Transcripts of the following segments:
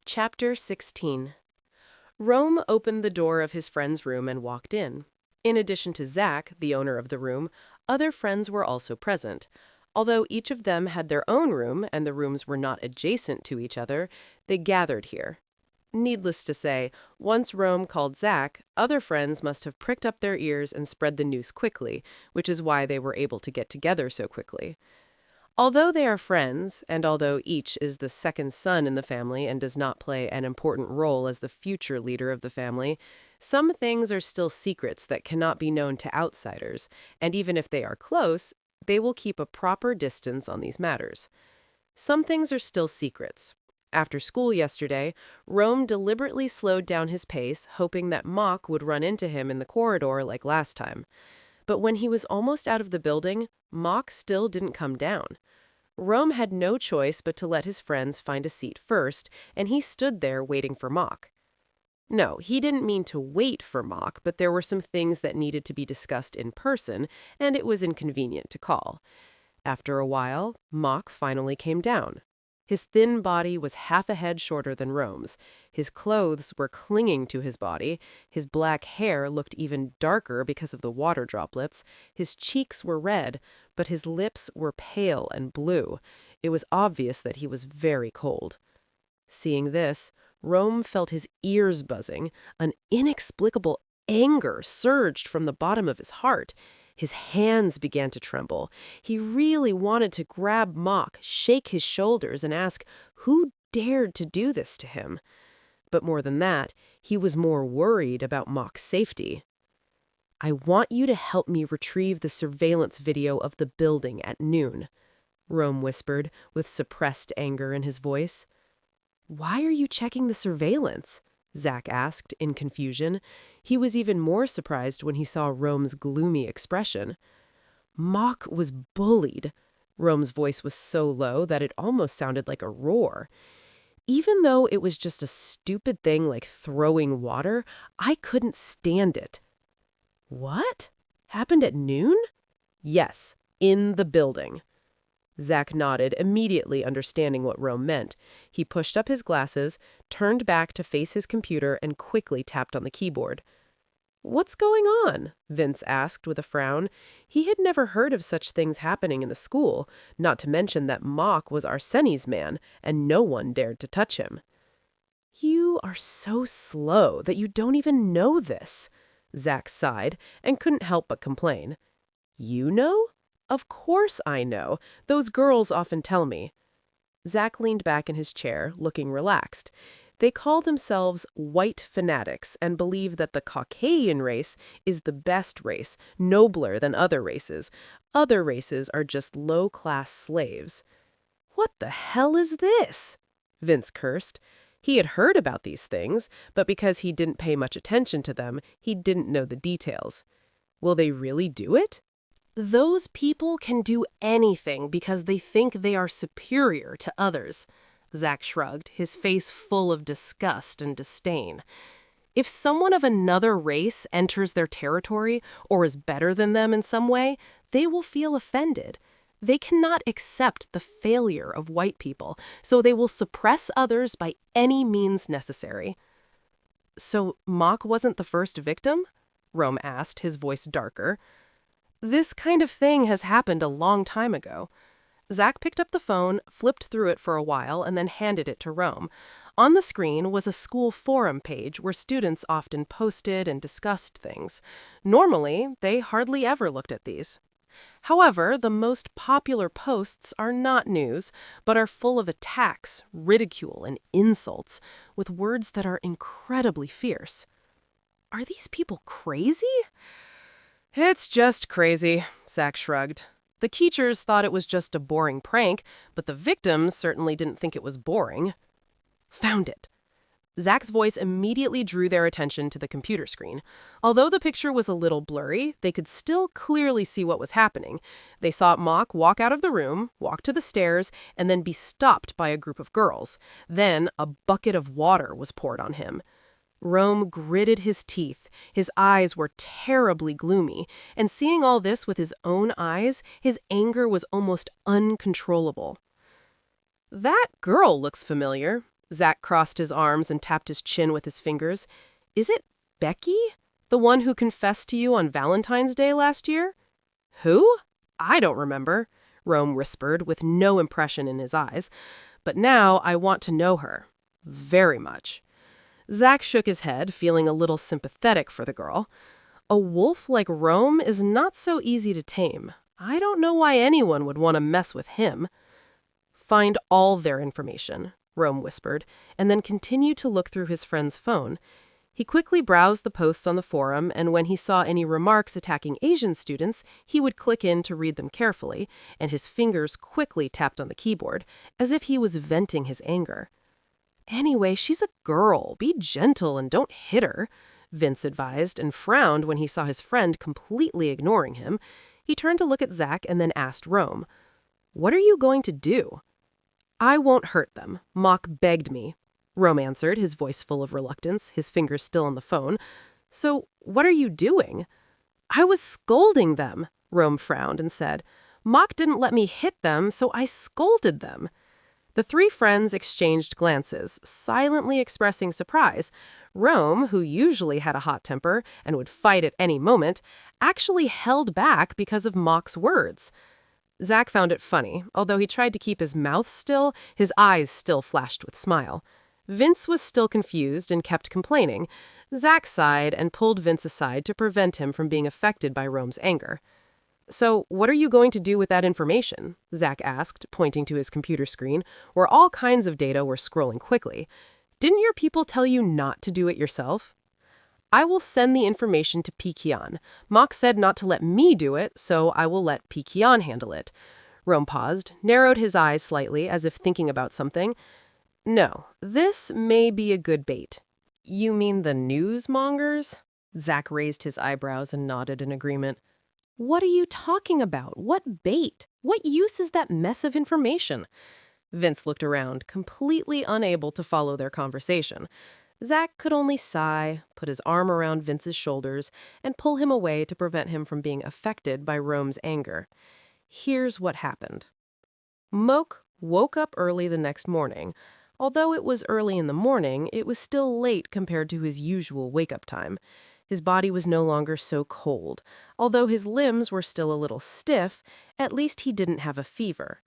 Chapter 16. Rome opened the door of his friend's room and walked in. In addition to Zach, the owner of the room, other friends were also present. Although each of them had their own room and the rooms were not adjacent to each other, they gathered here. Needless to say, once Rome called Zach, other friends must have pricked up their ears and spread the news quickly, which is why they were able to get together so quickly. Although they are friends, and although each is the second son in the family and does not play an important role as the future leader of the family, some things are still secrets that cannot be known to outsiders, and even if they are close, they will keep a proper distance on these matters. Some things are still secrets. After school yesterday, Rome deliberately slowed down his pace, hoping that Mock would run into him in the corridor like last time. But when he was almost out of the building, Mock still didn't come down. Rome had no choice but to let his friends find a seat first, and he stood there waiting for Mock. No, he didn't mean to wait for Mock, but there were some things that needed to be discussed in person, and it was inconvenient to call. After a while, Mock finally came down. His thin body was half a head shorter than Rome's. His clothes were clinging to his body. His black hair looked even darker because of the water droplets. His cheeks were red, but his lips were pale and blue. It was obvious that he was very cold. Seeing this, Rome felt his ears buzzing. An inexplicable anger surged from the bottom of his heart. His hands began to tremble. He really wanted to grab Mock, shake his shoulders, and ask who dared to do this to him. But more than that, he was more worried about Mock's safety. "I want you to help me retrieve the surveillance video of the building at noon," Rome whispered, with suppressed anger in his voice. "Why are you checking the surveillance?" Zach asked, in confusion. He was even more surprised when he saw Rome's gloomy expression. Mock was bullied. Rome's voice was so low that it almost sounded like a roar. "Even though it was just a stupid thing like throwing water, I couldn't stand it." "What? Happened at noon?" "Yes, in the building." Zach nodded, immediately understanding what Rome meant. He pushed up his glasses, turned back to face his computer, and quickly tapped on the keyboard. "What's going on?" Vince asked with a frown. He had never heard of such things happening in the school, not to mention that Mock was Arseni's man, and no one dared to touch him. "You are so slow that you don't even know this," Zach sighed, and couldn't help but complain. "You know? Of course I know. Those girls often tell me." Zach leaned back in his chair, looking relaxed. They call themselves white fanatics and believe that the Caucasian race is the best race, nobler than other races. Other races are just low-class slaves. "What the hell is this?" Vince cursed. He had heard about these things, but because he didn't pay much attention to them, he didn't know the details. Will they really do it? "Those people can do anything because they think they are superior to others," Zach shrugged, his face full of disgust and disdain. "If someone of another race enters their territory or is better than them in some way, they will feel offended. They cannot accept the failure of white people, so they will suppress others by any means necessary." "So Mock wasn't the first victim?" Rome asked, his voice darker. "This kind of thing has happened a long time ago." Zach picked up the phone, flipped through it for a while, and then handed it to Rome. On the screen was a school forum page where students often posted and discussed things. Normally, they hardly ever looked at these. However, the most popular posts are not news, but are full of attacks, ridicule, and insults, with words that are incredibly fierce. Are these people crazy? "It's just crazy," Zach shrugged. "The teachers thought it was just a boring prank, but the victims certainly didn't think it was boring." "Found it." Zach's voice immediately drew their attention to the computer screen. Although the picture was a little blurry, they could still clearly see what was happening. They saw Mock walk out of the room, walk to the stairs, and then be stopped by a group of girls. Then a bucket of water was poured on him. Rome gritted his teeth. His eyes were terribly gloomy, and seeing all this with his own eyes, his anger was almost uncontrollable. "That girl looks familiar," Zach crossed his arms and tapped his chin with his fingers. Is it Becky? The one who confessed to you on Valentine's Day last year? Who? I don't remember, Rome whispered with no impression in his eyes. But now I want to know her. Very much. Zach shook his head, feeling a little sympathetic for the girl. A wolf like Rome is not so easy to tame. I don't know why anyone would want to mess with him. Find all their information, Rome whispered, and then continued to look through his friend's phone. He quickly browsed the posts on the forum, and when he saw any remarks attacking Asian students, he would click in to read them carefully, and his fingers quickly tapped on the keyboard, as if he was venting his anger. Anyway, she's a girl. Be gentle and don't hit her, Vince advised, and frowned when he saw his friend completely ignoring him. He turned to look at Zach and then asked Rome, "What are you going to do?" "I won't hurt them. Mock begged me," Rome answered, his voice full of reluctance, his fingers still on the phone. "So what are you doing?" "I was scolding them," Rome frowned and said. "Mock didn't let me hit them, so I scolded them." The three friends exchanged glances, silently expressing surprise. Rome, who usually had a hot temper and would fight at any moment, actually held back because of Mock's words. Zach found it funny. Although he tried to keep his mouth still, his eyes still flashed with smile. Vince was still confused and kept complaining. Zach sighed and pulled Vince aside to prevent him from being affected by Rome's anger. "So, what are you going to do with that information?" Zach asked, pointing to his computer screen, where all kinds of data were scrolling quickly. "Didn't your people tell you not to do it yourself?" "I will send the information to Pikian. Mock said not to let me do it, so I will let Pikian handle it." Rome paused, narrowed his eyes slightly, as if thinking about something. "No, this may be a good bait." "You mean the newsmongers?" Zach raised his eyebrows and nodded in agreement. "What are you talking about? What bait? What use is that mess of information?" Vince looked around, completely unable to follow their conversation. Zach could only sigh, put his arm around Vince's shoulders, and pull him away to prevent him from being affected by Rome's anger. Here's what happened. Moke woke up early the next morning. Although it was early in the morning, it was still late compared to his usual wake-up time. His body was no longer so cold. Although his limbs were still a little stiff, at least he didn't have a fever.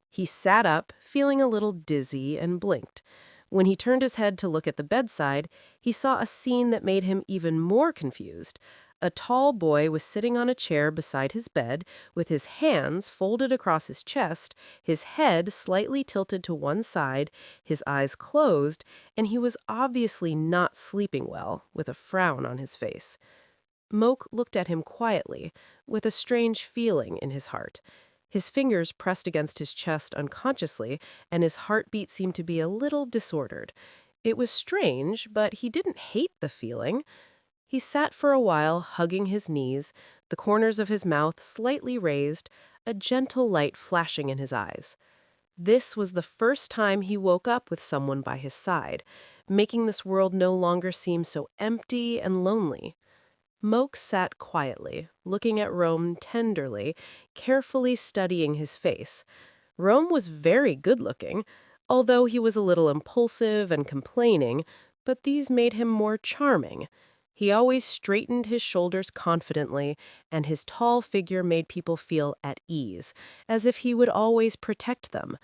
He sat up, feeling a little dizzy, and blinked. When he turned his head to look at the bedside, he saw a scene that made him even more confused. A tall boy was sitting on a chair beside his bed, with his hands folded across his chest, his head slightly tilted to one side, his eyes closed, and he was obviously not sleeping well, with a frown on his face. Moke looked at him quietly, with a strange feeling in his heart. His fingers pressed against his chest unconsciously, and his heartbeat seemed to be a little disordered. It was strange, but he didn't hate the feeling. He sat for a while, hugging his knees, the corners of his mouth slightly raised, a gentle light flashing in his eyes. This was the first time he woke up with someone by his side, making this world no longer seem so empty and lonely. Moke sat quietly, looking at Rome tenderly, carefully studying his face. Rome was very good-looking, although he was a little impulsive and complaining, but these made him more charming. He always straightened his shoulders confidently, and his tall figure made people feel at ease, as if he would always protect them.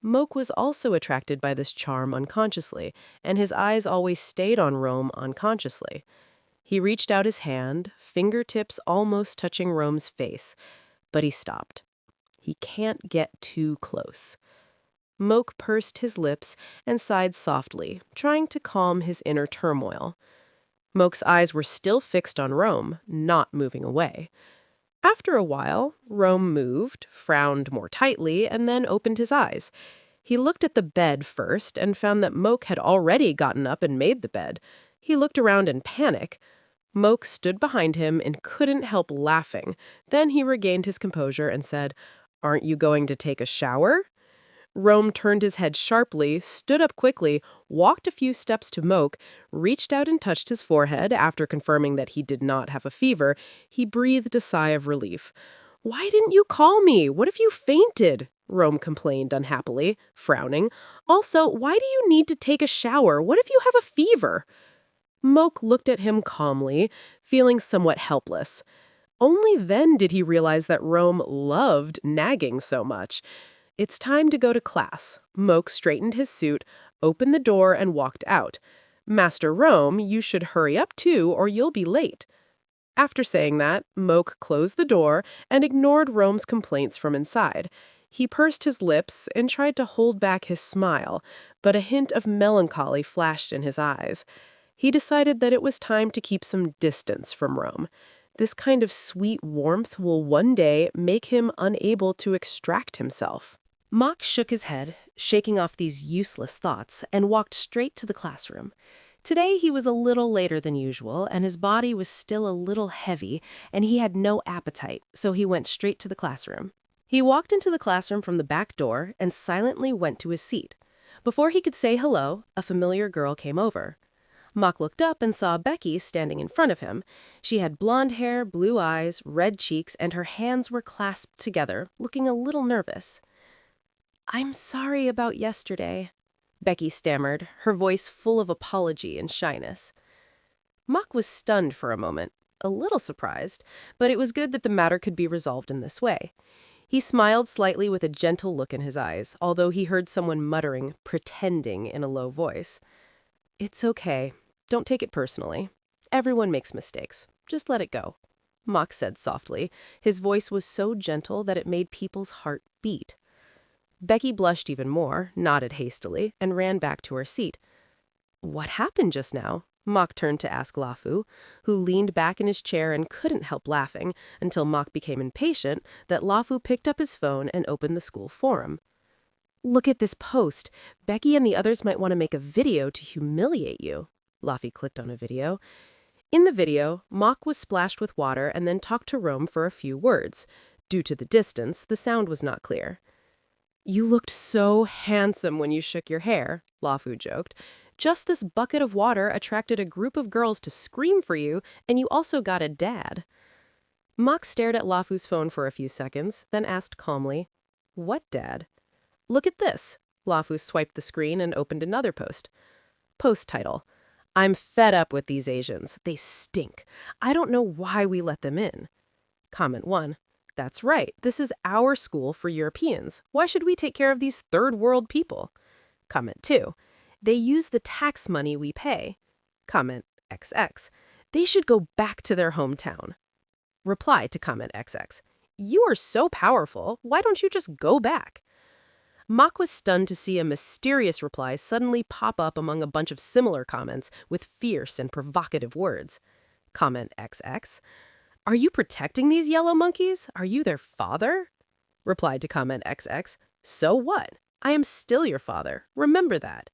Moke was also attracted by this charm unconsciously, and his eyes always stayed on Rome unconsciously. He reached out his hand, fingertips almost touching Rome's face, but he stopped. He can't get too close. Moke pursed his lips and sighed softly, trying to calm his inner turmoil. Moke's eyes were still fixed on Rome, not moving away. After a while, Rome moved, frowned more tightly, and then opened his eyes. He looked at the bed first and found that Moke had already gotten up and made the bed. He looked around in panic. Moke stood behind him and couldn't help laughing. Then he regained his composure and said, "Aren't you going to take a shower?" Rome turned his head sharply, stood up quickly, walked a few steps to Moke, reached out and touched his forehead. After confirming that he did not have a fever, he breathed a sigh of relief. "Why didn't you call me? What if you fainted?" Rome complained unhappily, frowning. Also, why do you need to take a shower? What if you have a fever? Moke looked at him calmly, feeling somewhat helpless. Only then did he realize that Rome loved nagging so much. It's time to go to class. Moke straightened his suit, opened the door, and walked out. Master Rome, you should hurry up too, or you'll be late. After saying that, Moke closed the door and ignored Rome's complaints from inside. He pursed his lips and tried to hold back his smile, but a hint of melancholy flashed in his eyes. He decided that it was time to keep some distance from Rome. This kind of sweet warmth will one day make him unable to extract himself. Mock shook his head, shaking off these useless thoughts, and walked straight to the classroom. Today he was a little later than usual, and his body was still a little heavy, and he had no appetite, so he went straight to the classroom. He walked into the classroom from the back door and silently went to his seat. Before he could say hello, a familiar girl came over. Mock looked up and saw Becky standing in front of him. She had blonde hair, blue eyes, red cheeks, and her hands were clasped together, looking a little nervous. "I'm sorry about yesterday," Becky stammered, her voice full of apology and shyness. Mock was stunned for a moment, a little surprised, but it was good that the matter could be resolved in this way. He smiled slightly with a gentle look in his eyes, although he heard someone muttering, pretending in a low voice. "It's okay. Don't take it personally. Everyone makes mistakes. Just let it go," Mock said softly. His voice was so gentle that it made people's heart beat. Becky blushed even more, nodded hastily, and ran back to her seat. "What happened just now?" Mock turned to ask Lafu, who leaned back in his chair and couldn't help laughing, until Mock became impatient that Lafu picked up his phone and opened the school forum. "Look at this post. Becky and the others might want to make a video to humiliate you." Lafi clicked on a video. In the video, Mock was splashed with water and then talked to Rome for a few words. Due to the distance, the sound was not clear. "You looked so handsome when you shook your hair," Lafu joked. "Just this bucket of water attracted a group of girls to scream for you, and you also got a dad." Mock stared at Lafu's phone for a few seconds, then asked calmly, "What dad?" "Look at this." Lafu swiped the screen and opened another post. Post title: "I'm fed up with these Asians. They stink. I don't know why we let them in." Comment 1. "That's right. This is our school for Europeans. Why should we take care of these third world people?" Comment 2. "They use the tax money we pay." Comment XX. "They should go back to their hometown." Reply to comment XX. "You are so powerful. Why don't you just go back?" Mock was stunned to see a mysterious reply suddenly pop up among a bunch of similar comments with fierce and provocative words. Comment XX. "Are you protecting these yellow monkeys? Are you their father?" Replied to comment XX. "So what? I am still your father. Remember that."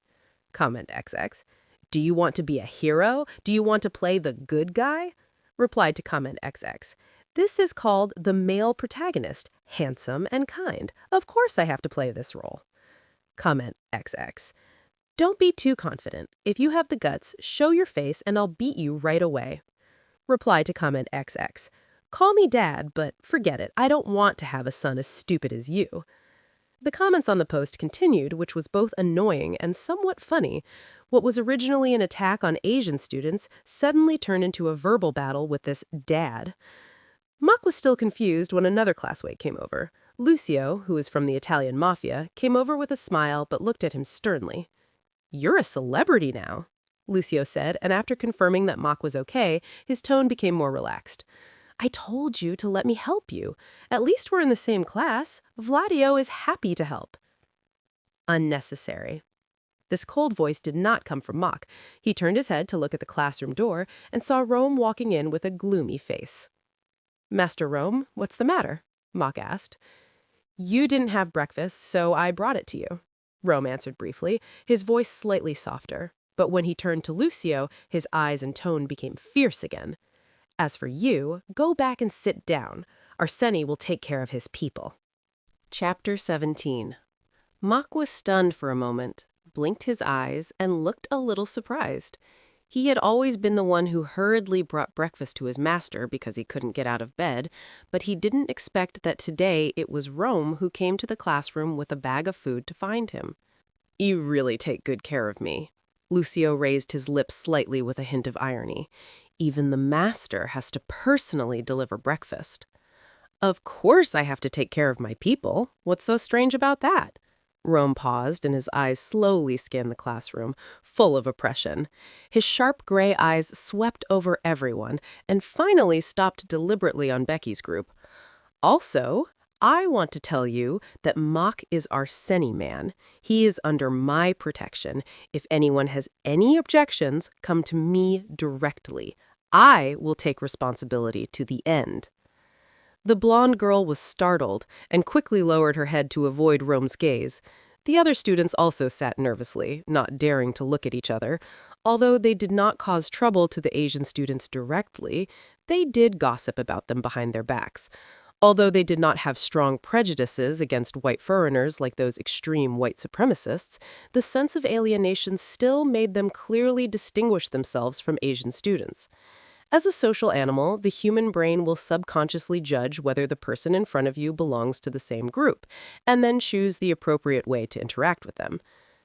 Comment XX. "Do you want to be a hero? Do you want to play the good guy?" Replied to comment XX. "This is called the male protagonist, handsome and kind. Of course I have to play this role." Comment XX. "Don't be too confident. If you have the guts, show your face and I'll beat you right away." Reply to comment XX. "Call me dad, but forget it. I don't want to have a son as stupid as you." The comments on the post continued, which was both annoying and somewhat funny. What was originally an attack on Asian students suddenly turned into a verbal battle with this dad. Mock was still confused when another classmate came over. Lucio, who was from the Italian mafia, came over with a smile but looked at him sternly. "You're a celebrity now," Lucio said, and after confirming that Mock was okay, his tone became more relaxed. "I told you to let me help you. At least we're in the same class. Vladio is happy to help." Unnecessary. This cold voice did not come from Mock. He turned his head to look at the classroom door and saw Rome walking in with a gloomy face. "Master Rome, what's the matter?" Mock asked. "You didn't have breakfast, so I brought it to you," Rome answered briefly, his voice slightly softer. But when he turned to Lucio, his eyes and tone became fierce again. "As for you, go back and sit down. Arseni will take care of his people." Chapter 17. Mock was stunned for a moment, blinked his eyes, and looked a little surprised. He had always been the one who hurriedly brought breakfast to his master because he couldn't get out of bed, but he didn't expect that today it was Rome who came to the classroom with a bag of food to find him. "You really take good care of me." Lucio raised his lips slightly with a hint of irony. "Even the master has to personally deliver breakfast." "Of course I have to take care of my people. What's so strange about that?" Rome paused, and his eyes slowly scanned the classroom, full of oppression. His sharp gray eyes swept over everyone and finally stopped deliberately on Becky's group. "Also, I want to tell you that Mock is our Seni man. He is under my protection. If anyone has any objections, come to me directly. I will take responsibility to the end." The blonde girl was startled and quickly lowered her head to avoid Rome's gaze. The other students also sat nervously, not daring to look at each other. Although they did not cause trouble to the Asian students directly, they did gossip about them behind their backs. Although they did not have strong prejudices against white foreigners like those extreme white supremacists, the sense of alienation still made them clearly distinguish themselves from Asian students. As a social animal, the human brain will subconsciously judge whether the person in front of you belongs to the same group, and then choose the appropriate way to interact with them.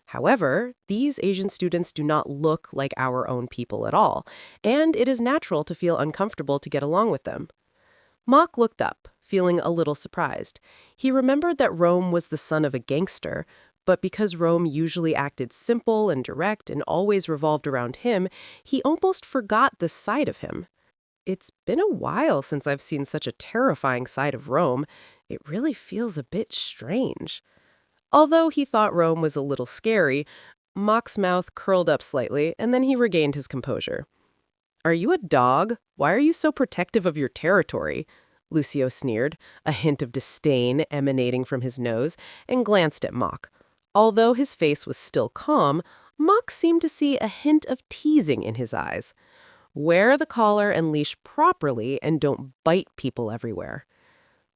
However, these Asian students do not look like our own people at all, and it is natural to feel uncomfortable to get along with them. Mock looked up, feeling a little surprised. He remembered that Rome was the son of a gangster, but because Rome usually acted simple and direct and always revolved around him, he almost forgot this side of him. "It's been a while since I've seen such a terrifying side of Rome. It really feels a bit strange." Although he thought Rome was a little scary, Mock's mouth curled up slightly, and then he regained his composure. "Are you a dog? Why are you so protective of your territory?" Lucio sneered, a hint of disdain emanating from his nose, and glanced at Mock. Although his face was still calm, Mock seemed to see a hint of teasing in his eyes. "Wear the collar and leash properly and don't bite people everywhere."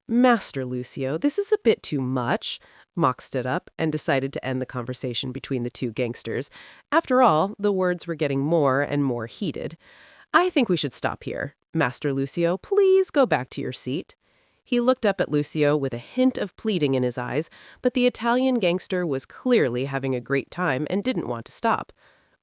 "Master Lucio, this is a bit too much." Mock stood up and decided to end the conversation between the two gangsters. After all, the words were getting more and more heated. "I think we should stop here. Master Lucio, please go back to your seat." He looked up at Lucio with a hint of pleading in his eyes, but the Italian gangster was clearly having a great time and didn't want to stop.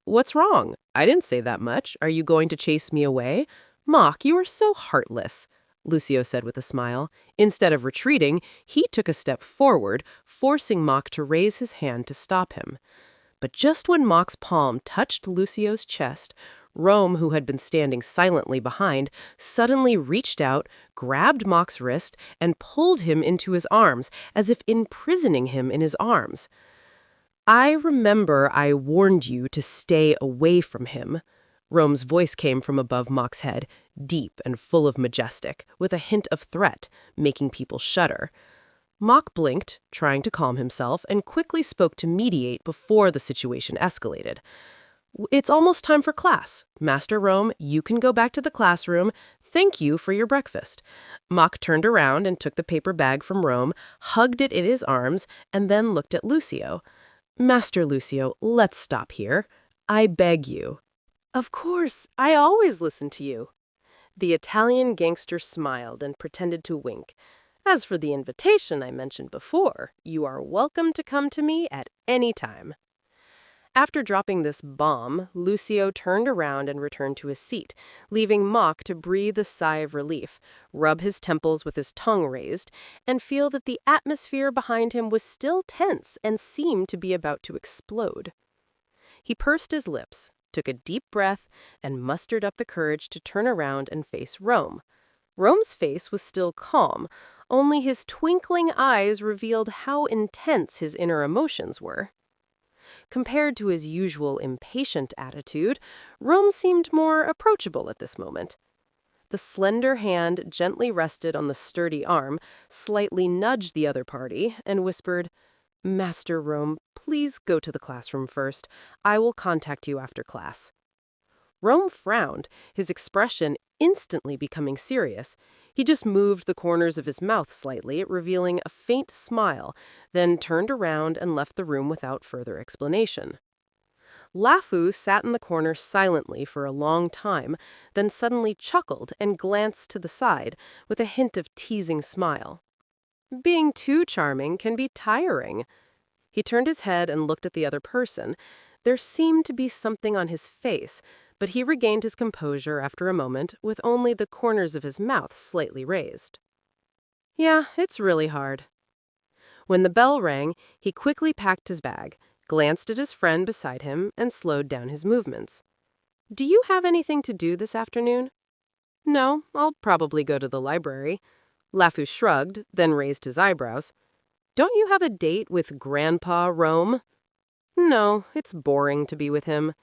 "What's wrong? I didn't say that much. Are you going to chase me away?" "Mock, you are so heartless," Lucio said with a smile. Instead of retreating, he took a step forward, forcing Mock to raise his hand to stop him. But just when Mock's palm touched Lucio's chest, Rome, who had been standing silently behind, suddenly reached out, grabbed Mock's wrist, and pulled him into his arms, as if imprisoning him in his arms. "I remember I warned you to stay away from him." Rome's voice came from above Mock's head, deep and full of majestic, with a hint of threat, making people shudder. Mock blinked, trying to calm himself, and quickly spoke to mediate before the situation escalated. "It's almost time for class. Master Rome, you can go back to the classroom. Thank you for your breakfast." Mock turned around and took the paper bag from Rome, hugged it in his arms, and then looked at Lucio. "Master Lucio, let's stop here. I beg you." "Of course, I always listen to you." The Italian gangster smiled and pretended to wink. "As for the invitation I mentioned before, you are welcome to come to me at any time." After dropping this bomb, Lucio turned around and returned to his seat, leaving Mock to breathe a sigh of relief, rub his temples with his tongue raised, and feel that the atmosphere behind him was still tense and seemed to be about to explode. He pursed his lips, took a deep breath, and mustered up the courage to turn around and face Rome. Rome's face was still calm, only his twinkling eyes revealed how intense his inner emotions were. Compared to his usual impatient attitude, Rome seemed more approachable at this moment. The slender hand gently rested on the sturdy arm, slightly nudged the other party, and whispered, "Master Rome, please go to the classroom first. I will contact you after class." Rome frowned, his expression instantly becoming serious. He just moved the corners of his mouth slightly, revealing a faint smile, then turned around and left the room without further explanation. Lafu sat in the corner silently for a long time, then suddenly chuckled and glanced to the side with a hint of teasing smile. Being too charming can be tiring. He turned his head and looked at the other person. There seemed to be something on his face, but he regained his composure after a moment with only the corners of his mouth slightly raised. Yeah, it's really hard. When the bell rang, he quickly packed his bag, glanced at his friend beside him, and slowed down his movements. Do you have anything to do this afternoon? No, I'll probably go to the library. Lafu shrugged, then raised his eyebrows. Don't you have a date with Grandpa Rome? No, it's boring to be with him.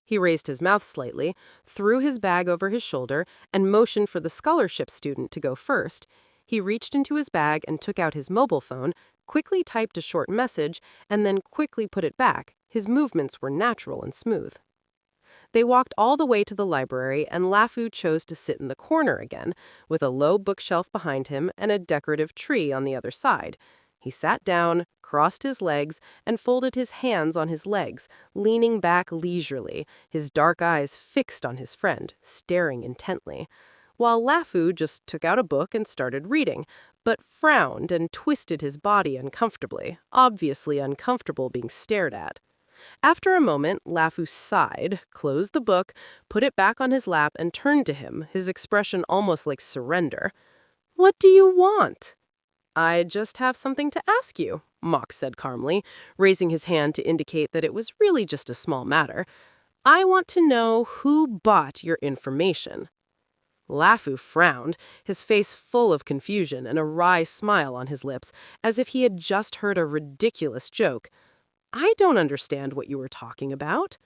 He raised his mouth slightly, threw his bag over his shoulder, and motioned for the scholarship student to go first. He reached into his bag and took out his mobile phone, quickly typed a short message, and then quickly put it back. His movements were natural and smooth. They walked all the way to the library, and Lafu chose to sit in the corner again, with a low bookshelf behind him and a decorative tree on the other side. He sat down, crossed his legs, and folded his hands on his legs, leaning back leisurely, his dark eyes fixed on his friend, staring intently, while Lafu just took out a book and started reading, but frowned and twisted his body uncomfortably, obviously uncomfortable being stared at. After a moment, Lafu sighed, closed the book, put it back on his lap, and turned to him, his expression almost like surrender. What do you want? I just have something to ask you, Mock said calmly, raising his hand to indicate that it was really just a small matter. I want to know who bought your information. Lafu frowned, his face full of confusion and a wry smile on his lips, as if he had just heard a ridiculous joke. I don't understand what you were talking about.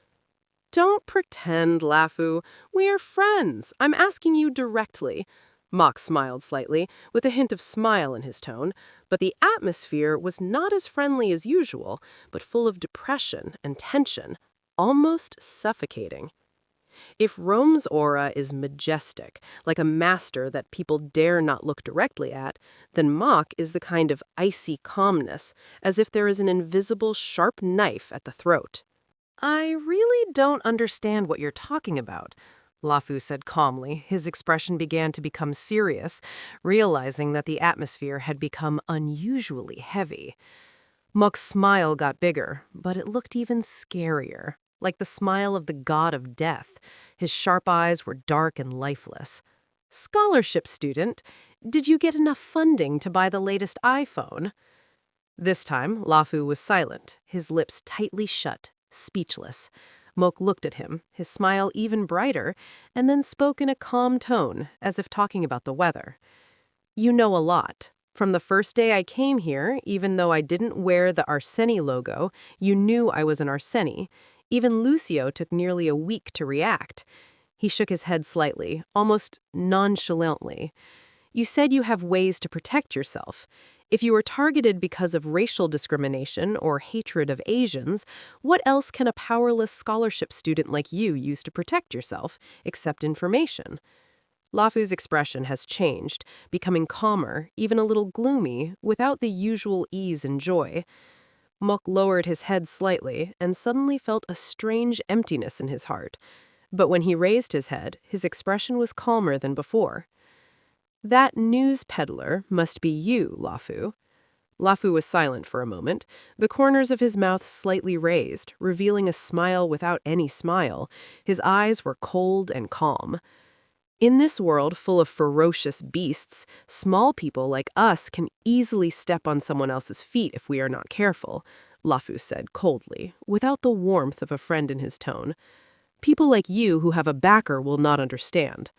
Don't pretend, Lafu. We are friends. I'm asking you directly. Mock smiled slightly, with a hint of smile in his tone, but the atmosphere was not as friendly as usual, but full of depression and tension, almost suffocating. If Rome's aura is majestic, like a master that people dare not look directly at, then Mock is the kind of icy calmness, as if there is an invisible sharp knife at the throat. I really don't understand what you're talking about, Lafu said calmly. His expression began to become serious, realizing that the atmosphere had become unusually heavy. Mock's smile got bigger, but it looked even scarier, like the smile of the god of death. His sharp eyes were dark and lifeless. Scholarship student, did you get enough funding to buy the latest iPhone? This time, Lafu was silent, his lips tightly shut, speechless. Mock looked at him, his smile even brighter, and then spoke in a calm tone, as if talking about the weather. You know a lot. From the first day I came here, even though I didn't wear the Arseni logo, you knew I was an Arseni. Even Lucio took nearly a week to react. He shook his head slightly, almost nonchalantly. You said you have ways to protect yourself. If you were targeted because of racial discrimination or hatred of Asians, what else can a powerless scholarship student like you use to protect yourself, except information? Lafu's expression has changed, becoming calmer, even a little gloomy, without the usual ease and joy. Mock lowered his head slightly and suddenly felt a strange emptiness in his heart. But when he raised his head, his expression was calmer than before. That news peddler must be you, Lafu. Lafu was silent for a moment, the corners of his mouth slightly raised, revealing a smile without any smile. His eyes were cold and calm. In this world full of ferocious beasts, small people like us can easily step on someone else's feet if we are not careful, Lafu said coldly, without the warmth of a friend in his tone. People like you who have a backer will not understand.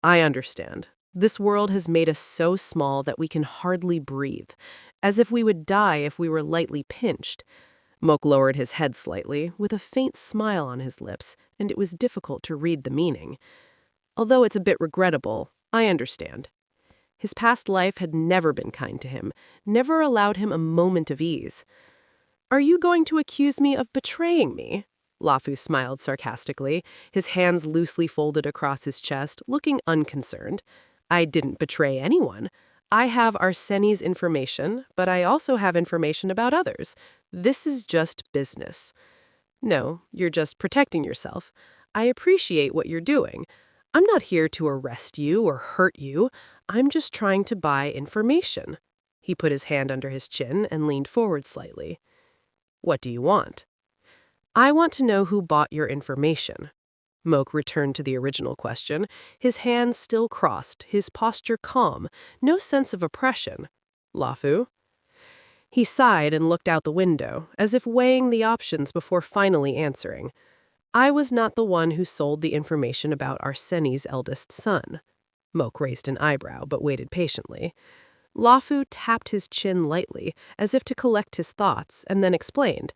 I understand. This world has made us so small that we can hardly breathe, as if we would die if we were lightly pinched. Mock lowered his head slightly, with a faint smile on his lips, and it was difficult to read the meaning. Although it's a bit regrettable, I understand. His past life had never been kind to him, never allowed him a moment of ease. Are you going to accuse me of betraying me? Lafu smiled sarcastically, his hands loosely folded across his chest, looking unconcerned. I didn't betray anyone. I have Arseni's information, but I also have information about others. This is just business. No, you're just protecting yourself. I appreciate what you're doing. I'm not here to arrest you or hurt you. I'm just trying to buy information." He put his hand under his chin and leaned forward slightly. "What do you want?" "I want to know who bought your information." Moak returned to the original question, his hands still crossed, his posture calm, no sense of oppression. "Lafu?" He sighed and looked out the window, as if weighing the options before finally answering. "I was not the one who sold the information about Arseni's eldest son." Moak raised an eyebrow, but waited patiently. Lafu tapped his chin lightly, as if to collect his thoughts, and then explained.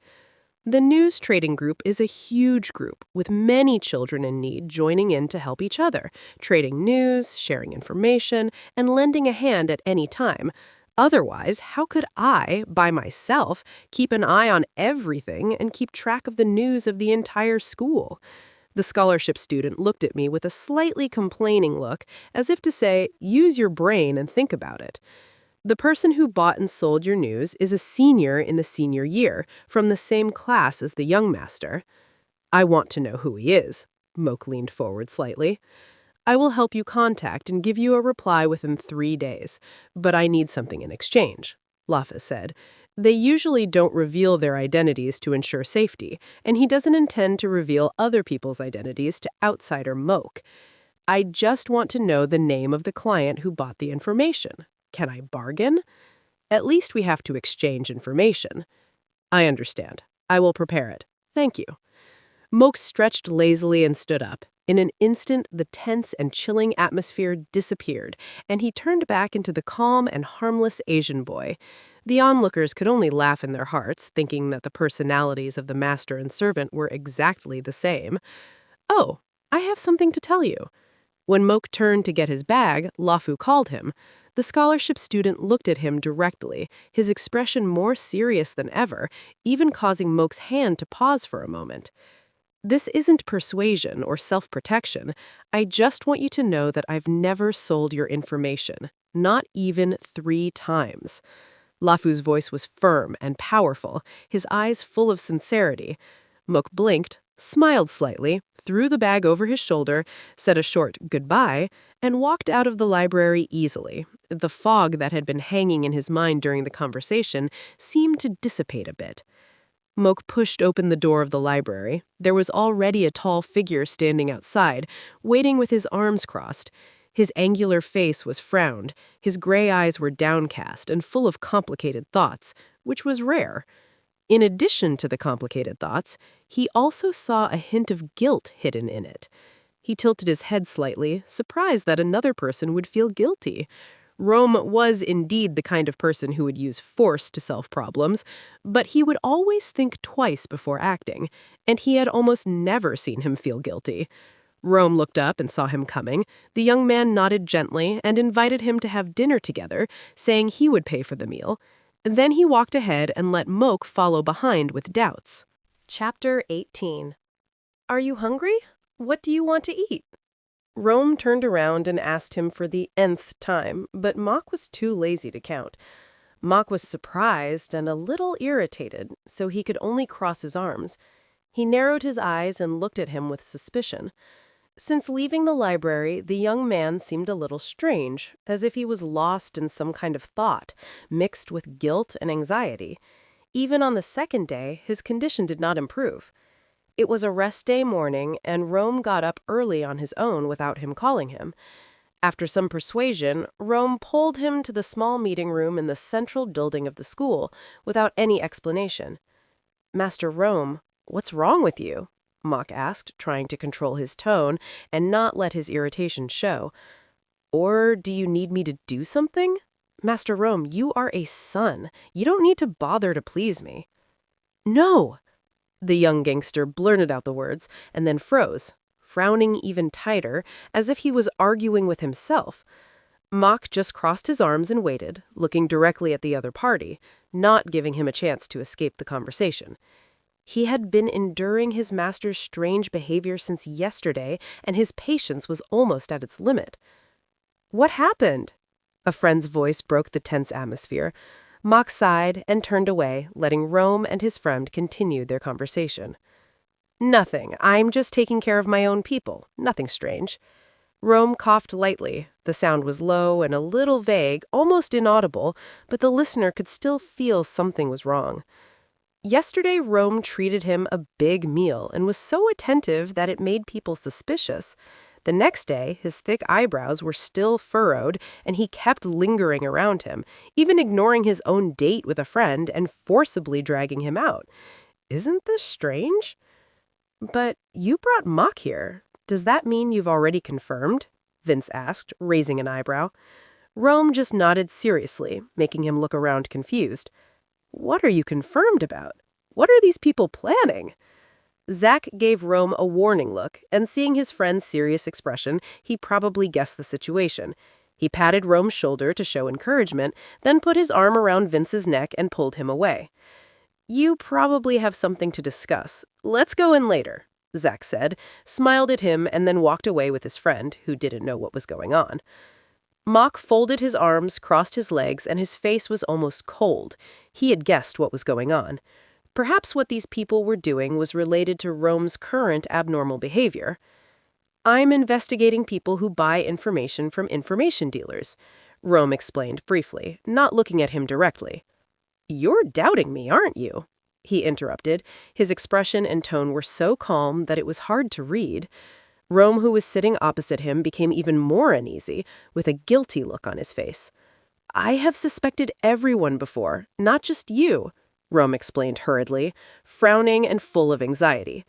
"The news trading group is a huge group, with many children in need joining in to help each other, trading news, sharing information, and lending a hand at any time. Otherwise, how could I, by myself, keep an eye on everything and keep track of the news of the entire school?" The scholarship student looked at me with a slightly complaining look, as if to say, "Use your brain and think about it." "The person who bought and sold your news is a senior in the senior year, from the same class as the young master." "I want to know who he is." Moak leaned forward slightly. "I will help you contact and give you a reply within 3 days, but I need something in exchange," Lafa said. "They usually don't reveal their identities to ensure safety, and he doesn't intend to reveal other people's identities to outsider Moak. I just want to know the name of the client who bought the information. Can I bargain? At least we have to exchange information." "I understand. I will prepare it. Thank you." Moak stretched lazily and stood up. In an instant, the tense and chilling atmosphere disappeared, and he turned back into the calm and harmless Asian boy. The onlookers could only laugh in their hearts, thinking that the personalities of the master and servant were exactly the same. "Oh, I have something to tell you." When Moak turned to get his bag, Lafu called him. The scholarship student looked at him directly, his expression more serious than ever, even causing Moak's hand to pause for a moment. "This isn't persuasion or self-protection. I just want you to know that I've never sold your information, not even 3 times." Lafu's voice was firm and powerful, his eyes full of sincerity. Mook blinked, smiled slightly, threw the bag over his shoulder, said a short goodbye, and walked out of the library easily. The fog that had been hanging in his mind during the conversation seemed to dissipate a bit. Moak pushed open the door of the library. There was already a tall figure standing outside, waiting with his arms crossed. His angular face was frowned, his gray eyes were downcast and full of complicated thoughts, which was rare. In addition to the complicated thoughts, he also saw a hint of guilt hidden in it. He tilted his head slightly, surprised that another person would feel guilty. Rome was indeed the kind of person who would use force to solve problems, but he would always think twice before acting, and he had almost never seen him feel guilty. Rome looked up and saw him coming. The young man nodded gently and invited him to have dinner together, saying he would pay for the meal. Then he walked ahead and let Moak follow behind with doubts. Chapter 18. "Are you hungry? What do you want to eat?" Rome turned around and asked him for the nth time, but Mock was too lazy to count. Mock was surprised and a little irritated, so he could only cross his arms. He narrowed his eyes and looked at him with suspicion. Since leaving the library, the young man seemed a little strange, as if he was lost in some kind of thought, mixed with guilt and anxiety. Even on the second day, his condition did not improve. It was a rest day morning, and Rome got up early on his own without him calling him. After some persuasion, Rome pulled him to the small meeting room in the central building of the school, without any explanation. "Master Rome, what's wrong with you?" Mock asked, trying to control his tone and not let his irritation show. "Or do you need me to do something? Master Rome, you are a son. You don't need to bother to please me." "No!" The young gangster blurted out the words and then froze, frowning even tighter, as if he was arguing with himself. Mock just crossed his arms and waited, looking directly at the other party, not giving him a chance to escape the conversation. He had been enduring his master's strange behavior since yesterday, and his patience was almost at its limit. "What happened?" A friend's voice broke the tense atmosphere. Mock sighed and turned away, letting Rome and his friend continue their conversation. Nothing. I'm just taking care of my own people. Nothing strange. Rome coughed lightly. The sound was low and a little vague, almost inaudible, but the listener could still feel something was wrong. Yesterday, Rome treated him a big meal and was so attentive that it made people suspicious. The next day, his thick eyebrows were still furrowed, and he kept lingering around him, even ignoring his own date with a friend and forcibly dragging him out. Isn't this strange? But you brought Mock here. Does that mean you've already confirmed? Vince asked, raising an eyebrow. Rome just nodded seriously, making him look around confused. What are you confirmed about? What are these people planning? Zach gave Rome a warning look, and seeing his friend's serious expression, he probably guessed the situation. He patted Rome's shoulder to show encouragement, then put his arm around Vince's neck and pulled him away. You probably have something to discuss. Let's go in later, Zach said, smiled at him, and then walked away with his friend, who didn't know what was going on. Mock folded his arms, crossed his legs, and his face was almost cold. He had guessed what was going on. Perhaps what these people were doing was related to Rome's current abnormal behavior. I'm investigating people who buy information from information dealers, Rome explained briefly, not looking at him directly. You're doubting me, aren't you? He interrupted. His expression and tone were so calm that it was hard to read. Rome, who was sitting opposite him, became even more uneasy, with a guilty look on his face. I have suspected everyone before, not just you, Rome explained hurriedly, frowning and full of anxiety.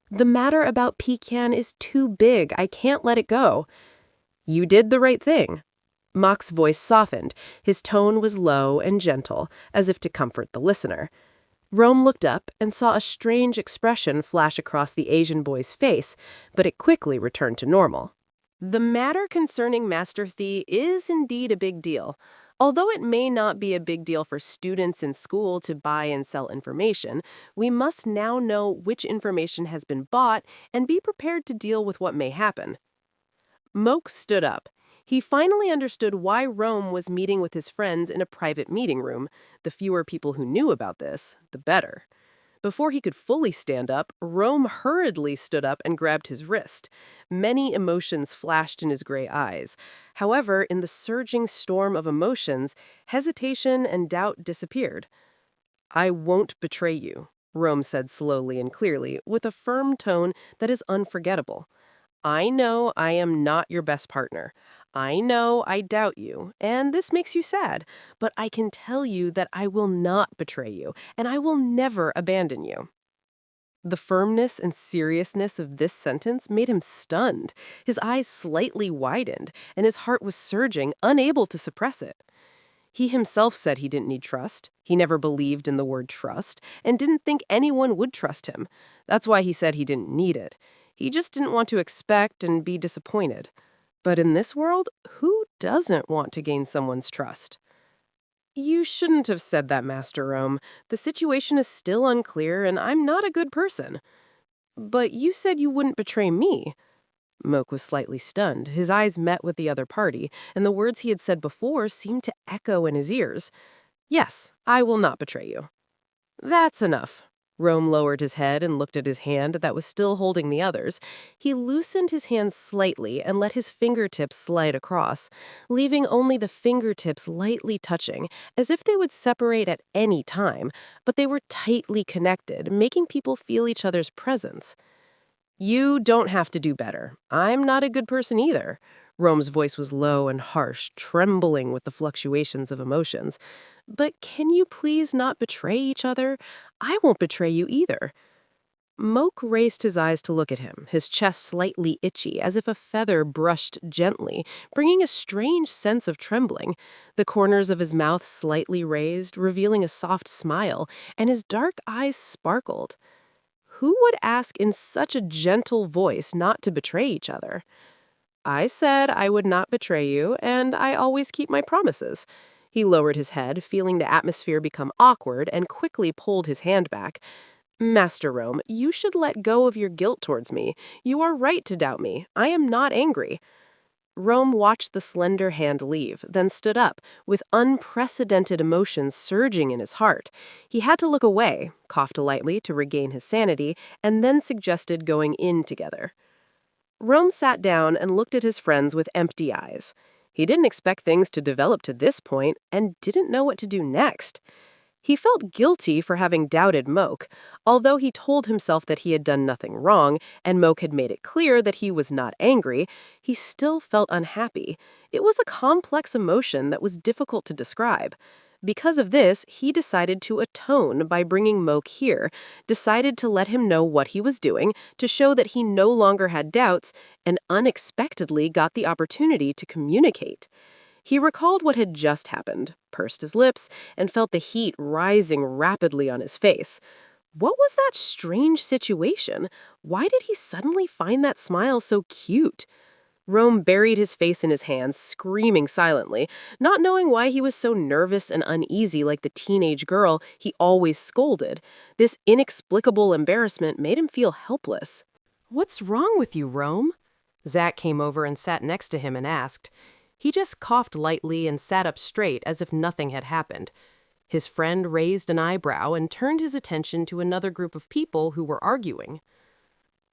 The matter about Pecan is too big. I can't let it go. You did the right thing. Mock's voice softened. His tone was low and gentle, as if to comfort the listener. Rome looked up and saw a strange expression flash across the Asian boy's face, but it quickly returned to normal. The matter concerning Master Thie is indeed a big deal. Although it may not be a big deal for students in school to buy and sell information, we must now know which information has been bought and be prepared to deal with what may happen. Moke stood up. He finally understood why Rome was meeting with his friends in a private meeting room. The fewer people who knew about this, the better. Before he could fully stand up, Rome hurriedly stood up and grabbed his wrist. Many emotions flashed in his gray eyes. However, in the surging storm of emotions, hesitation and doubt disappeared. I won't betray you, Rome said slowly and clearly, with a firm tone that is unforgettable. I know I am not your best partner. I know I doubt you, and this makes you sad, but I can tell you that I will not betray you, and I will never abandon you. The firmness and seriousness of this sentence made him stunned. His eyes slightly widened, and his heart was surging, unable to suppress it. He himself said he didn't need trust. He never believed in the word trust, and didn't think anyone would trust him. That's why he said he didn't need it. He just didn't want to expect and be disappointed. But in this world, who doesn't want to gain someone's trust? You shouldn't have said that, Master Rome. The situation is still unclear, and I'm not a good person. But you said you wouldn't betray me. Moke was slightly stunned. His eyes met with the other party, and the words he had said before seemed to echo in his ears. Yes, I will not betray you. That's enough. Rome lowered his head and looked at his hand that was still holding the others. He loosened his hand slightly and let his fingertips slide across, leaving only the fingertips lightly touching, as if they would separate at any time, but they were tightly connected, making people feel each other's presence. You don't have to do better. I'm not a good person either. Rome's voice was low and harsh, trembling with the fluctuations of emotions. But can you please not betray each other? I won't betray you either. Moke raised his eyes to look at him, his chest slightly itchy, as if a feather brushed gently, bringing a strange sense of trembling. The corners of his mouth slightly raised, revealing a soft smile, and his dark eyes sparkled. Who would ask in such a gentle voice not to betray each other? I said I would not betray you, and I always keep my promises. He lowered his head, feeling the atmosphere become awkward, and quickly pulled his hand back. Master Rome, you should let go of your guilt towards me. You are right to doubt me. I am not angry. Rome watched the slender hand leave, then stood up, with unprecedented emotions surging in his heart. He had to look away, coughed lightly to regain his sanity, and then suggested going in together. Rome sat down and looked at his friends with empty eyes. He didn't expect things to develop to this point and didn't know what to do next. He felt guilty for having doubted Moke, although he told himself that he had done nothing wrong and Moke had made it clear that he was not angry. He still felt unhappy. It was a complex emotion that was difficult to describe. Because of this, he decided to atone by bringing Moke here, decided to let him know what he was doing, to show that he no longer had doubts, and unexpectedly got the opportunity to communicate. He recalled what had just happened, pursed his lips, and felt the heat rising rapidly on his face. What was that strange situation? Why did he suddenly find that smile so cute? Rome buried his face in his hands, screaming silently, not knowing why he was so nervous and uneasy like the teenage girl he always scolded. This inexplicable embarrassment made him feel helpless. "What's wrong with you, Rome?" Zach came over and sat next to him and asked. He just coughed lightly and sat up straight as if nothing had happened. His friend raised an eyebrow and turned his attention to another group of people who were arguing.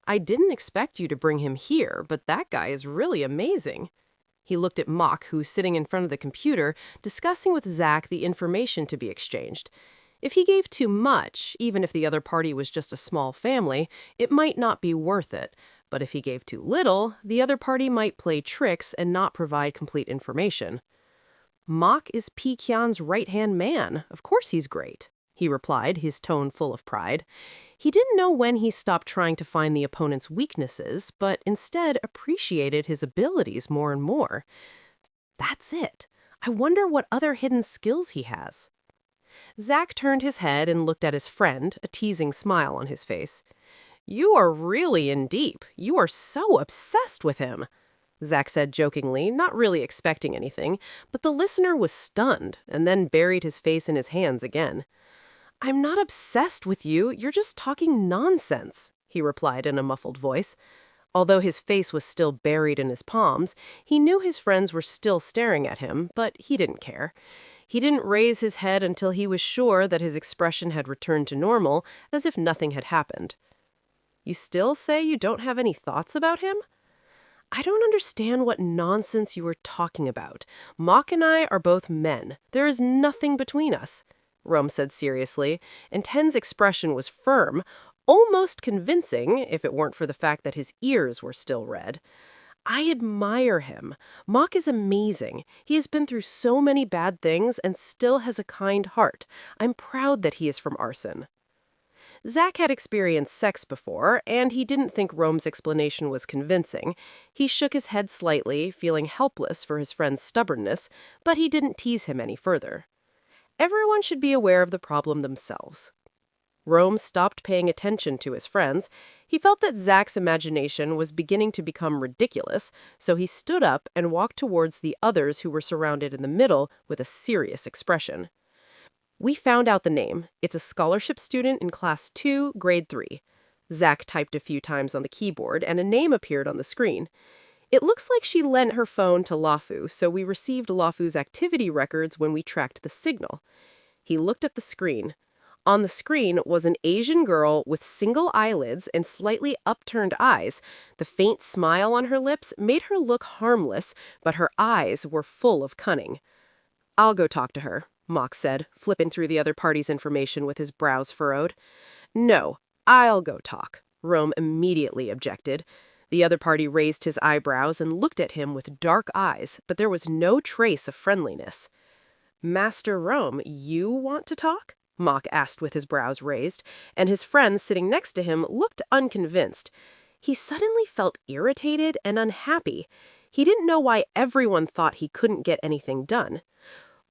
"I didn't expect you to bring him here, but that guy is really amazing." He looked at Mock, who was sitting in front of the computer, discussing with Zach the information to be exchanged. If he gave too much, even if the other party was just a small family, it might not be worth it. But if he gave too little, the other party might play tricks and not provide complete information. "Mock is Pekian's right-hand man. Of course he's great," he replied, his tone full of pride. He didn't know when he stopped trying to find the opponent's weaknesses, but instead appreciated his abilities more and more. That's it. I wonder what other hidden skills he has. Zach turned his head and looked at his friend, a teasing smile on his face. "You are really in deep. You are so obsessed with him," Zach said jokingly, not really expecting anything, but the listener was stunned and then buried his face in his hands again. "I'm not obsessed with you, you're just talking nonsense," he replied in a muffled voice. Although his face was still buried in his palms, he knew his friends were still staring at him, but he didn't care. He didn't raise his head until he was sure that his expression had returned to normal, as if nothing had happened. "You still say you don't have any thoughts about him?" "I don't understand what nonsense you are talking about. Mock and I are both men. There is nothing between us," Rome said seriously, and Ten's expression was firm, almost convincing if it weren't for the fact that his ears were still red. "I admire him. Mock is amazing. He has been through so many bad things and still has a kind heart. I'm proud that he is from Arson." Zach had experienced sex before, and he didn't think Rome's explanation was convincing. He shook his head slightly, feeling helpless for his friend's stubbornness, but he didn't tease him any further. Everyone should be aware of the problem themselves. Rome stopped paying attention to his friends. He felt that Zach's imagination was beginning to become ridiculous, so he stood up and walked towards the others who were surrounded in the middle with a serious expression. "We found out the name. It's a scholarship student in Class 2, Grade 3. Zach typed a few times on the keyboard, and a name appeared on the screen. "It looks like she lent her phone to Lafu, so we received Lafu's activity records when we tracked the signal." He looked at the screen. On the screen was an Asian girl with single eyelids and slightly upturned eyes. The faint smile on her lips made her look harmless, but her eyes were full of cunning. "I'll go talk to her," Mock said, flipping through the other party's information with his brows furrowed. "No, I'll go talk," Rome immediately objected. The other party raised his eyebrows and looked at him with dark eyes, but there was no trace of friendliness. "Master Rome, you want to talk?" Mock asked with his brows raised, and his friend sitting next to him looked unconvinced. He suddenly felt irritated and unhappy. He didn't know why everyone thought he couldn't get anything done.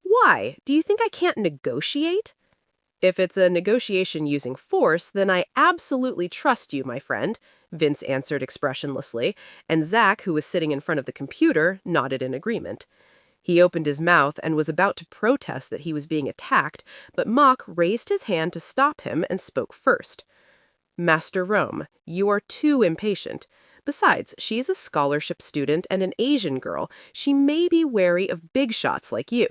"Why? Do you think I can't negotiate?" "If it's a negotiation using force, then I absolutely trust you, my friend," Vince answered expressionlessly, and Zach, who was sitting in front of the computer, nodded in agreement. He opened his mouth and was about to protest that he was being attacked, but Mock raised his hand to stop him and spoke first. "Master Rome, you are too impatient. Besides, she's a scholarship student and an Asian girl. She may be wary of big shots like you.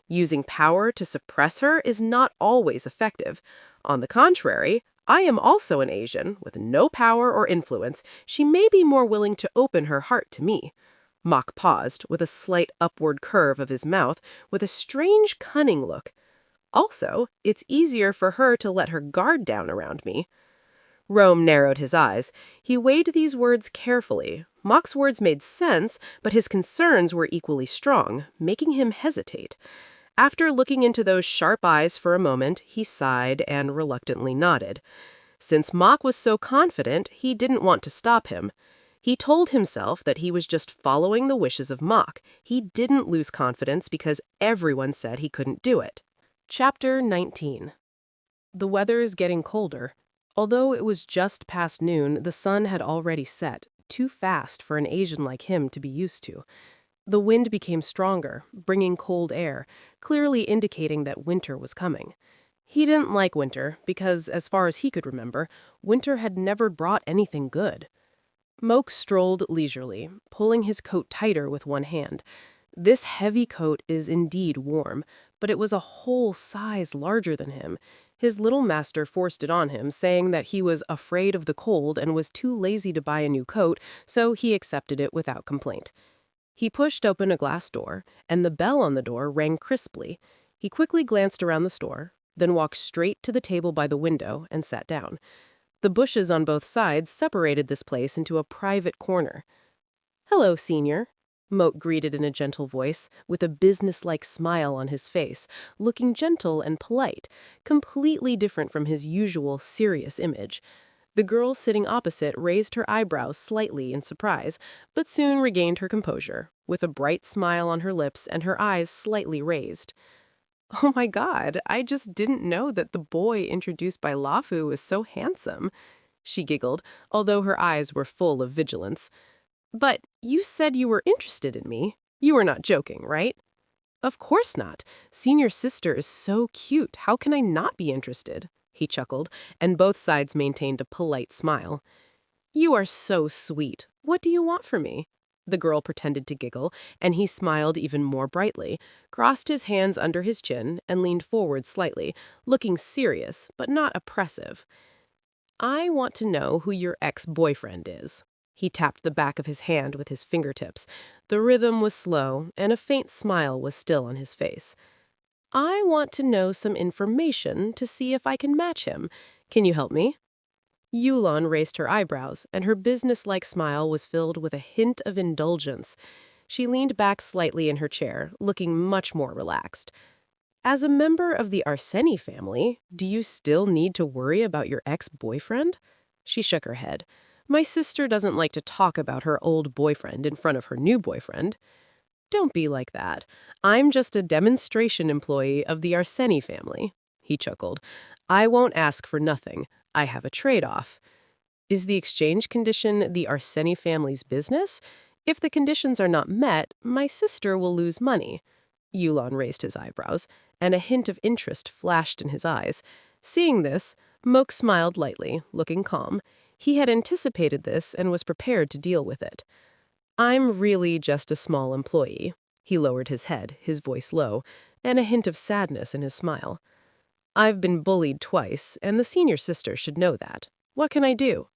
Using power to suppress her is not always effective. On the contrary, I am also an Asian, with no power or influence. She may be more willing to open her heart to me. Mock paused, with a slight upward curve of his mouth, with a strange cunning look. Also, it's easier for her to let her guard down around me. Rome narrowed his eyes. He weighed these words carefully. Mock's words made sense, but his concerns were equally strong, making him hesitate. After looking into those sharp eyes for a moment, he sighed and reluctantly nodded. Since Mock was so confident, he didn't want to stop him. He told himself that he was just following the wishes of Mock. He didn't lose confidence because everyone said he couldn't do it. Chapter 19. The weather is getting colder. Although it was just past noon, the sun had already set, too fast for an Asian like him to be used to. The wind became stronger, bringing cold air, clearly indicating that winter was coming. He didn't like winter because, as far as he could remember, winter had never brought anything good. Moke strolled leisurely, pulling his coat tighter with one hand. This heavy coat is indeed warm, but it was a whole size larger than him. His little master forced it on him, saying that he was afraid of the cold and was too lazy to buy a new coat, so he accepted it without complaint. He pushed open a glass door, and the bell on the door rang crisply. He quickly glanced around the store, then walked straight to the table by the window and sat down. The bushes on both sides separated this place into a private corner. "Hello, Senior," Moat greeted in a gentle voice, with a businesslike smile on his face, looking gentle and polite, completely different from his usual serious image. The girl sitting opposite raised her eyebrows slightly in surprise, but soon regained her composure, with a bright smile on her lips and her eyes slightly raised. "Oh my God, I just didn't know that the boy introduced by Lafu was so handsome," she giggled, although her eyes were full of vigilance. "But you said you were interested in me. You were not joking, right?" "Of course not. Senior's sister is so cute. How can I not be interested?" He chuckled, and both sides maintained a polite smile. "You are so sweet. What do you want from me?" The girl pretended to giggle, and he smiled even more brightly, crossed his hands under his chin, and leaned forward slightly, looking serious, but not oppressive. "I want to know who your ex-boyfriend is." He tapped the back of his hand with his fingertips. The rhythm was slow, and a faint smile was still on his face. "I want to know some information to see if I can match him. Can you help me?" Yulon raised her eyebrows, and her businesslike smile was filled with a hint of indulgence. She leaned back slightly in her chair, looking much more relaxed. "As a member of the Arseni family, do you still need to worry about your ex-boyfriend?" She shook her head. "My sister doesn't like to talk about her old boyfriend in front of her new boyfriend." "Don't be like that. I'm just a demonstration employee of the Arseni family," he chuckled. "I won't ask for nothing. I have a trade-off." "Is the exchange condition the Arseni family's business? If the conditions are not met, my sister will lose money." Yulon raised his eyebrows, and a hint of interest flashed in his eyes. Seeing this, Moke smiled lightly, looking calm. He had anticipated this and was prepared to deal with it. "I'm really just a small employee." He lowered his head, his voice low, and a hint of sadness in his smile. "I've been bullied twice, and the senior sister should know that. What can I do?"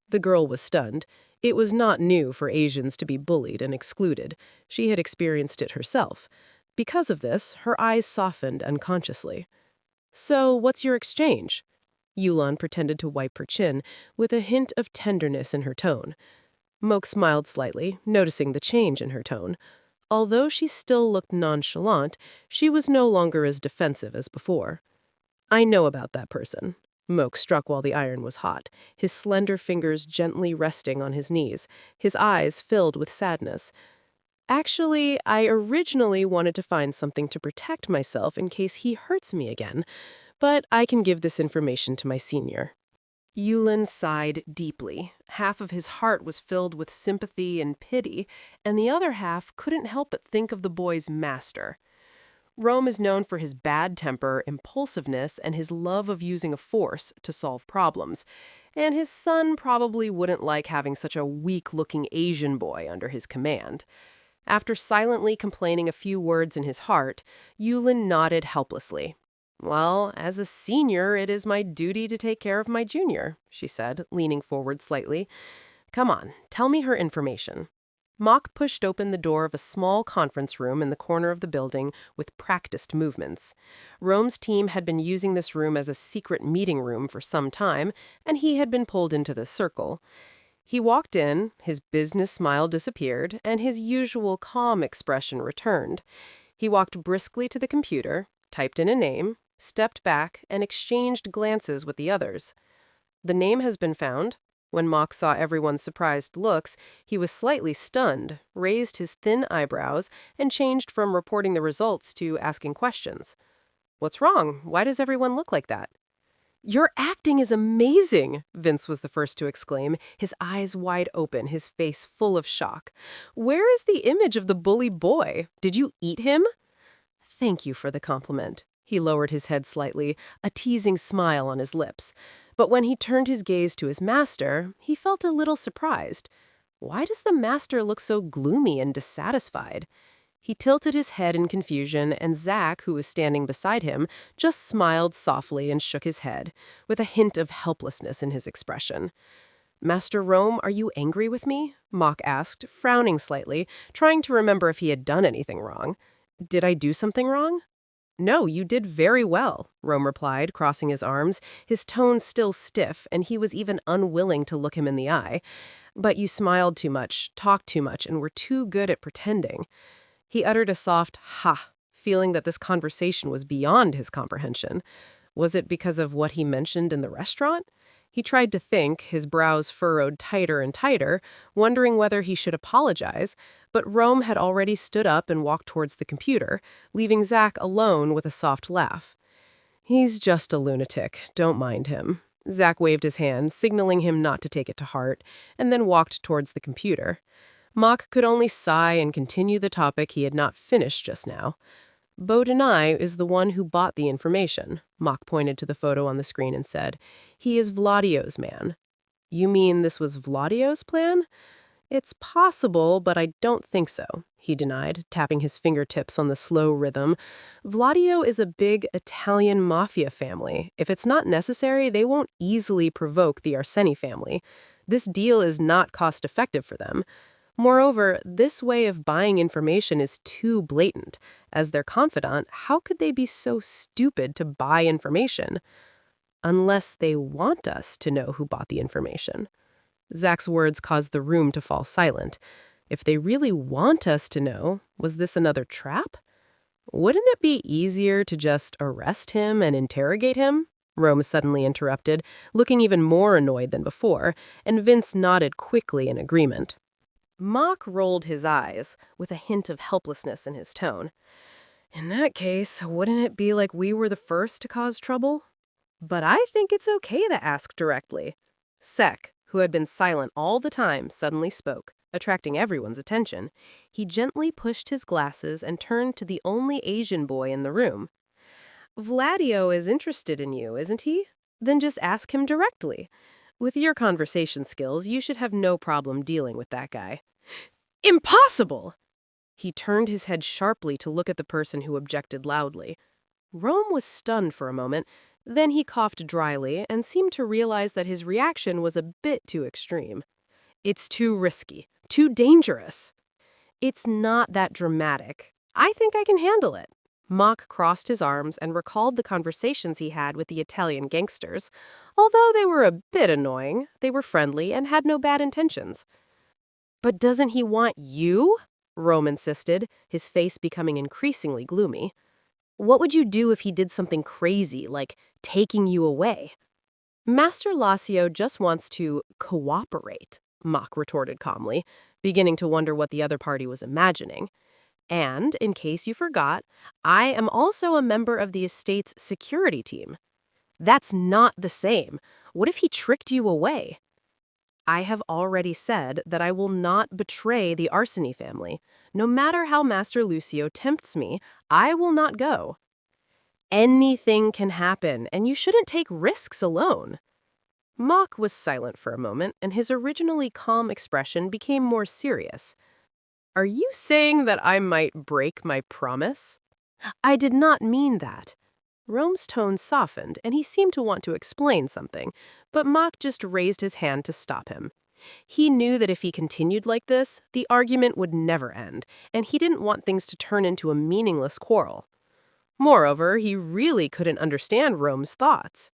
The girl was stunned. It was not new for Asians to be bullied and excluded. She had experienced it herself. Because of this, her eyes softened unconsciously. "So, what's your exchange?" Yulon pretended to wipe her chin, with a hint of tenderness in her tone. Moke smiled slightly, noticing the change in her tone. Although she still looked nonchalant, she was no longer as defensive as before. "I know about that person." Moke struck while the iron was hot, his slender fingers gently resting on his knees, his eyes filled with sadness. "Actually, I originally wanted to find something to protect myself in case he hurts me again, but I can give this information to my senior." Yulin sighed deeply. Half of his heart was filled with sympathy and pity, and the other half couldn't help but think of the boy's master. Rome is known for his bad temper, impulsiveness, and his love of using a force to solve problems. And his son probably wouldn't like having such a weak-looking Asian boy under his command. After silently complaining a few words in his heart, Yulin nodded helplessly. Well, as a senior, it is my duty to take care of my junior, she said, leaning forward slightly. Come on, tell me her information. Mock pushed open the door of a small conference room in the corner of the building with practiced movements. Rome's team had been using this room as a secret meeting room for some time, and he had been pulled into the circle. He walked in, his business smile disappeared, and his usual calm expression returned. He walked briskly to the computer, typed in a name, stepped back, and exchanged glances with the others. The name has been found. When Mock saw everyone's surprised looks, he was slightly stunned, raised his thin eyebrows, and changed from reporting the results to asking questions. What's wrong? Why does everyone look like that? Your acting is amazing, Vince was the first to exclaim, his eyes wide open, his face full of shock. Where is the image of the bully boy? Did you eat him? Thank you for the compliment. He lowered his head slightly, a teasing smile on his lips. But when he turned his gaze to his master, he felt a little surprised. Why does the master look so gloomy and dissatisfied? He tilted his head in confusion, and Zach, who was standing beside him, just smiled softly and shook his head, with a hint of helplessness in his expression. Master Rome, are you angry with me? Mock asked, frowning slightly, trying to remember if he had done anything wrong. Did I do something wrong? No, you did very well, Rome replied, crossing his arms, his tone still stiff, and he was even unwilling to look him in the eye. But you smiled too much, talked too much, and were too good at pretending. He uttered a soft ha, feeling that this conversation was beyond his comprehension. Was it because of what he mentioned in the restaurant? He tried to think, his brows furrowed tighter and tighter, wondering whether he should apologize, but Rome had already stood up and walked towards the computer, leaving Zach alone with a soft laugh. He's just a lunatic, don't mind him. Zach waved his hand, signaling him not to take it to heart, and then walked towards the computer. Mock could only sigh and continue the topic he had not finished just now. Bodenai is the one who bought the information. Mock pointed to the photo on the screen and said, He is Vladio's man. You mean this was Vladio's plan? It's possible, but I don't think so, he denied, tapping his fingertips on the slow rhythm. Vladio is a big Italian mafia family. If it's not necessary, they won't easily provoke the Arseni family. This deal is not cost-effective for them. Moreover, this way of buying information is too blatant. As their confidant, how could they be so stupid to buy information? Unless they want us to know who bought the information. Zach's words caused the room to fall silent. If they really want us to know, was this another trap? Wouldn't it be easier to just arrest him and interrogate him? Rome suddenly interrupted, looking even more annoyed than before, and Vince nodded quickly in agreement. Mock rolled his eyes, with a hint of helplessness in his tone. In that case, wouldn't it be like we were the first to cause trouble? But I think it's okay to ask directly. Sek, who had been silent all the time, suddenly spoke, attracting everyone's attention. He gently pushed his glasses and turned to the only Asian boy in the room. Vladio is interested in you, isn't he? Then just ask him directly. With your conversation skills, you should have no problem dealing with that guy. Impossible! He turned his head sharply to look at the person who objected loudly. Rome was stunned for a moment, then he coughed dryly and seemed to realize that his reaction was a bit too extreme. It's too risky, too dangerous. It's not that dramatic. I think I can handle it. Mock crossed his arms and recalled the conversations he had with the Italian gangsters. Although they were a bit annoying, they were friendly and had no bad intentions. But doesn't he want you? Rome insisted, his face becoming increasingly gloomy. What would you do if he did something crazy, like taking you away? Master Lacio just wants to cooperate, Mock retorted calmly, beginning to wonder what the other party was imagining. And, in case you forgot, I am also a member of the estate's security team. That's not the same. What if he tricked you away? I have already said that I will not betray the Arseny family. No matter how Master Lucio tempts me, I will not go. Anything can happen, and you shouldn't take risks alone. Mock was silent for a moment, and his originally calm expression became more serious. Are you saying that I might break my promise? I did not mean that. Rome's tone softened, and he seemed to want to explain something, but Mock just raised his hand to stop him. He knew that if he continued like this, the argument would never end, and he didn't want things to turn into a meaningless quarrel. Moreover, he really couldn't understand Rome's thoughts.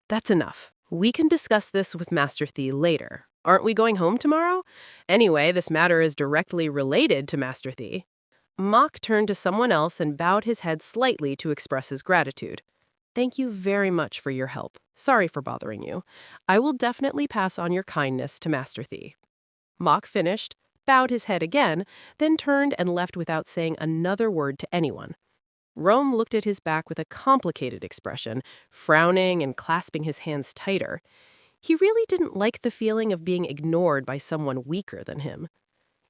That's enough. We can discuss this with Master Thie later. Aren't we going home tomorrow? Anyway, this matter is directly related to Master Thie. Mock turned to someone else and bowed his head slightly to express his gratitude. Thank you very much for your help. Sorry for bothering you. I will definitely pass on your kindness to Master Thie. Mock finished, bowed his head again, then turned and left without saying another word to anyone. Rome looked at his back with a complicated expression, frowning and clasping his hands tighter. He really didn't like the feeling of being ignored by someone weaker than him.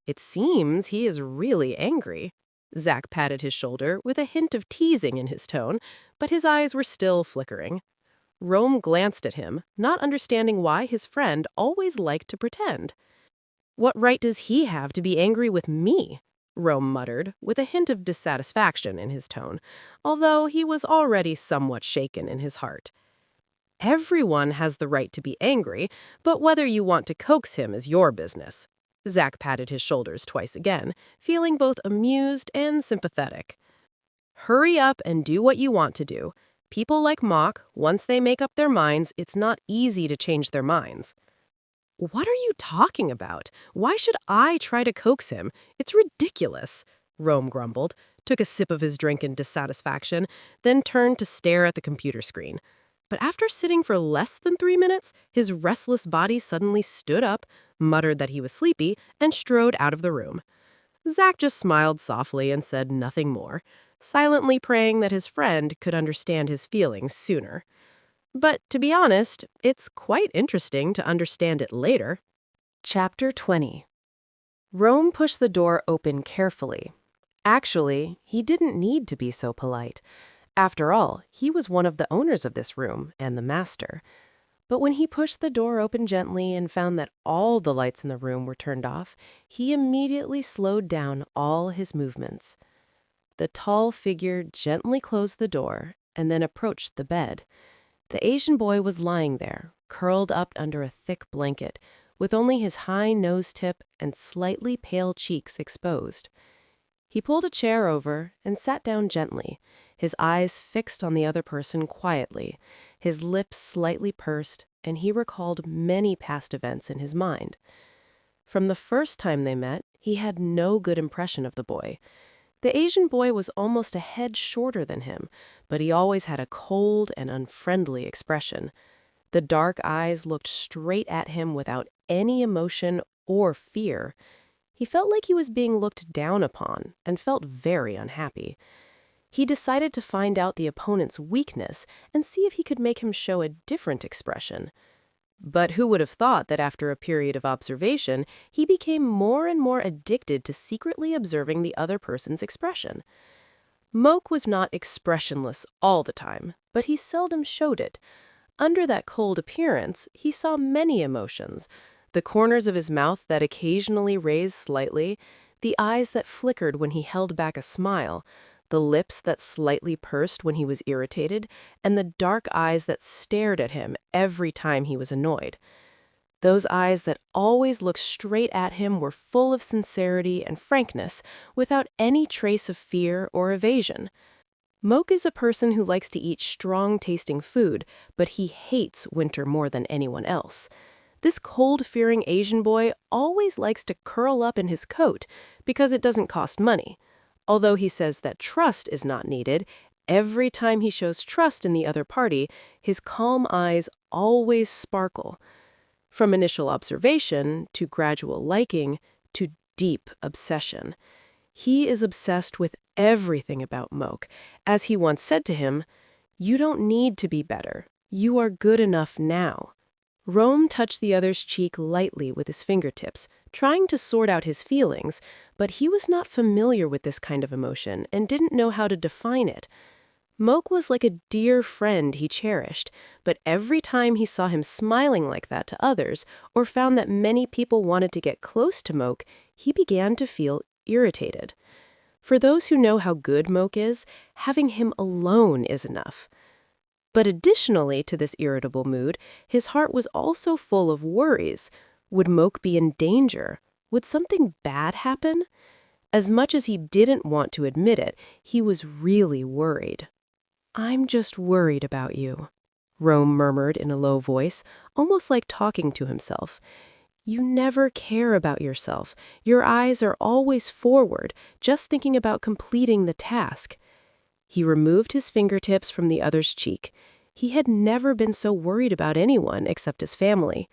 It seems he is really angry. Zack patted his shoulder with a hint of teasing in his tone, but his eyes were still flickering. Rome glanced at him, not understanding why his friend always liked to pretend. What right does he have to be angry with me? Rome muttered, with a hint of dissatisfaction in his tone, although he was already somewhat shaken in his heart. Everyone has the right to be angry, but whether you want to coax him is your business. Zack patted his shoulders twice again, feeling both amused and sympathetic. Hurry up and do what you want to do. People like Mock, once they make up their minds, it's not easy to change their minds. What are you talking about? Why should I try to coax him? It's ridiculous, Rome grumbled, took a sip of his drink in dissatisfaction, then turned to stare at the computer screen. But after sitting for less than 3 minutes, his restless body suddenly stood up, muttered that he was sleepy, and strode out of the room. Zack just smiled softly and said nothing more, silently praying that his friend could understand his feelings sooner. But to be honest, it's quite interesting to understand it later. Chapter 20. Rome pushed the door open carefully. Actually, he didn't need to be so polite. After all, he was one of the owners of this room and the master. But when he pushed the door open gently and found that all the lights in the room were turned off, he immediately slowed down all his movements. The tall figure gently closed the door and then approached the bed. The Asian boy was lying there, curled up under a thick blanket, with only his high nose tip and slightly pale cheeks exposed. He pulled a chair over and sat down gently, his eyes fixed on the other person quietly, his lips slightly pursed, and he recalled many past events in his mind. From the first time they met, he had no good impression of the boy. The Asian boy was almost a head shorter than him, but he always had a cold and unfriendly expression. The dark eyes looked straight at him without any emotion or fear. He felt like he was being looked down upon and felt very unhappy. He decided to find out the opponent's weakness and see if he could make him show a different expression. But who would have thought that after a period of observation, he became more and more addicted to secretly observing the other person's expression. Moke was not expressionless all the time, but he seldom showed it. Under that cold appearance, he saw many emotions: the corners of his mouth that occasionally raised slightly, the eyes that flickered when he held back a smile, the lips that slightly pursed when he was irritated, and the dark eyes that stared at him every time he was annoyed. Those eyes that always looked straight at him were full of sincerity and frankness, without any trace of fear or evasion. Moke is a person who likes to eat strong-tasting food, but he hates winter more than anyone else. This cold-fearing Asian boy always likes to curl up in his coat because it doesn't cost money. Although he says that trust is not needed, every time he shows trust in the other party, his calm eyes always sparkle. From initial observation to gradual liking to deep obsession. He is obsessed with everything about Moke. As he once said to him, "You don't need to be better. You are good enough now." Rome touched the other's cheek lightly with his fingertips, trying to sort out his feelings, but he was not familiar with this kind of emotion and didn't know how to define it. Moke was like a dear friend he cherished, but every time he saw him smiling like that to others, or found that many people wanted to get close to Moke, he began to feel irritated. For those who know how good Moke is, having him alone is enough. But additionally to this irritable mood, his heart was also full of worries. Would Moke be in danger? Would something bad happen? As much as he didn't want to admit it, he was really worried. "I'm just worried about you," Rome murmured in a low voice, almost like talking to himself. "You never care about yourself. Your eyes are always forward, just thinking about completing the task." He removed his fingertips from the other's cheek. He had never been so worried about anyone except his family.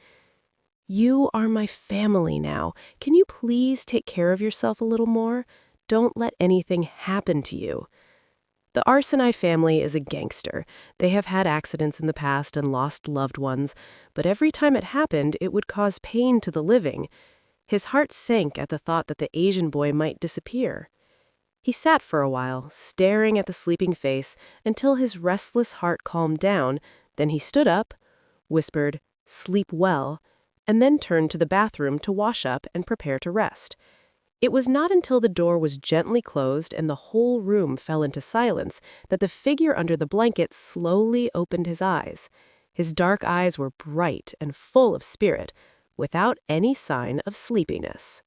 "You are my family now. Can you please take care of yourself a little more? Don't let anything happen to you." The Arsenai family is a gangster. They have had accidents in the past and lost loved ones, but every time it happened, it would cause pain to the living. His heart sank at the thought that the Asian boy might disappear. He sat for a while, staring at the sleeping face, until his restless heart calmed down. Then he stood up, whispered, "Sleep well," and then turned to the bathroom to wash up and prepare to rest. It was not until the door was gently closed and the whole room fell into silence that the figure under the blanket slowly opened his eyes. His dark eyes were bright and full of spirit, without any sign of sleepiness.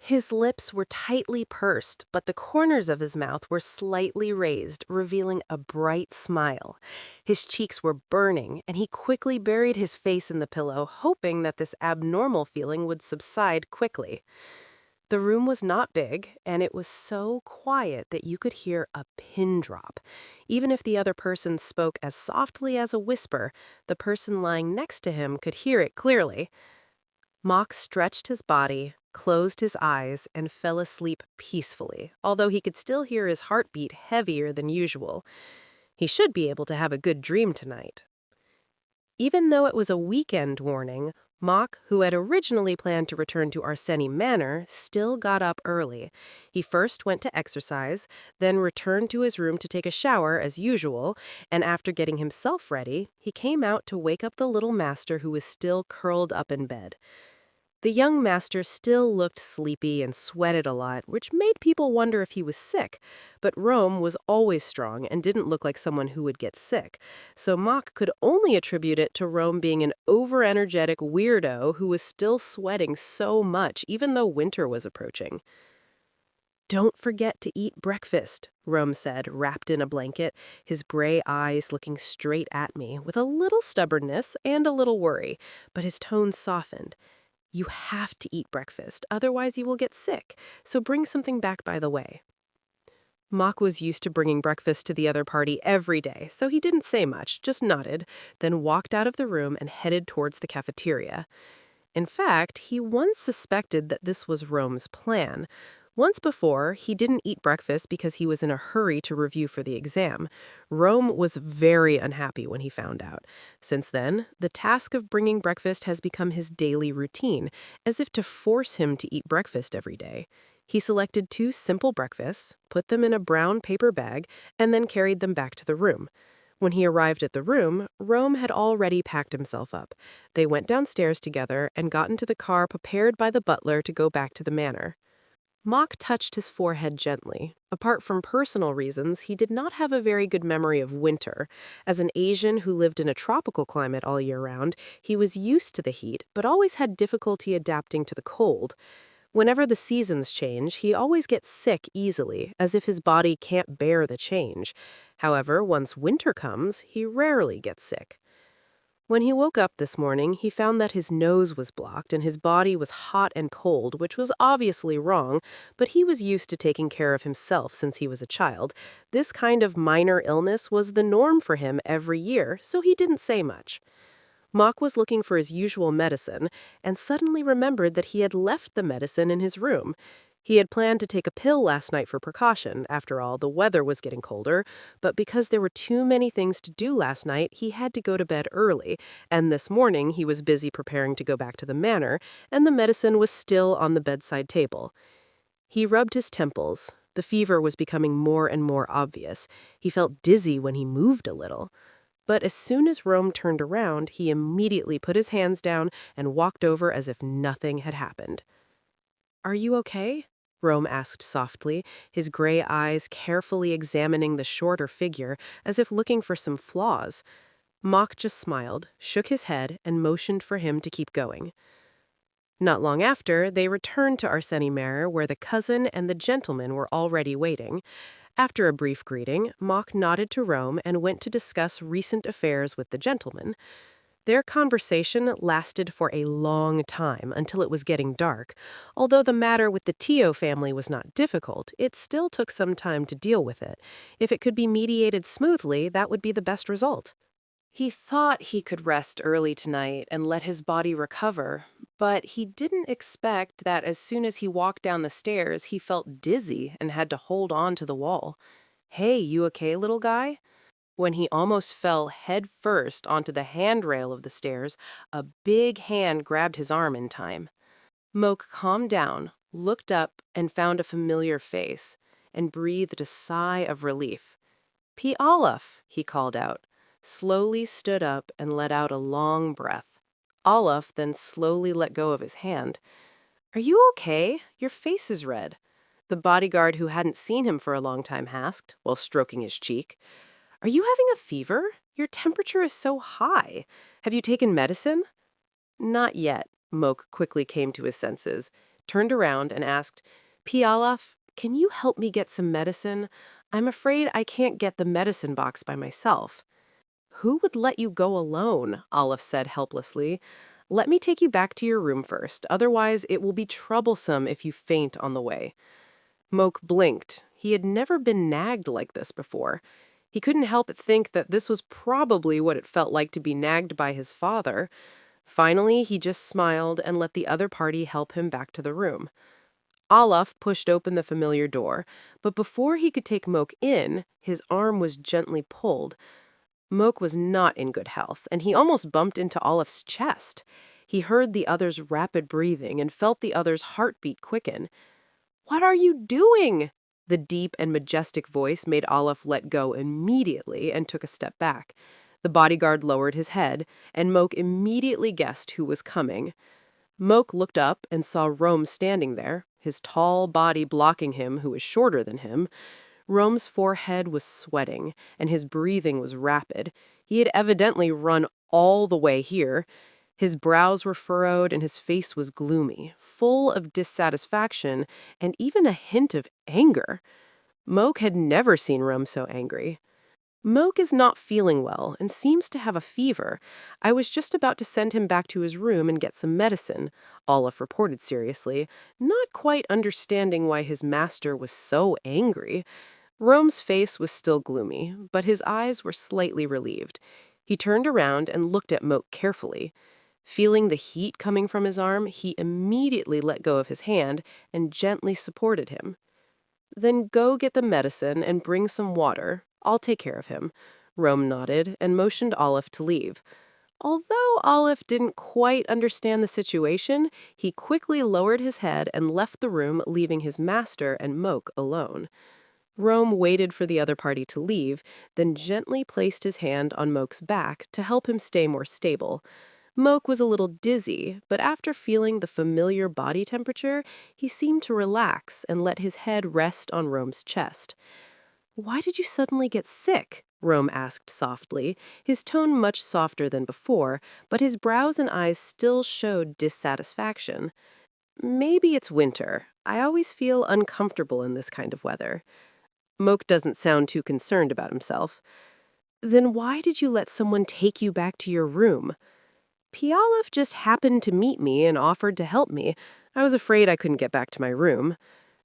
His lips were tightly pursed, but the corners of his mouth were slightly raised, revealing a bright smile. His cheeks were burning, and he quickly buried his face in the pillow, hoping that this abnormal feeling would subside quickly. The room was not big, and it was so quiet that you could hear a pin drop. Even if the other person spoke as softly as a whisper, the person lying next to him could hear it clearly. Mock stretched his body, closed his eyes, and fell asleep peacefully, although he could still hear his heartbeat heavier than usual. He should be able to have a good dream tonight. Even though it was a weekend warning, Mock, who had originally planned to return to Arseni Manor, still got up early. He first went to exercise, then returned to his room to take a shower as usual, and after getting himself ready, he came out to wake up the little master who was still curled up in bed. The young master still looked sleepy and sweated a lot, which made people wonder if he was sick. But Rome was always strong and didn't look like someone who would get sick, so Mock could only attribute it to Rome being an over-energetic weirdo who was still sweating so much, even though winter was approaching. "Don't forget to eat breakfast," Rome said, wrapped in a blanket, his gray eyes looking straight at me, with a little stubbornness and a little worry, but his tone softened. "You have to eat breakfast, otherwise you will get sick, so bring something back by the way." Mock was used to bringing breakfast to the other party every day, so he didn't say much, just nodded, then walked out of the room and headed towards the cafeteria. In fact, he once suspected that this was Rome's plan. Once before, he didn't eat breakfast because he was in a hurry to review for the exam. Rome was very unhappy when he found out. Since then, the task of bringing breakfast has become his daily routine, as if to force him to eat breakfast every day. He selected 2 simple breakfasts, put them in a brown paper bag, and then carried them back to the room. When he arrived at the room, Rome had already packed himself up. They went downstairs together and got into the car prepared by the butler to go back to the manor. Mock touched his forehead gently. Apart from personal reasons, he did not have a very good memory of winter. As an Asian who lived in a tropical climate all year round, he was used to the heat, but always had difficulty adapting to the cold. Whenever the seasons change, he always gets sick easily, as if his body can't bear the change. However, once winter comes, he rarely gets sick. When he woke up this morning, he found that his nose was blocked and his body was hot and cold, which was obviously wrong, but he was used to taking care of himself since he was a child. This kind of minor illness was the norm for him every year, so he didn't say much. Mock was looking for his usual medicine and suddenly remembered that he had left the medicine in his room. He had planned to take a pill last night for precaution. After all, the weather was getting colder, but because there were too many things to do last night, he had to go to bed early, and this morning he was busy preparing to go back to the manor, and the medicine was still on the bedside table. He rubbed his temples. The fever was becoming more and more obvious. He felt dizzy when he moved a little. But as soon as Rome turned around, he immediately put his hands down and walked over as if nothing had happened. "Are you okay?" Rome asked softly, his gray eyes carefully examining the shorter figure as if looking for some flaws. Mock just smiled, shook his head, and motioned for him to keep going. Not long after, they returned to Arseny Manor, where the cousin and the gentleman were already waiting. After a brief greeting, Mock nodded to Rome and went to discuss recent affairs with the gentleman. Their conversation lasted for a long time until it was getting dark. Although the matter with the Tio family was not difficult, it still took some time to deal with it. If it could be mediated smoothly, that would be the best result. He thought he could rest early tonight and let his body recover, but he didn't expect that as soon as he walked down the stairs, he felt dizzy and had to hold on to the wall. "Hey, you okay, little guy?" When he almost fell head first onto the handrail of the stairs, a big hand grabbed his arm in time. Moke calmed down, looked up, and found a familiar face, and breathed a sigh of relief. "P. Olaf," he called out, slowly stood up and let out a long breath. Olaf then slowly let go of his hand. "Are you okay? Your face is red." The bodyguard, who hadn't seen him for a long time, asked, while stroking his cheek. "Are you having a fever? Your temperature is so high. Have you taken medicine?" "Not yet." Moke quickly came to his senses, turned around and asked, "P. Olaf, can you help me get some medicine? I'm afraid I can't get the medicine box by myself." "Who would let you go alone?" Olaf said helplessly. "Let me take you back to your room first. Otherwise, it will be troublesome if you faint on the way." Moke blinked. He had never been nagged like this before. He couldn't help but think that this was probably what it felt like to be nagged by his father. Finally, he just smiled and let the other party help him back to the room. Olaf pushed open the familiar door, but before he could take Moke in, his arm was gently pulled. Moke was not in good health, and he almost bumped into Olaf's chest. He heard the other's rapid breathing and felt the other's heartbeat quicken. "What are you doing?" The deep and majestic voice made Olaf let go immediately and took a step back. The bodyguard lowered his head, and Moke immediately guessed who was coming. Moke looked up and saw Rome standing there, his tall body blocking him, who was shorter than him. Rome's forehead was sweating, and his breathing was rapid. He had evidently run all the way here. His brows were furrowed, and his face was gloomy, full of dissatisfaction and even a hint of anger. Moke had never seen Rome so angry. "Moke is not feeling well and seems to have a fever. I was just about to send him back to his room and get some medicine," Olaf reported seriously, not quite understanding why his master was so angry. Rome's face was still gloomy, but his eyes were slightly relieved. He turned around and looked at Moke carefully. Feeling the heat coming from his arm, he immediately let go of his hand and gently supported him. "Then go get the medicine and bring some water. I'll take care of him." Rome nodded and motioned Olaf to leave. Although Olaf didn't quite understand the situation, he quickly lowered his head and left the room, leaving his master and Moke alone. Rome waited for the other party to leave, then gently placed his hand on Moke's back to help him stay more stable. Moke was a little dizzy, but after feeling the familiar body temperature, he seemed to relax and let his head rest on Rome's chest. "Why did you suddenly get sick?" Rome asked softly, his tone much softer than before, but his brows and eyes still showed dissatisfaction. "Maybe it's winter. I always feel uncomfortable in this kind of weather." Moke doesn't sound too concerned about himself. "Then why did you let someone take you back to your room?" "Pialov just happened to meet me and offered to help me. I was afraid I couldn't get back to my room."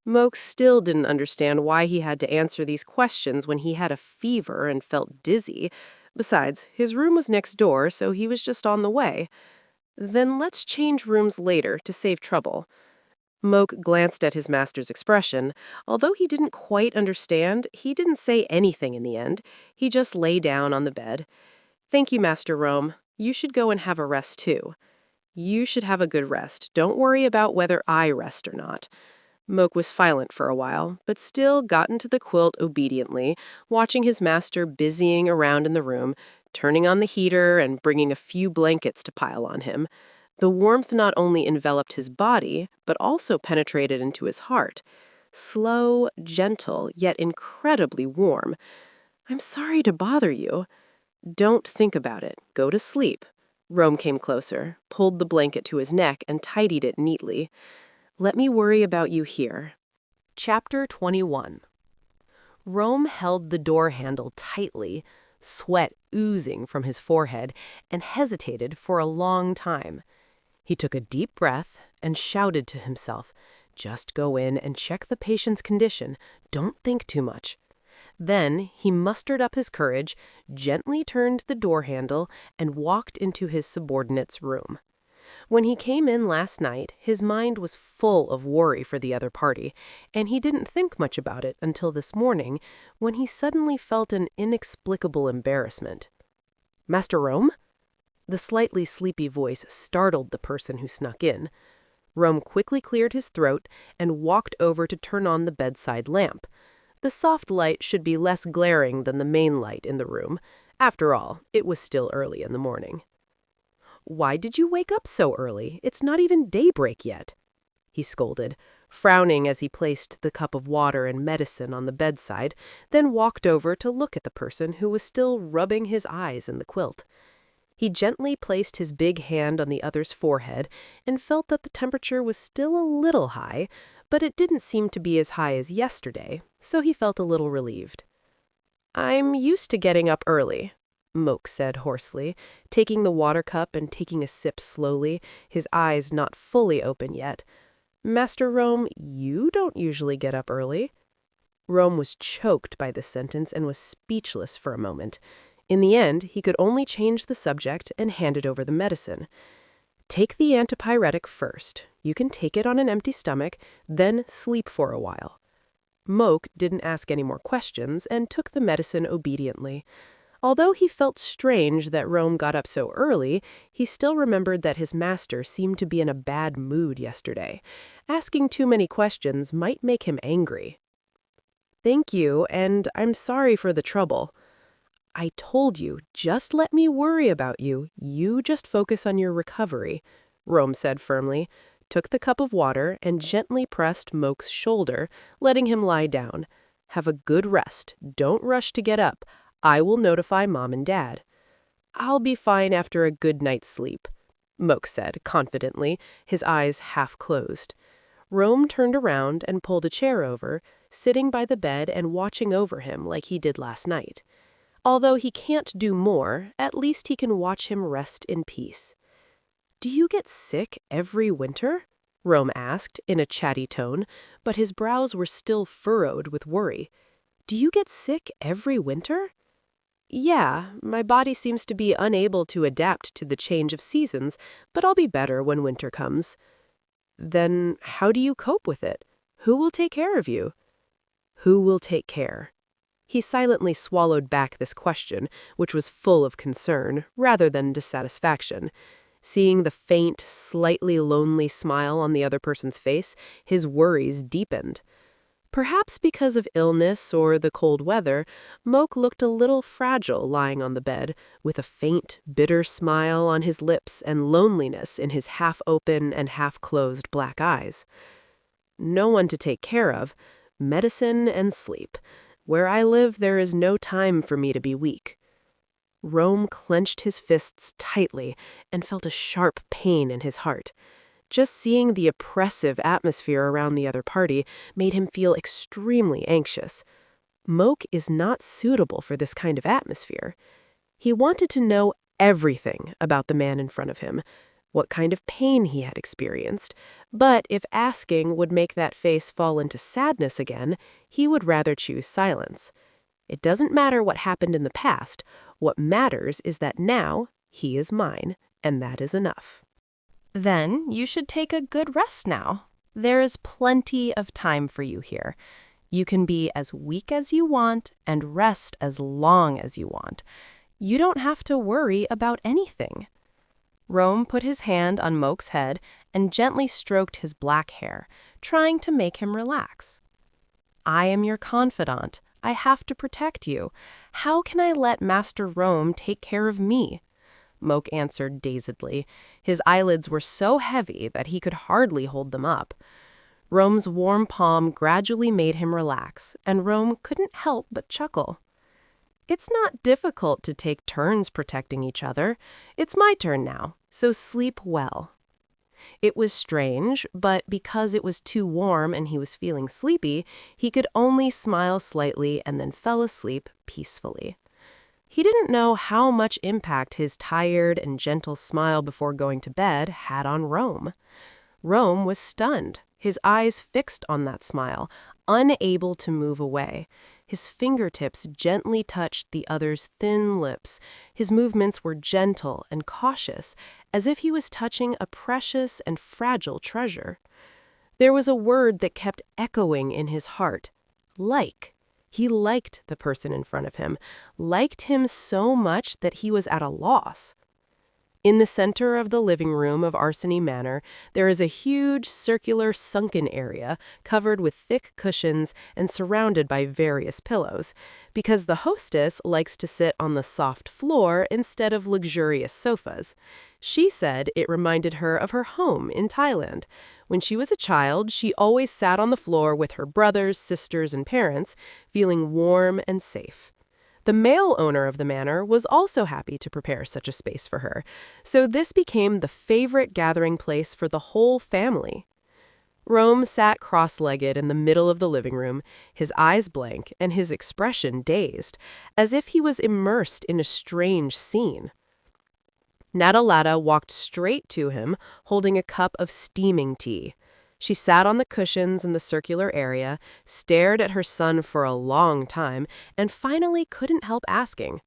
Moke still didn't understand why he had to answer these questions when he had a fever and felt dizzy. Besides, his room was next door, so he was just on the way. "Then let's change rooms later to save trouble." Moke glanced at his master's expression. Although he didn't quite understand, he didn't say anything in the end. He just lay down on the bed. "Thank you, Master Rome. You should go and have a rest too." "You should have a good rest. Don't worry about whether I rest or not." Moke was silent for a while, but still got into the quilt obediently, watching his master busying around in the room, turning on the heater and bringing a few blankets to pile on him. The warmth not only enveloped his body, but also penetrated into his heart. Slow, gentle, yet incredibly warm. "I'm sorry to bother you." "Don't think about it. Go to sleep." Rome came closer, pulled the blanket to his neck, and tidied it neatly. "Let me worry about you here." Chapter 21. Rome held the door handle tightly, sweat oozing from his forehead, and hesitated for a long time. He took a deep breath and shouted to himself, "Just go in and check the patient's condition. Don't think too much." Then he mustered up his courage, gently turned the door handle, and walked into his subordinate's room. When he came in last night, his mind was full of worry for the other party, and he didn't think much about it until this morning, when he suddenly felt an inexplicable embarrassment. "Master Rome?" The slightly sleepy voice startled the person who snuck in. Rome quickly cleared his throat and walked over to turn on the bedside lamp. The soft light should be less glaring than the main light in the room. After all, it was still early in the morning. "Why did you wake up so early? It's not even daybreak yet," he scolded, frowning as he placed the cup of water and medicine on the bedside, then walked over to look at the person who was still rubbing his eyes in the quilt. He gently placed his big hand on the other's forehead and felt that the temperature was still a little high, but it didn't seem to be as high as yesterday, so he felt a little relieved. "I'm used to getting up early," Moke said hoarsely, taking the water cup and taking a sip slowly, his eyes not fully open yet. "Master Rome, you don't usually get up early." Rome was choked by this sentence and was speechless for a moment. In the end, he could only change the subject and handed over the medicine. "Take the antipyretic first. You can take it on an empty stomach, then sleep for a while." Moke didn't ask any more questions and took the medicine obediently. Although he felt strange that Rome got up so early, he still remembered that his master seemed to be in a bad mood yesterday. Asking too many questions might make him angry. "Thank you, and I'm sorry for the trouble." "I told you, just let me worry about you. You just focus on your recovery," Rome said firmly, took the cup of water, and gently pressed Moke's shoulder, letting him lie down. "Have a good rest. Don't rush to get up. I will notify Mom and Dad." "I'll be fine after a good night's sleep," Moke said confidently, his eyes half closed. Rome turned around and pulled a chair over, sitting by the bed and watching over him like he did last night. Although he can't do more, at least he can watch him rest in peace. "Do you get sick every winter?" Rome asked in a chatty tone, but his brows were still furrowed with worry. "Do you get sick every winter?" "Yeah, my body seems to be unable to adapt to the change of seasons, but I'll be better when winter comes." "Then how do you cope with it? Who will take care of you?" "Who will take care?" He silently swallowed back this question, which was full of concern rather than dissatisfaction. Seeing the faint, slightly lonely smile on the other person's face, his worries deepened. Perhaps because of illness or the cold weather, Moke looked a little fragile lying on the bed, with a faint, bitter smile on his lips and loneliness in his half-open and half-closed black eyes. "No one to take care of. Medicine and sleep. Where I live, there is no time for me to be weak." Rome clenched his fists tightly and felt a sharp pain in his heart. Just seeing the oppressive atmosphere around the other party made him feel extremely anxious. Moke is not suitable for this kind of atmosphere. He wanted to know everything about the man in front of him, what kind of pain he had experienced, but if asking would make that face fall into sadness again, he would rather choose silence. It doesn't matter what happened in the past. What matters is that now he is mine, and that is enough. "Then you should take a good rest now." There is plenty of time for you here. You can be as weak as you want and rest as long as you want. You don't have to worry about anything." Rome put his hand on Moke's head and gently stroked his black hair, trying to make him relax. "I am your confidant. I have to protect you. How can I let Master Rome take care of me?" Moke answered dazedly. His eyelids were so heavy that he could hardly hold them up. Rome's warm palm gradually made him relax, and Rome couldn't help but chuckle. "It's not difficult to take turns protecting each other. It's my turn now, so sleep well." It was strange, but because it was too warm and he was feeling sleepy, he could only smile slightly and then fell asleep peacefully. He didn't know how much impact his tired and gentle smile before going to bed had on Rome. Rome was stunned, his eyes fixed on that smile, unable to move away. His fingertips gently touched the other's thin lips. His movements were gentle and cautious, as if he was touching a precious and fragile treasure. There was a word that kept echoing in his heart: like. He liked the person in front of him, liked him so much that he was at a loss. In the center of the living room of Arseny Manor, there is a huge circular sunken area covered with thick cushions and surrounded by various pillows, because the hostess likes to sit on the soft floor instead of luxurious sofas. She said it reminded her of her home in Thailand. When she was a child, she always sat on the floor with her brothers, sisters, and parents, feeling warm and safe. The male owner of the manor was also happy to prepare such a space for her, so this became the favorite gathering place for the whole family. Rome sat cross-legged in the middle of the living room, his eyes blank and his expression dazed, as if he was immersed in a strange scene. Natalata walked straight to him, holding a cup of steaming tea. She sat on the cushions in the circular area, stared at her son for a long time, and finally couldn't help asking,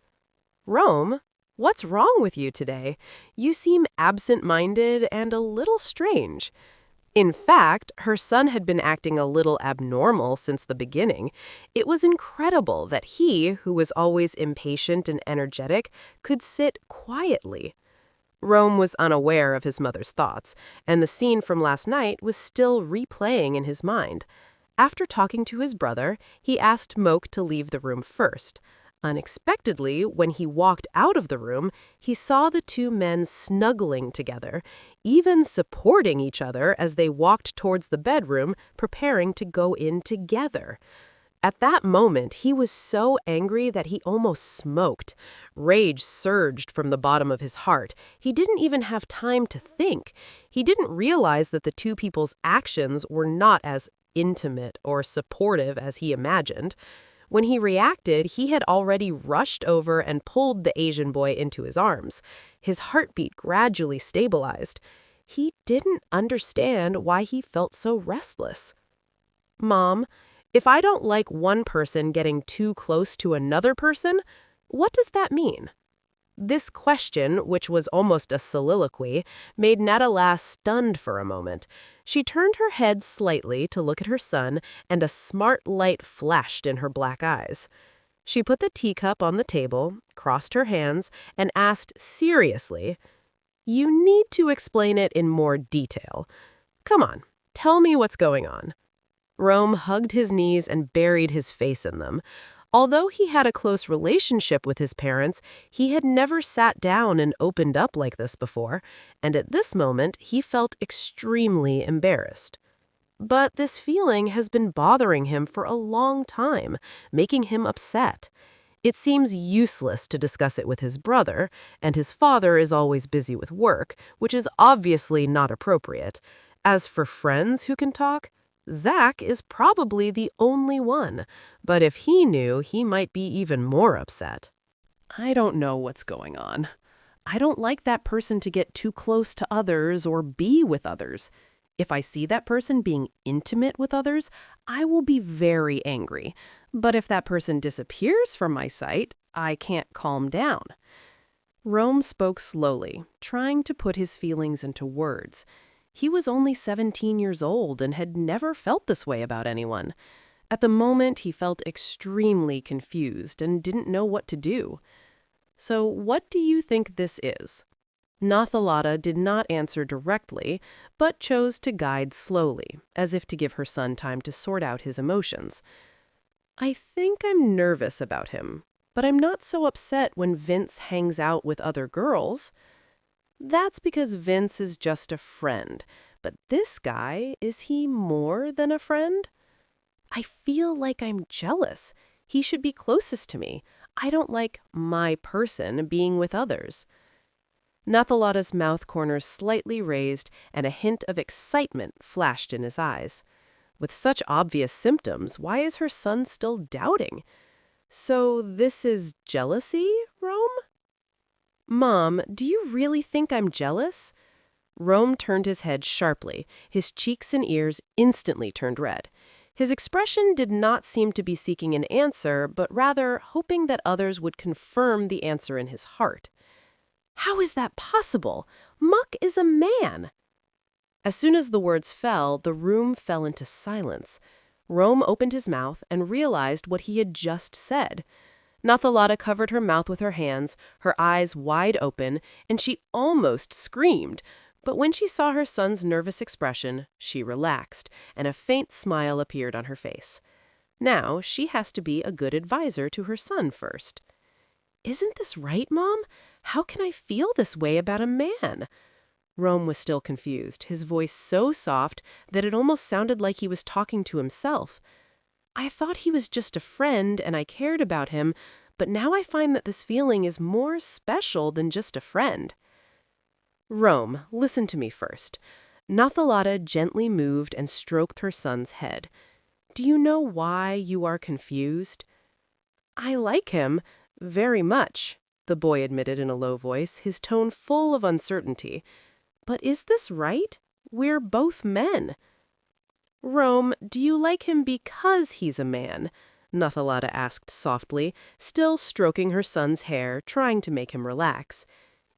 "Rome, what's wrong with you today? You seem absent-minded and a little strange." In fact, her son had been acting a little abnormal since the beginning. It was incredible that he, who was always impatient and energetic, could sit quietly. Rome was unaware of his mother's thoughts, and the scene from last night was still replaying in his mind. After talking to his brother, he asked Moke to leave the room first. Unexpectedly, when he walked out of the room, he saw the two men snuggling together, even supporting each other as they walked towards the bedroom, preparing to go in together. At that moment, he was so angry that he almost smoked. Rage surged from the bottom of his heart. He didn't even have time to think. He didn't realize that the two people's actions were not as intimate or supportive as he imagined. When he reacted, he had already rushed over and pulled the Asian boy into his arms. His heartbeat gradually stabilized. He didn't understand why he felt so restless. "Mom, if I don't like one person getting too close to another person, what does that mean?" This question, which was almost a soliloquy, made Natala stunned for a moment. She turned her head slightly to look at her son, and a smart light flashed in her black eyes. She put the teacup on the table, crossed her hands, and asked seriously, "You need to explain it in more detail. Come on, tell me what's going on." Rome hugged his knees and buried his face in them. Although he had a close relationship with his parents, he had never sat down and opened up like this before, and at this moment he felt extremely embarrassed. But this feeling has been bothering him for a long time, making him upset. It seems useless to discuss it with his brother, and his father is always busy with work, which is obviously not appropriate. As for friends who can talk, Zach is probably the only one, but if he knew, he might be even more upset. "I don't know what's going on. I don't like that person to get too close to others or be with others. If I see that person being intimate with others, I will be very angry. But if that person disappears from my sight, I can't calm down." Rome spoke slowly, trying to put his feelings into words. He was only 17 years old and had never felt this way about anyone. At the moment, he felt extremely confused and didn't know what to do. So, what do you think this is? Nathalada did not answer directly, but chose to guide slowly, as if to give her son time to sort out his emotions. I think I'm nervous about him, but I'm not so upset when Vince hangs out with other girls. That's because Vince is just a friend. But this guy, is he more than a friend? I feel like I'm jealous. He should be closest to me. I don't like my person being with others. Nathalada's mouth corners slightly raised and a hint of excitement flashed in his eyes. With such obvious symptoms, why is her son still doubting? So this is jealousy, Rome? Mom, do you really think I'm jealous? Rome turned his head sharply. His cheeks and ears instantly turned red. His expression did not seem to be seeking an answer, but rather hoping that others would confirm the answer in his heart. How is that possible? Muck is a man. As soon as the words fell, the room fell into silence. Rome opened his mouth and realized what he had just said. Nathalada covered her mouth with her hands, her eyes wide open, and she almost screamed. But when she saw her son's nervous expression, she relaxed, and a faint smile appeared on her face. Now she has to be a good advisor to her son first. Isn't this right, Mom? How can I feel this way about a man? Rome was still confused, his voice so soft that it almost sounded like he was talking to himself. I thought he was just a friend and I cared about him, but now I find that this feeling is more special than just a friend. Rome, listen to me first. Nathalada gently moved and stroked her son's head. Do you know why you are confused? I like him very much, the boy admitted in a low voice, his tone full of uncertainty. But is this right? We're both men. Rome, do you like him because he's a man? Nathalada asked softly, still stroking her son's hair, trying to make him relax.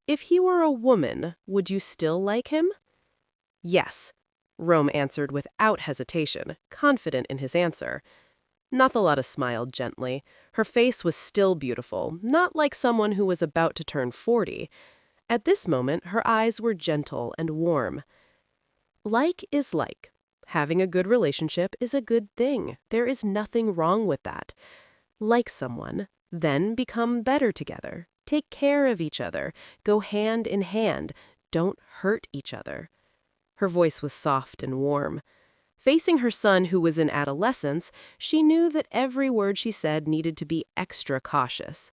If he were a woman, would you still like him? Yes, Rome answered without hesitation, confident in his answer. Nathalada smiled gently. Her face was still beautiful, not like someone who was about to turn 40. At this moment, her eyes were gentle and warm. Like is like. Having a good relationship is a good thing. There is nothing wrong with that. Like someone, then become better together. Take care of each other. Go hand in hand. Don't hurt each other. Her voice was soft and warm. Facing her son, who was in adolescence, she knew that every word she said needed to be extra cautious.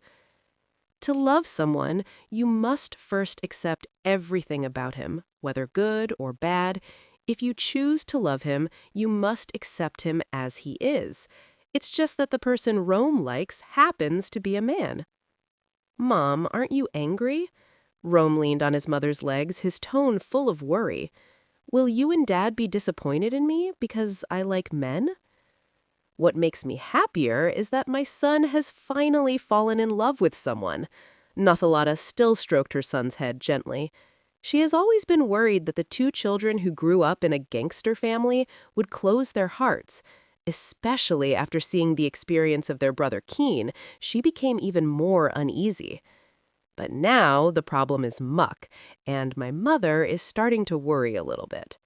To love someone, you must first accept everything about him, whether good or bad. If you choose to love him, you must accept him as he is. It's just that the person Rome likes happens to be a man. Mom, aren't you angry? Rome leaned on his mother's legs, his tone full of worry. Will you and Dad be disappointed in me because I like men? What makes me happier is that my son has finally fallen in love with someone. Nathalada still stroked her son's head gently. She has always been worried that the two children who grew up in a gangster family would close their hearts. Especially after seeing the experience of their brother Keen, she became even more uneasy. But now the problem is Muck, and my mother is starting to worry a little bit.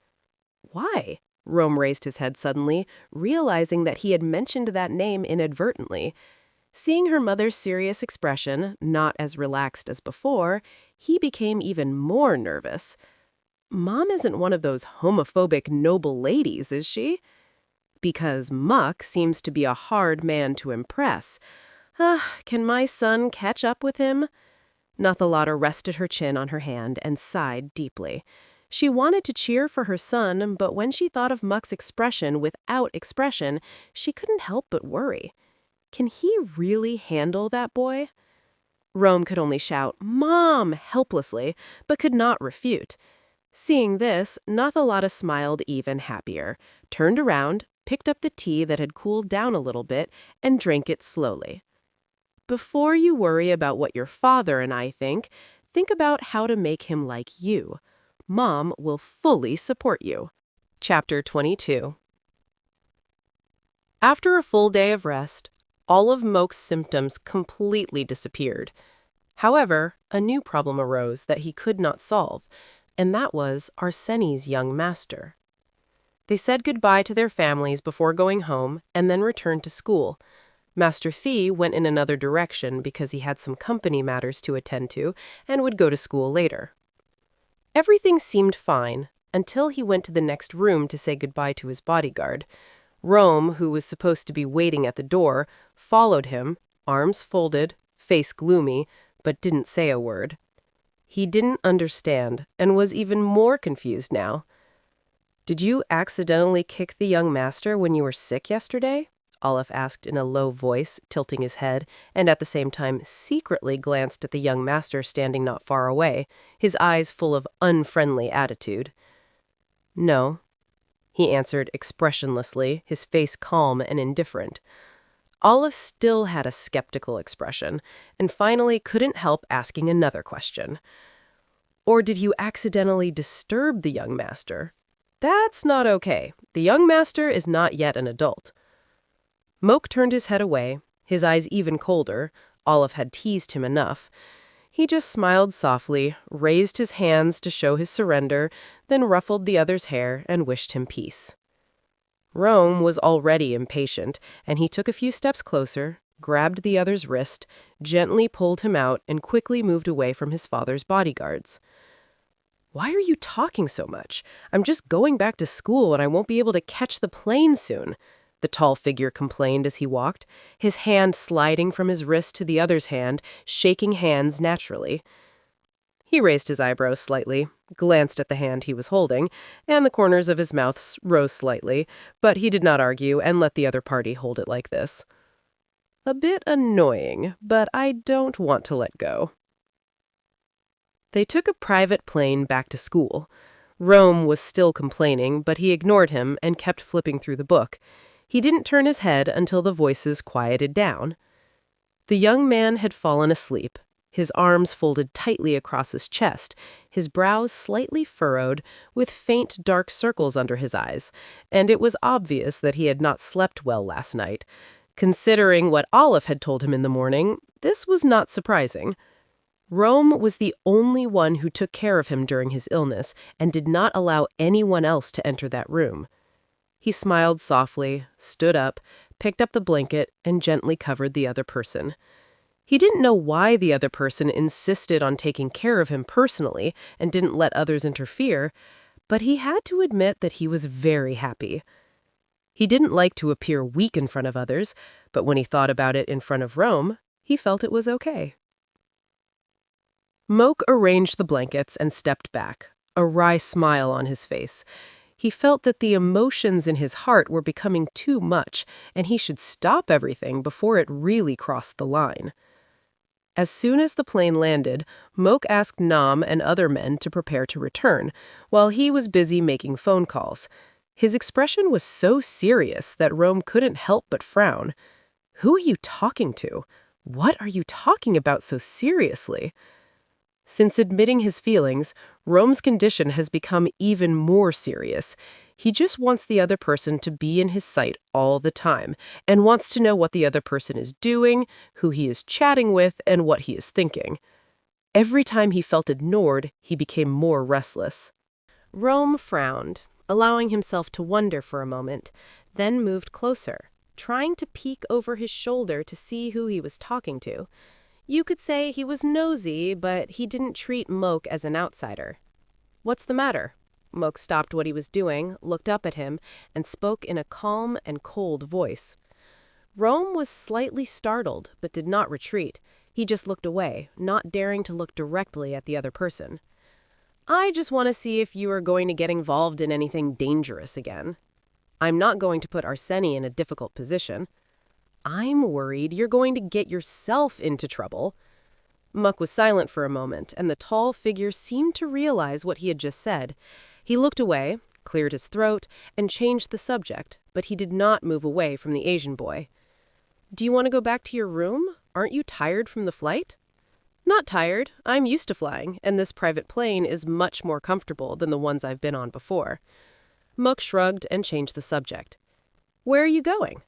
Why? Rome raised his head suddenly, realizing that he had mentioned that name inadvertently. Seeing her mother's serious expression, not as relaxed as before, he became even more nervous. Mom isn't one of those homophobic noble ladies, is she? Because Muck seems to be a hard man to impress. Can my son catch up with him? Nathalada rested her chin on her hand and sighed deeply. She wanted to cheer for her son, but when she thought of Muck's expression without expression, she couldn't help but worry. Can he really handle that boy? Rome could only shout, "Mom!" helplessly, but could not refute. Seeing this, Nathalada smiled even happier, turned around, picked up the tea that had cooled down a little bit, and drank it slowly. Before you worry about what your father and I think about how to make him like you. Mom will fully support you. Chapter 22. After a full day of rest, all of Moke's symptoms completely disappeared. However, a new problem arose that he could not solve, and that was Arseni's young master. They said goodbye to their families before going home and then returned to school. Master Thie went in another direction because he had some company matters to attend to and would go to school later. Everything seemed fine until he went to the next room to say goodbye to his bodyguard. Rome, who was supposed to be waiting at the door, followed him, arms folded, face gloomy, but didn't say a word. He didn't understand and was even more confused now. "Did you accidentally kick the young master when you were sick yesterday?" Olaf asked in a low voice, tilting his head, and at the same time secretly glanced at the young master standing not far away, his eyes full of unfriendly attitude. "No," he answered expressionlessly, his face calm and indifferent. Olaf still had a skeptical expression, and finally couldn't help asking another question. "Or did you accidentally disturb the young master?" "That's not okay. The young master is not yet an adult." Moke turned his head away, his eyes even colder. Olaf had teased him enough. He just smiled softly, raised his hands to show his surrender, then ruffled the other's hair and wished him peace. Rome was already impatient, and he took a few steps closer, grabbed the other's wrist, gently pulled him out, and quickly moved away from his father's bodyguards. "Why are you talking so much? I'm just going back to school and I won't be able to catch the plane soon," the tall figure complained as he walked, his hand sliding from his wrist to the other's hand, shaking hands naturally. He raised his eyebrows slightly, glanced at the hand he was holding, and the corners of his mouth rose slightly, but he did not argue and let the other party hold it like this. "A bit annoying, but I don't want to let go." They took a private plane back to school. Rome was still complaining, but he ignored him and kept flipping through the book. He didn't turn his head until the voices quieted down. The young man had fallen asleep, his arms folded tightly across his chest, his brows slightly furrowed, with faint dark circles under his eyes, and it was obvious that he had not slept well last night. Considering what Olaf had told him in the morning, this was not surprising. Rome was the only one who took care of him during his illness and did not allow anyone else to enter that room. He smiled softly, stood up, picked up the blanket, and gently covered the other person. He didn't know why the other person insisted on taking care of him personally and didn't let others interfere, but he had to admit that he was very happy. He didn't like to appear weak in front of others, but when he thought about it in front of Rome, he felt it was okay. Moke arranged the blankets and stepped back, a wry smile on his face. He felt that the emotions in his heart were becoming too much, and he should stop everything before it really crossed the line. As soon as the plane landed, Moke asked Nam and other men to prepare to return, while he was busy making phone calls. His expression was so serious that Rome couldn't help but frown. "Who are you talking to? What are you talking about so seriously?" Since admitting his feelings, Rome's condition has become even more serious. He just wants the other person to be in his sight all the time and wants to know what the other person is doing, who he is chatting with, and what he is thinking. Every time he felt ignored, he became more restless. Rome frowned, allowing himself to wonder for a moment, then moved closer, trying to peek over his shoulder to see who he was talking to. You could say he was nosy, but he didn't treat Moke as an outsider. "What's the matter?" Moke stopped what he was doing, looked up at him, and spoke in a calm and cold voice. Rome was slightly startled, but did not retreat. He just looked away, not daring to look directly at the other person. "I just want to see if you are going to get involved in anything dangerous again. I'm not going to put Arseni in a difficult position. I'm worried you're going to get yourself into trouble." Muck was silent for a moment, and the tall figure seemed to realize what he had just said. He looked away, cleared his throat, and changed the subject, but he did not move away from the Asian boy. "Do you want to go back to your room? Aren't you tired from the flight?" Not tired. I'm used to flying, and this private plane is much more comfortable than the ones I've been on before. Mook shrugged and changed the subject. Where are you going?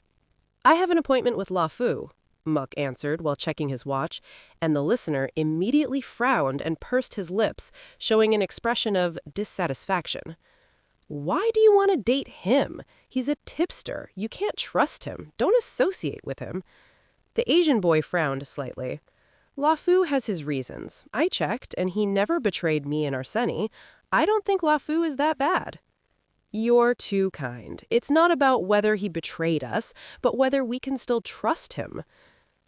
I have an appointment with La Fu, Mook answered while checking his watch, and the listener immediately frowned and pursed his lips, showing an expression of dissatisfaction. Why do you want to date him? He's a tipster. You can't trust him. Don't associate with him. The Asian boy frowned slightly. La Fu has his reasons. I checked, and he never betrayed me and Arseni. I don't think La Fu is that bad. You're too kind. It's not about whether he betrayed us, but whether we can still trust him.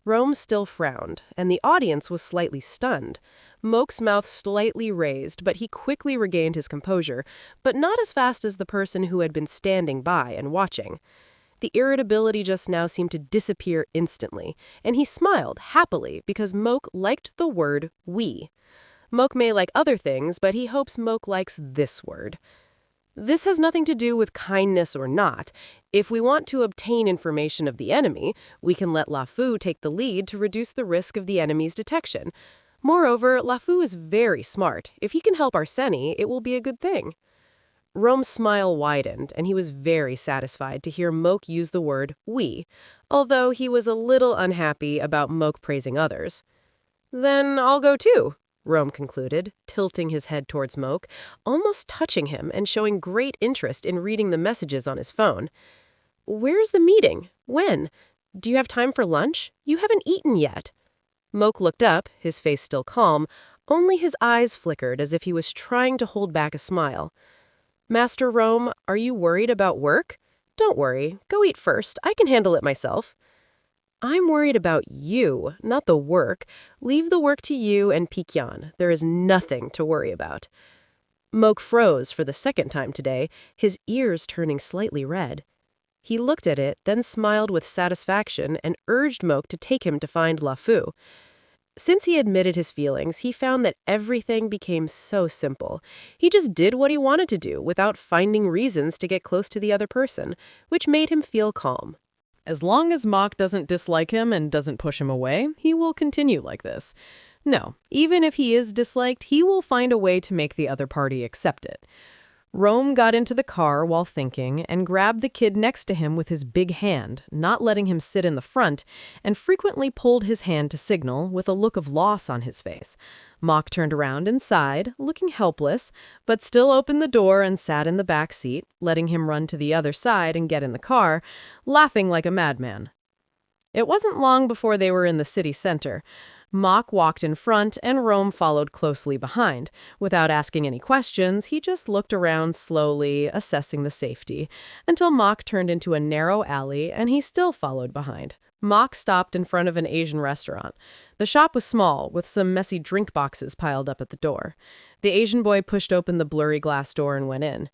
Rome still frowned, and the audience was slightly stunned. Moke's mouth slightly raised, but he quickly regained his composure, but not as fast as the person who had been standing by and watching. The irritability just now seemed to disappear instantly, and he smiled happily because Moke liked the word we. Moke may like other things, but he hopes Moke likes this word. This has nothing to do with kindness or not. If we want to obtain information of the enemy, we can let La Fu take the lead to reduce the risk of the enemy's detection. Moreover, La Fu is very smart. If he can help Arseni, it will be a good thing. Rome's smile widened, and he was very satisfied to hear Moke use the word we, although he was a little unhappy about Moke praising others. Then I'll go too, Rome concluded, tilting his head towards Moke, almost touching him and showing great interest in reading the messages on his phone. Where's the meeting? When? Do you have time for lunch? You haven't eaten yet. Moke looked up, his face still calm, only his eyes flickered as if he was trying to hold back a smile. Master Rome, are you worried about work? Don't worry. Go eat first. I can handle it myself. I'm worried about you, not the work. Leave the work to you and Pikyan. There is nothing to worry about. Moke froze for the second time today, his ears turning slightly red. He looked at it, then smiled with satisfaction and urged Moke to take him to find La Fu. Since he admitted his feelings, he found that everything became so simple. He just did what he wanted to do without finding reasons to get close to the other person, which made him feel calm. As long as Mock doesn't dislike him and doesn't push him away, he will continue like this. No, even if he is disliked, he will find a way to make the other party accept it. Rome got into the car while thinking and grabbed the kid next to him with his big hand, not letting him sit in the front, and frequently pulled his hand to signal with a look of loss on his face. Mock turned around and sighed, looking helpless, but still opened the door and sat in the back seat, letting him run to the other side and get in the car, laughing like a madman. It wasn't long before they were in the city center. Mock walked in front and Rome followed closely behind. Without asking any questions, he just looked around slowly, assessing the safety, until Mock turned into a narrow alley and he still followed behind. Mock stopped in front of an Asian restaurant. The shop was small, with some messy drink boxes piled up at the door. The Asian boy pushed open the blurry glass door and went in.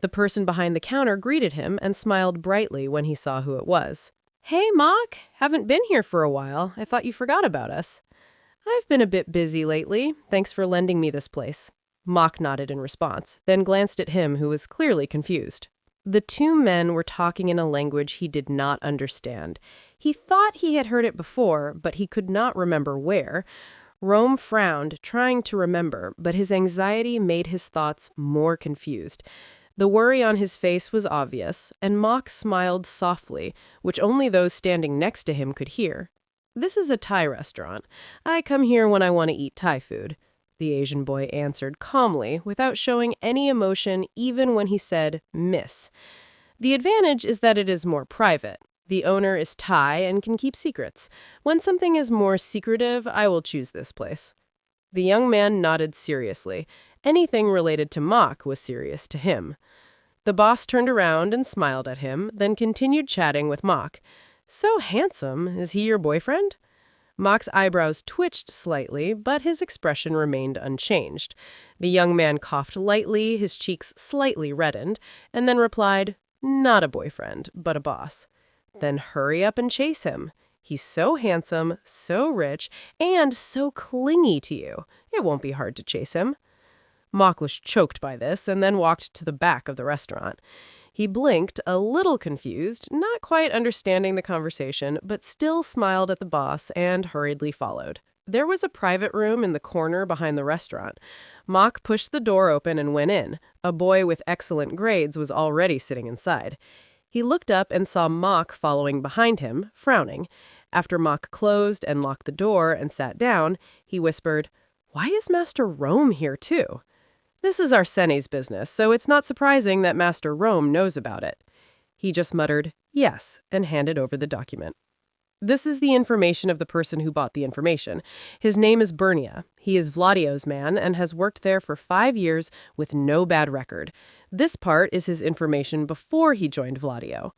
The person behind the counter greeted him and smiled brightly when he saw who it was. Hey, Mock! Haven't been here for a while. I thought you forgot about us. I've been a bit busy lately. Thanks for lending me this place. Mock nodded in response, then glanced at him, who was clearly confused. The two men were talking in a language he did not understand. He thought he had heard it before, but he could not remember where. Rome frowned, trying to remember, but his anxiety made his thoughts more confused. The worry on his face was obvious, and Mock smiled softly, which only those standing next to him could hear. This is a Thai restaurant. I come here when I want to eat Thai food, the Asian boy answered calmly, without showing any emotion even when he said, Miss. The advantage is that it is more private. The owner is Thai and can keep secrets. When something is more secretive, I will choose this place. The young man nodded seriously. Anything related to Mock was serious to him. The boss turned around and smiled at him, then continued chatting with Mock. So handsome. Is he your boyfriend? Mock's eyebrows twitched slightly, but his expression remained unchanged. The young man coughed lightly, his cheeks slightly reddened, and then replied, Not a boyfriend, but a boss. Then hurry up and chase him. He's so handsome, so rich, and so clingy to you. It won't be hard to chase him. Mock was choked by this and then walked to the back of the restaurant. He blinked, a little confused, not quite understanding the conversation, but still smiled at the boss and hurriedly followed. There was a private room in the corner behind the restaurant. Mock pushed the door open and went in. A boy with excellent grades was already sitting inside. He looked up and saw Mock following behind him, frowning. After Mock closed and locked the door and sat down, he whispered, "Why is Master Rome here too?" "This is Arsene's business, so it's not surprising that Master Rome knows about it." He just muttered, "Yes," and handed over the document. "This is the information of the person who bought the information. His name is Bernia. He is Vladio's man and has worked there for 5 years with no bad record. This part is his information before he joined Vladio."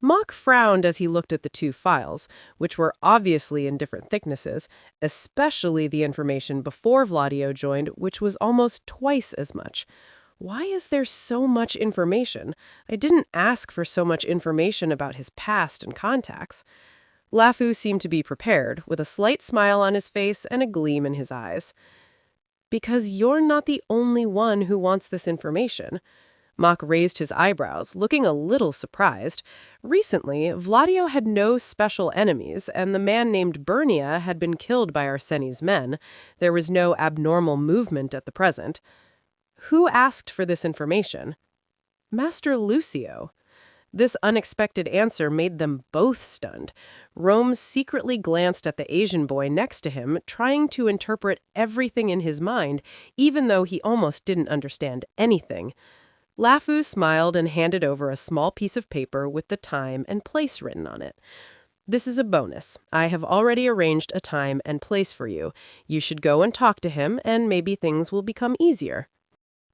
Mock frowned as he looked at the two files, which were obviously in different thicknesses, especially the information before Vladio joined, which was almost twice as much. Why is there so much information? I didn't ask for so much information about his past and contacts. Lafu seemed to be prepared, with a slight smile on his face and a gleam in his eyes. "Because you're not the only one who wants this information." Mock raised his eyebrows, looking a little surprised. Recently, Vladio had no special enemies, and the man named Bernia had been killed by Arsene's men. There was no abnormal movement at the present. Who asked for this information? Master Lucio. This unexpected answer made them both stunned. Rome secretly glanced at the Asian boy next to him, trying to interpret everything in his mind, even though he almost didn't understand anything. Lafu smiled and handed over a small piece of paper with the time and place written on it. "This is a bonus. I have already arranged a time and place for you. You should go and talk to him, and maybe things will become easier."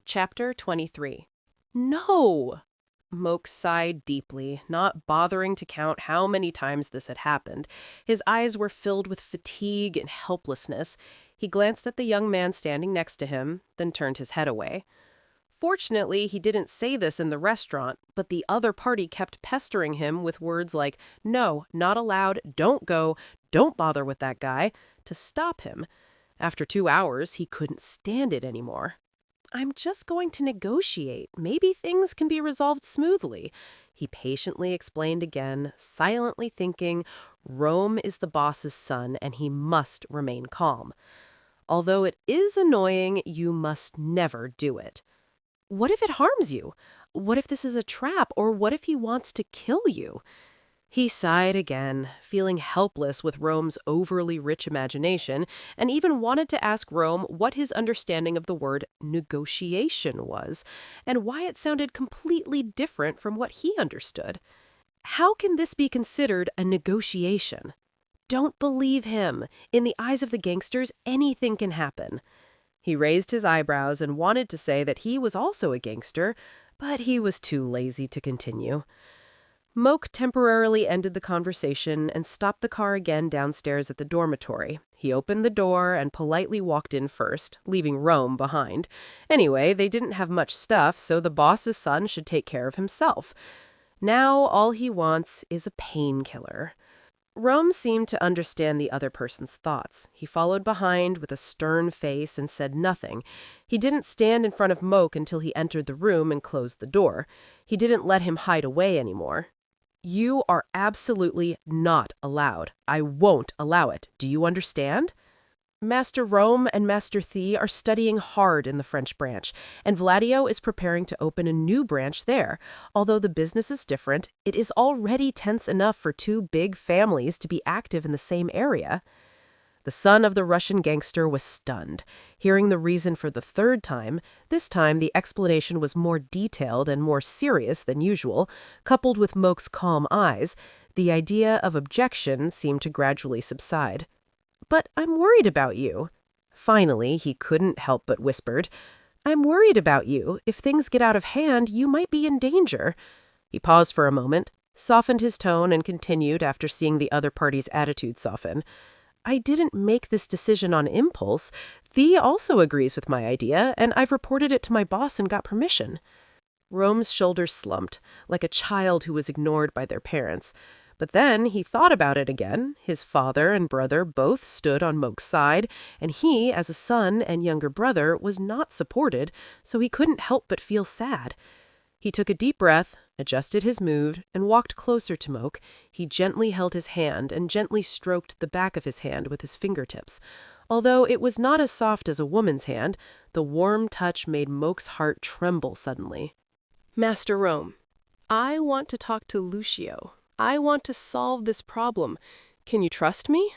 Chapter 23. No! Moke sighed deeply, not bothering to count how many times this had happened. His eyes were filled with fatigue and helplessness. He glanced at the young man standing next to him, then turned his head away. Fortunately, he didn't say this in the restaurant, but the other party kept pestering him with words like, "No, not allowed, don't go, don't bother with that guy," to stop him. After 2 hours, he couldn't stand it anymore. "I'm just going to negotiate. Maybe things can be resolved smoothly," he patiently explained again, silently thinking, Rome is the boss's son and he must remain calm. Although it is annoying, you must never do it. What if it harms you? What if this is a trap, or what if he wants to kill you? He sighed again, feeling helpless with Rome's overly rich imagination, and even wanted to ask Rome what his understanding of the word negotiation was, and why it sounded completely different from what he understood. How can this be considered a negotiation? Don't believe him. In the eyes of the gangsters, anything can happen. He raised his eyebrows and wanted to say that he was also a gangster, but he was too lazy to continue. Moke temporarily ended the conversation and stopped the car again downstairs at the dormitory. He opened the door and politely walked in first, leaving Rome behind. Anyway, they didn't have much stuff, so the boss's son should take care of himself. Now all he wants is a painkiller. Rome seemed to understand the other person's thoughts. He followed behind with a stern face and said nothing. He didn't stand in front of Moke until he entered the room and closed the door. He didn't let him hide away anymore. "You are absolutely not allowed. I won't allow it. Do you understand? Master Rome and Master Thie are studying hard in the French branch, and Vladio is preparing to open a new branch there. Although the business is different, it is already tense enough for 2 big families to be active in the same area." The son of the Russian gangster was stunned. Hearing the reason for the 3rd time, this time the explanation was more detailed and more serious than usual. Coupled with Moke's calm eyes, the idea of objection seemed to gradually subside. "But I'm worried about you." Finally, he couldn't help but whispered, "I'm worried about you. If things get out of hand, you might be in danger." He paused for a moment, softened his tone, and continued after seeing the other party's attitude soften. "I didn't make this decision on impulse. Thie also agrees with my idea, and I've reported it to my boss and got permission." Rome's shoulders slumped, like a child who was ignored by their parents. But then he thought about it again. His father and brother both stood on Moke's side, and he, as a son and younger brother, was not supported, so he couldn't help but feel sad. He took a deep breath, adjusted his mood, and walked closer to Moke. He gently held his hand and gently stroked the back of his hand with his fingertips. Although it was not as soft as a woman's hand, the warm touch made Moke's heart tremble suddenly. Master Rome, I want to talk to Lucio. I want to solve this problem. Can you trust me?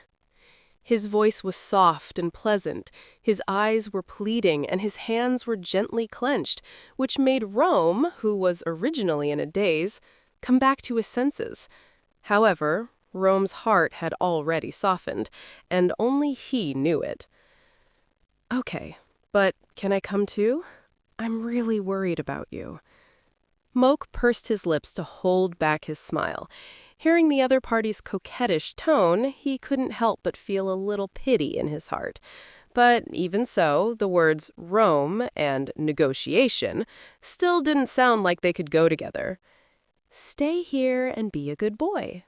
His voice was soft and pleasant, his eyes were pleading, and his hands were gently clenched, which made Rome, who was originally in a daze, come back to his senses. However, Rome's heart had already softened, and only he knew it. Okay, but can I come too? I'm really worried about you. Moke pursed his lips to hold back his smile. Hearing the other party's coquettish tone, he couldn't help but feel a little pity in his heart. But even so, the words Rome and negotiation still didn't sound like they could go together. Stay here and be a good boy.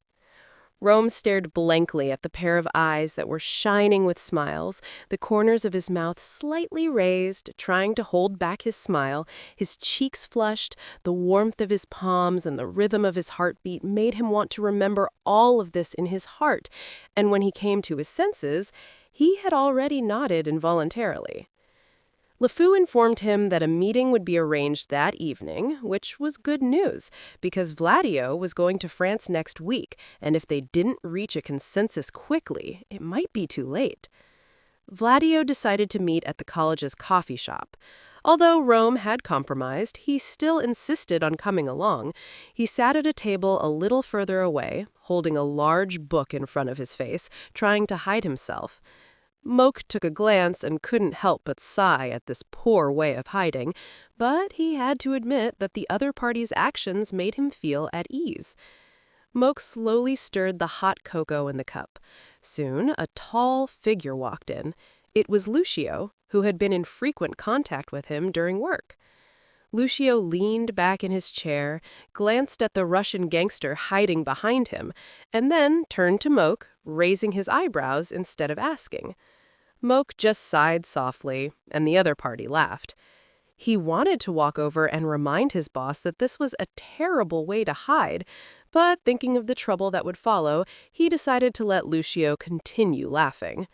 Rome stared blankly at the pair of eyes that were shining with smiles, the corners of his mouth slightly raised, trying to hold back his smile. His cheeks flushed, the warmth of his palms and the rhythm of his heartbeat made him want to remember all of this in his heart, and when he came to his senses, he had already nodded involuntarily. LeFou informed him that a meeting would be arranged that evening, which was good news, because Vladio was going to France next week, and if they didn't reach a consensus quickly, it might be too late. Vladio decided to meet at the college's coffee shop. Although Rome had compromised, he still insisted on coming along. He sat at a table a little further away, holding a large book in front of his face, trying to hide himself. Moke took a glance and couldn't help but sigh at this poor way of hiding, but he had to admit that the other party's actions made him feel at ease. Moke slowly stirred the hot cocoa in the cup. Soon, a tall figure walked in. It was Lucio, who had been in frequent contact with him during work. Lucio leaned back in his chair, glanced at the Russian gangster hiding behind him, and then turned to Moke, raising his eyebrows instead of asking. Moke just sighed softly, and the other party laughed. He wanted to walk over and remind his boss that this was a terrible way to hide, but thinking of the trouble that would follow, he decided to let Lucio continue laughing.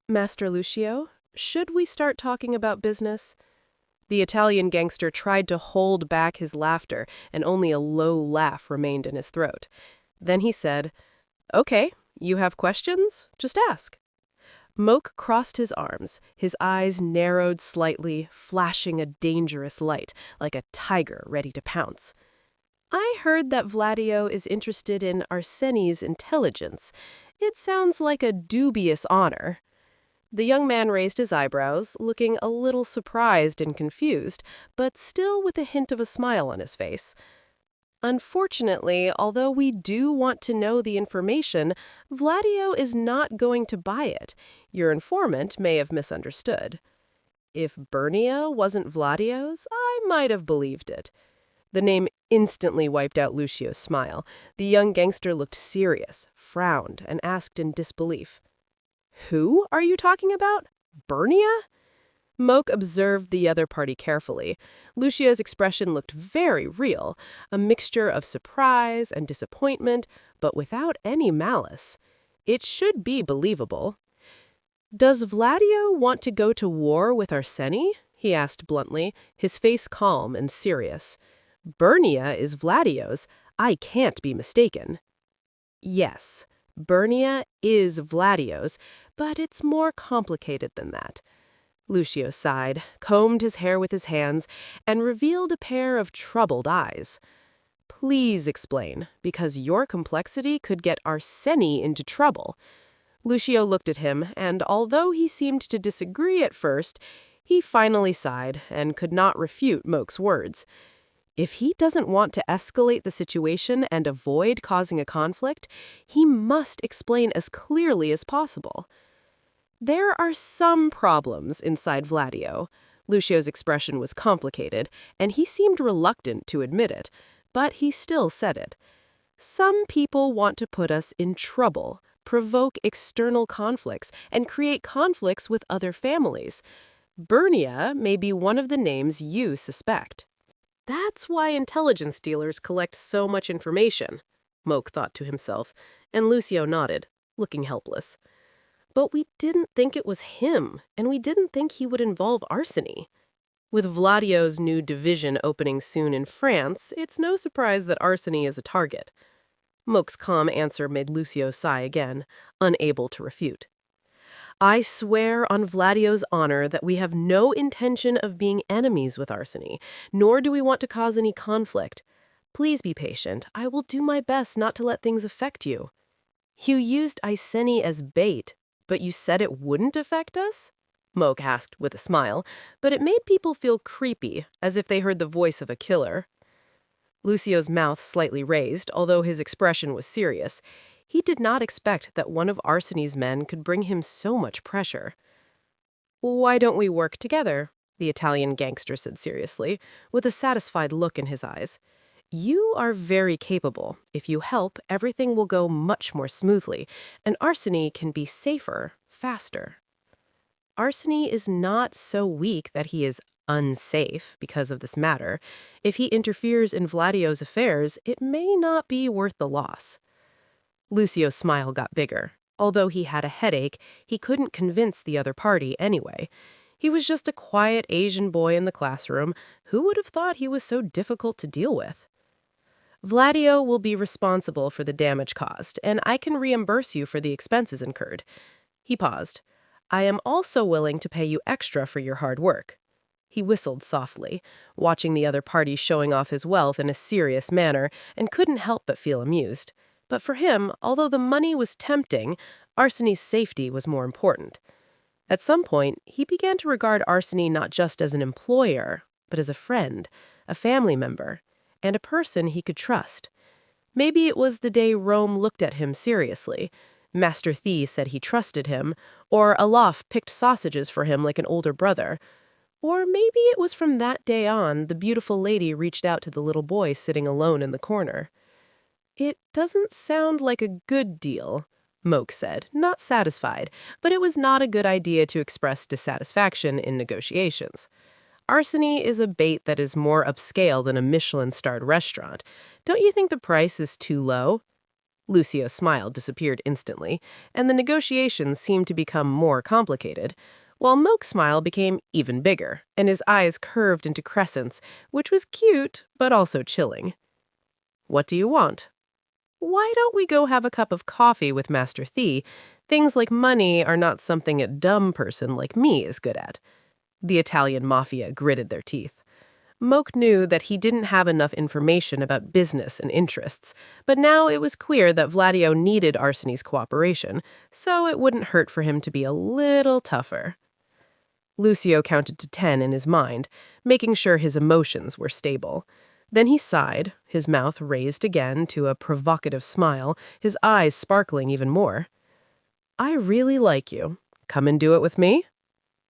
Master Lucio, should we start talking about business? The Italian gangster tried to hold back his laughter, and only a low laugh remained in his throat. Then he said, "Okay, you have questions? Just ask." Moke crossed his arms, his eyes narrowed slightly, flashing a dangerous light, like a tiger ready to pounce. I heard that Vladio is interested in Arseni's intelligence. It sounds like a dubious honor. The young man raised his eyebrows, looking a little surprised and confused, but still with a hint of a smile on his face. Unfortunately, although we do want to know the information, Vladio is not going to buy it. Your informant may have misunderstood. If Bernia wasn't Vladio's, I might have believed it. The name instantly wiped out Lucio's smile. The young gangster looked serious, frowned, and asked in disbelief, "Who are you talking about? Bernia?" Moke observed the other party carefully. Lucio's expression looked very real, a mixture of surprise and disappointment, but without any malice. It should be believable. "Does Vladio want to go to war with Arseni?" he asked bluntly, his face calm and serious. "Bernia is Vladio's. I can't be mistaken." Yes, Bernia is Vladio's, but it's more complicated than that. Lucio sighed, combed his hair with his hands, and revealed a pair of troubled eyes. "Please explain, because your complexity could get Arseni into trouble." Lucio looked at him, and although he seemed to disagree at first, he finally sighed and could not refute Moke's words. If he doesn't want to escalate the situation and avoid causing a conflict, he must explain as clearly as possible. There are some problems inside Vladio. Lucio's expression was complicated, and he seemed reluctant to admit it, but he still said it. Some people want to put us in trouble, provoke external conflicts, and create conflicts with other families. Bernia may be one of the names you suspect. That's why intelligence dealers collect so much information, Moke thought to himself, and Lucio nodded, looking helpless. But we didn't think it was him, and we didn't think he would involve Arseny. With Vladio's new division opening soon in France, it's no surprise that Arseny is a target. Moke's calm answer made Lucio sigh again, unable to refute. I swear on Vladio's honor that we have no intention of being enemies with Arseny, nor do we want to cause any conflict. Please be patient. I will do my best not to let things affect you. You used Iceni as bait, but you said it wouldn't affect us? Moke asked with a smile, but it made people feel creepy, as if they heard the voice of a killer. Lucio's mouth slightly raised, although his expression was serious. He did not expect that one of Arseny's men could bring him so much pressure. Why don't we work together? The Italian gangster said seriously, with a satisfied look in his eyes. You are very capable. If you help, everything will go much more smoothly, and Arseny can be safer, faster. Arseny is not so weak that he is unsafe because of this matter. If he interferes in Vladio's affairs, it may not be worth the loss. Lucio's smile got bigger. Although he had a headache, he couldn't convince the other party anyway. He was just a quiet Asian boy in the classroom. Who would have thought he was so difficult to deal with? Vladio will be responsible for the damage caused, and I can reimburse you for the expenses incurred. He paused. I am also willing to pay you extra for your hard work. He whistled softly, watching the other party showing off his wealth in a serious manner, and couldn't help but feel amused. But for him, although the money was tempting, Arseny's safety was more important. At some point, he began to regard Arseny not just as an employer, but as a friend, a family member, and a person he could trust. Maybe it was the day Rome looked at him seriously. Master Thie said he trusted him, or Alaf picked sausages for him like an older brother. Or maybe it was from that day on the beautiful lady reached out to the little boy sitting alone in the corner. It doesn't sound like a good deal, Moke said, not satisfied, but it was not a good idea to express dissatisfaction in negotiations. Arseny is a bait that is more upscale than a Michelin-starred restaurant. Don't you think the price is too low? Lucio's smile disappeared instantly, and the negotiations seemed to become more complicated, while Moke's smile became even bigger, and his eyes curved into crescents, which was cute, but also chilling. What do you want? Why don't we go have a cup of coffee with Master Thie? Things like money are not something a dumb person like me is good at. The Italian mafia gritted their teeth. Moke knew that he didn't have enough information about business and interests, but now it was clear that Vladio needed Arseny's cooperation, so it wouldn't hurt for him to be a little tougher. Lucio counted to 10 in his mind, making sure his emotions were stable. Then he sighed, his mouth raised again to a provocative smile, his eyes sparkling even more. I really like you. Come and do it with me?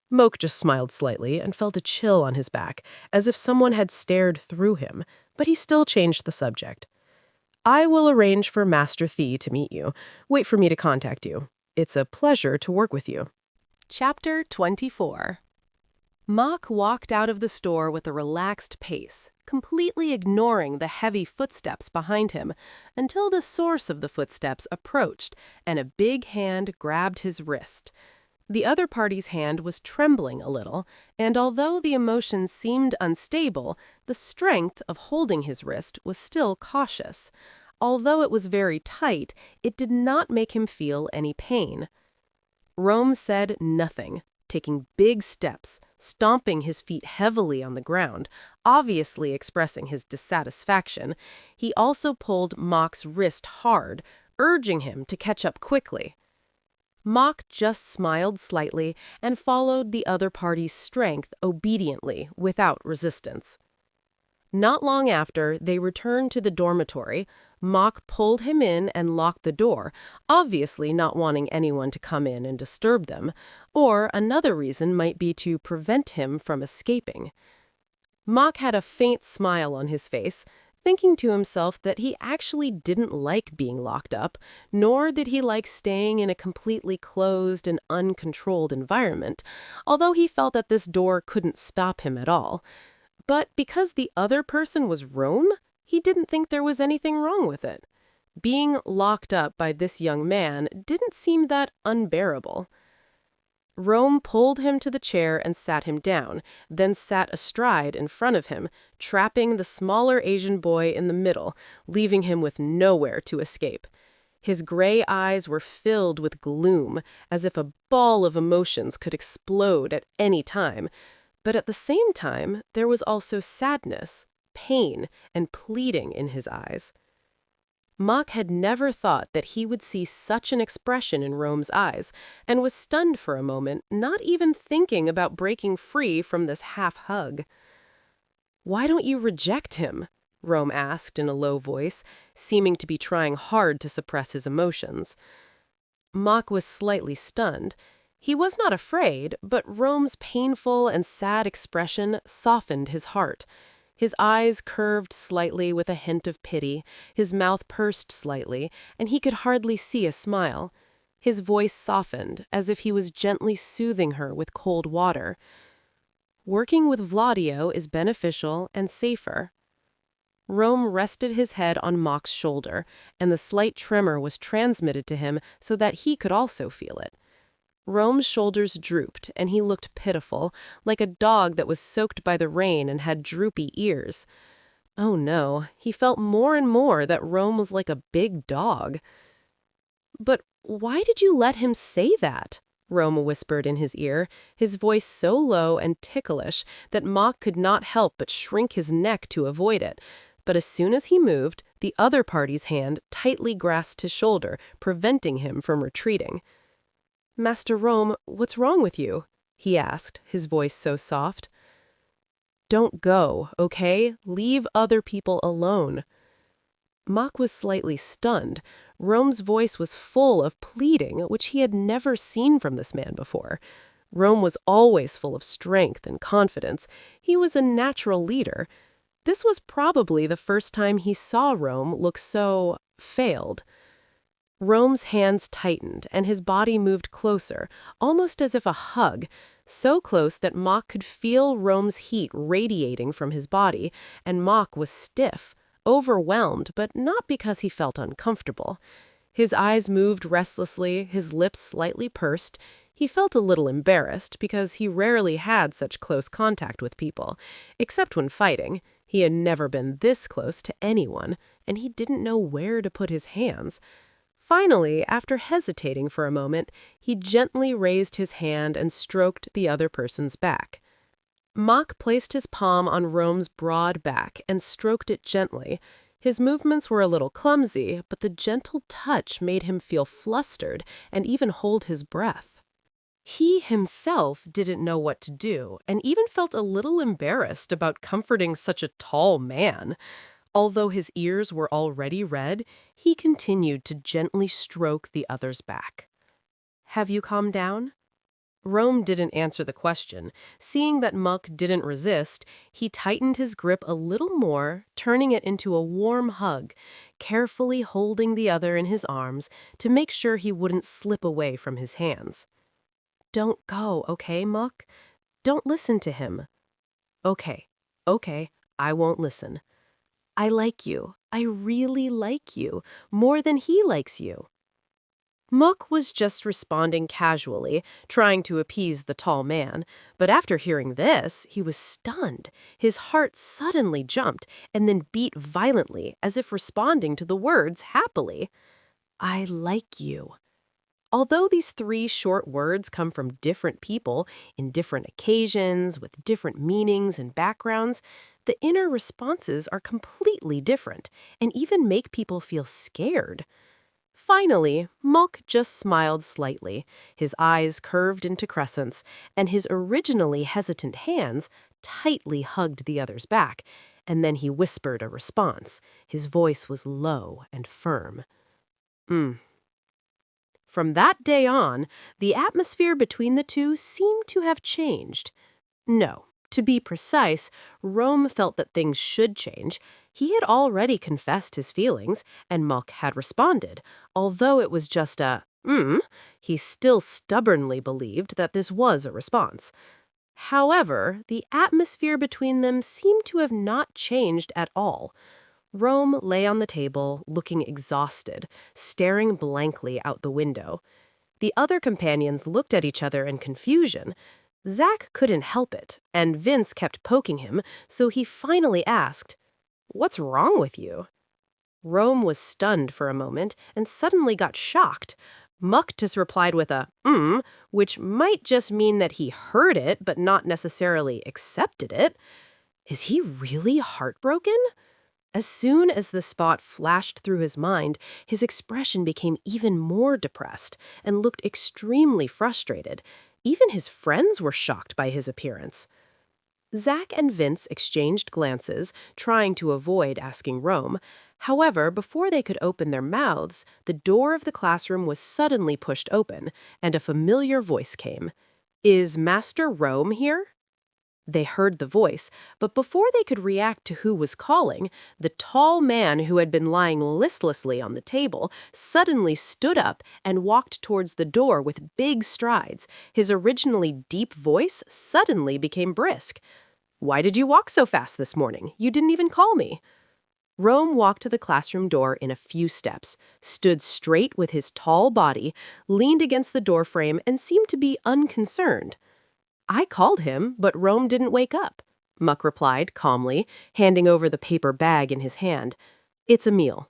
Moke just smiled slightly and felt a chill on his back, as if someone had stared through him, but he still changed the subject. I will arrange for Master Thie to meet you. Wait for me to contact you. It's a pleasure to work with you. Chapter 24. Mock walked out of the store with a relaxed pace, completely ignoring the heavy footsteps behind him, until the source of the footsteps approached and a big hand grabbed his wrist. The other party's hand was trembling a little, and although the emotion seemed unstable, the strength of holding his wrist was still cautious. Although it was very tight, it did not make him feel any pain. Rome said nothing, taking big steps, stomping his feet heavily on the ground, obviously expressing his dissatisfaction. He also pulled Mock's wrist hard, urging him to catch up quickly. Mock just smiled slightly and followed the other party's strength obediently, without resistance. Not long after, they returned to the dormitory. Mock pulled him in and locked the door, obviously not wanting anyone to come in and disturb them, or another reason might be to prevent him from escaping. Mock had a faint smile on his face, thinking to himself that he actually didn't like being locked up, nor did he like staying in a completely closed and uncontrolled environment, although he felt that this door couldn't stop him at all. But because the other person was Rome, he didn't think there was anything wrong with it. Being locked up by this young man didn't seem that unbearable. Rome pulled him to the chair and sat him down, then sat astride in front of him, trapping the smaller Asian boy in the middle, leaving him with nowhere to escape. His gray eyes were filled with gloom, as if a ball of emotions could explode at any time. But at the same time, there was also sadness, pain, and pleading in his eyes. Mock had never thought that he would see such an expression in Rome's eyes, and was stunned for a moment, not even thinking about breaking free from this half-hug. "Why don't you reject him?" Rome asked in a low voice, seeming to be trying hard to suppress his emotions. Mock was slightly stunned. He was not afraid, but Rome's painful and sad expression softened his heart. His eyes curved slightly with a hint of pity, his mouth pursed slightly, and he could hardly see a smile. His voice softened, as if he was gently soothing her with cold water. "Working with Vladio is beneficial and safer." Rome rested his head on Mock's shoulder, and the slight tremor was transmitted to him so that he could also feel it. Rome's shoulders drooped, and he looked pitiful, like a dog that was soaked by the rain and had droopy ears. Oh no, he felt more and more that Rome was like a big dog. "But why did you let him say that?" Rome whispered in his ear, his voice so low and ticklish that Mock could not help but shrink his neck to avoid it. But as soon as he moved, the other party's hand tightly grasped his shoulder, preventing him from retreating. "Master Rome, what's wrong with you?" he asked, his voice so soft. "Don't go, okay? Leave other people alone." Mock was slightly stunned. Rome's voice was full of pleading, which he had never seen from this man before. Rome was always full of strength and confidence. He was a natural leader. This was probably the first time he saw Rome look so failed. Rome's hands tightened, and his body moved closer, almost as if a hug, so close that Mock could feel Rome's heat radiating from his body, and Mock was stiff, overwhelmed, but not because he felt uncomfortable. His eyes moved restlessly, his lips slightly pursed. He felt a little embarrassed because he rarely had such close contact with people, except when fighting. He had never been this close to anyone, and he didn't know where to put his hands. Finally, after hesitating for a moment, he gently raised his hand and stroked the other person's back. Mock placed his palm on Rome's broad back and stroked it gently. His movements were a little clumsy, but the gentle touch made him feel flustered and even hold his breath. He himself didn't know what to do, and even felt a little embarrassed about comforting such a tall man. Although his ears were already red, he continued to gently stroke the other's back. "Have you calmed down?" Rome didn't answer the question. Seeing that Mock didn't resist, he tightened his grip a little more, turning it into a warm hug, carefully holding the other in his arms to make sure he wouldn't slip away from his hands. "Don't go, okay, Mock? Don't listen to him." Okay, I won't listen. I like you. I really like you, more than he likes you." Mock was just responding casually, trying to appease the tall man. But after hearing this, he was stunned. His heart suddenly jumped and then beat violently, as if responding to the words happily. "I like you." Although these 3 short words come from different people, in different occasions, with different meanings and backgrounds, the inner responses are completely different and even make people feel scared. Finally, Mock just smiled slightly, his eyes curved into crescents, and his originally hesitant hands tightly hugged the other's back, and then he whispered a response. His voice was low and firm. From that day on, the atmosphere between the two seemed to have changed. No, to be precise, Rome felt that things should change. He had already confessed his feelings, and Mock had responded. Although it was just a he still stubbornly believed that this was a response. However, the atmosphere between them seemed to have not changed at all. Rome lay on the table, looking exhausted, staring blankly out the window. The other companions looked at each other in confusion. Zach couldn't help it, and Vince kept poking him, so he finally asked, "What's wrong with you?" Rome was stunned for a moment and suddenly got shocked. Muck just replied with a which might just mean that he heard it but not necessarily accepted it. Is he really heartbroken? As soon as the spot flashed through his mind, his expression became even more depressed and looked extremely frustrated. Even his friends were shocked by his appearance. Zach and Vince exchanged glances, trying to avoid asking Rome. However, before they could open their mouths, the door of the classroom was suddenly pushed open, and a familiar voice came. "Is Master Rome here?" They heard the voice, but before they could react to who was calling, the tall man who had been lying listlessly on the table suddenly stood up and walked towards the door with big strides. His originally deep voice suddenly became brisk. "Why did you walk so fast this morning? You didn't even call me." Rome walked to the classroom door in a few steps, stood straight with his tall body, leaned against the doorframe, and seemed to be unconcerned. "I called him, but Rome didn't wake up," Muck replied calmly, handing over the paper bag in his hand. "It's a meal."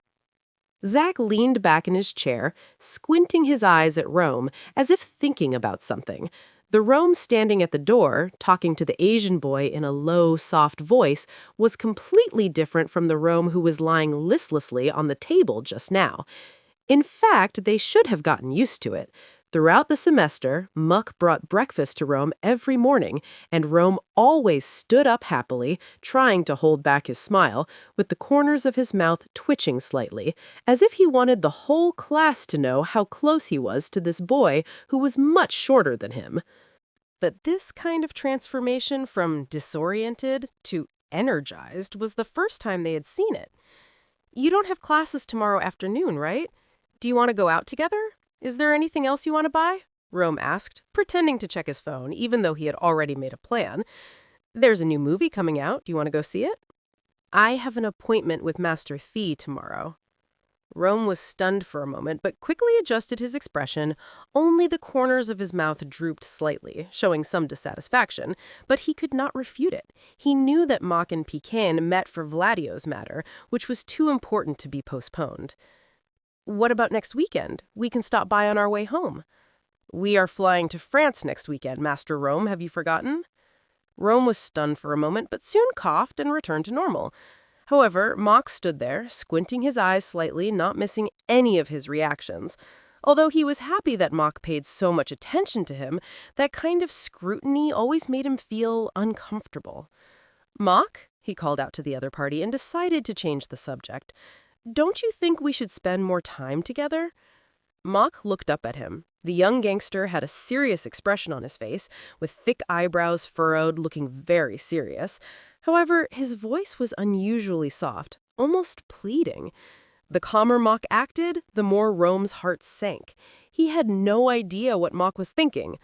Zach leaned back in his chair, squinting his eyes at Rome, as if thinking about something. The Rome standing at the door, talking to the Asian boy in a low, soft voice, was completely different from the Rome who was lying listlessly on the table just now. In fact, they should have gotten used to it. Throughout the semester, Muck brought breakfast to Rome every morning, and Rome always stood up happily, trying to hold back his smile, with the corners of his mouth twitching slightly, as if he wanted the whole class to know how close he was to this boy who was much shorter than him. But this kind of transformation from disoriented to energized was the first time they had seen it. "You don't have classes tomorrow afternoon, right? Do you want to go out together? Is there anything else you want to buy?" Rome asked, pretending to check his phone, even though he had already made a plan. "There's a new movie coming out. Do you want to go see it?" "I have an appointment with Master Thee tomorrow." Rome was stunned for a moment, but quickly adjusted his expression. Only the corners of his mouth drooped slightly, showing some dissatisfaction, but he could not refute it. He knew that Mock and Pekin met for Vladio's matter, which was too important to be postponed. "What about next weekend? We can stop by on our way home." "We are flying to France next weekend, Master Rome. Have you forgotten?" Rome was stunned for a moment, but soon coughed and returned to normal. However, Mock stood there, squinting his eyes slightly, not missing any of his reactions. Although he was happy that Mock paid so much attention to him, that kind of scrutiny always made him feel uncomfortable. "Mock," he called out to the other party and decided to change the subject. "Don't you think we should spend more time together?" Mock looked up at him. The young gangster had a serious expression on his face, with thick eyebrows furrowed, looking very serious. However, his voice was unusually soft, almost pleading. The calmer Mock acted, the more Rome's heart sank. He had no idea what Mock was thinking.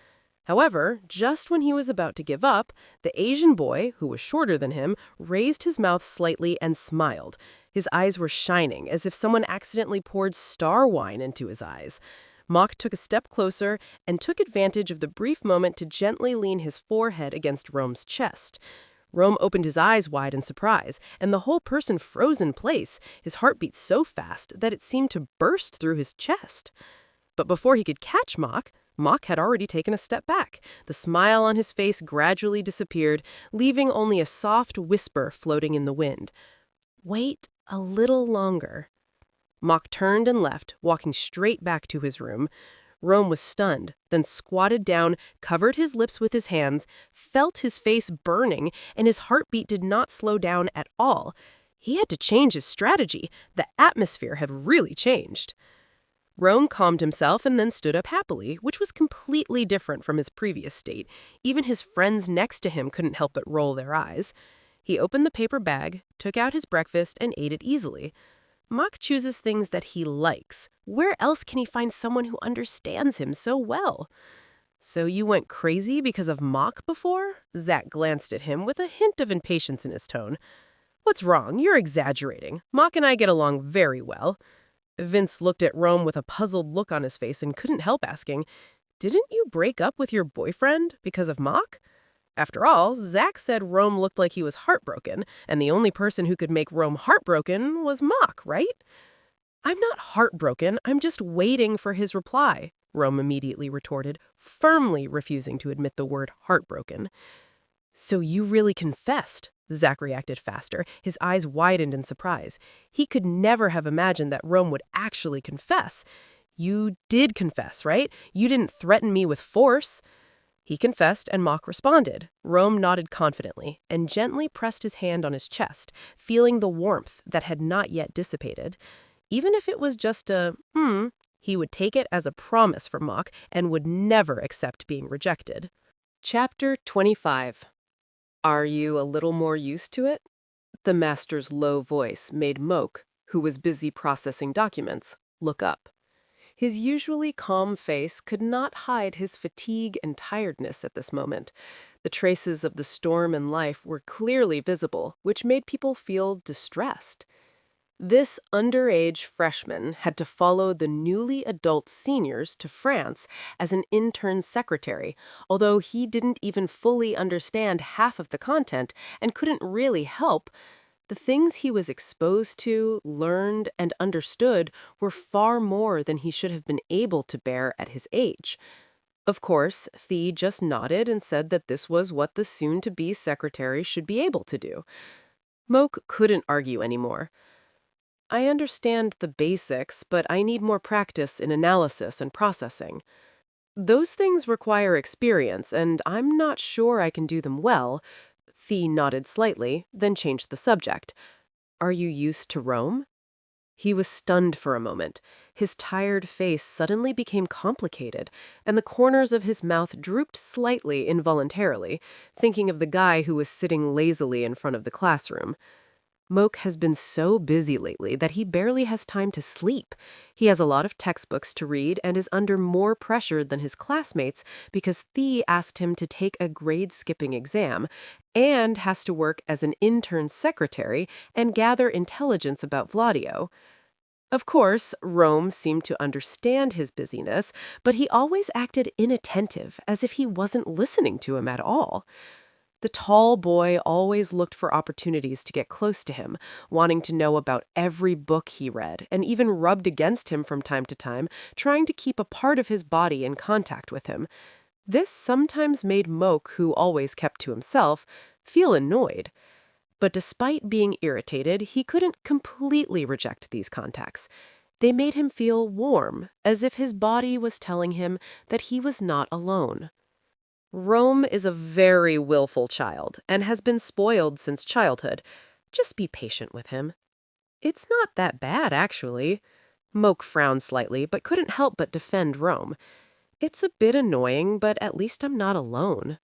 However, just when he was about to give up, the Asian boy, who was shorter than him, raised his mouth slightly and smiled. His eyes were shining, as if someone accidentally poured star wine into his eyes. Mock took a step closer and took advantage of the brief moment to gently lean his forehead against Rome's chest. Rome opened his eyes wide in surprise, and the whole person froze in place, his heart beat so fast that it seemed to burst through his chest. But before he could catch Mock, Mock had already taken a step back. The smile on his face gradually disappeared, leaving only a soft whisper floating in the wind. "Wait a little longer." Mock turned and left, walking straight back to his room. Rome was stunned, then squatted down, covered his lips with his hands, felt his face burning, and his heartbeat did not slow down at all. He had to change his strategy. The atmosphere had really changed. Rome calmed himself and then stood up happily, which was completely different from his previous state. Even his friends next to him couldn't help but roll their eyes. He opened the paper bag, took out his breakfast, and ate it easily. Mock chooses things that he likes. Where else can he find someone who understands him so well? So you went crazy because of mock before? Zach glanced at him with a hint of impatience in his tone. What's wrong? You're exaggerating. Mock and I get along very well. Vince looked at Rome with a puzzled look on his face and couldn't help asking, didn't you break up with your boyfriend because of mock? After all, Zach said Rome looked like he was heartbroken, and the only person who could make Rome heartbroken was Mock, right? I'm not heartbroken, I'm just waiting for his reply, Rome immediately retorted, firmly refusing to admit the word heartbroken. So you really confessed? Zach reacted faster, his eyes widened in surprise. He could never have imagined that Rome would actually confess. You did confess, right? You didn't threaten me with force. He confessed, and Mock responded. Rome nodded confidently and gently pressed his hand on his chest, feeling the warmth that had not yet dissipated. Even if it was just a he would take it as a promise from Mock and would never accept being rejected. Chapter 25. Are you a little more used to it? The master's low voice made Moak, who was busy processing documents, look up. His usually calm face could not hide his fatigue and tiredness at this moment. The traces of the storm in life were clearly visible, which made people feel distressed. This underage freshman had to follow the newly adult seniors to France as an intern secretary, although he didn't even fully understand half of the content and couldn't really help. The things he was exposed to, learned, and understood were far more than he should have been able to bear at his age. Of course, Thee just nodded and said that this was what the soon-to-be secretary should be able to do. Moak couldn't argue anymore. I understand the basics, but I need more practice in analysis and processing. Those things require experience, and I'm not sure I can do them well. Thee nodded slightly, then changed the subject. Are you used to Rome? He was stunned for a moment. His tired face suddenly became complicated, and the corners of his mouth drooped slightly involuntarily, thinking of the guy who was sitting lazily in front of the classroom. Moak has been so busy lately that he barely has time to sleep. He has a lot of textbooks to read and is under more pressure than his classmates because Thee asked him to take a grade-skipping exam and has to work as an intern secretary and gather intelligence about Vladio. Of course, Rome seemed to understand his busyness, but he always acted inattentive, as if he wasn't listening to him at all. The tall boy always looked for opportunities to get close to him, wanting to know about every book he read, and even rubbed against him from time to time, trying to keep a part of his body in contact with him. This sometimes made Moak, who always kept to himself, feel annoyed. But despite being irritated, he couldn't completely reject these contacts. They made him feel warm, as if his body was telling him that he was not alone. Rome is a very willful child and has been spoiled since childhood. Just be patient with him. It's not that bad, actually. Moak frowned slightly, but couldn't help but defend Rome. It's a bit annoying, but at least I'm not alone.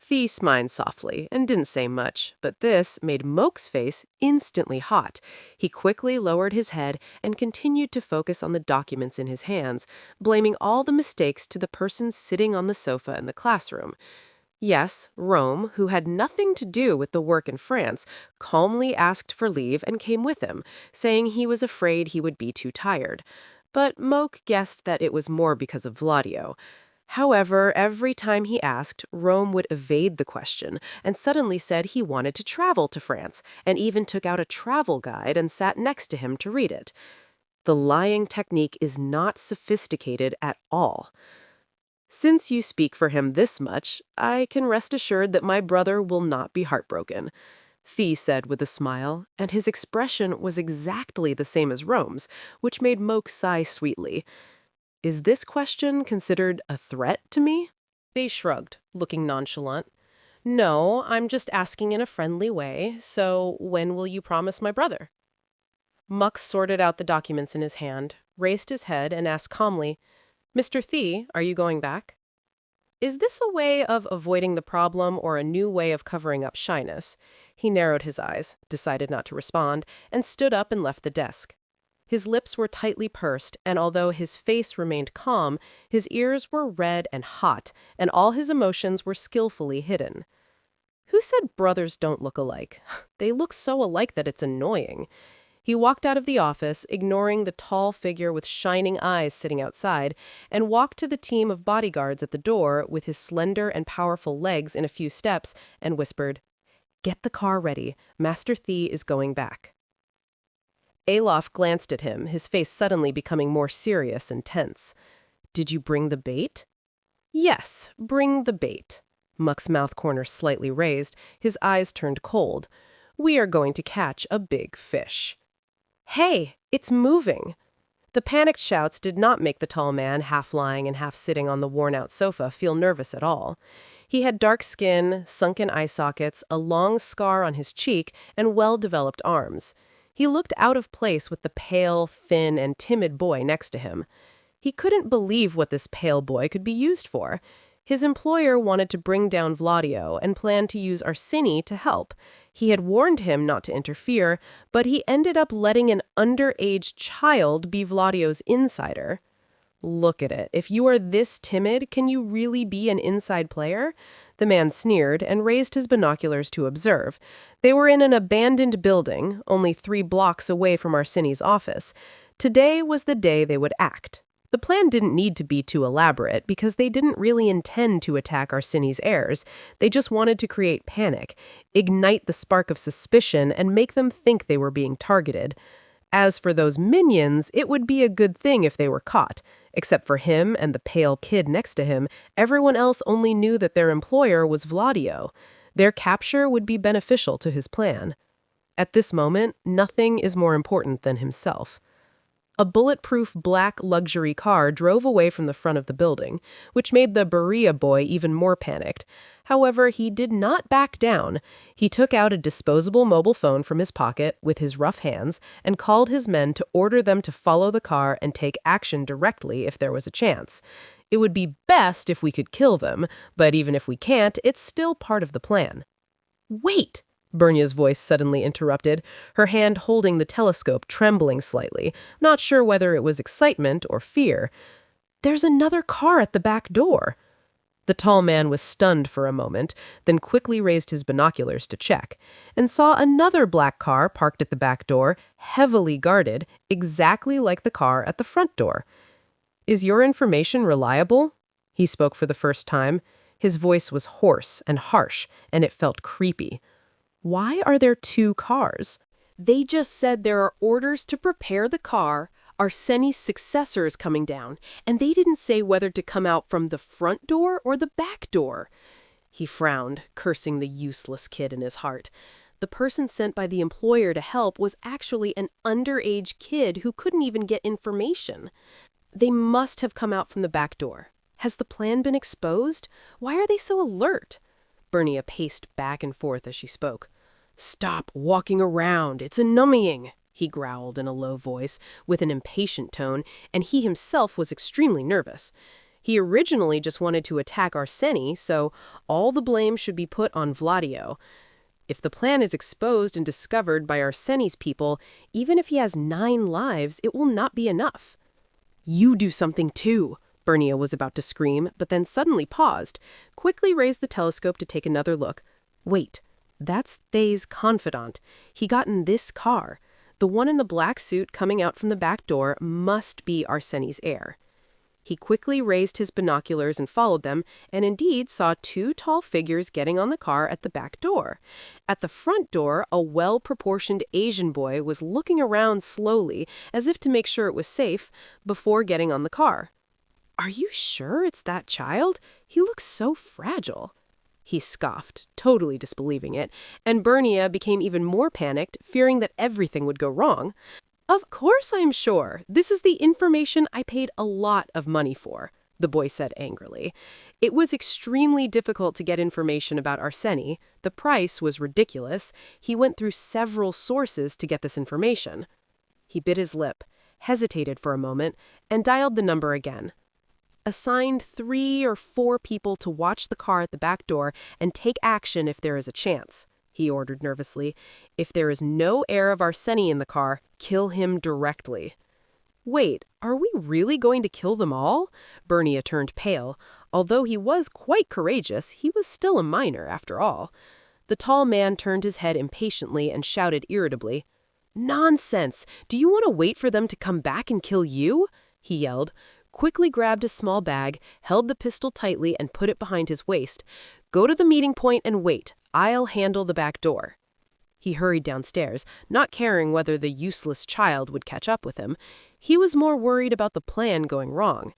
Thee smiled softly and didn't say much, but this made Moak's face instantly hot. He quickly lowered his head and continued to focus on the documents in his hands, blaming all the mistakes to the person sitting on the sofa in the classroom. Yes, Rome, who had nothing to do with the work in France, calmly asked for leave and came with him, saying he was afraid he would be too tired. But Moak guessed that it was more because of Vladio. However, every time he asked, Rome would evade the question and suddenly said he wanted to travel to France, and even took out a travel guide and sat next to him to read it. The lying technique is not sophisticated at all. Since you speak for him this much, I can rest assured that my brother will not be heartbroken, Thee said with a smile, and his expression was exactly the same as Rome's, which made Moak sigh sweetly. Is this question considered a threat to me? They shrugged, looking nonchalant. No, I'm just asking in a friendly way, so when will you promise my brother? Muck sorted out the documents in his hand, raised his head, and asked calmly, Mr. Thee, are you going back? Is this a way of avoiding the problem or a new way of covering up shyness? He narrowed his eyes, decided not to respond, and stood up and left the desk. His lips were tightly pursed, and although his face remained calm, his ears were red and hot, and all his emotions were skillfully hidden. Who said brothers don't look alike? They look so alike that it's annoying. He walked out of the office, ignoring the tall figure with shining eyes sitting outside, and walked to the team of bodyguards at the door with his slender and powerful legs in a few steps and whispered, "Get the car ready. Master Thee is going back." Alof glanced at him, his face suddenly becoming more serious and tense. "Did you bring the bait?" "Yes, bring the bait." Muck's mouth corners slightly raised, his eyes turned cold. "We are going to catch a big fish." "Hey, it's moving!" The panicked shouts did not make the tall man, half lying and half sitting on the worn-out sofa, feel nervous at all. He had dark skin, sunken eye sockets, a long scar on his cheek, and well-developed arms. He looked out of place with the pale, thin, and timid boy next to him. He couldn't believe what this pale boy could be used for. His employer wanted to bring down Vladio and planned to use Arsini to help. He had warned him not to interfere, but he ended up letting an underage child be Vladio's insider. "Look at it. If you are this timid, can you really be an inside player?" The man sneered and raised his binoculars to observe. They were in an abandoned building, only 3 blocks away from Arsini's office. Today was the day they would act. The plan didn't need to be too elaborate because they didn't really intend to attack Arsini's heirs. They just wanted to create panic, ignite the spark of suspicion, and make them think they were being targeted. As for those minions, it would be a good thing if they were caught. Except for him and the pale kid next to him, everyone else only knew that their employer was Vladio. Their capture would be beneficial to his plan. At this moment, nothing is more important than himself. A bulletproof black luxury car drove away from the front of the building, which made the Berea boy even more panicked. However, he did not back down. He took out a disposable mobile phone from his pocket with his rough hands and called his men to order them to follow the car and take action directly if there was a chance. It would be best if we could kill them, but even if we can't, it's still part of the plan. "Wait!" Bernia's voice suddenly interrupted, her hand holding the telescope trembling slightly, not sure whether it was excitement or fear. "There's another car at the back door." The tall man was stunned for a moment, then quickly raised his binoculars to check, and saw another black car parked at the back door, heavily guarded, exactly like the car at the front door. "Is your information reliable?" He spoke for the first time. His voice was hoarse and harsh, and it felt creepy. "Why are there 2 cars?" "They just said there are orders to prepare the car. Arseni's successor is coming down, and they didn't say whether to come out from the front door or the back door." He frowned, cursing the useless kid in his heart. The person sent by the employer to help was actually an underage kid who couldn't even get information. They must have come out from the back door. Has the plan been exposed? Why are they so alert? Bernia paced back and forth as she spoke. "Stop walking around. It's annoying," he growled in a low voice with an impatient tone, and he himself was extremely nervous. He originally just wanted to attack Arseni, so all the blame should be put on Vladio. If the plan is exposed and discovered by Arseni's people, even if he has 9 lives, it will not be enough. "You do something too," Bernia was about to scream, but then suddenly paused, quickly raised the telescope to take another look. "Wait, that's Thay's confidant. He got in this car. The one in the black suit coming out from the back door must be Arseni's heir." He quickly raised his binoculars and followed them, and indeed saw 2 tall figures getting on the car at the back door. At the front door, a well-proportioned Asian boy was looking around slowly, as if to make sure it was safe, before getting on the car. "Are you sure it's that child? He looks so fragile." He scoffed, totally disbelieving it, and Bernia became even more panicked, fearing that everything would go wrong. "Of course I'm sure. This is the information I paid a lot of money for," the boy said angrily. "It was extremely difficult to get information about Arseni. The price was ridiculous. He went through several sources to get this information." He bit his lip, hesitated for a moment, and dialed the number again. "Assigned 3 or 4 people to watch the car at the back door and take action if there is a chance," he ordered nervously. "If there is no heir of Arseni in the car, kill him directly." Wait, are we really going to kill them all? Bernia turned pale. Although he was quite courageous, he was still a minor after all. The tall man turned his head impatiently and shouted irritably, "Nonsense! Do you want to wait for them to come back and kill you?" he yelled, quickly grabbed a small bag, held the pistol tightly and put it behind his waist. "Go to the meeting point and wait. I'll handle the back door." He hurried downstairs, not caring whether the useless child would catch up with him. He was more worried about the plan going wrong.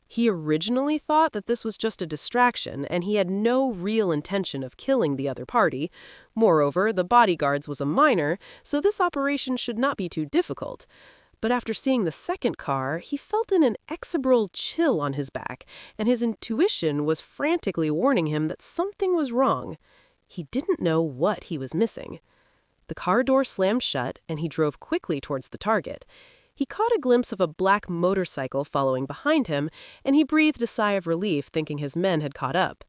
He originally thought that this was just a distraction, and he had no real intention of killing the other party. Moreover, the bodyguards was a minor, so this operation should not be too difficult. But after seeing the second car, he felt an inexorable chill on his back, and his intuition was frantically warning him that something was wrong. He didn't know what he was missing. The car door slammed shut, and he drove quickly towards the target. He caught a glimpse of a black motorcycle following behind him, and he breathed a sigh of relief, thinking his men had caught up.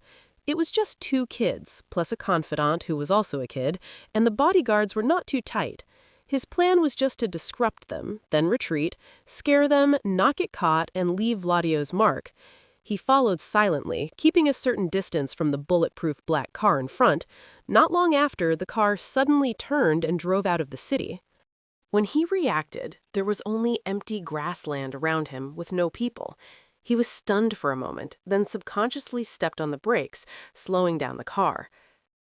It was just 2 kids, plus a confidant who was also a kid, and the bodyguards were not too tight. His plan was just to disrupt them, then retreat, scare them, not get caught, and leave Vladio's mark. He followed silently, keeping a certain distance from the bulletproof black car in front. Not long after, the car suddenly turned and drove out of the city. When he reacted, there was only empty grassland around him with no people. He was stunned for a moment, then subconsciously stepped on the brakes, slowing down the car.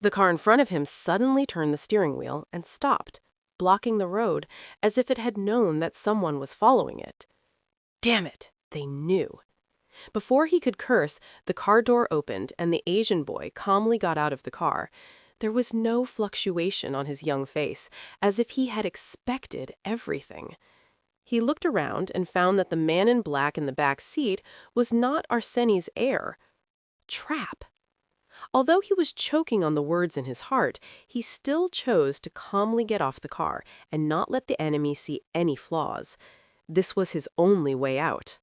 The car in front of him suddenly turned the steering wheel and stopped, blocking the road as if it had known that someone was following it. Damn it, they knew. Before he could curse, the car door opened and the Asian boy calmly got out of the car. There was no fluctuation on his young face, as if he had expected everything. He looked around and found that the man in black in the back seat was not Arsenie's heir. Trap. Although he was choking on the words in his heart, he still chose to calmly get off the car and not let the enemy see any flaws. This was his only way out.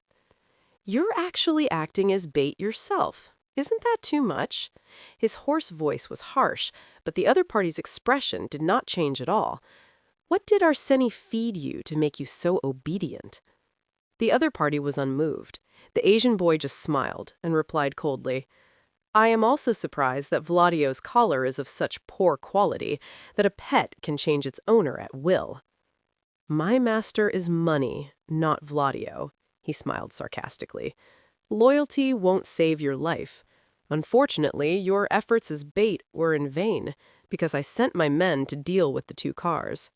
"You're actually acting as bait yourself. Isn't that too much?" His hoarse voice was harsh, but the other party's expression did not change at all. "What did Arsenie feed you to make you so obedient?" The other party was unmoved. The Asian boy just smiled and replied coldly, "I am also surprised that Vladio's collar is of such poor quality that a pet can change its owner at will." "My master is money, not Vladio," he smiled sarcastically. "Loyalty won't save your life. Unfortunately, your efforts as bait were in vain, because I sent my men to deal with the 2 cars."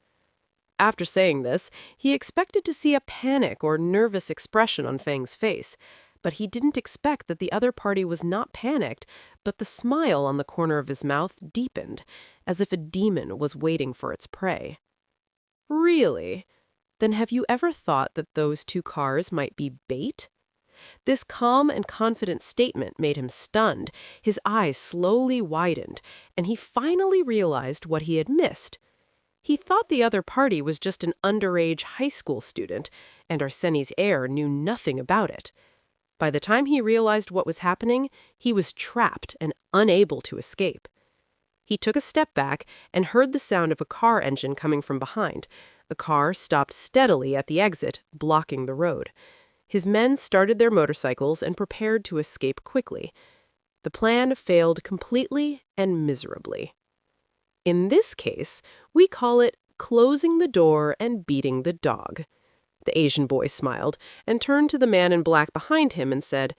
After saying this, he expected to see a panic or nervous expression on Fang's face, but he didn't expect that the other party was not panicked, but the smile on the corner of his mouth deepened, as if a demon was waiting for its prey. "Really? Then have you ever thought that those 2 cars might be bait?" This calm and confident statement made him stunned. His eyes slowly widened, and he finally realized what he had missed. He thought the other party was just an underage high school student, and Arsenie's heir knew nothing about it. By the time he realized what was happening, he was trapped and unable to escape. He took a step back and heard the sound of a car engine coming from behind. A car stopped steadily at the exit, blocking the road. His men started their motorcycles and prepared to escape quickly. The plan failed completely and miserably. In this case, we call it closing the door and beating the dog. The Asian boy smiled and turned to the man in black behind him and said,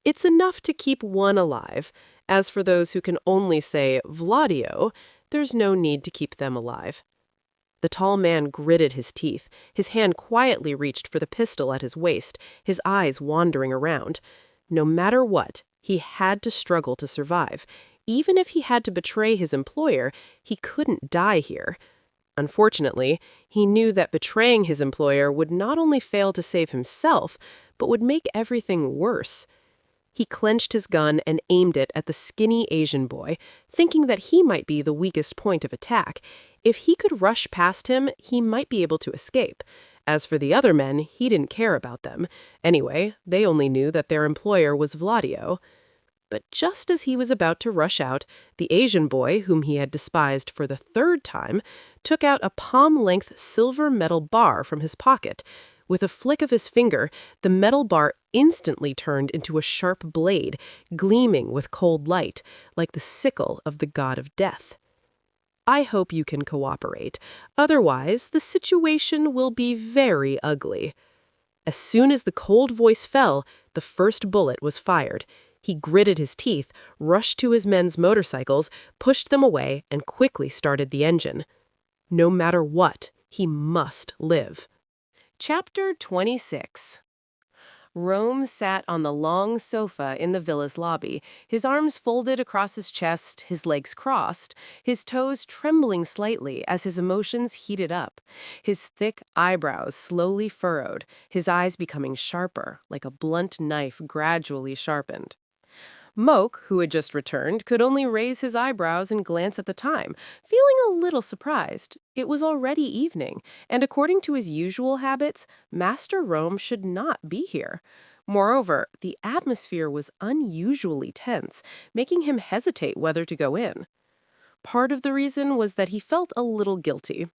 "It's enough to keep one alive. As for those who can only say Vladio, there's no need to keep them alive." The tall man gritted his teeth. His hand quietly reached for the pistol at his waist, his eyes wandering around. No matter what, he had to struggle to survive. Even if he had to betray his employer, he couldn't die here. Unfortunately, he knew that betraying his employer would not only fail to save himself, but would make everything worse. He clenched his gun and aimed it at the skinny Asian boy, thinking that he might be the weakest point of attack. If he could rush past him, he might be able to escape. As for the other men, he didn't care about them. Anyway, they only knew that their employer was Vladio. But just as he was about to rush out, the Asian boy, whom he had despised for the 3rd time, took out a palm-length silver metal bar from his pocket. With a flick of his finger, the metal bar instantly turned into a sharp blade, gleaming with cold light, like the sickle of the god of death. I hope you can cooperate. Otherwise, the situation will be very ugly. As soon as the cold voice fell, the first bullet was fired. He gritted his teeth, rushed to his men's motorcycles, pushed them away, and quickly started the engine. No matter what, he must live. Chapter 26. Rome sat on the long sofa in the villa's lobby, his arms folded across his chest, his legs crossed, his toes trembling slightly as his emotions heated up, his thick eyebrows slowly furrowed, his eyes becoming sharper, like a blunt knife gradually sharpened. Moke, who had just returned, could only raise his eyebrows and glance at the time, feeling a little surprised. It was already evening, and according to his usual habits, Master Rome should not be here. Moreover, the atmosphere was unusually tense, making him hesitate whether to go in. Part of the reason was that he felt a little guilty.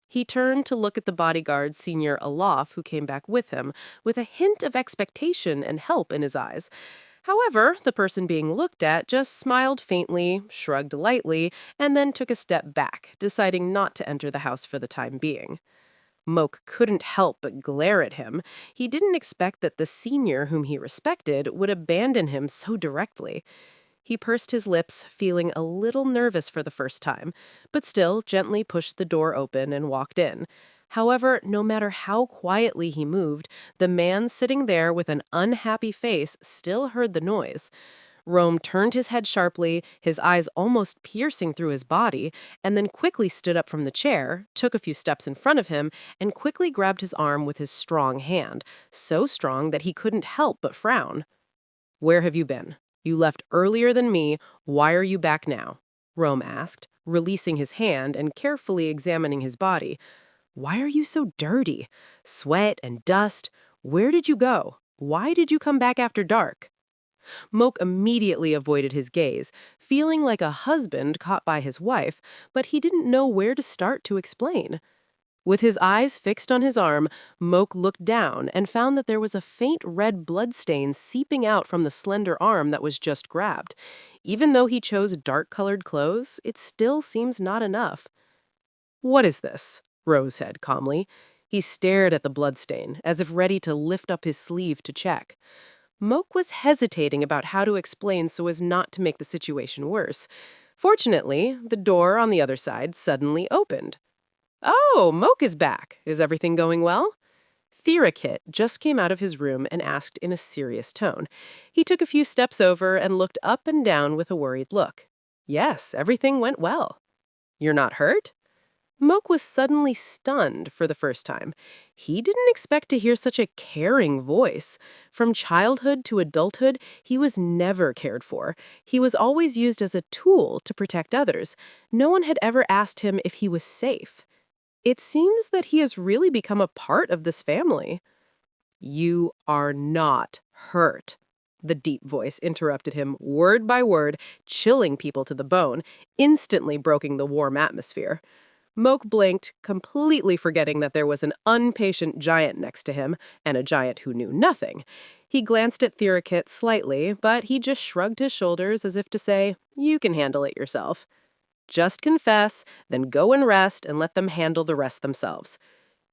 He turned to look at the bodyguard, Senior Alof, who came back with him, with a hint of expectation and help in his eyes. However, the person being looked at just smiled faintly, shrugged lightly, and then took a step back, deciding not to enter the house for the time being. Moke couldn't help but glare at him. He didn't expect that the senior whom he respected would abandon him so directly. He pursed his lips, feeling a little nervous for the first time, but still gently pushed the door open and walked in. However, no matter how quietly he moved, the man sitting there with an unhappy face still heard the noise. Rome turned his head sharply, his eyes almost piercing through his body, and then quickly stood up from the chair, took a few steps in front of him, and quickly grabbed his arm with his strong hand, so strong that he couldn't help but frown. "Where have you been? You left earlier than me. Why are you back now?" Rome asked, releasing his hand and carefully examining his body. "Why are you so dirty? Sweat and dust. Where did you go? Why did you come back after dark?" Moke immediately avoided his gaze, feeling like a husband caught by his wife, but he didn't know where to start to explain. With his eyes fixed on his arm, Moke looked down and found that there was a faint red bloodstain seeping out from the slender arm that was just grabbed. Even though he chose dark-colored clothes, it still seems not enough. "What is this?" Rose said calmly. He stared at the bloodstain, as if ready to lift up his sleeve to check. Moke was hesitating about how to explain so as not to make the situation worse. Fortunately, the door on the other side suddenly opened. "Oh, Moke is back. Is everything going well?" Therakit just came out of his room and asked in a serious tone. He took a few steps over and looked up and down with a worried look. "Yes, everything went well." "You're not hurt?" Moke was suddenly stunned for the first time. He didn't expect to hear such a caring voice. From childhood to adulthood, he was never cared for. He was always used as a tool to protect others. No one had ever asked him if he was safe. It seems that he has really become a part of this family. "You are not hurt." The deep voice interrupted him word by word, chilling people to the bone, instantly breaking the warm atmosphere. Moke blinked, completely forgetting that there was an impatient giant next to him, and a giant who knew nothing. He glanced at Therakit slightly, but he just shrugged his shoulders as if to say, "You can handle it yourself. Just confess, then go and rest and let them handle the rest themselves."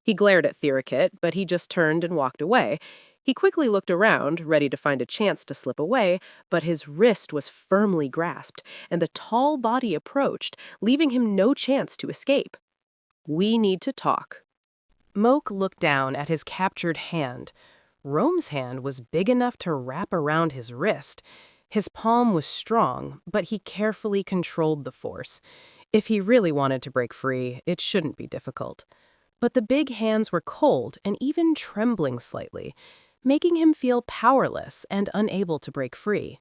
He glared at Therakit, but he just turned and walked away. He quickly looked around, ready to find a chance to slip away, but his wrist was firmly grasped, and the tall body approached, leaving him no chance to escape. "We need to talk." Moke looked down at his captured hand. Rome's hand was big enough to wrap around his wrist. His palm was strong, but he carefully controlled the force. If he really wanted to break free, it shouldn't be difficult. But the big hands were cold and even trembling slightly, making him feel powerless and unable to break free.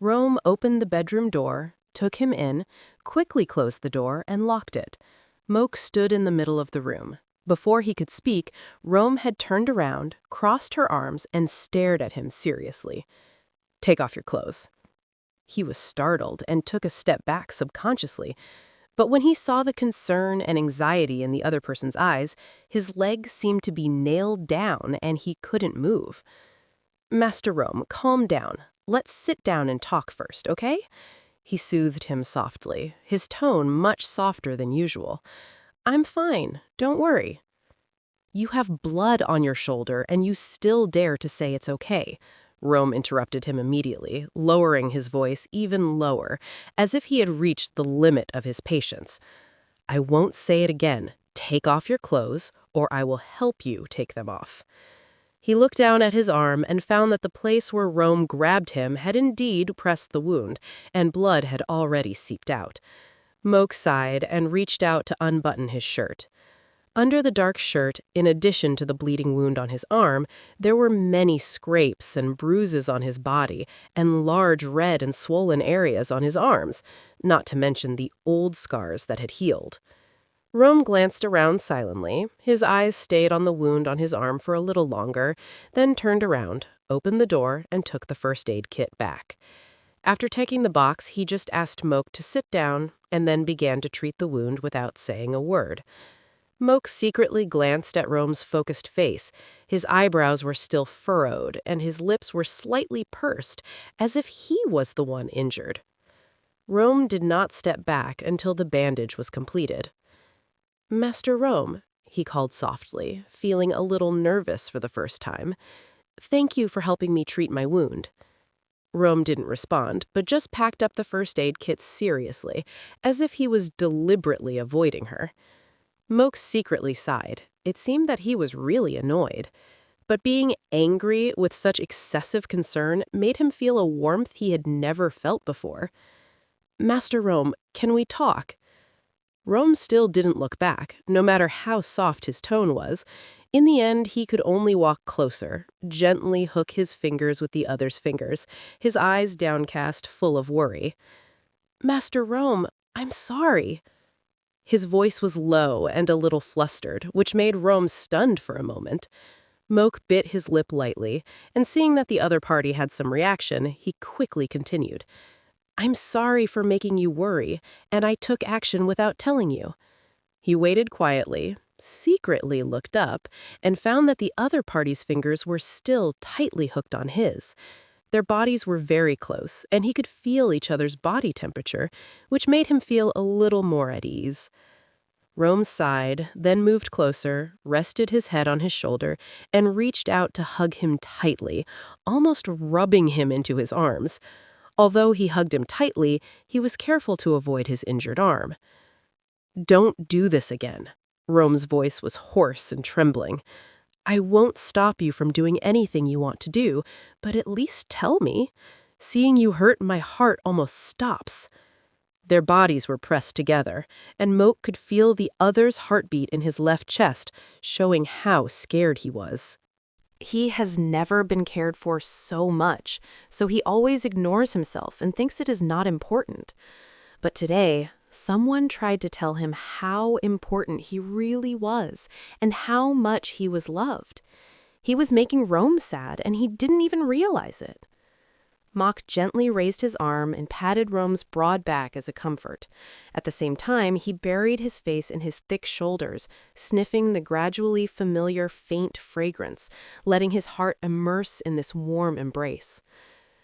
Rome opened the bedroom door, took him in, quickly closed the door, and locked it. Moke stood in the middle of the room. Before he could speak, Rome had turned around, crossed her arms, and stared at him seriously. "Take off your clothes." He was startled and took a step back subconsciously. But when he saw the concern and anxiety in the other person's eyes, his legs seemed to be nailed down and he couldn't move. "Master Rome, calm down. Let's sit down and talk first, okay?" He soothed him softly, his tone much softer than usual. "I'm fine, don't worry." "You have blood on your shoulder and you still dare to say it's okay," Rome interrupted him immediately, lowering his voice even lower, as if he had reached the limit of his patience. "I won't say it again. Take off your clothes, or I will help you take them off." He looked down at his arm and found that the place where Rome grabbed him had indeed pressed the wound, and blood had already seeped out. Moke sighed and reached out to unbutton his shirt. Under the dark shirt, in addition to the bleeding wound on his arm, there were many scrapes and bruises on his body and large red and swollen areas on his arms, not to mention the old scars that had healed. Rome glanced around silently. His eyes stayed on the wound on his arm for a little longer, then turned around, opened the door, and took the first aid kit back. After taking the box, he just asked Moke to sit down and then began to treat the wound without saying a word. Moke secretly glanced at Rome's focused face. His eyebrows were still furrowed, and his lips were slightly pursed, as if he was the one injured. Rome did not step back until the bandage was completed. "Master Rome," he called softly, feeling a little nervous for the first time. "Thank you for helping me treat my wound." Rome didn't respond, but just packed up the first aid kit seriously, as if he was deliberately avoiding her. Moke secretly sighed. It seemed that he was really annoyed. But being angry with such excessive concern made him feel a warmth he had never felt before. "Master Rome, can we talk?" Rome still didn't look back, no matter how soft his tone was. In the end, he could only walk closer, gently hook his fingers with the other's fingers, his eyes downcast, full of worry. "Master Rome, I'm sorry." His voice was low and a little flustered, which made Rome stunned for a moment. Moke bit his lip lightly, and seeing that the other party had some reaction, he quickly continued. "I'm sorry for making you worry, and I took action without telling you." He waited quietly, secretly looked up, and found that the other party's fingers were still tightly hooked on his. Their bodies were very close, and he could feel each other's body temperature, which made him feel a little more at ease. Rome sighed, then moved closer, rested his head on his shoulder, and reached out to hug him tightly, almost rubbing him into his arms. Although he hugged him tightly, he was careful to avoid his injured arm. "Don't do this again." Rome's voice was hoarse and trembling. "I won't stop you from doing anything you want to do, but at least tell me. Seeing you hurt, my heart almost stops." Their bodies were pressed together, and Moke could feel the other's heartbeat in his left chest, showing how scared he was. He has never been cared for so much, so he always ignores himself and thinks it is not important. But today, someone tried to tell him how important he really was and how much he was loved. He was making Rome sad, and he didn't even realize it. Mock gently raised his arm and patted Rome's broad back as a comfort. At the same time, he buried his face in his thick shoulders, sniffing the gradually familiar faint fragrance, letting his heart immerse in this warm embrace.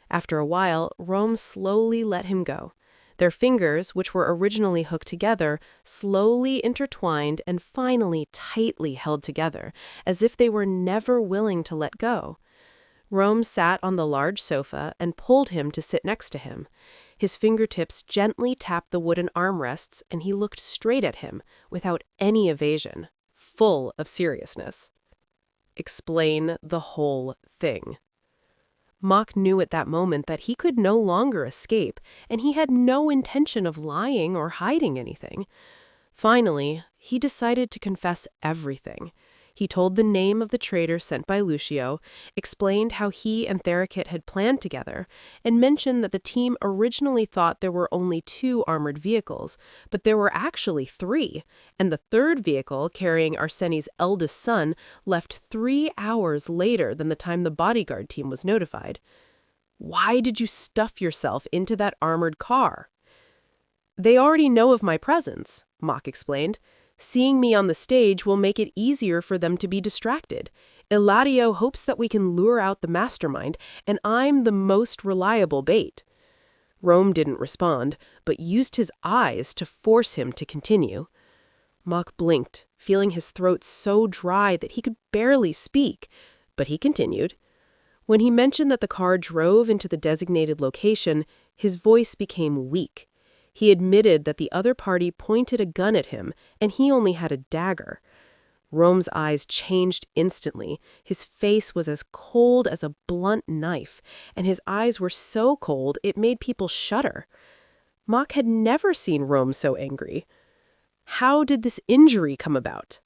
After a while, Rome slowly let him go. Their fingers, which were originally hooked together, slowly intertwined and finally tightly held together, as if they were never willing to let go. Rome sat on the large sofa and pulled him to sit next to him. His fingertips gently tapped the wooden armrests, and he looked straight at him, without any evasion, full of seriousness. "Explain the whole thing." Mock knew at that moment that he could no longer escape, and he had no intention of lying or hiding anything. Finally, he decided to confess everything. He told the name of the traitor sent by Lucio, explained how he and Therakit had planned together, and mentioned that the team originally thought there were only 2 armored vehicles, but there were actually 3, and the third vehicle, carrying Arseni's eldest son, left 3 hours later than the time the bodyguard team was notified. "Why did you stuff yourself into that armored car?" They already know of my presence, Mock explained. Seeing me on the stage will make it easier for them to be distracted. Eladio hopes that we can lure out the mastermind, and I'm the most reliable bait. Rome didn't respond, but used his eyes to force him to continue. Mock blinked, feeling his throat so dry that he could barely speak, but he continued. When he mentioned that the car drove into the designated location, his voice became weak. He admitted that the other party pointed a gun at him, and he only had a dagger. Rome's eyes changed instantly. His face was as cold as a blunt knife, and his eyes were so cold it made people shudder. Mock had never seen Rome so angry. How did this injury come about?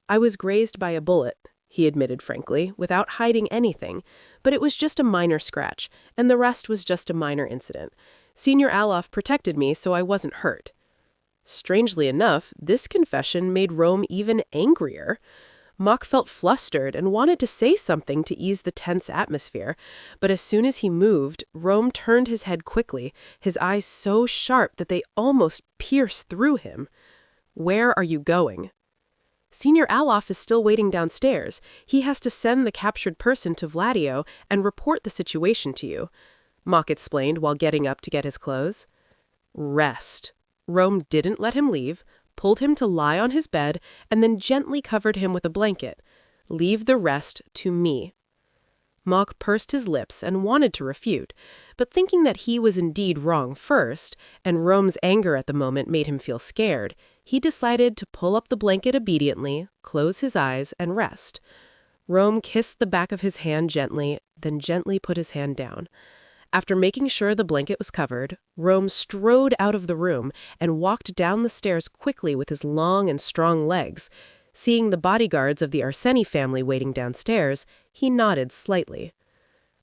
I was grazed by a bullet, he admitted frankly, without hiding anything, but it was just a minor scratch, and the rest was just a minor incident. Senior Alof protected me, so I wasn't hurt. Strangely enough, this confession made Rome even angrier. Mock felt flustered and wanted to say something to ease the tense atmosphere, but as soon as he moved, Rome turned his head quickly, his eyes so sharp that they almost pierced through him. Where are you going? Senior Alof is still waiting downstairs. He has to send the captured person to Vladio and report the situation to you, Mock explained while getting up to get his clothes. Rest. Rome didn't let him leave, pulled him to lie on his bed, and then gently covered him with a blanket. Leave the rest to me. Mock pursed his lips and wanted to refute, but thinking that he was indeed wrong first, and Rome's anger at the moment made him feel scared, he decided to pull up the blanket obediently, close his eyes, and rest. Rome kissed the back of his hand gently, then gently put his hand down. After making sure the blanket was covered, Rome strode out of the room and walked down the stairs quickly with his long and strong legs. Seeing the bodyguards of the Arseni family waiting downstairs, he nodded slightly.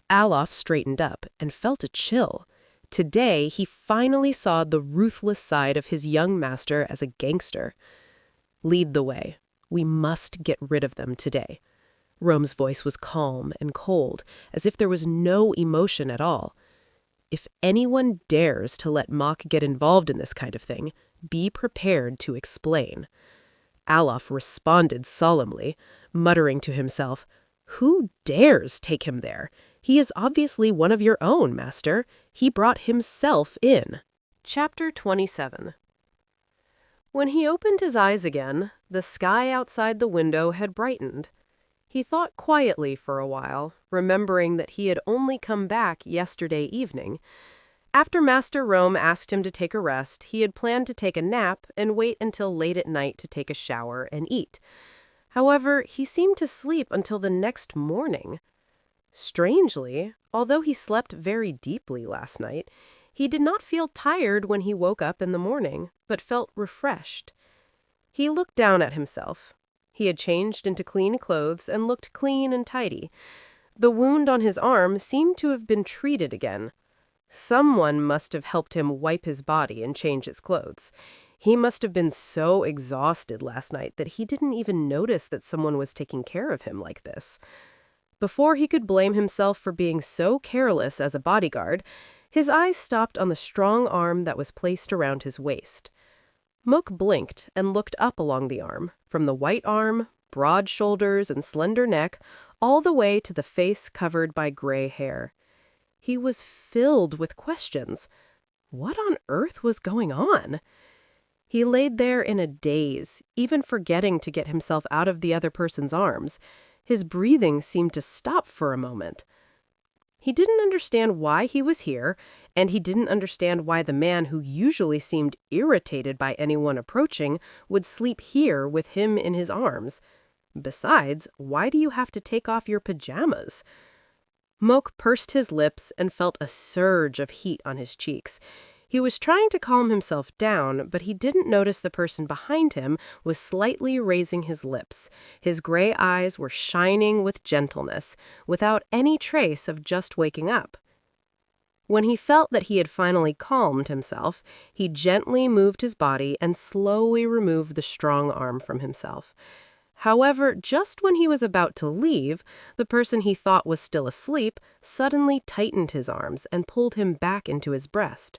Alof straightened up and felt a chill. Today, he finally saw the ruthless side of his young master as a gangster. Lead the way. We must get rid of them today. Rome's voice was calm and cold, as if there was no emotion at all. If anyone dares to let Mock get involved in this kind of thing, be prepared to explain. Alof responded solemnly, muttering to himself, Who dares take him there? He is obviously one of your own, master. He brought himself in. Chapter 27. When he opened his eyes again, the sky outside the window had brightened. He thought quietly for a while, remembering that he had only come back yesterday evening. After Master Rome asked him to take a rest, he had planned to take a nap and wait until late at night to take a shower and eat. However, he seemed to sleep until the next morning. Strangely, although he slept very deeply last night, he did not feel tired when he woke up in the morning, but felt refreshed. He looked down at himself. He had changed into clean clothes and looked clean and tidy. The wound on his arm seemed to have been treated again. Someone must have helped him wipe his body and change his clothes. He must have been so exhausted last night that he didn't even notice that someone was taking care of him like this. Before he could blame himself for being so careless as a bodyguard, his eyes stopped on the strong arm that was placed around his waist. Mook blinked and looked up along the arm, from the white arm, broad shoulders, and slender neck, all the way to the face covered by gray hair. He was filled with questions. What on earth was going on? He laid there in a daze, even forgetting to get himself out of the other person's arms. His breathing seemed to stop for a moment. He didn't understand why he was here, and he didn't understand why the man who usually seemed irritated by anyone approaching would sleep here with him in his arms. Besides, why do you have to take off your pajamas? Mook pursed his lips and felt a surge of heat on his cheeks. He was trying to calm himself down, but he didn't notice the person behind him was slightly raising his lips. His gray eyes were shining with gentleness, without any trace of just waking up. When he felt that he had finally calmed himself, he gently moved his body and slowly removed the strong arm from himself. However, just when he was about to leave, the person he thought was still asleep suddenly tightened his arms and pulled him back into his breast.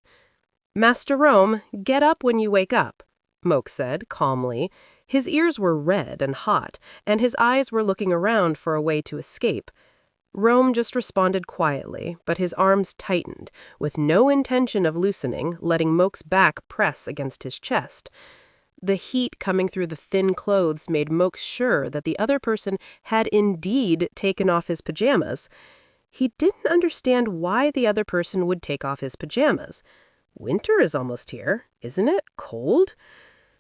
Master Rome, get up when you wake up, Moke said, calmly. His ears were red and hot, and his eyes were looking around for a way to escape. Rome just responded quietly, but his arms tightened, with no intention of loosening, letting Moke's back press against his chest. The heat coming through the thin clothes made Moke sure that the other person had indeed taken off his pajamas. He didn't understand why the other person would take off his pajamas. Winter is almost here, isn't it? Cold?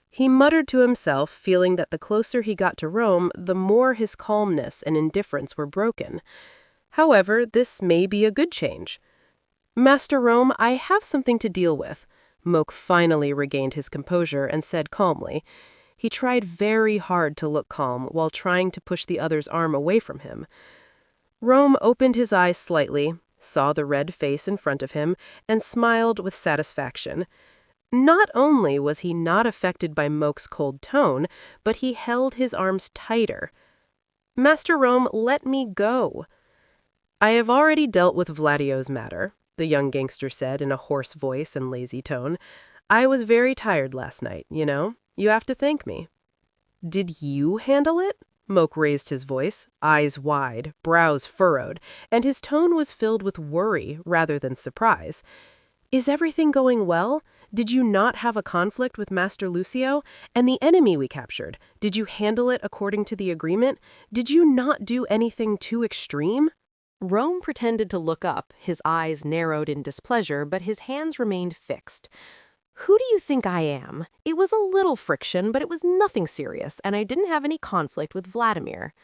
He muttered to himself, feeling that the closer he got to Rome, the more his calmness and indifference were broken. However, this may be a good change. Master Rome, I have something to deal with. Moke finally regained his composure and said calmly. He tried very hard to look calm while trying to push the other's arm away from him. Rome opened his eyes slightly, saw the red face in front of him, and smiled with satisfaction. Not only was he not affected by Moke's cold tone, but he held his arms tighter. Master Rome, let me go. I have already dealt with Vladio's matter, the young gangster said in a hoarse voice and lazy tone. I was very tired last night, you know. You have to thank me. Did you handle it? Moke raised his voice, eyes wide, brows furrowed, and his tone was filled with worry rather than surprise. Is everything going well? Did you not have a conflict with Master Lucio? And the enemy we captured, did you handle it according to the agreement? Did you not do anything too extreme? Rome pretended to look up, his eyes narrowed in displeasure, but his hands remained fixed. Who do you think I am? It was a little friction, but it was nothing serious, and I didn't have any conflict with Vladimir.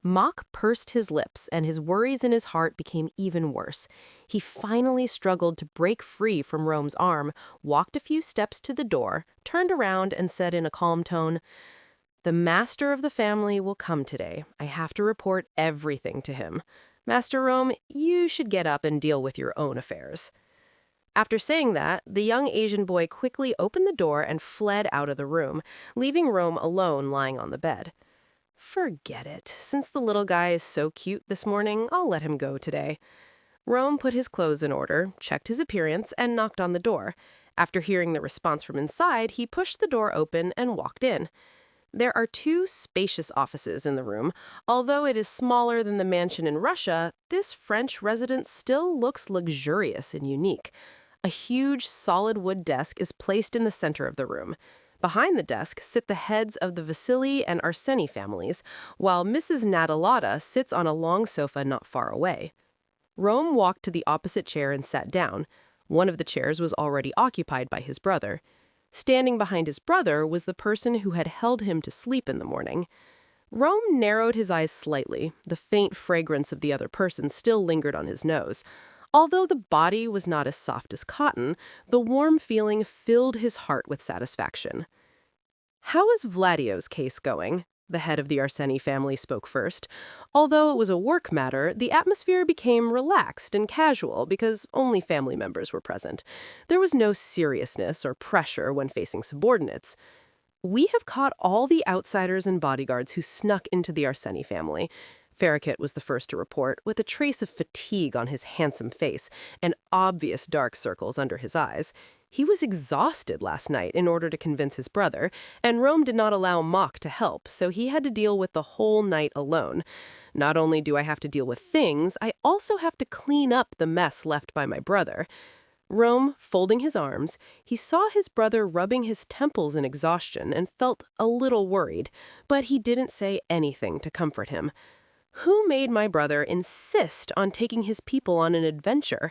Mock pursed his lips, and his worries in his heart became even worse. He finally struggled to break free from Rome's arm, walked a few steps to the door, turned around, and said in a calm tone, "The master of the family will come today. I have to report everything to him. Master Rome, you should get up and deal with your own affairs." After saying that, the young Asian boy quickly opened the door and fled out of the room, leaving Rome alone lying on the bed. Forget it. Since the little guy is so cute this morning, I'll let him go today. Rome put his clothes in order, checked his appearance, and knocked on the door. After hearing the response from inside, he pushed the door open and walked in. There are two spacious offices in the room. Although it is smaller than the mansion in Russia, this French residence still looks luxurious and unique. A huge solid wood desk is placed in the center of the room. Behind the desk sit the heads of the Vasily and Arseny families, while Mrs. Nadalada sits on a long sofa not far away. Rome walked to the opposite chair and sat down. One of the chairs was already occupied by his brother. Standing behind his brother was the person who had held him to sleep in the morning. Rome narrowed his eyes slightly. The faint fragrance of the other person still lingered on his nose. Although the body was not as soft as cotton, the warm feeling filled his heart with satisfaction. "How is Vladio's case going?" The head of the Arseny family spoke first. Although it was a work matter, the atmosphere became relaxed and casual because only family members were present. There was no seriousness or pressure when facing subordinates. "We have caught all the outsiders and bodyguards who snuck into the Arseny family." Farragut was the first to report, with a trace of fatigue on his handsome face and obvious dark circles under his eyes. He was exhausted last night in order to convince his brother, and Rome did not allow Mock to help, so he had to deal with the whole night alone. "Not only do I have to deal with things, I also have to clean up the mess left by my brother." Rome, folding his arms, he saw his brother rubbing his temples in exhaustion and felt a little worried, but he didn't say anything to comfort him. Who made my brother insist on taking his people on an adventure?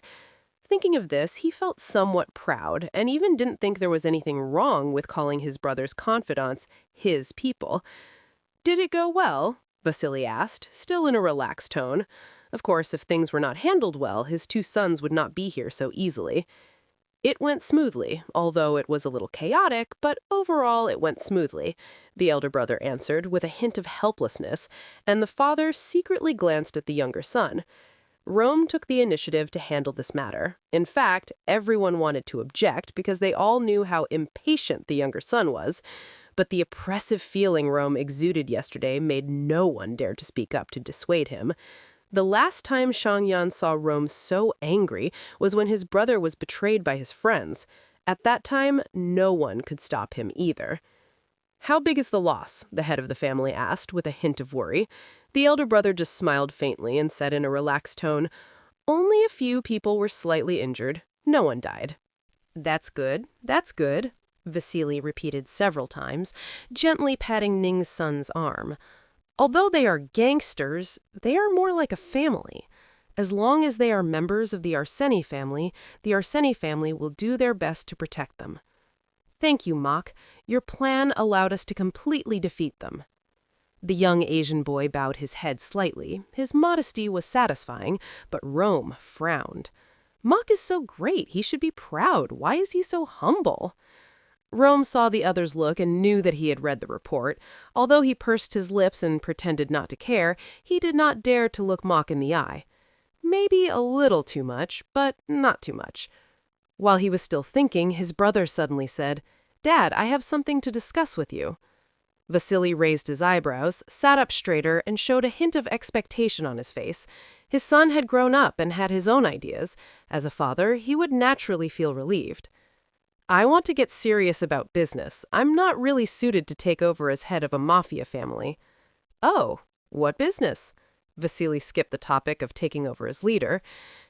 Thinking of this, he felt somewhat proud and even didn't think there was anything wrong with calling his brother's confidants his people. "Did it go well?" Vasily asked, still in a relaxed tone. Of course, if things were not handled well, his two sons would not be here so easily. "It went smoothly, although it was a little chaotic, but overall it went smoothly," the elder brother answered with a hint of helplessness, and the father secretly glanced at the younger son. Rome took the initiative to handle this matter. In fact, everyone wanted to object because they all knew how impatient the younger son was, but the oppressive feeling Rome exuded yesterday made no one dare to speak up to dissuade him. The last time Shangyan saw Rome so angry was when his brother was betrayed by his friends. At that time, no one could stop him either. "How big is the loss?" the head of the family asked, with a hint of worry. The elder brother just smiled faintly and said in a relaxed tone, "Only a few people were slightly injured. No one died." That's good, that's good, Vasily repeated several times, gently patting Ning's son's arm. Although they are gangsters, they are more like a family. As long as they are members of the Arseny family will do their best to protect them. Thank you, Mock. Your plan allowed us to completely defeat them. The young Asian boy bowed his head slightly. His modesty was satisfying, but Rome frowned. Mock is so great. He should be proud. Why is he so humble? Rome saw the other's look and knew that he had read the report. Although he pursed his lips and pretended not to care, he did not dare to look Mock in the eye. Maybe a little too much, but not too much. While he was still thinking, his brother suddenly said, "Dad, I have something to discuss with you." Vasily raised his eyebrows, sat up straighter, and showed a hint of expectation on his face. His son had grown up and had his own ideas. As a father, he would naturally feel relieved. "I want to get serious about business. I'm not really suited to take over as head of a mafia family." "Oh, what business?" Vasily skipped the topic of taking over as leader.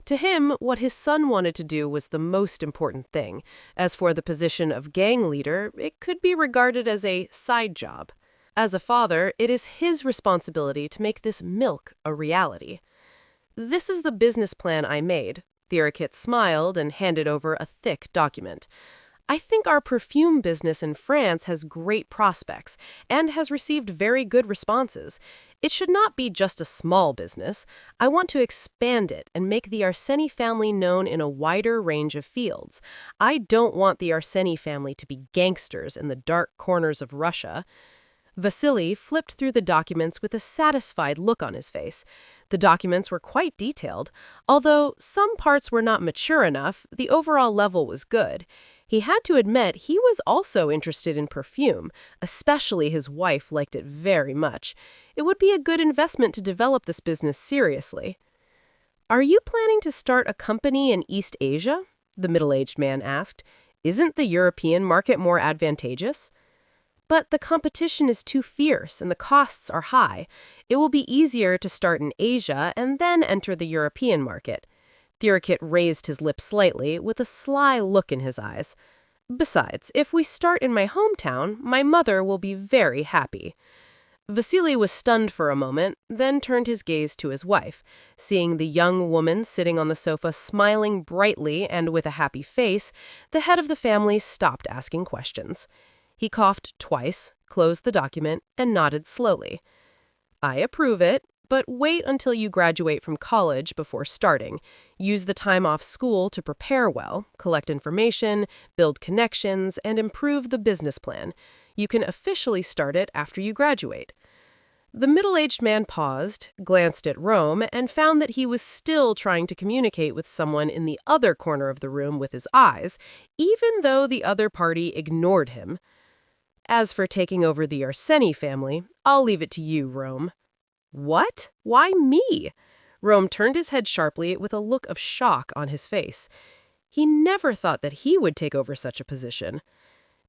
To him, what his son wanted to do was the most important thing. As for the position of gang leader, it could be regarded as a side job. As a father, it is his responsibility to make this milk a reality. "This is the business plan I made." Thirikit smiled and handed over a thick document. "I think our perfume business in France has great prospects and has received very good responses. It should not be just a small business. I want to expand it and make the Arseny family known in a wider range of fields. I don't want the Arseny family to be gangsters in the dark corners of Russia." Vasily flipped through the documents with a satisfied look on his face. The documents were quite detailed. Although some parts were not mature enough, the overall level was good. He had to admit he was also interested in perfume, especially his wife liked it very much. It would be a good investment to develop this business seriously. "Are you planning to start a company in East Asia?" the middle-aged man asked. "Isn't the European market more advantageous?" "But the competition is too fierce and the costs are high. It will be easier to start in Asia and then enter the European market." Thirikit raised his lips slightly, with a sly look in his eyes. "Besides, if we start in my hometown, my mother will be very happy." Vasily was stunned for a moment, then turned his gaze to his wife. Seeing the young woman sitting on the sofa smiling brightly and with a happy face, the head of the family stopped asking questions. He coughed twice, closed the document, and nodded slowly. "I approve it. But wait until you graduate from college before starting. Use the time off school to prepare well, collect information, build connections, and improve the business plan. You can officially start it after you graduate." The middle-aged man paused, glanced at Rome, and found that he was still trying to communicate with someone in the other corner of the room with his eyes, even though the other party ignored him. "As for taking over the Arseny family, I'll leave it to you, Rome." "What? Why me?" Rome turned his head sharply with a look of shock on his face. He never thought that he would take over such a position.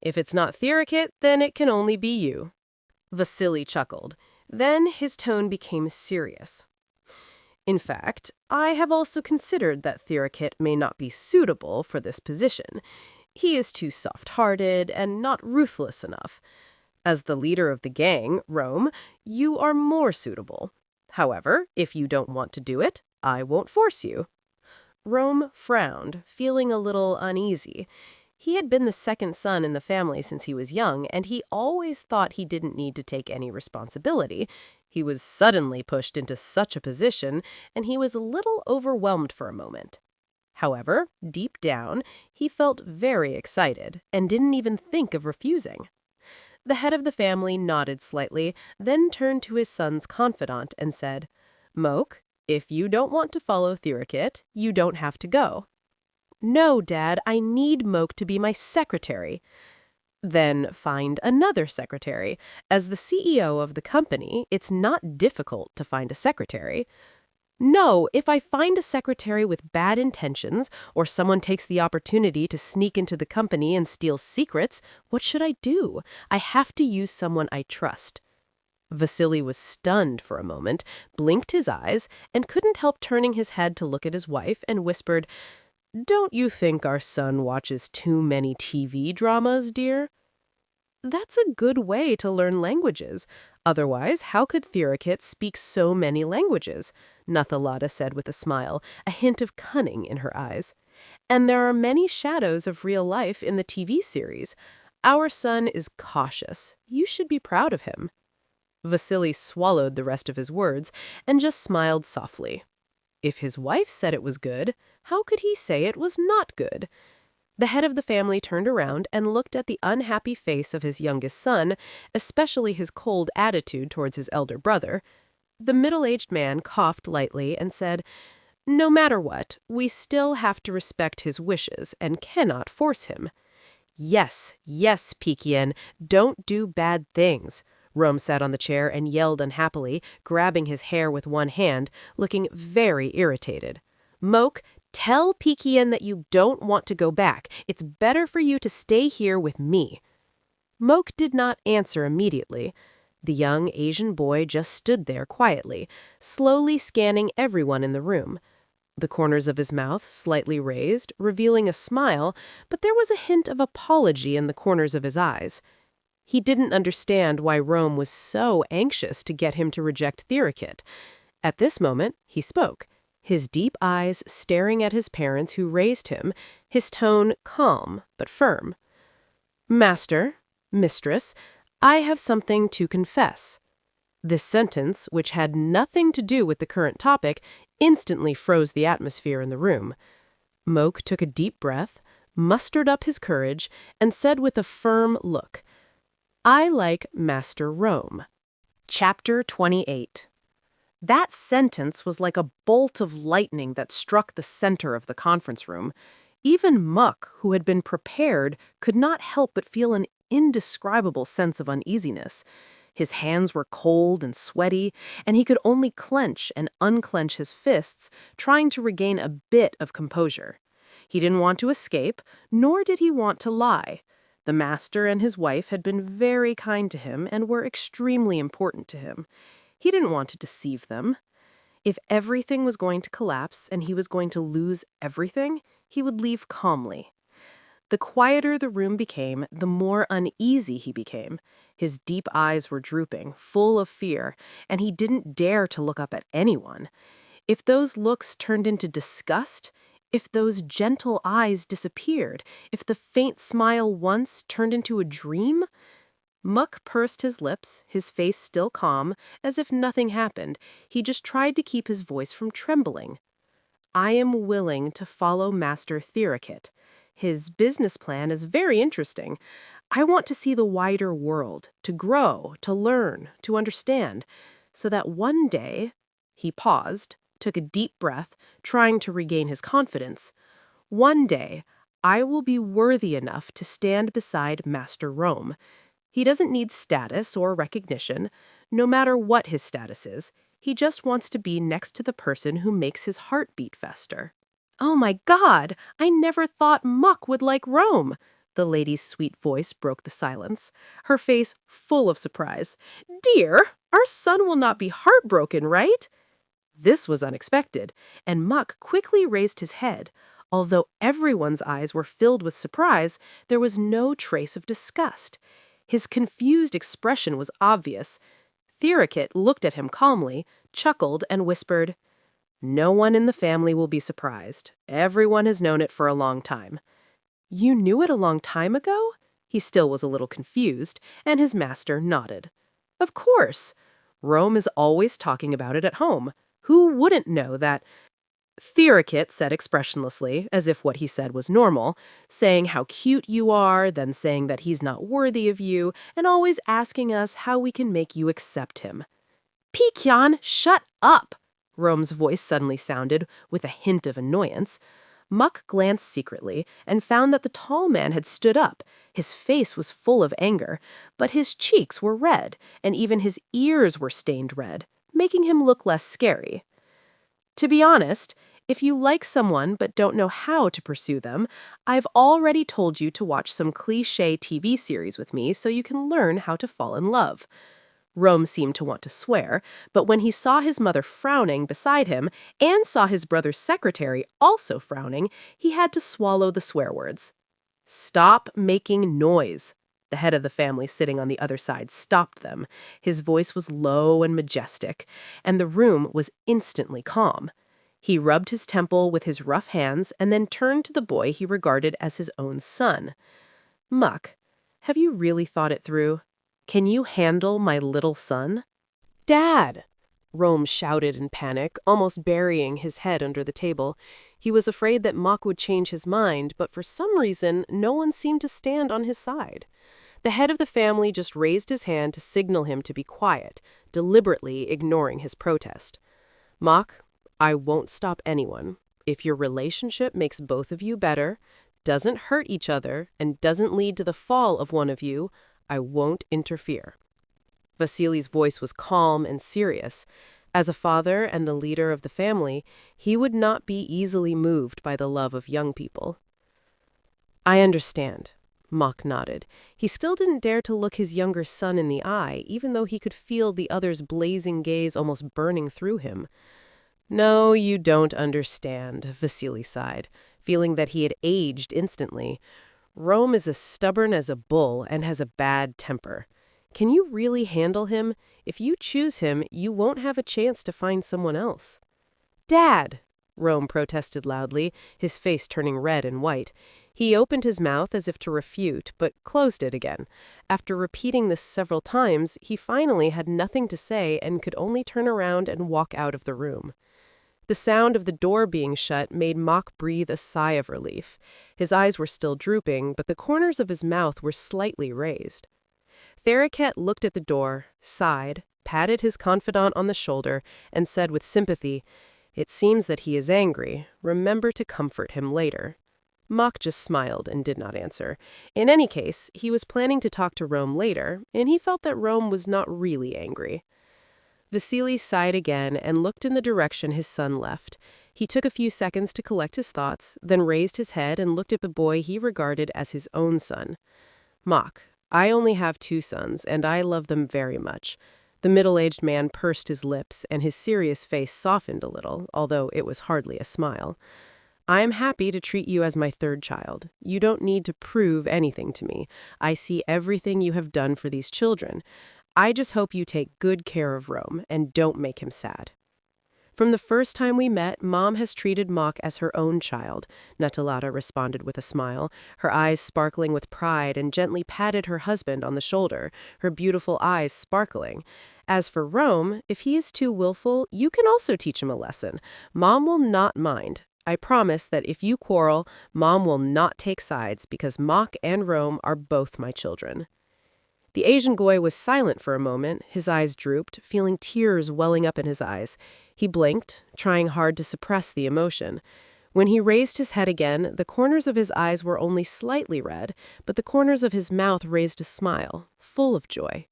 "If it's not Thirikit, then it can only be you." Vasily chuckled. Then his tone became serious. "In fact, I have also considered that Thirikit may not be suitable for this position. He is too soft-hearted and not ruthless enough. As the leader of the gang, Rome, you are more suitable. However, if you don't want to do it, I won't force you." Rome frowned, feeling a little uneasy. He had been the second son in the family since he was young, and he always thought he didn't need to take any responsibility. He was suddenly pushed into such a position, and he was a little overwhelmed for a moment. However, deep down, he felt very excited and didn't even think of refusing. The head of the family nodded slightly, then turned to his son's confidant and said, "Moke, if you don't want to follow Thirikit, you don't have to go." "No, Dad, I need Moke to be my secretary." "Then find another secretary. As the CEO of the company, it's not difficult to find a secretary." No, if I find a secretary with bad intentions, or someone takes the opportunity to sneak into the company and steal secrets, what should I do? I have to use someone I trust. Vasily was stunned for a moment, blinked his eyes, and couldn't help turning his head to look at his wife and whispered, "Don't you think our son watches too many TV dramas, dear?" That's a good way to learn languages. Otherwise, how could Thirikit speak so many languages? Nathalada said with a smile, a hint of cunning in her eyes. And there are many shadows of real life in the TV series. Our son is cautious. You should be proud of him. Vasily swallowed the rest of his words and just smiled softly. If his wife said it was good, how could he say it was not good? The head of the family turned around and looked at the unhappy face of his youngest son, especially his cold attitude towards his elder brother. The middle-aged man coughed lightly and said, "No matter what, we still have to respect his wishes and cannot force him." "Yes, yes, Pikian, don't do bad things." Rome sat on the chair and yelled unhappily, grabbing his hair with one hand, looking very irritated. "Moke, tell Pikian that you don't want to go back. It's better for you to stay here with me." Moke did not answer immediately. The young Asian boy just stood there quietly, slowly scanning everyone in the room. The corners of his mouth slightly raised, revealing a smile, but there was a hint of apology in the corners of his eyes. He didn't understand why Rome was so anxious to get him to reject Thirikit. At this moment, he spoke, his deep eyes staring at his parents who raised him, his tone calm but firm. "Master, mistress, I have something to confess." This sentence, which had nothing to do with the current topic, instantly froze the atmosphere in the room. Moke took a deep breath, mustered up his courage, and said with a firm look, "I like Master Rome." Chapter 28. That sentence was like a bolt of lightning that struck the center of the conference room. Even Muck, who had been prepared, could not help but feel an indescribable sense of uneasiness. His hands were cold and sweaty, and he could only clench and unclench his fists, trying to regain a bit of composure. He didn't want to escape, nor did he want to lie. The master and his wife had been very kind to him and were extremely important to him. He didn't want to deceive them. If everything was going to collapse and he was going to lose everything, he would leave calmly. The quieter the room became, the more uneasy he became. His deep eyes were drooping, full of fear, and he didn't dare to look up at anyone. If those looks turned into disgust, if those gentle eyes disappeared, if the faint smile once turned into a dream. Muck pursed his lips, his face still calm, as if nothing happened. He just tried to keep his voice from trembling. "I am willing to follow Master Thirikit. His business plan is very interesting. I want to see the wider world, to grow, to learn, to understand, so that one day—" He paused, took a deep breath, trying to regain his confidence. "One day, I will be worthy enough to stand beside Master Rome. He doesn't need status or recognition, no matter what his status is. He just wants to be next to the person who makes his heart beat faster." "Oh my God! I never thought Muck would like Rome!" The lady's sweet voice broke the silence, her face full of surprise. "Dear, our son will not be heartbroken, right?" This was unexpected, and Muck quickly raised his head. Although everyone's eyes were filled with surprise, there was no trace of disgust. His confused expression was obvious. Thirikit looked at him calmly, chuckled, and whispered, "No one in the family will be surprised. Everyone has known it for a long time." "You knew it a long time ago?" He still was a little confused, and his master nodded. "Of course. Rome is always talking about it at home. Who wouldn't know that—" Thirikit said expressionlessly, as if what he said was normal, saying how cute you are, then saying that he's not worthy of you, and always asking us how we can make you accept him. "Pikyan, shut up!" Rome's voice suddenly sounded, with a hint of annoyance. Muck glanced secretly and found that the tall man had stood up. His face was full of anger, but his cheeks were red, and even his ears were stained red, making him look less scary. To be honest, if you like someone but don't know how to pursue them, I've already told you to watch some cliché TV series with me so you can learn how to fall in love. Rome seemed to want to swear, but when he saw his mother frowning beside him and saw his brother's secretary also frowning, he had to swallow the swear words. Stop making noise. The head of the family sitting on the other side stopped them. His voice was low and majestic, and the room was instantly calm. He rubbed his temple with his rough hands and then turned to the boy he regarded as his own son. Muck, have you really thought it through? Can you handle my little son? Dad! Rome shouted in panic, almost burying his head under the table. He was afraid that Mock would change his mind, but for some reason, no one seemed to stand on his side. The head of the family just raised his hand to signal him to be quiet, deliberately ignoring his protest. Mock, I won't stop anyone. If your relationship makes both of you better, doesn't hurt each other, and doesn't lead to the fall of one of you, I won't interfere. Vasily's voice was calm and serious. As a father and the leader of the family, he would not be easily moved by the love of young people. I understand, Mock nodded. He still didn't dare to look his younger son in the eye, even though he could feel the other's blazing gaze almost burning through him. No, you don't understand, Vasily sighed, feeling that he had aged instantly. Rome is as stubborn as a bull and has a bad temper. Can you really handle him? If you choose him, you won't have a chance to find someone else. Dad! Rome protested loudly, his face turning red and white. He opened his mouth as if to refute, but closed it again. After repeating this several times, he finally had nothing to say and could only turn around and walk out of the room. The sound of the door being shut made Mock breathe a sigh of relief. His eyes were still drooping, but the corners of his mouth were slightly raised. Theriket looked at the door, sighed, patted his confidant on the shoulder, and said with sympathy, It seems that he is angry. Remember to comfort him later. Mock just smiled and did not answer. In any case, he was planning to talk to Rome later, and he felt that Rome was not really angry. Vasily sighed again and looked in the direction his son left. He took a few seconds to collect his thoughts, then raised his head and looked at the boy he regarded as his own son. Mock, I only have 2 sons, and I love them very much. The middle-aged man pursed his lips, and his serious face softened a little, although it was hardly a smile. I am happy to treat you as my 3rd child. You don't need to prove anything to me. I see everything you have done for these children. I just hope you take good care of Rome and don't make him sad. From the first time we met, Mom has treated Mock as her own child, Natalata responded with a smile, her eyes sparkling with pride, and gently patted her husband on the shoulder, her beautiful eyes sparkling. As for Rome, if he is too willful, you can also teach him a lesson. Mom will not mind. I promise that if you quarrel, Mom will not take sides because Mock and Rome are both my children. The Asian boy was silent for a moment, his eyes drooped, feeling tears welling up in his eyes. He blinked, trying hard to suppress the emotion. When he raised his head again, the corners of his eyes were only slightly red, but the corners of his mouth raised a smile, full of joy.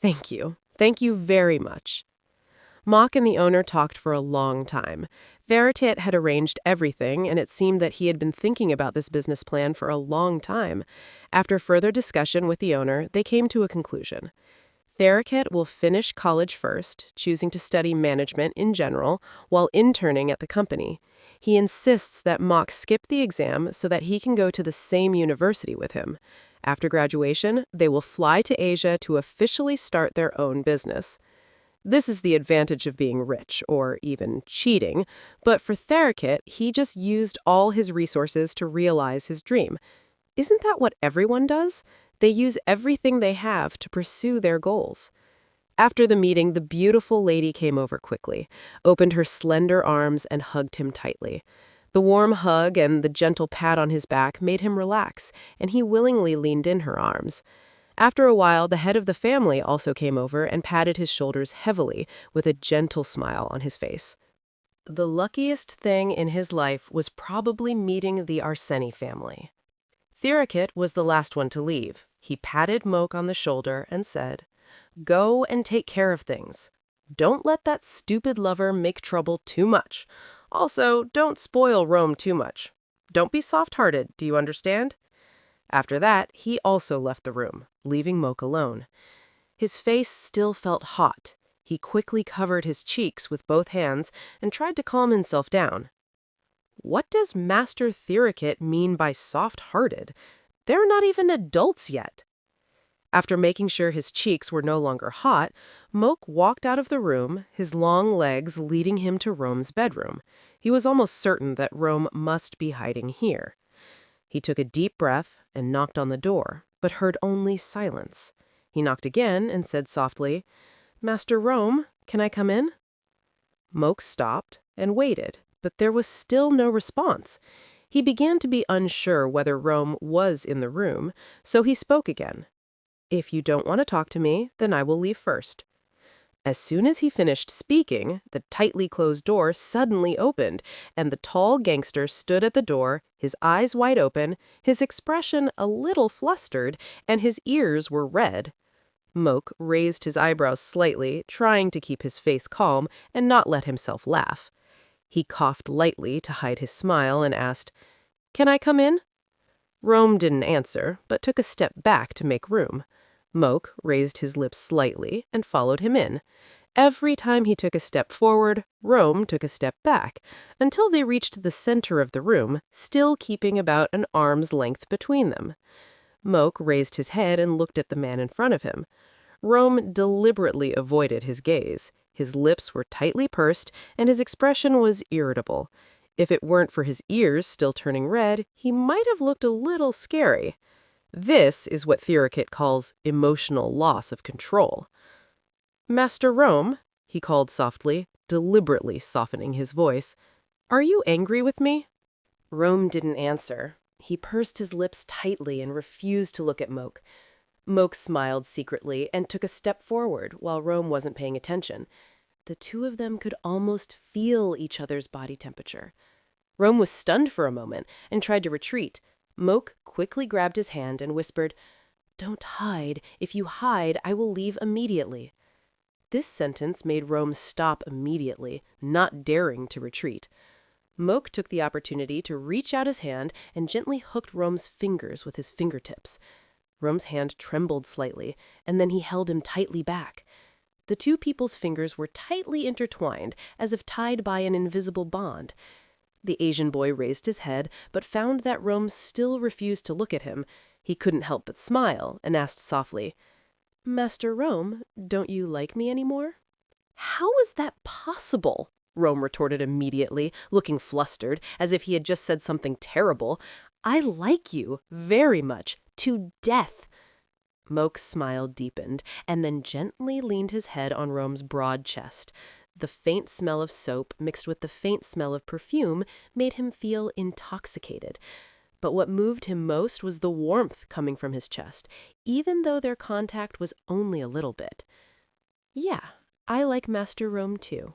Thank you. Thank you very much. Mock and the owner talked for a long time. Veritet had arranged everything, and it seemed that he had been thinking about this business plan for a long time. After further discussion with the owner, they came to a conclusion. Theriket will finish college first, choosing to study management in general, while interning at the company. He insists that Mock skip the exam so that he can go to the same university with him. After graduation, they will fly to Asia to officially start their own business. This is the advantage of being rich, or even cheating, but for Theriket, he just used all his resources to realize his dream. Isn't that what everyone does? They use everything they have to pursue their goals. After the meeting, the beautiful lady came over quickly, opened her slender arms and hugged him tightly. The warm hug and the gentle pat on his back made him relax, and he willingly leaned in her arms. After a while, the head of the family also came over and patted his shoulders heavily with a gentle smile on his face. The luckiest thing in his life was probably meeting the Arseni family. Theriket was the last one to leave. He patted Moak on the shoulder and said, "Go and take care of things. Don't let that stupid lover make trouble too much. Also, don't spoil Rome too much. Don't be soft-hearted, do you understand? After that, he also left the room, leaving Moke alone. His face still felt hot. He quickly covered his cheeks with both hands and tried to calm himself down. What does Master Thirikit mean by soft-hearted? They're not even adults yet. After making sure his cheeks were no longer hot, Moke walked out of the room, his long legs leading him to Rome's bedroom. He was almost certain that Rome must be hiding here. He took a deep breath and knocked on the door, but heard only silence. He knocked again and said softly, "Master Rome, can I come in?" Moke stopped and waited, but there was still no response. He began to be unsure whether Rome was in the room, so he spoke again. "If you don't want to talk to me, then I will leave first." As soon as he finished speaking, the tightly closed door suddenly opened, and the tall gangster stood at the door, his eyes wide open, his expression a little flustered, and his ears were red. Moke raised his eyebrows slightly, trying to keep his face calm and not let himself laugh. He coughed lightly to hide his smile and asked, "Can I come in?" Rome didn't answer, but took a step back to make room. Moke raised his lips slightly and followed him in. Every time he took a step forward, Rome took a step back, until they reached the center of the room, still keeping about an arm's length between them. Moke raised his head and looked at the man in front of him. Rome deliberately avoided his gaze. His lips were tightly pursed, and his expression was irritable. If it weren't for his ears still turning red, he might have looked a little scary. This is what Thirikit calls emotional loss of control. "Master Rome," he called softly, deliberately softening his voice, "are you angry with me?" Rome didn't answer. He pursed his lips tightly and refused to look at Moke. Moke smiled secretly and took a step forward while Rome wasn't paying attention. The two of them could almost feel each other's body temperature. Rome was stunned for a moment and tried to retreat. Moke quickly grabbed his hand and whispered, "Don't hide. If you hide, I will leave immediately." This sentence made Rome stop immediately, not daring to retreat. Moke took the opportunity to reach out his hand and gently hooked Rome's fingers with his fingertips. Rome's hand trembled slightly, and then he held him tightly back. The two people's fingers were tightly intertwined, as if tied by an invisible bond. The Asian boy raised his head, but found that Rome still refused to look at him. He couldn't help but smile, and asked softly, "Master Rome, don't you like me anymore?" "How is that possible?" Rome retorted immediately, looking flustered, as if he had just said something terrible. "I like you, very much, to death." Moke's smile deepened, and then gently leaned his head on Rome's broad chest. The faint smell of soap mixed with the faint smell of perfume made him feel intoxicated. But what moved him most was the warmth coming from his chest, even though their contact was only a little bit. "Yeah, I like Master Rome too."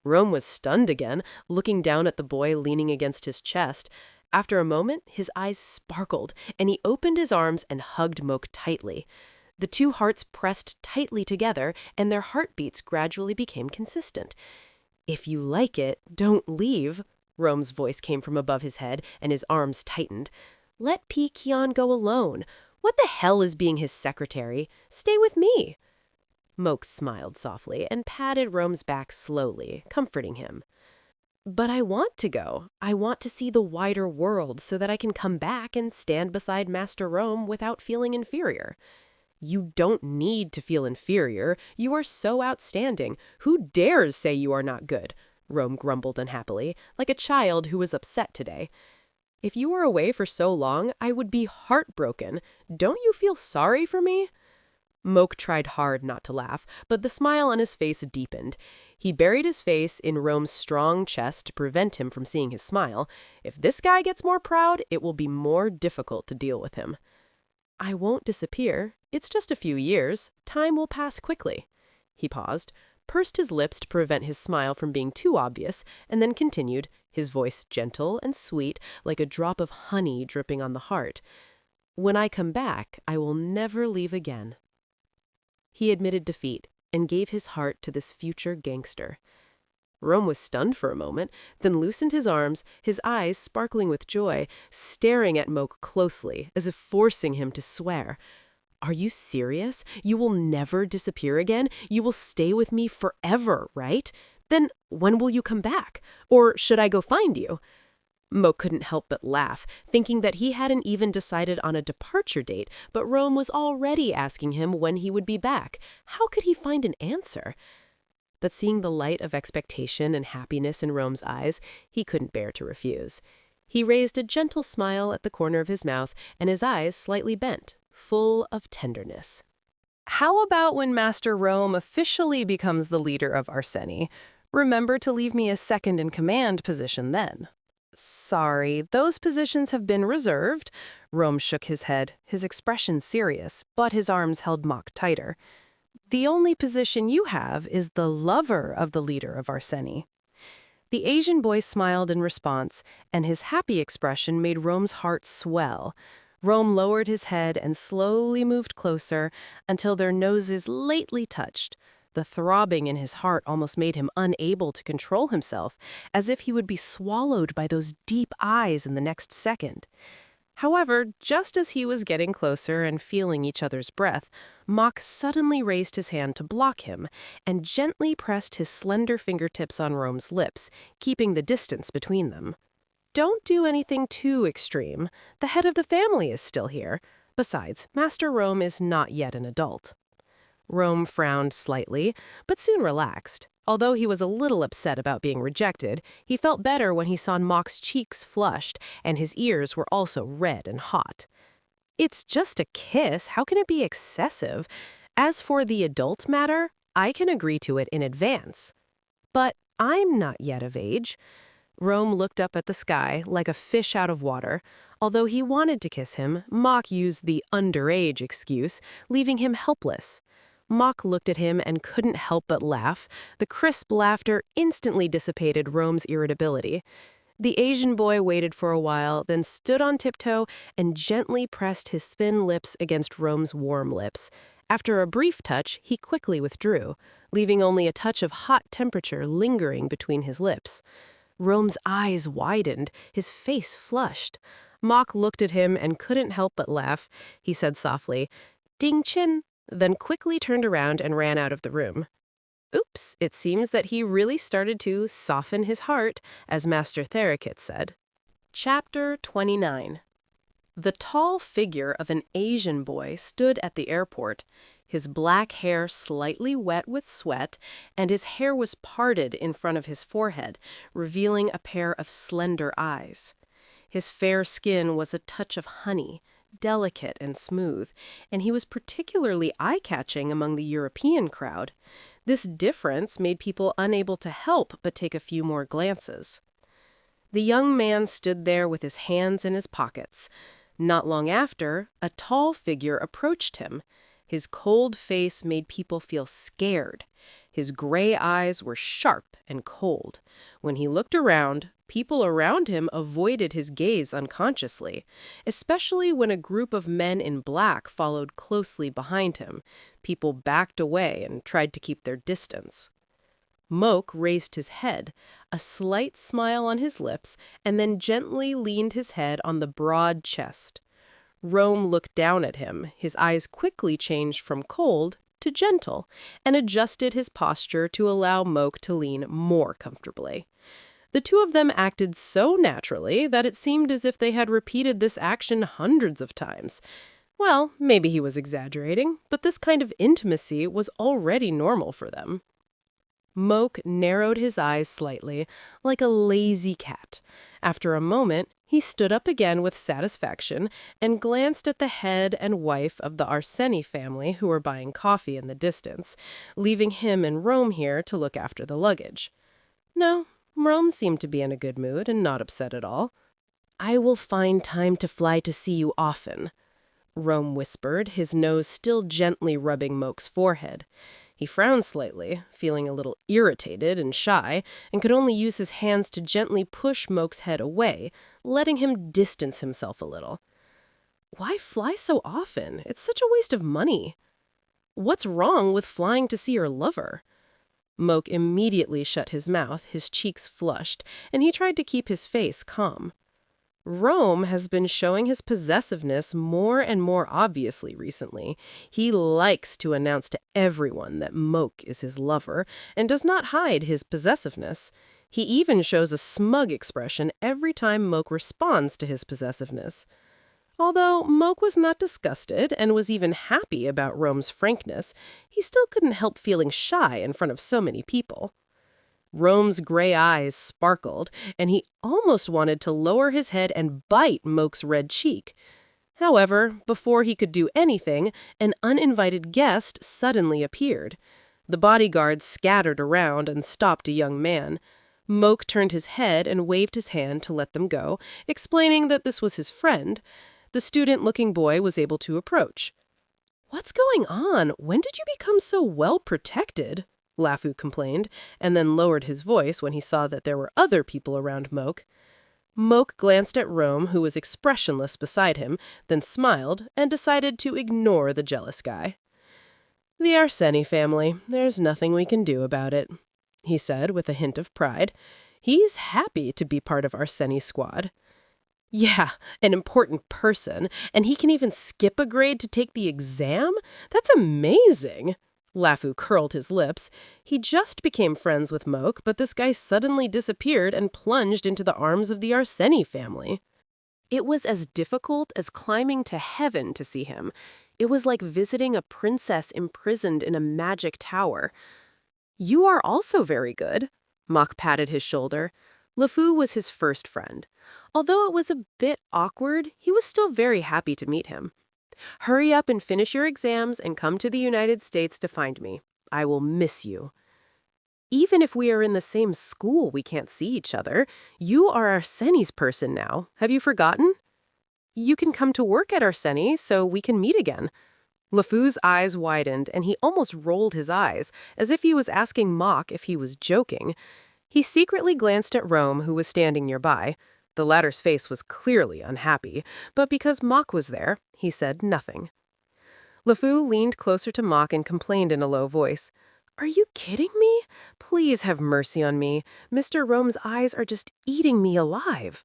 Rome was stunned again, looking down at the boy leaning against his chest. After a moment, his eyes sparkled, and he opened his arms and hugged Moke tightly. The two hearts pressed tightly together, and their heartbeats gradually became consistent. "If you like it, don't leave." Rome's voice came from above his head, and his arms tightened. "Let Pi Kian go alone. What the hell is being his secretary? Stay with me." Moke smiled softly and patted Rome's back slowly, comforting him. "But I want to go. I want to see the wider world so that I can come back and stand beside Master Rome without feeling inferior." "You don't need to feel inferior. You are so outstanding. Who dares say you are not good?" Rome grumbled unhappily, like a child who was upset today. "If you were away for so long, I would be heartbroken. Don't you feel sorry for me?" Moke tried hard not to laugh, but the smile on his face deepened. He buried his face in Rome's strong chest to prevent him from seeing his smile. If this guy gets more proud, it will be more difficult to deal with him. "I won't disappear. It's just a few years. Time will pass quickly." He paused, pursed his lips to prevent his smile from being too obvious, and then continued, his voice gentle and sweet, like a drop of honey dripping on the heart. "When I come back, I will never leave again." He admitted defeat. and gave his heart to this future gangster. Rome was stunned for a moment, then loosened his arms, his eyes sparkling with joy, staring at Moke closely, as if forcing him to swear. "Are you serious? You will never disappear again? You will stay with me forever, right? Then when will you come back? Or should I go find you?" Moke couldn't help but laugh, thinking that he hadn't even decided on a departure date, but Rome was already asking him when he would be back. How could he find an answer? But seeing the light of expectation and happiness in Rome's eyes, he couldn't bear to refuse. He raised a gentle smile at the corner of his mouth, and his eyes slightly bent, full of tenderness. How about when Master Rome officially becomes the leader of Arseni? Remember to leave me a second-in-command position then. Sorry, those positions have been reserved. Rome shook his head, his expression serious, but his arms held Mock tighter. The only position you have is the lover of the leader of Arseni. The Asian boy smiled in response, and his happy expression made Rome's heart swell. Rome lowered his head and slowly moved closer until their noses lightly touched. The throbbing in his heart almost made him unable to control himself, as if he would be swallowed by those deep eyes in the next second. However, just as he was getting closer and feeling each other's breath, Mock suddenly raised his hand to block him and gently pressed his slender fingertips on Rome's lips, keeping the distance between them. "Don't do anything too extreme. The head of the family is still here. Besides, Master Rome is not yet an adult." Rome frowned slightly, but soon relaxed. Although he was a little upset about being rejected, he felt better when he saw Mock's cheeks flushed and his ears were also red and hot. "It's just a kiss. How can it be excessive? As for the adult matter, I can agree to it in advance. But I'm not yet of age." Rome looked up at the sky like a fish out of water. Although he wanted to kiss him, Mock used the underage excuse, leaving him helpless. Mock looked at him and couldn't help but laugh. The crisp laughter instantly dissipated Rome's irritability. The Asian boy waited for a while, then stood on tiptoe and gently pressed his thin lips against Rome's warm lips. After a brief touch, he quickly withdrew, leaving only a touch of hot temperature lingering between his lips. Rome's eyes widened, his face flushed. Mock looked at him and couldn't help but laugh. He said softly, "Ding Chin," then quickly turned around and ran out of the room. Oops, it seems that he really started to soften his heart, as Master Therakit said. Chapter 29. The tall figure of an Asian boy stood at the airport, his black hair slightly wet with sweat, and his hair was parted in front of his forehead, revealing a pair of slender eyes. His fair skin was a touch of honey, delicate and smooth, and he was particularly eye-catching among the European crowd. This difference made people unable to help but take a few more glances. The young man stood there with his hands in his pockets. Not long after, a tall figure approached him. His cold face made people feel scared. His gray eyes were sharp and cold. When he looked around, people around him avoided his gaze unconsciously, especially when a group of men in black followed closely behind him. People backed away and tried to keep their distance. Moke raised his head, a slight smile on his lips, and then gently leaned his head on the broad chest. Rome looked down at him. His eyes quickly changed from cold to gentle, and adjusted his posture to allow Moke to lean more comfortably. The two of them acted so naturally that it seemed as if they had repeated this action hundreds of times. Well, maybe he was exaggerating, but this kind of intimacy was already normal for them. Moke narrowed his eyes slightly, like a lazy cat. After a moment, he stood up again with satisfaction and glanced at the head and wife of the Arseni family who were buying coffee in the distance, leaving him and Rome here to look after the luggage. No, Rome seemed to be in a good mood and not upset at all. "I will find time to fly to see you often," Rome whispered, his nose still gently rubbing Moke's forehead. He frowned slightly, feeling a little irritated and shy, and could only use his hands to gently push Moke's head away, letting him distance himself a little. "Why fly so often? It's such a waste of money." What's wrong with flying to see your lover? Moke immediately shut his mouth, his cheeks flushed, and he tried to keep his face calm. Rome has been showing his possessiveness more and more obviously recently. He likes to announce to everyone that Moke is his lover and does not hide his possessiveness. He even shows a smug expression every time Moke responds to his possessiveness. Although Moke was not disgusted and was even happy about Rome's frankness, he still couldn't help feeling shy in front of so many people. Rome's gray eyes sparkled, and he almost wanted to lower his head and bite Moke's red cheek. However, before he could do anything, an uninvited guest suddenly appeared. The bodyguards scattered around and stopped a young man. Moke turned his head and waved his hand to let them go, explaining that this was his friend. The student-looking boy was able to approach. "What's going on? When did you become so well protected?" Lafu complained, and then lowered his voice when he saw that there were other people around Moke. Moke glanced at Rome, who was expressionless beside him, then smiled and decided to ignore the jealous guy. "The Arseni family. There's nothing we can do about it," he said with a hint of pride. "He's happy to be part of Arseni's squad." "Yeah, an important person, and he can even skip a grade to take the exam? That's amazing!" Lafu curled his lips. He just became friends with Moke, but this guy suddenly disappeared and plunged into the arms of the Arseni family. It was as difficult as climbing to heaven to see him. It was like visiting a princess imprisoned in a magic tower. "You are also very good." Mock patted his shoulder. LeFou was his first friend. Although it was a bit awkward, he was still very happy to meet him. "Hurry up and finish your exams and come to the United States to find me. I will miss you." "Even if we are in the same school, we can't see each other. You are Arseni's person now. Have you forgotten?" "You can come to work at Arseni, so we can meet again." LeFou's eyes widened, and he almost rolled his eyes, as if he was asking Mock if he was joking. He secretly glanced at Rome, who was standing nearby. The latter's face was clearly unhappy, but because Mock was there, he said nothing. LeFou leaned closer to Mock and complained in a low voice. "Are you kidding me? Please have mercy on me. Mr. Rome's eyes are just eating me alive."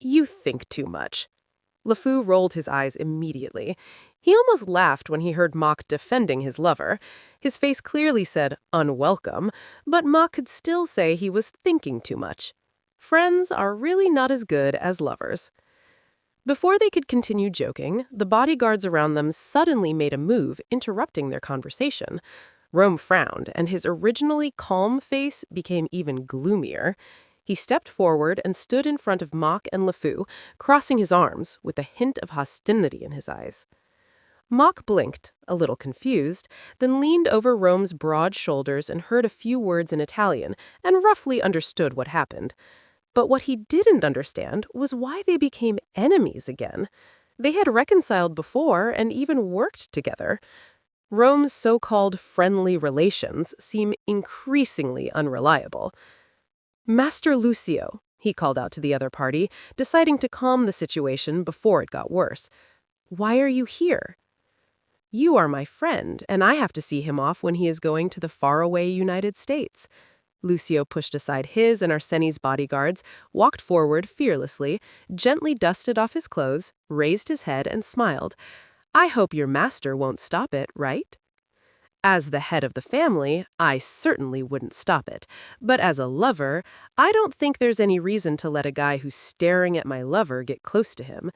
"You think too much." LeFou rolled his eyes immediately. He almost laughed when he heard Mock defending his lover. His face clearly said, "unwelcome," but Mock could still say he was thinking too much. Friends are really not as good as lovers. Before they could continue joking, the bodyguards around them suddenly made a move, interrupting their conversation. Rome frowned, and his originally calm face became even gloomier. He stepped forward and stood in front of Mock and LeFou, crossing his arms, with a hint of hostility in his eyes. Mock blinked, a little confused, then leaned over Rome's broad shoulders and heard a few words in Italian, and roughly understood what happened. But what he didn't understand was why they became enemies again. They had reconciled before and even worked together. Rome's so-called friendly relations seem increasingly unreliable. "Master Lucio," he called out to the other party, deciding to calm the situation before it got worse. "Why are you here?" "You are my friend, and I have to see him off when he is going to the faraway United States." Lucio pushed aside his and Arseni's bodyguards, walked forward fearlessly, gently dusted off his clothes, raised his head, and smiled. "I hope your master won't stop it, right?" As the head of the family, I certainly wouldn't stop it. But as a lover, I don't think there's any reason to let a guy who's staring at my lover get close to him.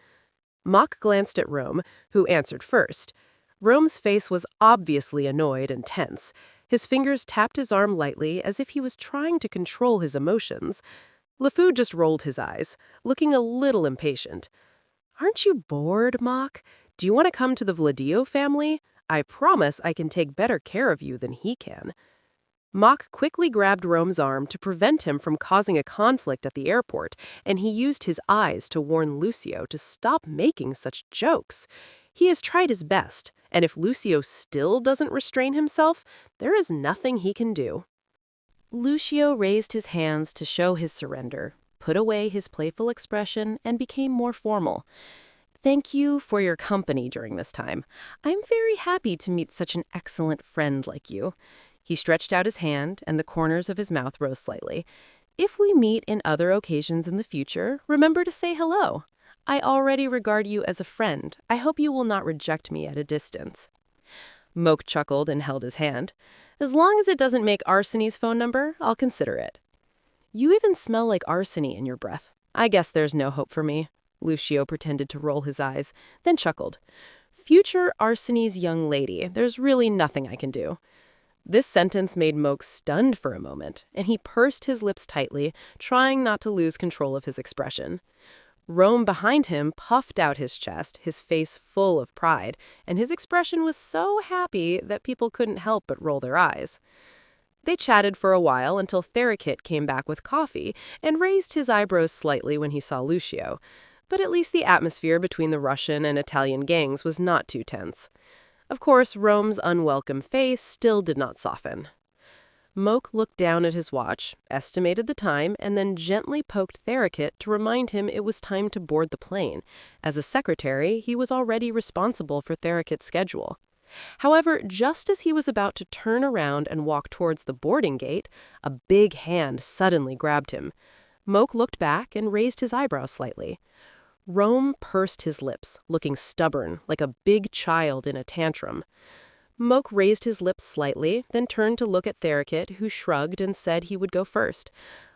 Mock glanced at Rome, who answered first. Rome's face was obviously annoyed and tense. His fingers tapped his arm lightly as if he was trying to control his emotions. LeFou just rolled his eyes, looking a little impatient. "Aren't you bored, Mock? Do you want to come to the Vladio family? I promise I can take better care of you than he can." Mock quickly grabbed Rome's arm to prevent him from causing a conflict at the airport, and he used his eyes to warn Lucio to stop making such jokes. He has tried his best, and if Lucio still doesn't restrain himself, there is nothing he can do. Lucio raised his hands to show his surrender, put away his playful expression, and became more formal. Thank you for your company during this time. I'm very happy to meet such an excellent friend like you. He stretched out his hand, and the corners of his mouth rose slightly. If we meet in other occasions in the future, remember to say hello. I already regard you as a friend. I hope you will not reject me at a distance. Moke chuckled and held his hand. As long as it doesn't make Arsenie's phone number, I'll consider it. You even smell like arseny in your breath. I guess there's no hope for me. Lucio pretended to roll his eyes, then chuckled. Future Arsenie's young lady, there's really nothing I can do. This sentence made Moke stunned for a moment, and he pursed his lips tightly, trying not to lose control of his expression. Rome behind him puffed out his chest, his face full of pride, and his expression was so happy that people couldn't help but roll their eyes. They chatted for a while until Therakit came back with coffee and raised his eyebrows slightly when he saw Lucio. But at least the atmosphere between the Russian and Italian gangs was not too tense. Of course, Rome's unwelcome face still did not soften. Moke looked down at his watch, estimated the time, and then gently poked Therakit to remind him it was time to board the plane. As a secretary, he was already responsible for Therakit's schedule. However, just as he was about to turn around and walk towards the boarding gate, a big hand suddenly grabbed him. Moke looked back and raised his eyebrows slightly. Rome pursed his lips, looking stubborn, like a big child in a tantrum. Moke raised his lips slightly, then turned to look at Therakit, who shrugged and said he would go first.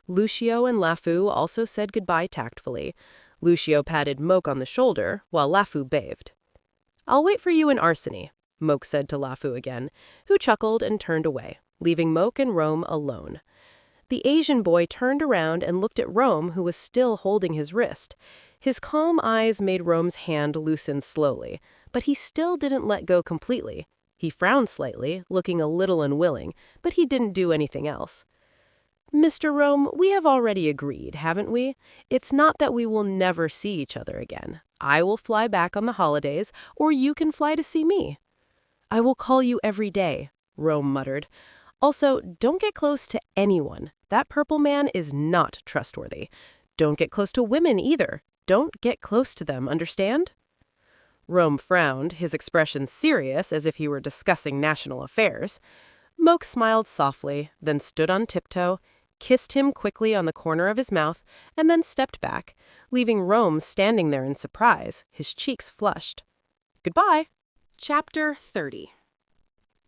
Lucio and Lafu also said goodbye tactfully. Lucio patted Moke on the shoulder, while Lafu behaved. "I'll wait for you in Arseny," Moke said to Lafu again, who chuckled and turned away, leaving Moke and Rome alone. The Asian boy turned around and looked at Rome, who was still holding his wrist. His calm eyes made Rome's hand loosen slowly, but he still didn't let go completely. He frowned slightly, looking a little unwilling, but he didn't do anything else. "Mr. Rome, we have already agreed, haven't we? It's not that we will never see each other again. I will fly back on the holidays, or you can fly to see me." "I will call you every day," Rome muttered. "Also, don't get close to anyone. That purple man is not trustworthy. Don't get close to women either. Don't get close to them, understand?" Rome frowned, his expression serious as if he were discussing national affairs. Moke smiled softly, then stood on tiptoe, kissed him quickly on the corner of his mouth, and then stepped back, leaving Rome standing there in surprise, his cheeks flushed. "Goodbye." Chapter 30.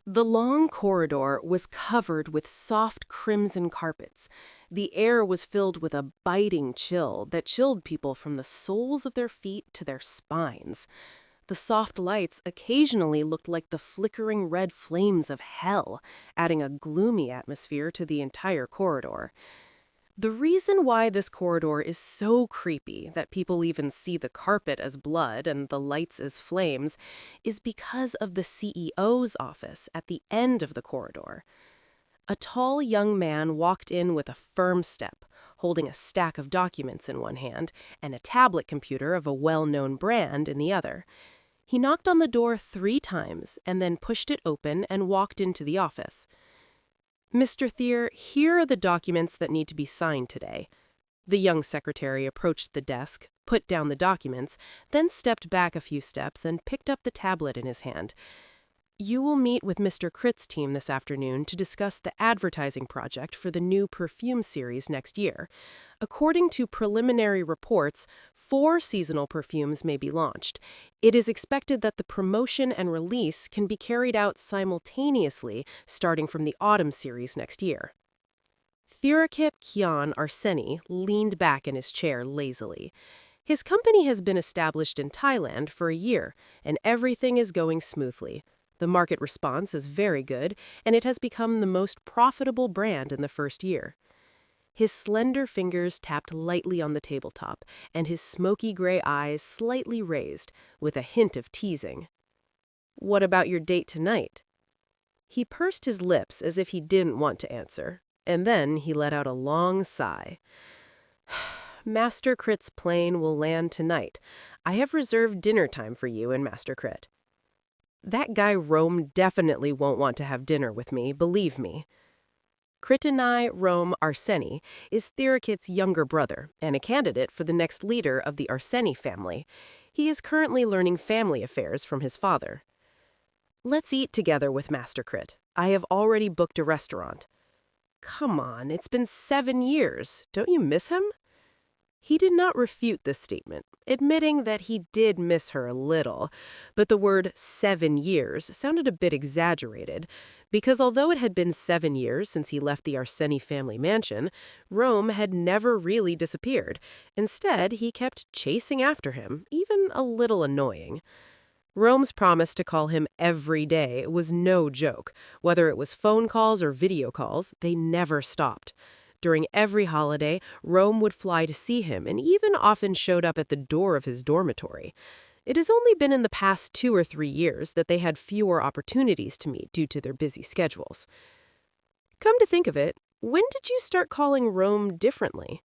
The long corridor was covered with soft crimson carpets. The air was filled with a biting chill that chilled people from the soles of their feet to their spines. The soft lights occasionally looked like the flickering red flames of hell, adding a gloomy atmosphere to the entire corridor. The reason why this corridor is so creepy that people even see the carpet as blood and the lights as flames is because of the CEO's office at the end of the corridor. A tall young man walked in with a firm step, holding a stack of documents in one hand and a tablet computer of a well-known brand in the other. He knocked on the door 3 times and then pushed it open and walked into the office. "Mr. Thier, here are the documents that need to be signed today." The young secretary approached the desk, put down the documents, then stepped back a few steps and picked up the tablet in his hand. "You will meet with Mr. Critt's team this afternoon to discuss the advertising project for the new perfume series next year. According to preliminary reports, 4 seasonal perfumes may be launched. It is expected that the promotion and release can be carried out simultaneously starting from the autumn series next year." Thirakip Kyan Arseni leaned back in his chair lazily. His company has been established in Thailand for a year, and everything is going smoothly. The market response is very good, and it has become the most profitable brand in the first year. His slender fingers tapped lightly on the tabletop, and his smoky gray eyes slightly raised, with a hint of teasing. "What about your date tonight?" He pursed his lips as if he didn't want to answer, and then he let out a long sigh. "Master Critt's plane will land tonight. I have reserved dinner time for you and Master Critt." "That guy Rome definitely won't want to have dinner with me, believe me." Kritanai Rome Arseni is Thirakit's younger brother and a candidate for the next leader of the Arseni family. He is currently learning family affairs from his father. Let's eat together with Master Crit. I have already booked a restaurant. Come on, it's been 7 years. Don't you miss him? He did not refute this statement, admitting that he did miss her a little, but the word 7 years sounded a bit exaggerated, because although it had been 7 years since he left the Arseni family mansion, Rome had never really disappeared. Instead, he kept chasing after him, even a little annoying. Rome's promise to call him every day was no joke. Whether it was phone calls or video calls, they never stopped. During every holiday, Rome would fly to see him and even often showed up at the door of his dormitory. It has only been in the past 2 or 3 years that they had fewer opportunities to meet due to their busy schedules. Come to think of it, when did you start calling Rome differently?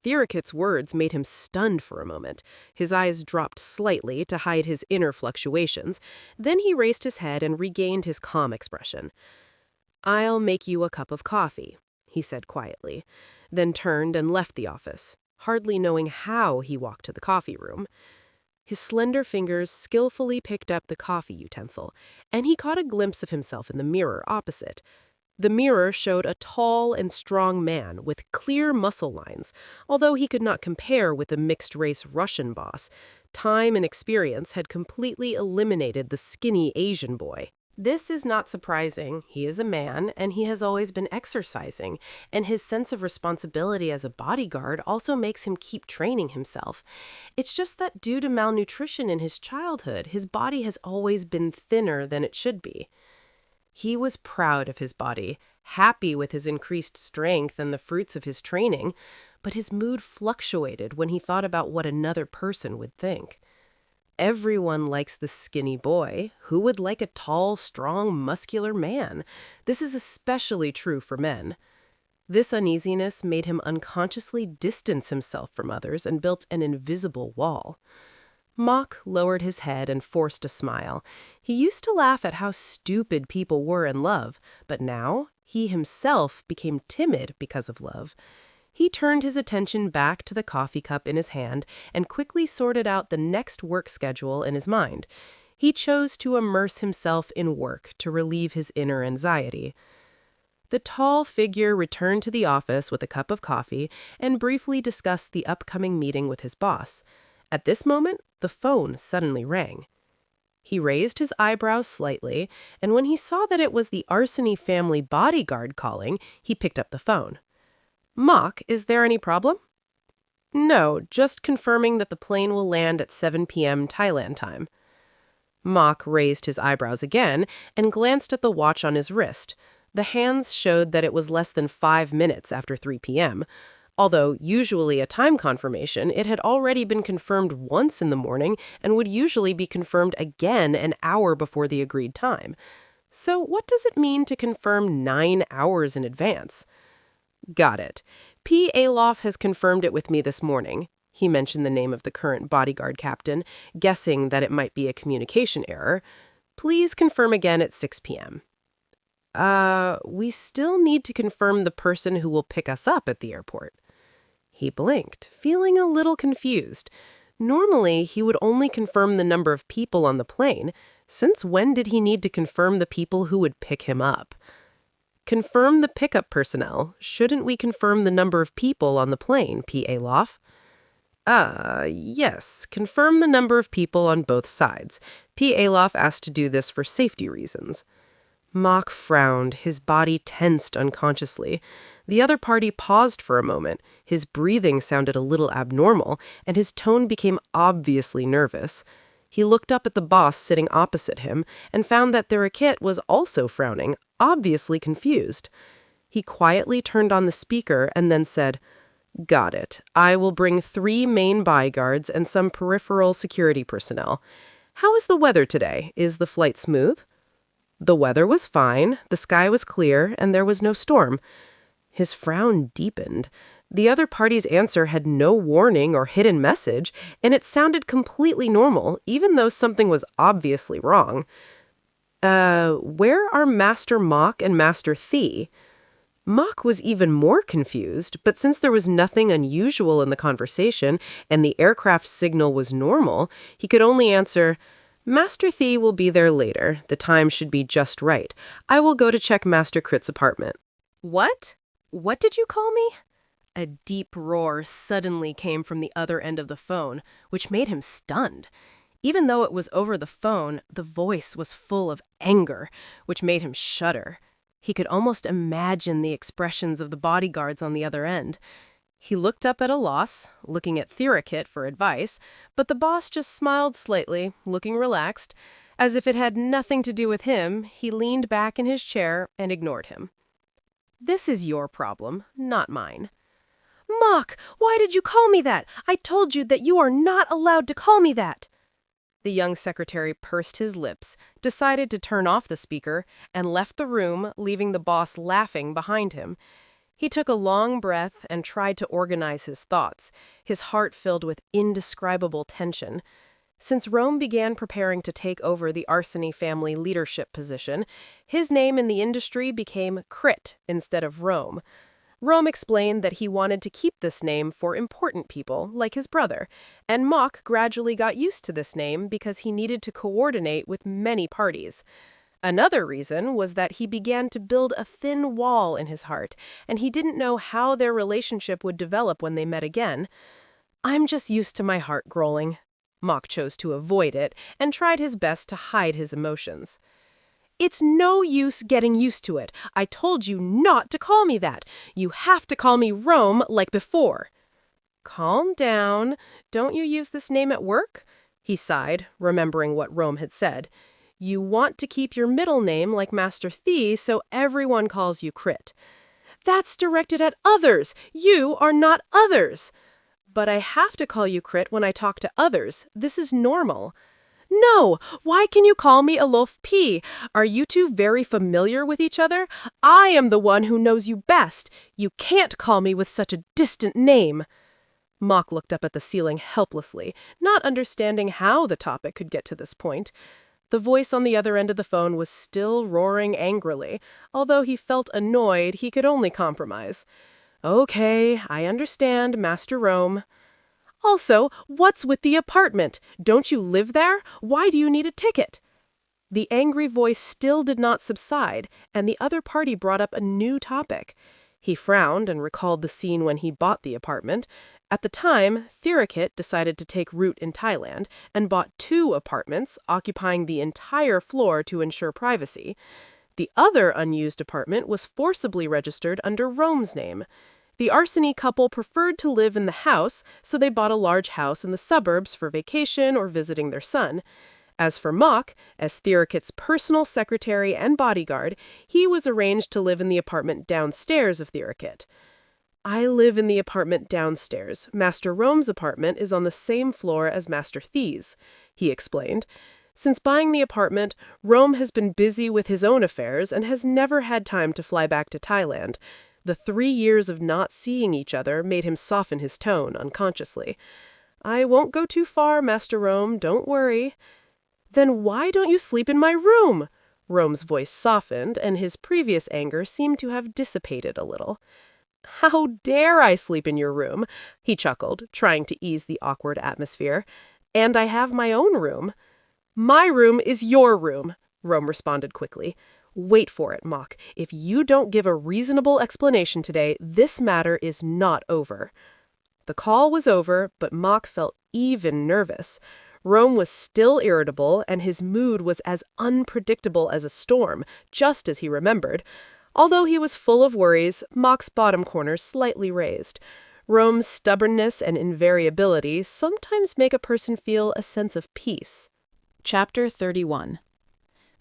Therakit's words made him stunned for a moment. His eyes dropped slightly to hide his inner fluctuations. Then he raised his head and regained his calm expression. "I'll make you a cup of coffee," he said quietly, then turned and left the office, hardly knowing how he walked to the coffee room. His slender fingers skillfully picked up the coffee utensil, and he caught a glimpse of himself in the mirror opposite. The mirror showed a tall and strong man with clear muscle lines, although he could not compare with the mixed-race Russian boss. Time and experience had completely eliminated the skinny Asian boy. This is not surprising. He is a man, and he has always been exercising, and his sense of responsibility as a bodyguard also makes him keep training himself. It's just that due to malnutrition in his childhood, his body has always been thinner than it should be. He was proud of his body, happy with his increased strength and the fruits of his training, but his mood fluctuated when he thought about what another person would think. Everyone likes the skinny boy. Who would like a tall, strong, muscular man? This is especially true for men. This uneasiness made him unconsciously distance himself from others and built an invisible wall. Mock lowered his head and forced a smile. He used to laugh at how stupid people were in love, but now he himself became timid because of love. He turned his attention back to the coffee cup in his hand and quickly sorted out the next work schedule in his mind. He chose to immerse himself in work to relieve his inner anxiety. The tall figure returned to the office with a cup of coffee and briefly discussed the upcoming meeting with his boss. At this moment, the phone suddenly rang. He raised his eyebrows slightly, and when he saw that it was the Arseni family bodyguard calling, he picked up the phone. "Mock, is there any problem?" "No, just confirming that the plane will land at 7 p.m. Thailand time." Mock raised his eyebrows again and glanced at the watch on his wrist. The hands showed that it was less than 5 minutes after 3 p.m. Although usually a time confirmation, it had already been confirmed once in the morning and would usually be confirmed again an hour before the agreed time. So what does it mean to confirm 9 hours in advance? "Got it. P. Alof has confirmed it with me this morning." He mentioned the name of the current bodyguard captain, guessing that it might be a communication error. "Please confirm again at 6 p.m. We still need to confirm the person who will pick us up at the airport." He blinked, feeling a little confused. Normally, he would only confirm the number of people on the plane. Since when did he need to confirm the people who would pick him up? "Confirm the pickup personnel. Shouldn't we confirm the number of people on the plane, P. Alof?" Yes. Confirm the number of people on both sides. P. Alof asked to do this for safety reasons." Mock frowned, his body tensed unconsciously. The other party paused for a moment. His breathing sounded a little abnormal, and his tone became obviously nervous. He looked up at the boss sitting opposite him and found that Therakit was also frowning, obviously confused. He quietly turned on the speaker and then said, "Got it. I will bring 3 main bodyguards and some peripheral security personnel. How is the weather today? Is the flight smooth?" The weather was fine, the sky was clear, and there was no storm. His frown deepened. The other party's answer had no warning or hidden message, and it sounded completely normal, even though something was obviously wrong. Where are Master Mock and Master Thee?" Mock was even more confused, but since there was nothing unusual in the conversation and the aircraft's signal was normal, he could only answer, Master Thee will be there later. The time should be just right. I will go to check Master Crit's apartment. What? What did you call me? A deep roar suddenly came from the other end of the phone, which made him stunned. Even though it was over the phone, the voice was full of anger, which made him shudder. He could almost imagine the expressions of the bodyguards on the other end. He looked up at a loss, looking at Therakit for advice, but the boss just smiled slightly, looking relaxed. As if it had nothing to do with him, he leaned back in his chair and ignored him. This is your problem, not mine. Mock, why did you call me that? I told you that you are not allowed to call me that. The young secretary pursed his lips, decided to turn off the speaker, and left the room, leaving the boss laughing behind him. He took a long breath and tried to organize his thoughts, his heart filled with indescribable tension. Since Rome began preparing to take over the Arseny family leadership position, his name in the industry became Crit instead of Rome. Rome explained that he wanted to keep this name for important people, like his brother, and Mock gradually got used to this name because he needed to coordinate with many parties. Another reason was that he began to build a thin wall in his heart, and he didn't know how their relationship would develop when they met again. I'm just used to my heart growling. Mock chose to avoid it and tried his best to hide his emotions. It's no use getting used to it. I told you not to call me that. You have to call me Rome like before. Calm down. Don't you use this name at work? He sighed, remembering what Rome had said. You want to keep your middle name like Master Thee, so everyone calls you Crit. That's directed at others. You are not others. But I have to call you Crit when I talk to others. This is normal. No! Why can you call me Alof P? Are you two very familiar with each other? I am the one who knows you best. You can't call me with such a distant name. Mock looked up at the ceiling helplessly, not understanding how the topic could get to this point. The voice on the other end of the phone was still roaring angrily. Although he felt annoyed, he could only compromise. Okay, I understand, Master Rome. Also, what's with the apartment? Don't you live there? Why do you need a ticket? The angry voice still did not subside, and the other party brought up a new topic. He frowned and recalled the scene when he bought the apartment. At the time, Therakit decided to take root in Thailand and bought 2 apartments, occupying the entire floor to ensure privacy. The other unused apartment was forcibly registered under Rome's name. The Arseny couple preferred to live in the house, so they bought a large house in the suburbs for vacation or visiting their son. As for Mock, as Therakit's personal secretary and bodyguard, he was arranged to live in the apartment downstairs of Therakit. I live in the apartment downstairs. Master Rome's apartment is on the same floor as Master Thee's, he explained. Since buying the apartment, Rome has been busy with his own affairs and has never had time to fly back to Thailand. The 3 years of not seeing each other made him soften his tone unconsciously. I won't go too far, Master Rome, don't worry. Then why don't you sleep in my room? Rome's voice softened, and his previous anger seemed to have dissipated a little. How dare I sleep in your room? He chuckled, trying to ease the awkward atmosphere. And I have my own room. My room is your room, Rome responded quickly. Wait for it, Mock. If you don't give a reasonable explanation today, this matter is not over. The call was over, but Mock felt even nervous. Rome was still irritable, and his mood was as unpredictable as a storm, just as he remembered. Although he was full of worries, Mock's bottom corner slightly raised. Rome's stubbornness and invariability sometimes make a person feel a sense of peace. Chapter 31.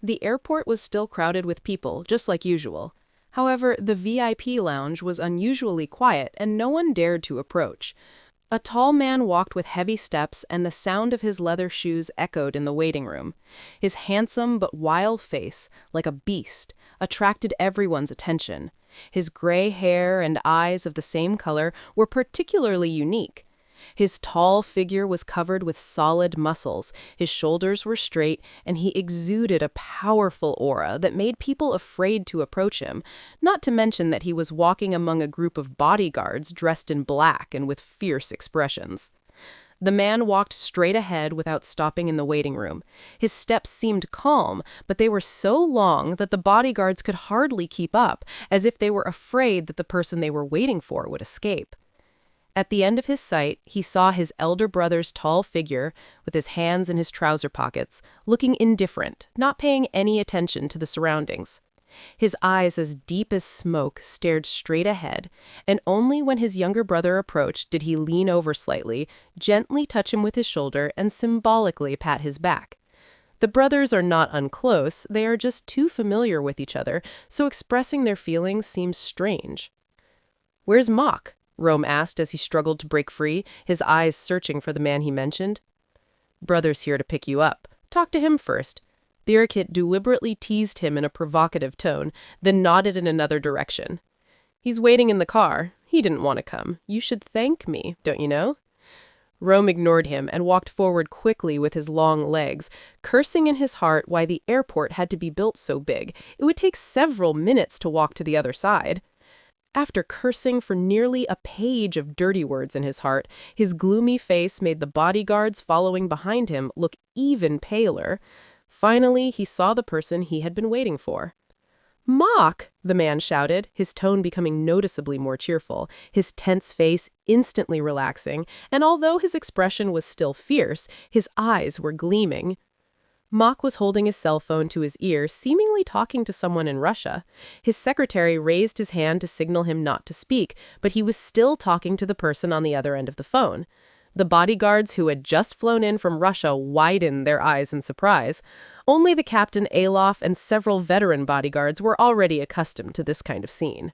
The airport was still crowded with people, just like usual. However, the VIP lounge was unusually quiet and no one dared to approach. A tall man walked with heavy steps and the sound of his leather shoes echoed in the waiting room. His handsome but wild face, like a beast, attracted everyone's attention. His gray hair and eyes of the same color were particularly unique. His tall figure was covered with solid muscles, his shoulders were straight, and he exuded a powerful aura that made people afraid to approach him, not to mention that he was walking among a group of bodyguards dressed in black and with fierce expressions. The man walked straight ahead without stopping in the waiting room. His steps seemed calm, but they were so long that the bodyguards could hardly keep up, as if they were afraid that the person they were waiting for would escape. At the end of his sight, he saw his elder brother's tall figure, with his hands in his trouser pockets, looking indifferent, not paying any attention to the surroundings. His eyes, as deep as smoke, stared straight ahead, and only when his younger brother approached did he lean over slightly, gently touch him with his shoulder, and symbolically pat his back. The brothers are not unclose, they are just too familiar with each other, so expressing their feelings seems strange. "Where's Mock?" Rome asked as he struggled to break free, his eyes searching for the man he mentioned. "Brother's here to pick you up. Talk to him first." The Irkit deliberately teased him in a provocative tone, then nodded in another direction. "He's waiting in the car. He didn't want to come. You should thank me, don't you know?" Rome ignored him and walked forward quickly with his long legs, cursing in his heart why the airport had to be built so big. It would take several minutes to walk to the other side. After cursing for nearly a page of dirty words in his heart, his gloomy face made the bodyguards following behind him look even paler. Finally, he saw the person he had been waiting for. "Mock!" the man shouted, his tone becoming noticeably more cheerful, his tense face instantly relaxing, and although his expression was still fierce, his eyes were gleaming. Mock was holding his cell phone to his ear, seemingly talking to someone in Russia. His secretary raised his hand to signal him not to speak, but he was still talking to the person on the other end of the phone. The bodyguards who had just flown in from Russia widened their eyes in surprise. Only the Captain Alof and several veteran bodyguards were already accustomed to this kind of scene.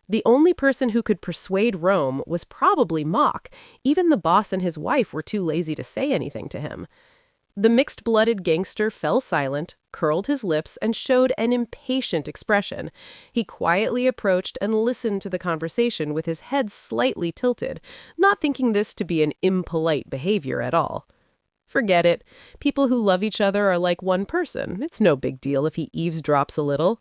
The only person who could persuade Rome was probably Mock. Even the boss and his wife were too lazy to say anything to him. The mixed-blooded gangster fell silent, curled his lips, and showed an impatient expression. He quietly approached and listened to the conversation with his head slightly tilted, not thinking this to be an impolite behavior at all. Forget it. People who love each other are like one person. It's no big deal if he eavesdrops a little.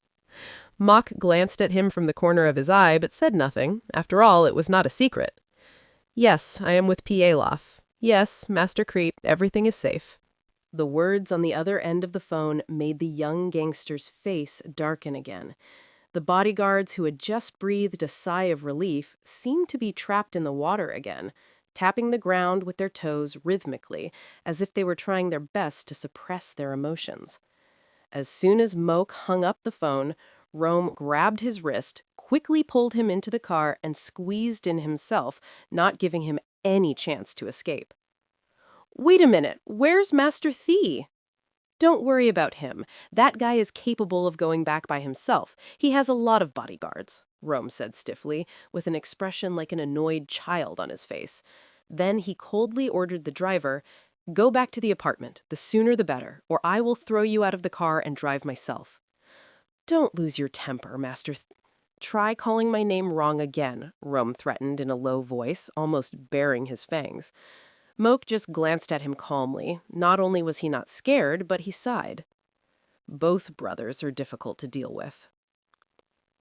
Mock glanced at him from the corner of his eye, but said nothing. After all, it was not a secret. "Yes, I am with P. Alof. Yes, Master Creep, everything is safe." The words on the other end of the phone made the young gangster's face darken again. The bodyguards who had just breathed a sigh of relief seemed to be trapped in the water again, tapping the ground with their toes rhythmically, as if they were trying their best to suppress their emotions. As soon as Moak hung up the phone, Rome grabbed his wrist, quickly pulled him into the car, and squeezed in himself, not giving him any chance to escape. "Wait a minute, where's Master Thee?" "Don't worry about him. That guy is capable of going back by himself. He has a lot of bodyguards," Rome said stiffly, with an expression like an annoyed child on his face. Then he coldly ordered the driver, "Go back to the apartment. The sooner the better, or I will throw you out of the car and drive myself." "Don't lose your temper, Try calling my name wrong again," Rome threatened in a low voice, almost baring his fangs. Moak just glanced at him calmly. Not only was he not scared, but he sighed. Both brothers are difficult to deal with.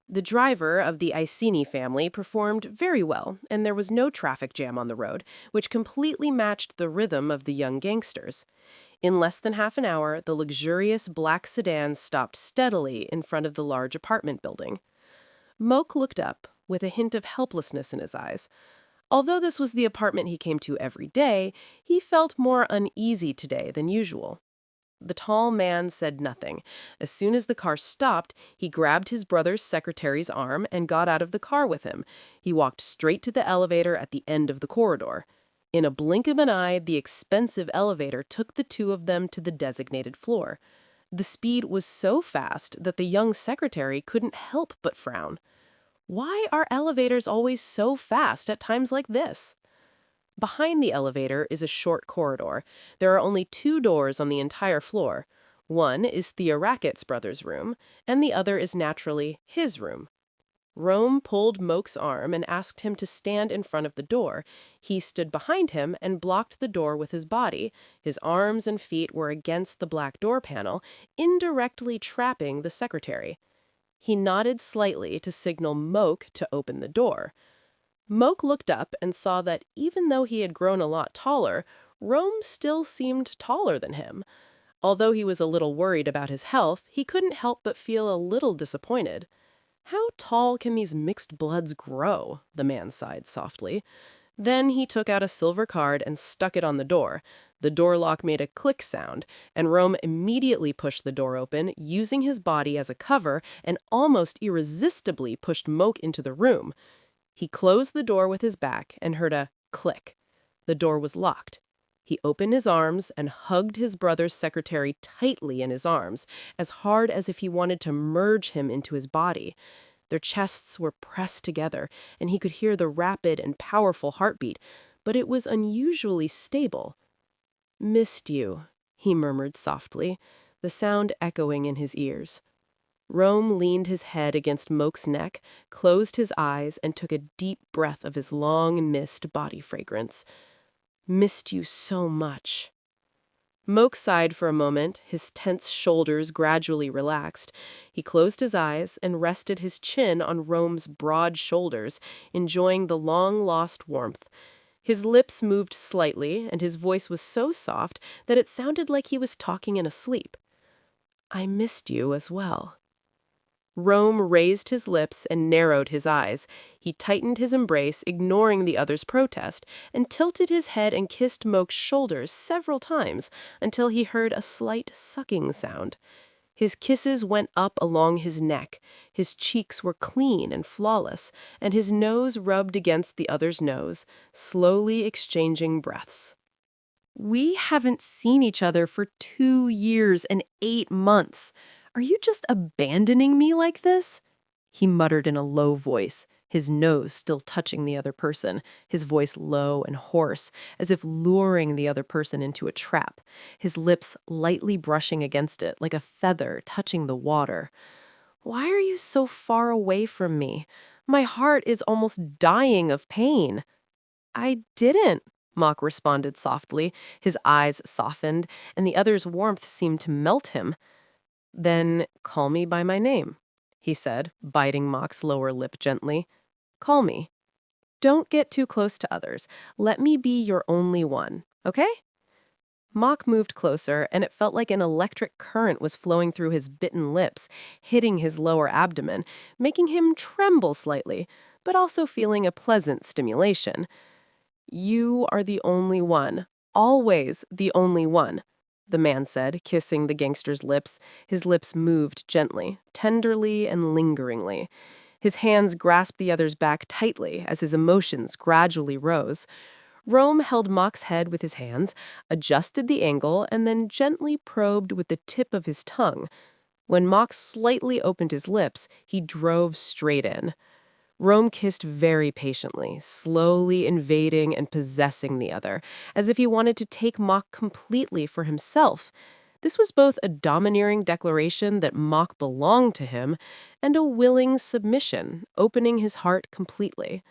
The driver of the Iceni family performed very well, and there was no traffic jam on the road, which completely matched the rhythm of the young gangsters. In less than half an hour, the luxurious black sedan stopped steadily in front of the large apartment building. Moak looked up, with a hint of helplessness in his eyes. Although this was the apartment he came to every day, he felt more uneasy today than usual. The tall man said nothing. As soon as the car stopped, he grabbed his brother's secretary's arm and got out of the car with him. He walked straight to the elevator at the end of the corridor. In a blink of an eye, the expensive elevator took the two of them to the designated floor. The speed was so fast that the young secretary couldn't help but frown. Why are elevators always so fast at times like this? Behind the elevator is a short corridor. There are only 2 doors on the entire floor. One is Thea Rackett's brother's room, and the other is naturally his room. Rome pulled Moke's arm and asked him to stand in front of the door. He stood behind him and blocked the door with his body. His arms and feet were against the black door panel, indirectly trapping the secretary. He nodded slightly to signal Moke to open the door. Moke looked up and saw that even though he had grown a lot taller, Rome still seemed taller than him. Although he was a little worried about his health, he couldn't help but feel a little disappointed. "How tall can these mixed bloods grow?" the man sighed softly. Then he took out a silver card and stuck it on the door. The door lock made a click sound, and Rome immediately pushed the door open, using his body as a cover, and almost irresistibly pushed Moke into the room. He closed the door with his back and heard a click. The door was locked. He opened his arms and hugged his brother's secretary tightly in his arms, as hard as if he wanted to merge him into his body. Their chests were pressed together, and he could hear the rapid and powerful heartbeat, but it was unusually stable. "Missed you," he murmured softly, the sound echoing in his ears. Rome leaned his head against Moke's neck, closed his eyes, and took a deep breath of his long-missed body fragrance. "Missed you so much." Moke sighed for a moment, his tense shoulders gradually relaxed. He closed his eyes and rested his chin on Rome's broad shoulders, enjoying the long-lost warmth. His lips moved slightly, and his voice was so soft that it sounded like he was talking in a sleep. "I missed you as well." Rome raised his lips and narrowed his eyes. He tightened his embrace, ignoring the other's protest, and tilted his head and kissed Moke's shoulders several times until he heard a slight sucking sound. His kisses went up along his neck. His cheeks were clean and flawless, and his nose rubbed against the other's nose, slowly exchanging breaths. "We haven't seen each other for 2 years and 8 months. Are you just abandoning me like this?" He muttered in a low voice, his nose still touching the other person, his voice low and hoarse, as if luring the other person into a trap, his lips lightly brushing against it like a feather touching the water. "Why are you so far away from me? My heart is almost dying of pain." "I didn't," Mock responded softly, his eyes softened, and the other's warmth seemed to melt him. "Then call me by my name," he said, biting Mock's lower lip gently. "Call me. Don't get too close to others. Let me be your only one, okay?" Mock moved closer, and it felt like an electric current was flowing through his bitten lips, hitting his lower abdomen, making him tremble slightly, but also feeling a pleasant stimulation. "You are the only one, always the only one," the man said, kissing the gangster's lips. His lips moved gently, tenderly and lingeringly. His hands grasped the other's back tightly as his emotions gradually rose. Rome held Mock's head with his hands, adjusted the angle, and then gently probed with the tip of his tongue. When Mock slightly opened his lips, he drove straight in. Rome kissed very patiently, slowly invading and possessing the other, as if he wanted to take Mock completely for himself. This was both a domineering declaration that Mock belonged to him and a willing submission, opening his heart completely.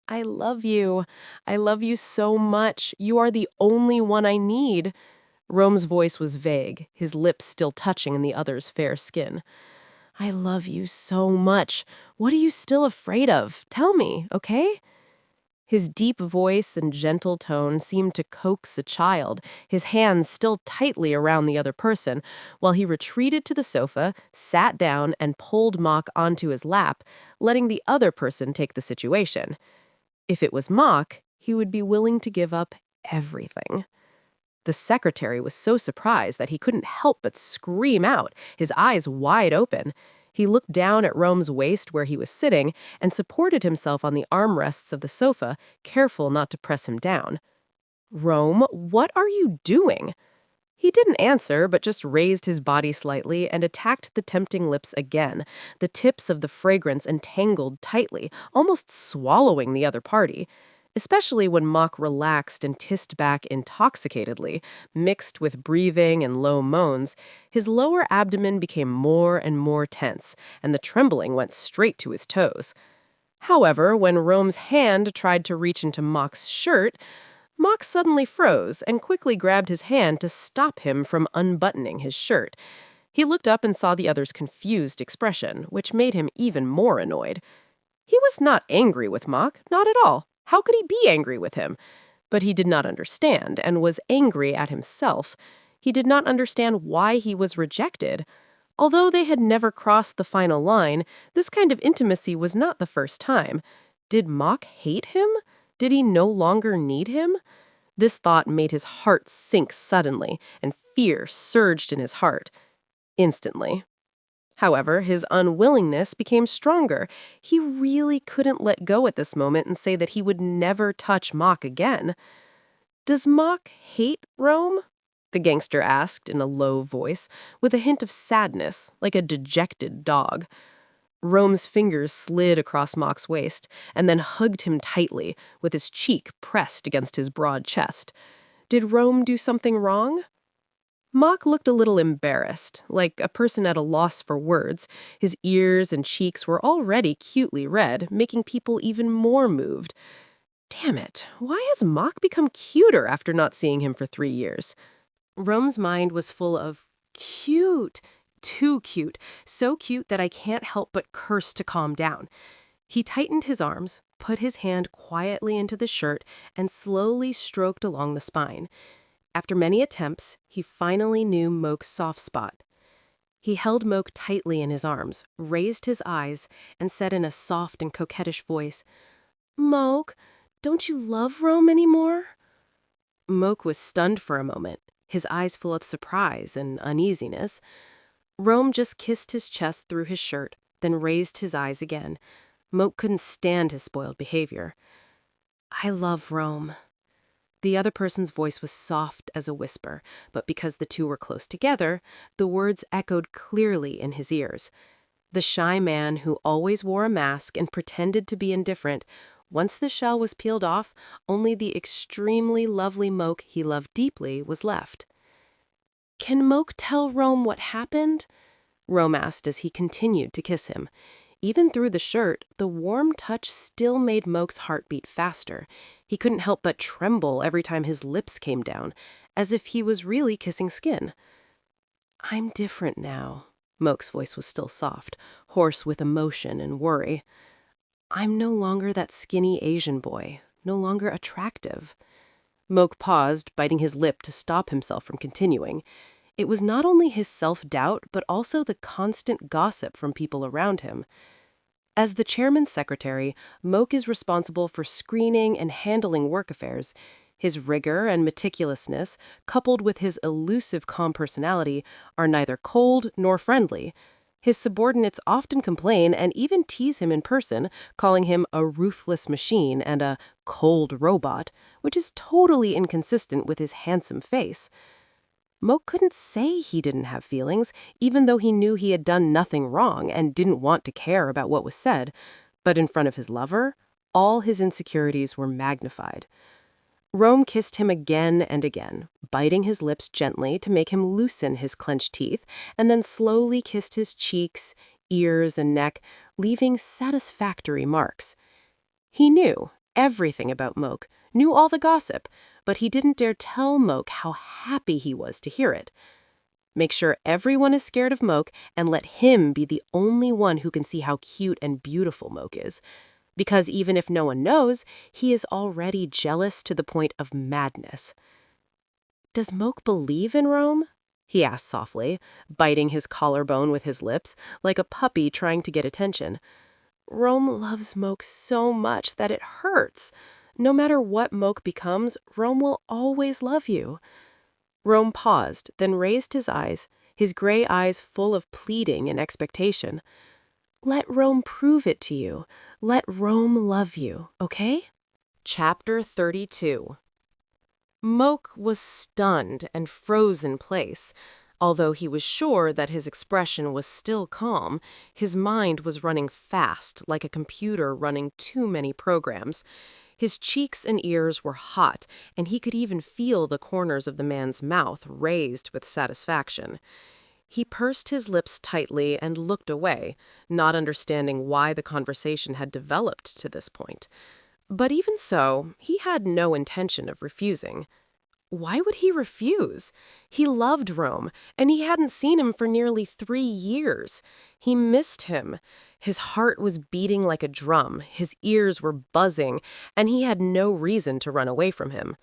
"I love you. I love you so much. You are the only one I need." Rome's voice was vague, his lips still touching the other's fair skin. "I love you so much. What are you still afraid of? Tell me, okay?" His deep voice and gentle tone seemed to coax a child, his hands still tightly around the other person, while he retreated to the sofa, sat down, and pulled Mock onto his lap, letting the other person take the situation. If it was Mock, he would be willing to give up everything. The secretary was so surprised that he couldn't help but scream out, his eyes wide open. He looked down at Rome's waist where he was sitting and supported himself on the armrests of the sofa, careful not to press him down. "Rome, what are you doing?" He didn't answer, but just raised his body slightly and attacked the tempting lips again, the tips of the fragrance entangled tightly, almost swallowing the other party. especially when Mock relaxed and hissed back intoxicatedly, mixed with breathing and low moans. His lower abdomen became more and more tense, and the trembling went straight to his toes. However, when Rome's hand tried to reach into Mock's shirt, Mock suddenly froze and quickly grabbed his hand to stop him from unbuttoning his shirt. He looked up and saw the other's confused expression, which made him even more annoyed. He was not angry with Mock, not at all. How could he be angry with him? But he did not understand and was angry at himself. He did not understand why he was rejected. Although they had never crossed the final line, this kind of intimacy was not the first time. Did Mock hate him? Did he no longer need him? This thought made his heart sink suddenly, and fear surged in his heart. Instantly. However, his unwillingness became stronger. He really couldn't let go at this moment and say that he would never touch Mock again. "Does Mock hate Rome?" the gangster asked in a low voice, with a hint of sadness, like a dejected dog. Rome's fingers slid across Mock's waist and then hugged him tightly, with his cheek pressed against his broad chest. Did Rome do something wrong? Mock looked a little embarrassed, like a person at a loss for words. His ears and cheeks were already cutely red, making people even more moved. Damn it, why has Mock become cuter after not seeing him for 3 years? Rome's mind was full of cute, too cute, so cute that I can't help but curse to calm down. He tightened his arms, put his hand quietly into the shirt, and slowly stroked along the spine. After many attempts, he finally knew Moke's soft spot. He held Moke tightly in his arms, raised his eyes, and said in a soft and coquettish voice, "Moke, don't you love Rome anymore?" Moke was stunned for a moment, his eyes full of surprise and uneasiness. Rome just kissed his chest through his shirt, then raised his eyes again. Moke couldn't stand his spoiled behavior. "I love Rome." The other person's voice was soft as a whisper, but because the two were close together, the words echoed clearly in his ears. The shy man who always wore a mask and pretended to be indifferent, once the shell was peeled off, only the extremely lovely Moke he loved deeply was left. "Can Moke tell Rome what happened?" Rome asked as he continued to kiss him. Even through the shirt, the warm touch still made Moke's heart beat faster. He couldn't help but tremble every time his lips came down, as if he was really kissing skin. "I'm different now." Moke's voice was still soft, hoarse with emotion and worry. "I'm no longer that skinny Asian boy, no longer attractive." Moke paused, biting his lip to stop himself from continuing. It was not only his self-doubt, but also the constant gossip from people around him. As the chairman's secretary, Moke is responsible for screening and handling work affairs. His rigor and meticulousness, coupled with his elusive calm personality, are neither cold nor friendly. His subordinates often complain and even tease him in person, calling him a ruthless machine and a cold robot, which is totally inconsistent with his handsome face. Moke couldn't say he didn't have feelings, even though he knew he had done nothing wrong and didn't want to care about what was said. But in front of his lover, all his insecurities were magnified. Rome kissed him again and again, biting his lips gently to make him loosen his clenched teeth, and then slowly kissed his cheeks, ears, and neck, leaving satisfactory marks. He knew everything about Moke, knew all the gossip, but he didn't dare tell Moke how happy he was to hear it. Make sure everyone is scared of Moke and let him be the only one who can see how cute and beautiful Moke is. Because even if no one knows, he is already jealous to the point of madness. "Does Moke believe in Rome?" he asked softly, biting his collarbone with his lips, like a puppy trying to get attention. "Rome loves Moke so much that it hurts. No matter what Moke becomes, Rome will always love you." Rome paused, then raised his eyes, his gray eyes full of pleading and expectation. "Let Rome prove it to you. Let Rome love you, okay?" Chapter 32. Moke was stunned and froze in place. Although he was sure that his expression was still calm, his mind was running fast, like a computer running too many programs. His cheeks and ears were hot, and he could even feel the corners of the man's mouth raised with satisfaction. He pursed his lips tightly and looked away, not understanding why the conversation had developed to this point. But even so, he had no intention of refusing. Why would he refuse? He loved Rome, and he hadn't seen him for nearly 3 years. He missed him. His heart was beating like a drum, his ears were buzzing, and he had no reason to run away from him.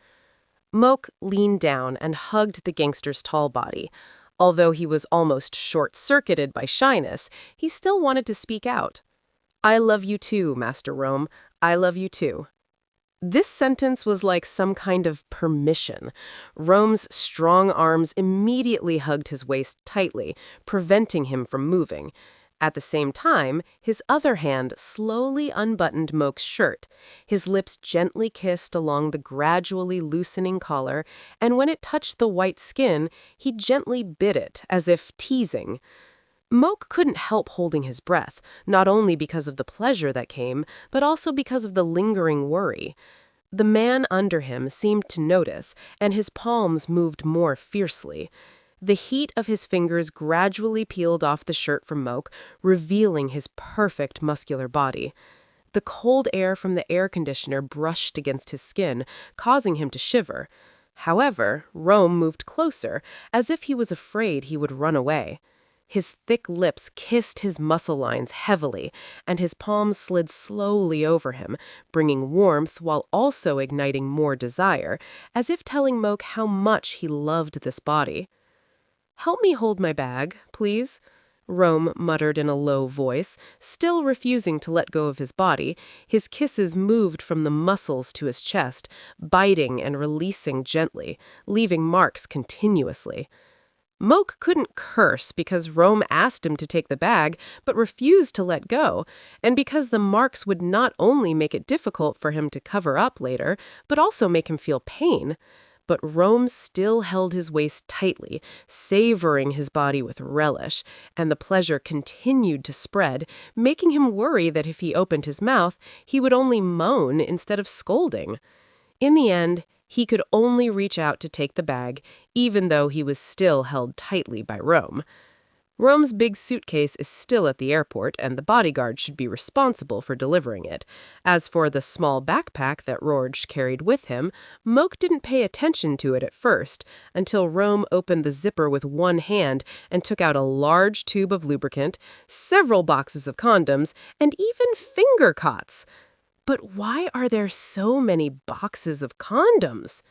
Moke leaned down and hugged the gangster's tall body. Although he was almost short-circuited by shyness, he still wanted to speak out. "I love you too, Master Rome. I love you too." This sentence was like some kind of permission. Rome's strong arms immediately hugged his waist tightly, preventing him from moving. At the same time, his other hand slowly unbuttoned Moke's shirt. His lips gently kissed along the gradually loosening collar, and when it touched the white skin, he gently bit it, as if teasing. Moke couldn't help holding his breath, not only because of the pleasure that came, but also because of the lingering worry. The man under him seemed to notice, and his palms moved more fiercely. The heat of his fingers gradually peeled off the shirt from Moke, revealing his perfect muscular body. The cold air from the air conditioner brushed against his skin, causing him to shiver. However, Rome moved closer, as if he was afraid he would run away. His thick lips kissed his muscle lines heavily, and his palms slid slowly over him, bringing warmth while also igniting more desire, as if telling Moke how much he loved this body. "Help me hold my bag, please," Rome muttered in a low voice, still refusing to let go of his body. His kisses moved from the muscles to his chest, biting and releasing gently, leaving marks continuously. Moke couldn't curse because Rome asked him to take the bag but refused to let go, and because the marks would not only make it difficult for him to cover up later, but also make him feel pain. But Rome still held his waist tightly, savoring his body with relish, and the pleasure continued to spread, making him worry that if he opened his mouth, he would only moan instead of scolding. In the end, he could only reach out to take the bag, even though he was still held tightly by Rome. Rome's big suitcase is still at the airport, and the bodyguard should be responsible for delivering it. As for the small backpack that Rorge carried with him, Moke didn't pay attention to it at first, until Rome opened the zipper with one hand and took out a large tube of lubricant, several boxes of condoms, and even finger cots. But why are there so many boxes of condoms?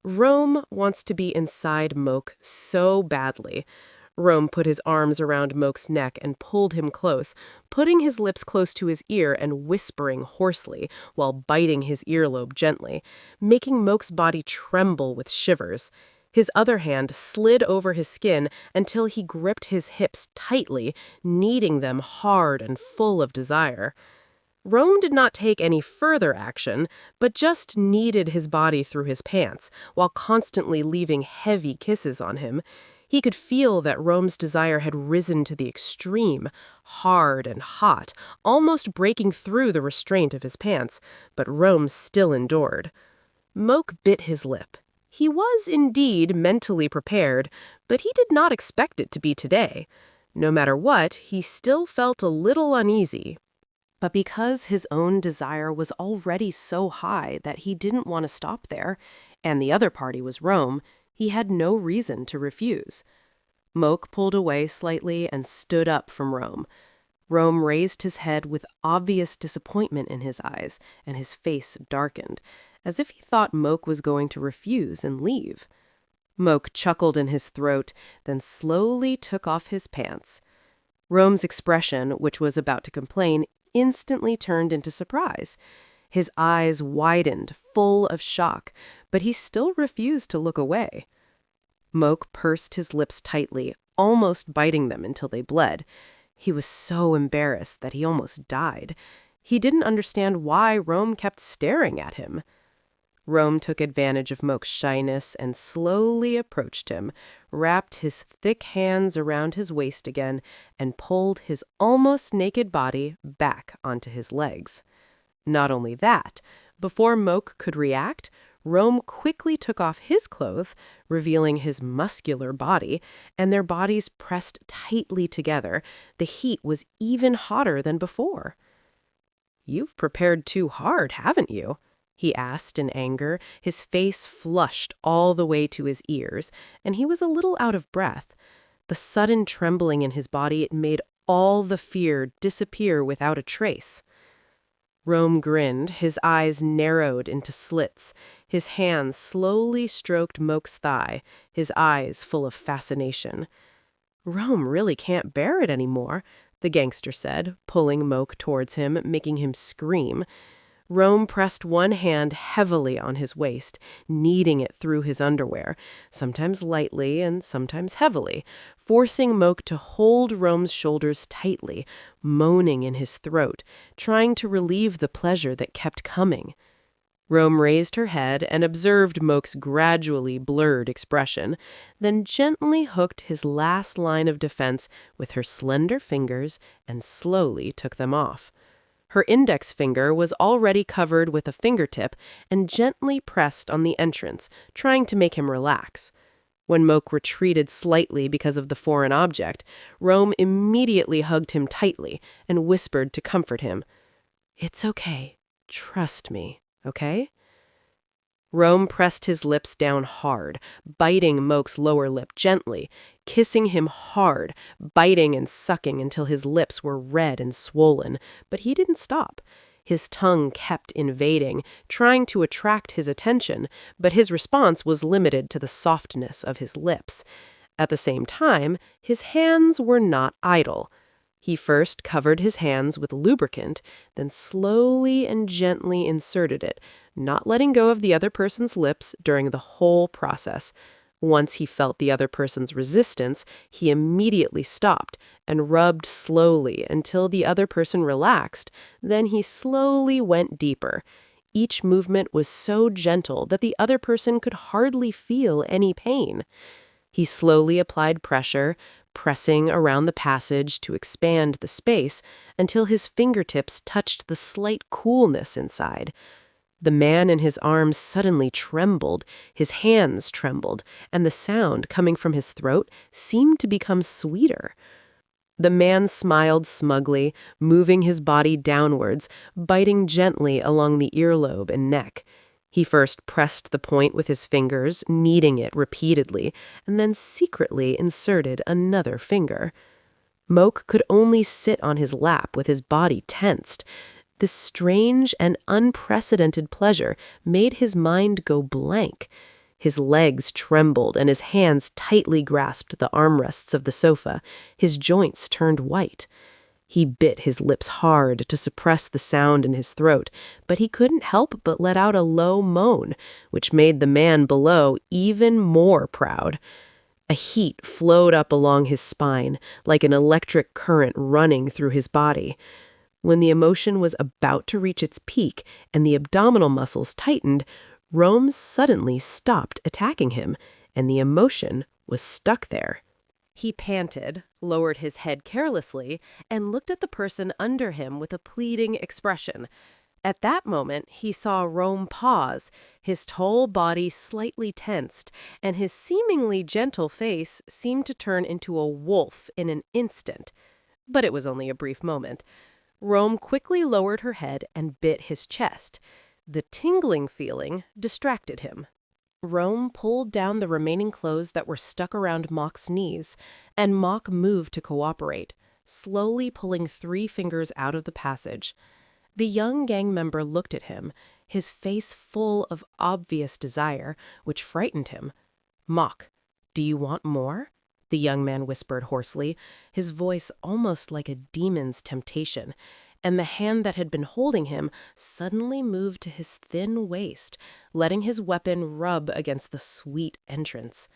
Rome wants to be inside Moke so badly. Rome put his arms around Moke's neck and pulled him close, putting his lips close to his ear and whispering hoarsely while biting his earlobe gently, making Moke's body tremble with shivers. His other hand slid over his skin until he gripped his hips tightly, kneading them hard and full of desire. Rome did not take any further action, but just kneaded his body through his pants, while constantly leaving heavy kisses on him. He could feel that Rome's desire had risen to the extreme, hard and hot, almost breaking through the restraint of his pants, but Rome still endured. Moke bit his lip. He was indeed mentally prepared, but he did not expect it to be today. No matter what, he still felt a little uneasy. But because his own desire was already so high that he didn't want to stop there, and the other party was Rome, he had no reason to refuse. Moke pulled away slightly and stood up from Rome. Rome raised his head with obvious disappointment in his eyes, and his face darkened, as if he thought Moke was going to refuse and leave. Moke chuckled in his throat, then slowly took off his pants. Rome's expression, which was about to complain, instantly turned into surprise. His eyes widened, full of shock, but he still refused to look away. Moke pursed his lips tightly, almost biting them until they bled. He was so embarrassed that he almost died. He didn't understand why Rome kept staring at him. Rome took advantage of Moke's shyness and slowly approached him, wrapped his thick hands around his waist again, and pulled his almost naked body back onto his legs. Not only that, Before Moke could react, Rome quickly took off his clothes, revealing his muscular body, and their bodies pressed tightly together. The heat was even hotter than before. "You've prepared too hard, haven't you?" he asked in anger, his face flushed all the way to his ears, and he was a little out of breath. The sudden trembling in his body made all the fear disappear without a trace. Rome grinned, his eyes narrowed into slits. His hand slowly stroked Moke's thigh, his eyes full of fascination. "Rome really can't bear it anymore," the gangster said, pulling Moke towards him, making him scream. Rome pressed one hand heavily on his waist, kneading it through his underwear, sometimes lightly and sometimes heavily, forcing Moke to hold Rome's shoulders tightly, moaning in his throat, trying to relieve the pleasure that kept coming. Rome raised her head and observed Moke's gradually blurred expression, then gently hooked his last line of defense with her slender fingers and slowly took them off. Her index finger was already covered with a fingertip and gently pressed on the entrance, trying to make him relax. When Moke retreated slightly because of the foreign object, Rome immediately hugged him tightly and whispered to comfort him. "It's okay. Trust me, okay?" Rome pressed his lips down hard, biting Moke's lower lip gently, kissing him hard, biting and sucking until his lips were red and swollen, but he didn't stop. His tongue kept invading, trying to attract his attention, but his response was limited to the softness of his lips. At the same time, his hands were not idle. He first covered his hands with lubricant, then slowly and gently inserted it, not letting go of the other person's lips during the whole process. Once he felt the other person's resistance, he immediately stopped and rubbed slowly until the other person relaxed. Then he slowly went deeper. Each movement was so gentle that the other person could hardly feel any pain. He slowly applied pressure, pressing around the passage to expand the space until his fingertips touched the slight coolness inside. The man in his arms suddenly trembled, his hands trembled, and the sound coming from his throat seemed to become sweeter. The man smiled smugly, moving his body downwards, biting gently along the earlobe and neck. He first pressed the point with his fingers, kneading it repeatedly, and then secretly inserted another finger. Moke could only sit on his lap with his body tensed. This strange and unprecedented pleasure made his mind go blank. His legs trembled and his hands tightly grasped the armrests of the sofa. His joints turned white. He bit his lips hard to suppress the sound in his throat, but he couldn't help but let out a low moan, which made the man below even more proud. A heat flowed up along his spine, like an electric current running through his body. When the emotion was about to reach its peak and the abdominal muscles tightened, Rome suddenly stopped attacking him, and the emotion was stuck there. He panted, lowered his head carelessly, and looked at the person under him with a pleading expression. At that moment, he saw Rome pause, his whole body slightly tensed, and his seemingly gentle face seemed to turn into a wolf in an instant. But it was only a brief moment. Rome quickly lowered her head and bit his chest. The tingling feeling distracted him. Rome pulled down the remaining clothes that were stuck around Mock's knees, and Mock moved to cooperate, slowly pulling 3 fingers out of the passage. The young gang member looked at him, his face full of obvious desire, which frightened him. "Mock, do you want more?" the young man whispered hoarsely, his voice almost like a demon's temptation, and the hand that had been holding him suddenly moved to his thin waist, letting his weapon rub against the sweet entrance.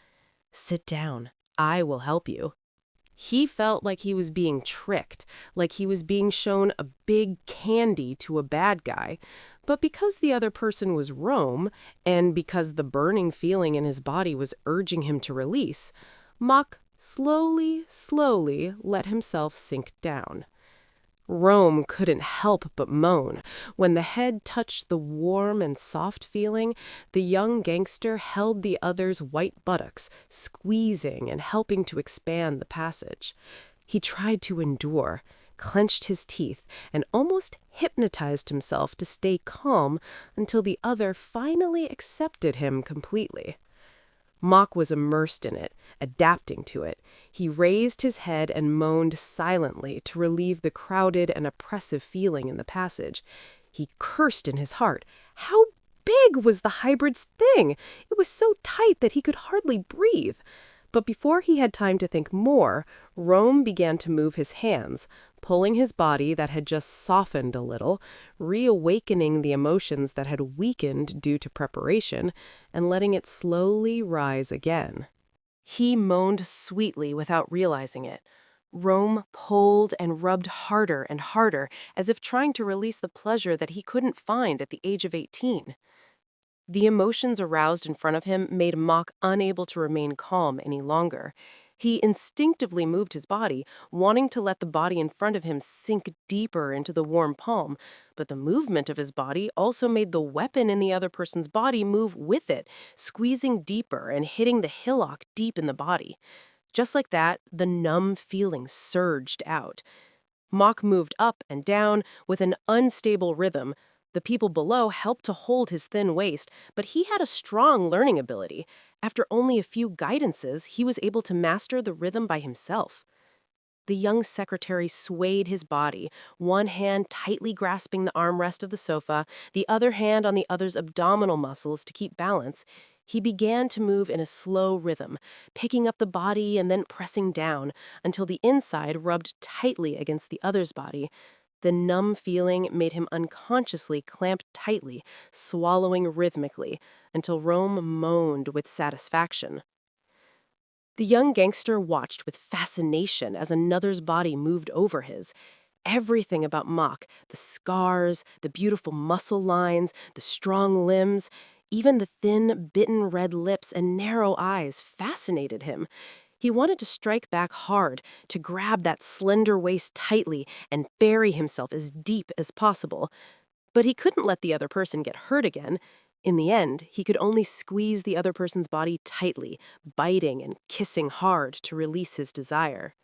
"Sit down. I will help you." He felt like he was being tricked, like he was being shown a big candy to a bad guy. But because the other person was Rome, and because the burning feeling in his body was urging him to release, Mock slowly let himself sink down. Rome couldn't help but moan. When the head touched the warm and soft feeling, the young gangster held the other's white buttocks, squeezing and helping to expand the passage. He tried to endure, clenched his teeth, and almost hypnotized himself to stay calm until the other finally accepted him completely. Mock was immersed in it, adapting to it. He raised his head and moaned silently to relieve the crowded and oppressive feeling in the passage. He cursed in his heart. How big was the hybrid's thing? It was so tight that he could hardly breathe. But before he had time to think more, Rome began to move his hands, pulling his body that had just softened a little, reawakening the emotions that had weakened due to preparation, and letting it slowly rise again. He moaned sweetly without realizing it. Rome pulled and rubbed harder and harder, as if trying to release the pleasure that he couldn't find at the age of 18. The emotions aroused in front of him made Mock unable to remain calm any longer. He instinctively moved his body, wanting to let the body in front of him sink deeper into the warm palm, but the movement of his body also made the weapon in the other person's body move with it, squeezing deeper and hitting the hillock deep in the body. Just like that, the numb feeling surged out. Mock moved up and down with an unstable rhythm. The people below helped to hold his thin waist, but he had a strong learning ability. After only a few guidances, he was able to master the rhythm by himself. The young secretary swayed his body, one hand tightly grasping the armrest of the sofa, the other hand on the other's abdominal muscles to keep balance. He began to move in a slow rhythm, picking up the body and then pressing down, until the inside rubbed tightly against the other's body. The numb feeling made him unconsciously clamp tightly, swallowing rhythmically, until Rome moaned with satisfaction. The young gangster watched with fascination as another's body moved over his. Everything about Mock, the scars, the beautiful muscle lines, the strong limbs, even the thin, bitten red lips and narrow eyes fascinated him. He wanted to strike back hard, to grab that slender waist tightly and bury himself as deep as possible. But he couldn't let the other person get hurt again. In the end, he could only squeeze the other person's body tightly, biting and kissing hard to release his desire.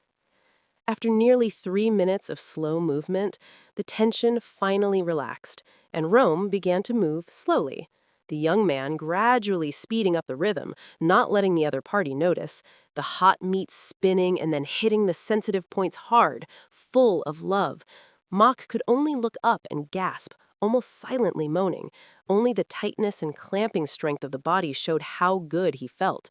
After nearly 3 minutes of slow movement, the tension finally relaxed, and Rome began to move slowly. The young man gradually speeding up the rhythm, not letting the other party notice, the hot meat spinning and then hitting the sensitive points hard, full of love. Mock could only look up and gasp, almost silently moaning. Only the tightness and clamping strength of the body showed how good he felt.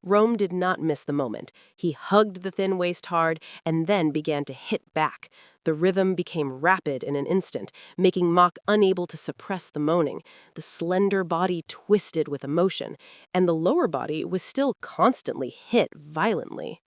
Rome did not miss the moment. He hugged the thin waist hard and then began to hit back. The rhythm became rapid in an instant, making Mock unable to suppress the moaning. The slender body twisted with emotion, and the lower body was still constantly hit violently.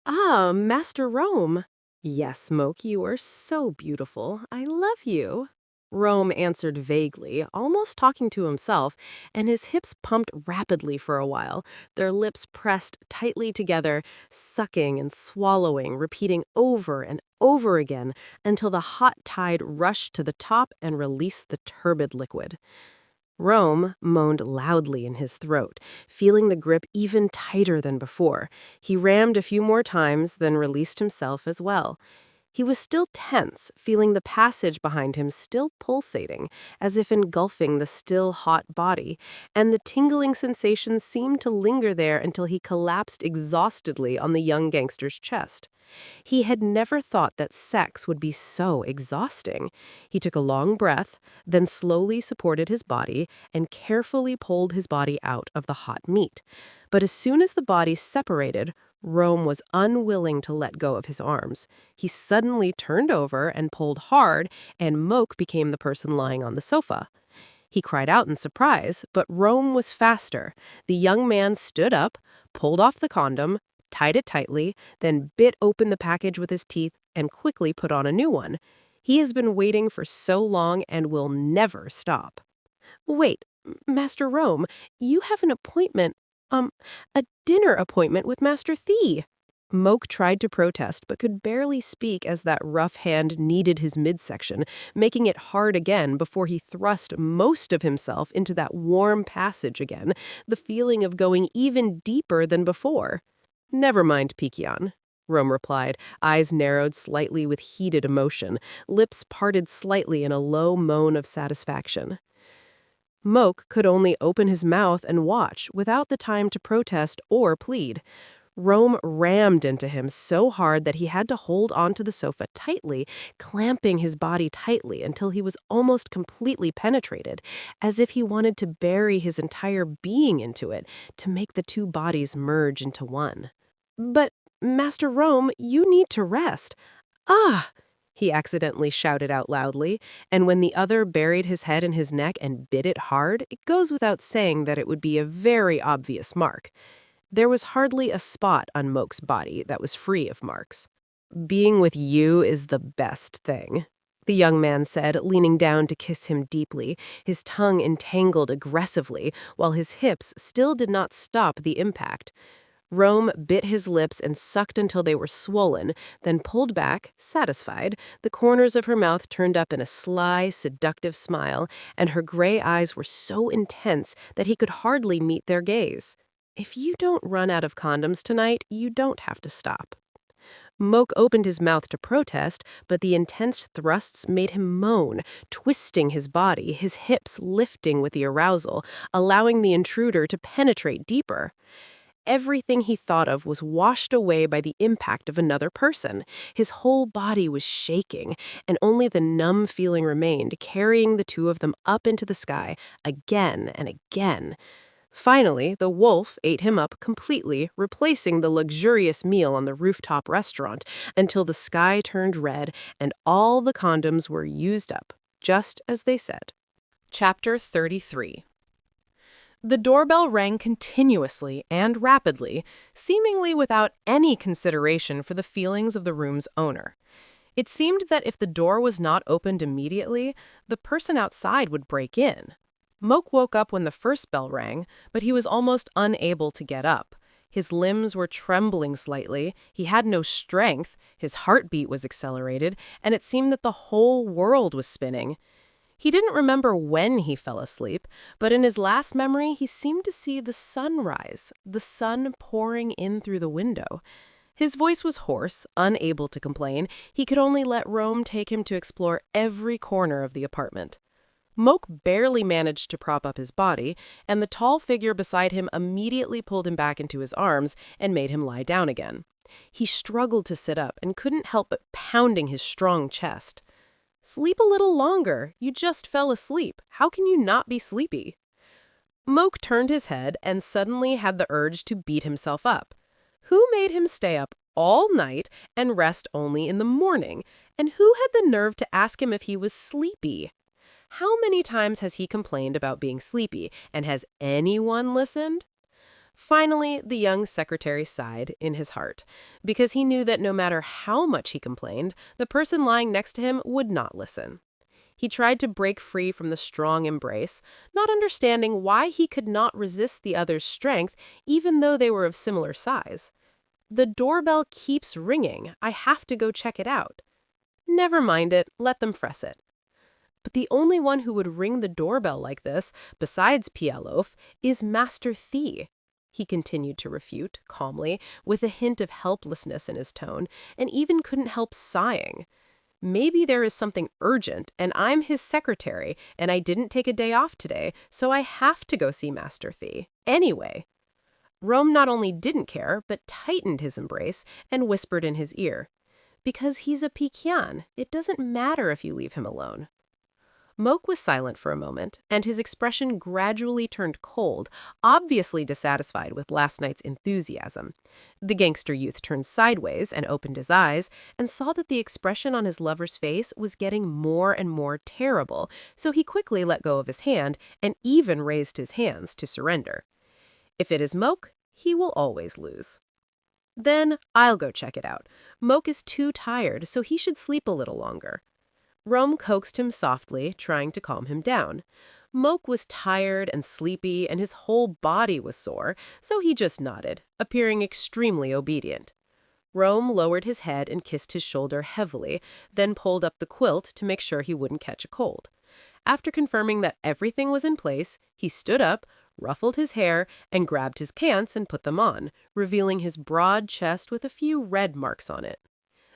"Ah, Master Rome." "Yes, Moke, you are so beautiful. I love you." Rome answered vaguely, almost talking to himself, and his hips pumped rapidly for a while, their lips pressed tightly together, sucking and swallowing, repeating over and over again until the hot tide rushed to the top and released the turbid liquid. Rome moaned loudly in his throat, feeling the grip even tighter than before. He rammed a few more times, then released himself as well. He was still tense, feeling the passage behind him still pulsating, as if engulfing the still hot body, and the tingling sensation seemed to linger there until he collapsed exhaustedly on the young gangster's chest. He had never thought that sex would be so exhausting. He took a long breath, then slowly supported his body and carefully pulled his body out of the hot meat. But as soon as the bodies separated, Rome was unwilling to let go of his arms. He suddenly turned over and pulled hard, and Moke became the person lying on the sofa. He cried out in surprise, but Rome was faster. The young man stood up, pulled off the condom, tied it tightly, then bit open the package with his teeth and quickly put on a new one. He has been waiting for so long and will never stop. "Wait, Master Rome, you have an appointment, a dinner appointment with Master Thee." Moke tried to protest but could barely speak as that rough hand kneaded his midsection, making it hard again before he thrust most of himself into that warm passage again, the feeling of going even deeper than before. "Never mind, Pikian," Rome replied, eyes narrowed slightly with heated emotion, lips parted slightly in a low moan of satisfaction. Moke could only open his mouth and watch without the time to protest or plead. Rome rammed into him so hard that he had to hold onto the sofa tightly, clamping his body tightly until he was almost completely penetrated, as if he wanted to bury his entire being into it to make the two bodies merge into one. "But, Master Rome, you need to rest." "Ah!" he accidentally shouted out loudly, and when the other buried his head in his neck and bit it hard, it goes without saying that it would be a very obvious mark. There was hardly a spot on Moke's body that was free of marks. "Being with you is the best thing," the young man said, leaning down to kiss him deeply, his tongue entangled aggressively, while his hips still did not stop the impact. Rome bit his lips and sucked until they were swollen, then pulled back, satisfied, the corners of her mouth turned up in a sly, seductive smile, and her gray eyes were so intense that he could hardly meet their gaze. "If you don't run out of condoms tonight, you don't have to stop." Moke opened his mouth to protest, but the intense thrusts made him moan, twisting his body, his hips lifting with the arousal, allowing the intruder to penetrate deeper. Everything he thought of was washed away by the impact of another person. His whole body was shaking, and only the numb feeling remained, carrying the two of them up into the sky, again and again. Finally, the wolf ate him up completely, replacing the luxurious meal on the rooftop restaurant until the sky turned red and all the condoms were used up, just as they said. Chapter 33. The doorbell rang continuously and rapidly, seemingly without any consideration for the feelings of the room's owner. It seemed that if the door was not opened immediately, the person outside would break in. Moke woke up when the first bell rang, but he was almost unable to get up. His limbs were trembling slightly, he had no strength, his heartbeat was accelerated, and it seemed that the whole world was spinning. He didn't remember when he fell asleep, but in his last memory he seemed to see the sun rise, the sun pouring in through the window. His voice was hoarse, unable to complain. He could only let Rome take him to explore every corner of the apartment. Moke barely managed to prop up his body, and the tall figure beside him immediately pulled him back into his arms and made him lie down again. He struggled to sit up and couldn't help but pounding his strong chest. "Sleep a little longer. You just fell asleep. How can you not be sleepy?" Moke turned his head and suddenly had the urge to beat himself up. Who made him stay up all night and rest only in the morning? And who had the nerve to ask him if he was sleepy? How many times has he complained about being sleepy, and has anyone listened? Finally, the young secretary sighed in his heart, because he knew that no matter how much he complained, the person lying next to him would not listen. He tried to break free from the strong embrace, not understanding why he could not resist the other's strength, even though they were of similar size. "The doorbell keeps ringing. I have to go check it out." "Never mind it. Let them fress it." "But the only one who would ring the doorbell like this, besides Pialof, is Master Thie," he continued to refute, calmly, with a hint of helplessness in his tone, and even couldn't help sighing. "Maybe there is something urgent, and I'm his secretary, and I didn't take a day off today, so I have to go see Master Thie. Anyway." Rome not only didn't care, but tightened his embrace and whispered in his ear, "Because he's a Pikian. It doesn't matter if you leave him alone." Moke was silent for a moment, and his expression gradually turned cold, obviously dissatisfied with last night's enthusiasm. The gangster youth turned sideways and opened his eyes, and saw that the expression on his lover's face was getting more and more terrible, so he quickly let go of his hand and even raised his hands to surrender. If it is Moke, he will always lose. "Then I'll go check it out. Moke is too tired, so he should sleep a little longer." Rome coaxed him softly, trying to calm him down. Moke was tired and sleepy, and his whole body was sore, so he just nodded, appearing extremely obedient. Rome lowered his head and kissed his shoulder heavily, then pulled up the quilt to make sure he wouldn't catch a cold. After confirming that everything was in place, he stood up, ruffled his hair, and grabbed his pants and put them on, revealing his broad chest with a few red marks on it.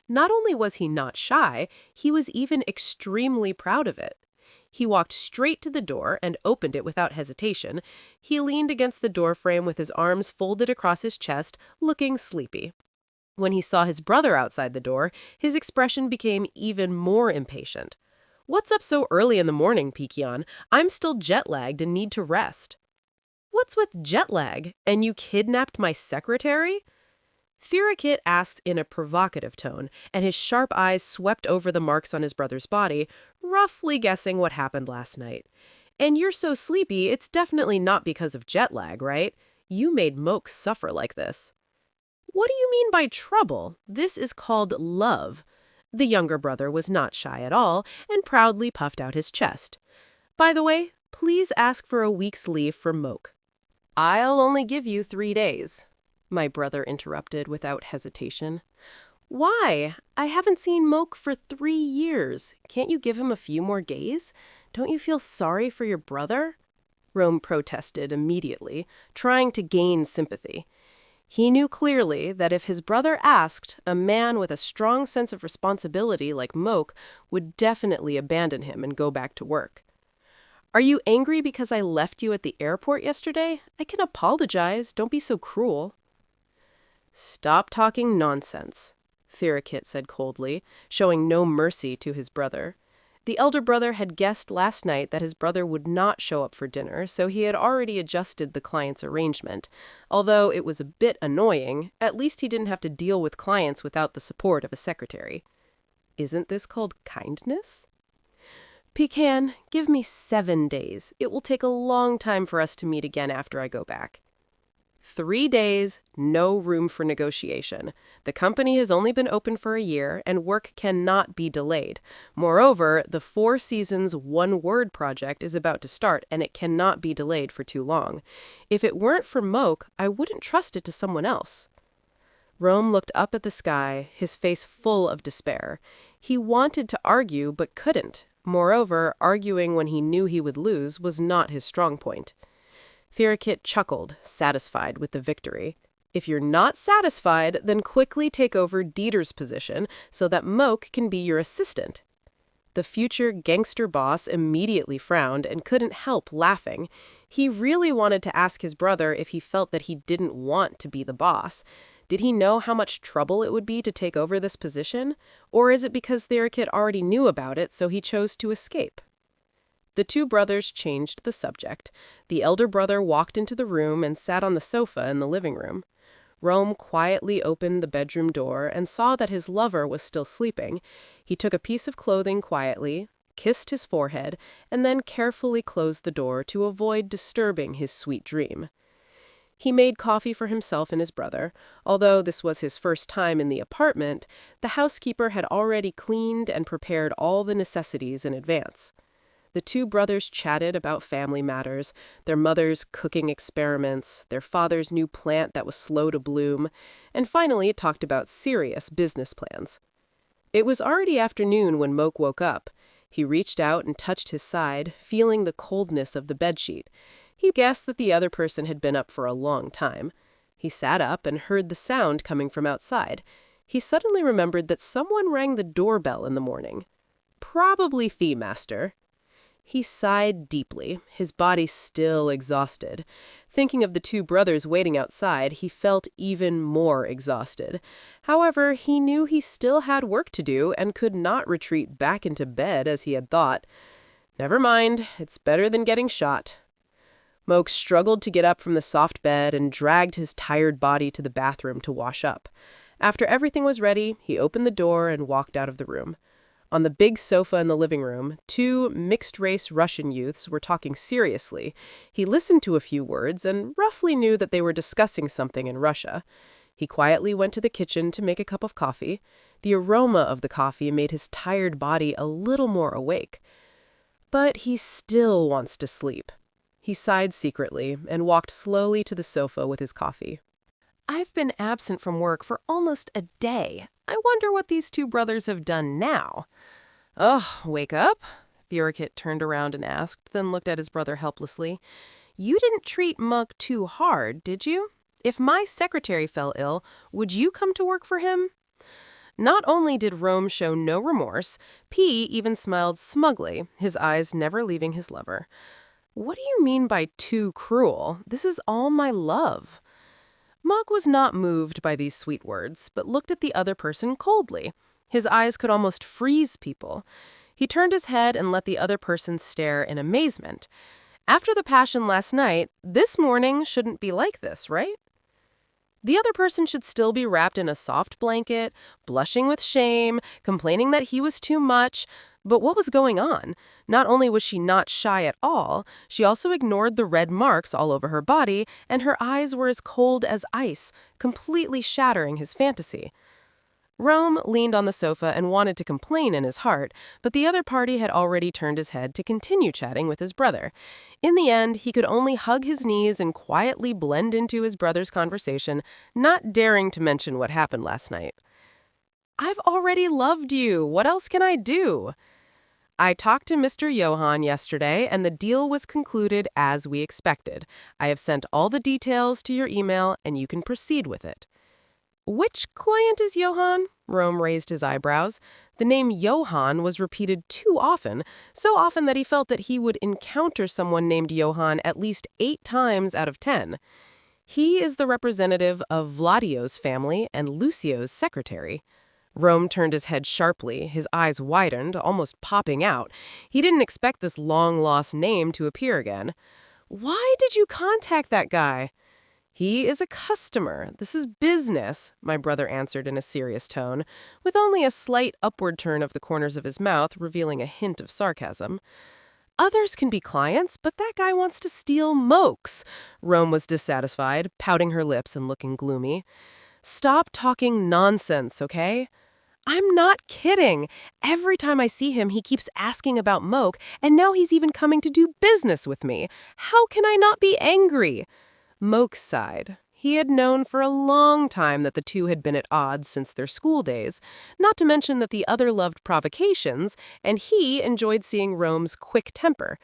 Not only was he not shy, he was even extremely proud of it. He walked straight to the door and opened it without hesitation. He leaned against the doorframe with his arms folded across his chest, looking sleepy. When he saw his brother outside the door, his expression became even more impatient. "What's up so early in the morning, Pikion? I'm still jet-lagged and need to rest." "What's with jet lag? And you kidnapped my secretary?" Thirikit asked in a provocative tone, and his sharp eyes swept over the marks on his brother's body, roughly guessing what happened last night. "And you're so sleepy, it's definitely not because of jet lag, right? You made Moke suffer like this." "What do you mean by trouble? This is called love." The younger brother was not shy at all and proudly puffed out his chest. "By the way, please ask for a week's leave for Moke." "I'll only give you 3 days," my brother interrupted without hesitation. "Why? I haven't seen Moke for 3 years. Can't you give him a few more days? Don't you feel sorry for your brother?" Rome protested immediately, trying to gain sympathy. He knew clearly that if his brother asked, a man with a strong sense of responsibility like Moke would definitely abandon him and go back to work. "Are you angry because I left you at the airport yesterday? I can apologize. Don't be so cruel." "Stop talking nonsense," Thirikit said coldly, showing no mercy to his brother. The elder brother had guessed last night that his brother would not show up for dinner, so he had already adjusted the client's arrangement. Although it was a bit annoying, at least he didn't have to deal with clients without the support of a secretary. Isn't this called kindness? "Pecan, give me 7 days. It will take a long time for us to meet again after I go back." 3 days, no room for negotiation. The company has only been open for a year, and work cannot be delayed. Moreover, the 4 Seasons one-word project is about to start, and it cannot be delayed for too long. If it weren't for Moke, I wouldn't trust it to someone else. Rome looked up at the sky, his face full of despair. He wanted to argue, but couldn't. Moreover, arguing when he knew he would lose was not his strong point. Thirikit chuckled, satisfied with the victory. "If you're not satisfied, then quickly take over Dieter's position so that Moke can be your assistant." The future gangster boss immediately frowned and couldn't help laughing. He really wanted to ask his brother if he felt that he didn't want to be the boss. Did he know how much trouble it would be to take over this position? Or is it because Thirikit already knew about it, so he chose to escape? The 2 brothers changed the subject. The elder brother walked into the room and sat on the sofa in the living room. Rome quietly opened the bedroom door and saw that his lover was still sleeping. He took a piece of clothing quietly, kissed his forehead, and then carefully closed the door to avoid disturbing his sweet dream. He made coffee for himself and his brother. Although this was his first time in the apartment, the housekeeper had already cleaned and prepared all the necessities in advance. The 2 brothers chatted about family matters, their mother's cooking experiments, their father's new plant that was slow to bloom, and finally talked about serious business plans. It was already afternoon when Moke woke up. He reached out and touched his side, feeling the coldness of the bedsheet. He guessed that the other person had been up for a long time. He sat up and heard the sound coming from outside. He suddenly remembered that someone rang the doorbell in the morning. Probably Fee Master. He sighed deeply, his body still exhausted. Thinking of the 2 brothers waiting outside, he felt even more exhausted. However, he knew he still had work to do and could not retreat back into bed as he had thought. Never mind, it's better than getting shot. Moke struggled to get up from the soft bed and dragged his tired body to the bathroom to wash up. After everything was ready, he opened the door and walked out of the room. On the big sofa in the living room, 2 mixed-race Russian youths were talking seriously. He listened to a few words and roughly knew that they were discussing something in Russia. He quietly went to the kitchen to make a cup of coffee. The aroma of the coffee made his tired body a little more awake. But he still wants to sleep. He sighed secretly and walked slowly to the sofa with his coffee. I've been absent from work for almost a day. I wonder what these two brothers have done now. Ugh, wake up? Theorikit turned around and asked, then looked at his brother helplessly. You didn't treat Mug too hard, did you? If my secretary fell ill, would you come to work for him? Not only did Rome show no remorse, P even smiled smugly, his eyes never leaving his lover. What do you mean by too cruel? This is all my love. Mug was not moved by these sweet words, but looked at the other person coldly. His eyes could almost freeze people. He turned his head and let the other person stare in amazement. After the passion last night, this morning shouldn't be like this, right? The other person should still be wrapped in a soft blanket, blushing with shame, complaining that he was too much. But what was going on? Not only was she not shy at all, she also ignored the red marks all over her body, and her eyes were as cold as ice, completely shattering his fantasy. Rome leaned on the sofa and wanted to complain in his heart, but the other party had already turned his head to continue chatting with his brother. In the end, he could only hug his knees and quietly blend into his brother's conversation, not daring to mention what happened last night. I've already loved you. What else can I do? I talked to Mr. Johann yesterday, and the deal was concluded as we expected. I have sent all the details to your email, and you can proceed with it. Which client is Johann? Rome raised his eyebrows. The name Johann was repeated too often, so often that he felt that he would encounter someone named Johann at least 8 times out of 10. He is the representative of Vladio's family and Lucio's secretary. Rome turned his head sharply, his eyes widened, almost popping out. He didn't expect this long-lost name to appear again. Why did you contact that guy? He is a customer. This is business, my brother answered in a serious tone, with only a slight upward turn of the corners of his mouth revealing a hint of sarcasm. Others can be clients, but that guy wants to steal Mokes. Rome was dissatisfied, pouting her lips and looking gloomy. Stop talking nonsense, okay? I'm not kidding. Every time I see him, he keeps asking about Moke, and now he's even coming to do business with me. How can I not be angry? Moke sighed. He had known for a long time that the two had been at odds since their school days, not to mention that the other loved provocations, and he enjoyed seeing Rome's quick temper.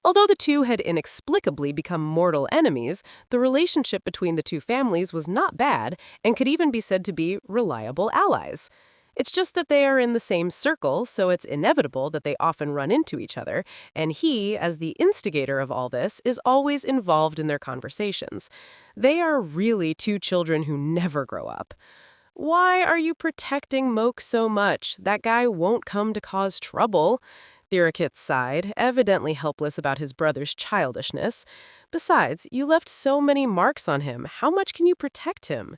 Although the two had inexplicably become mortal enemies, the relationship between the two families was not bad and could even be said to be reliable allies. It's just that they are in the same circle, so it's inevitable that they often run into each other, and he, as the instigator of all this, is always involved in their conversations. They are really two children who never grow up. Why are you protecting Moke so much? That guy won't come to cause trouble. Theorikit sighed, evidently helpless about his brother's childishness. Besides, you left so many marks on him. How much can you protect him?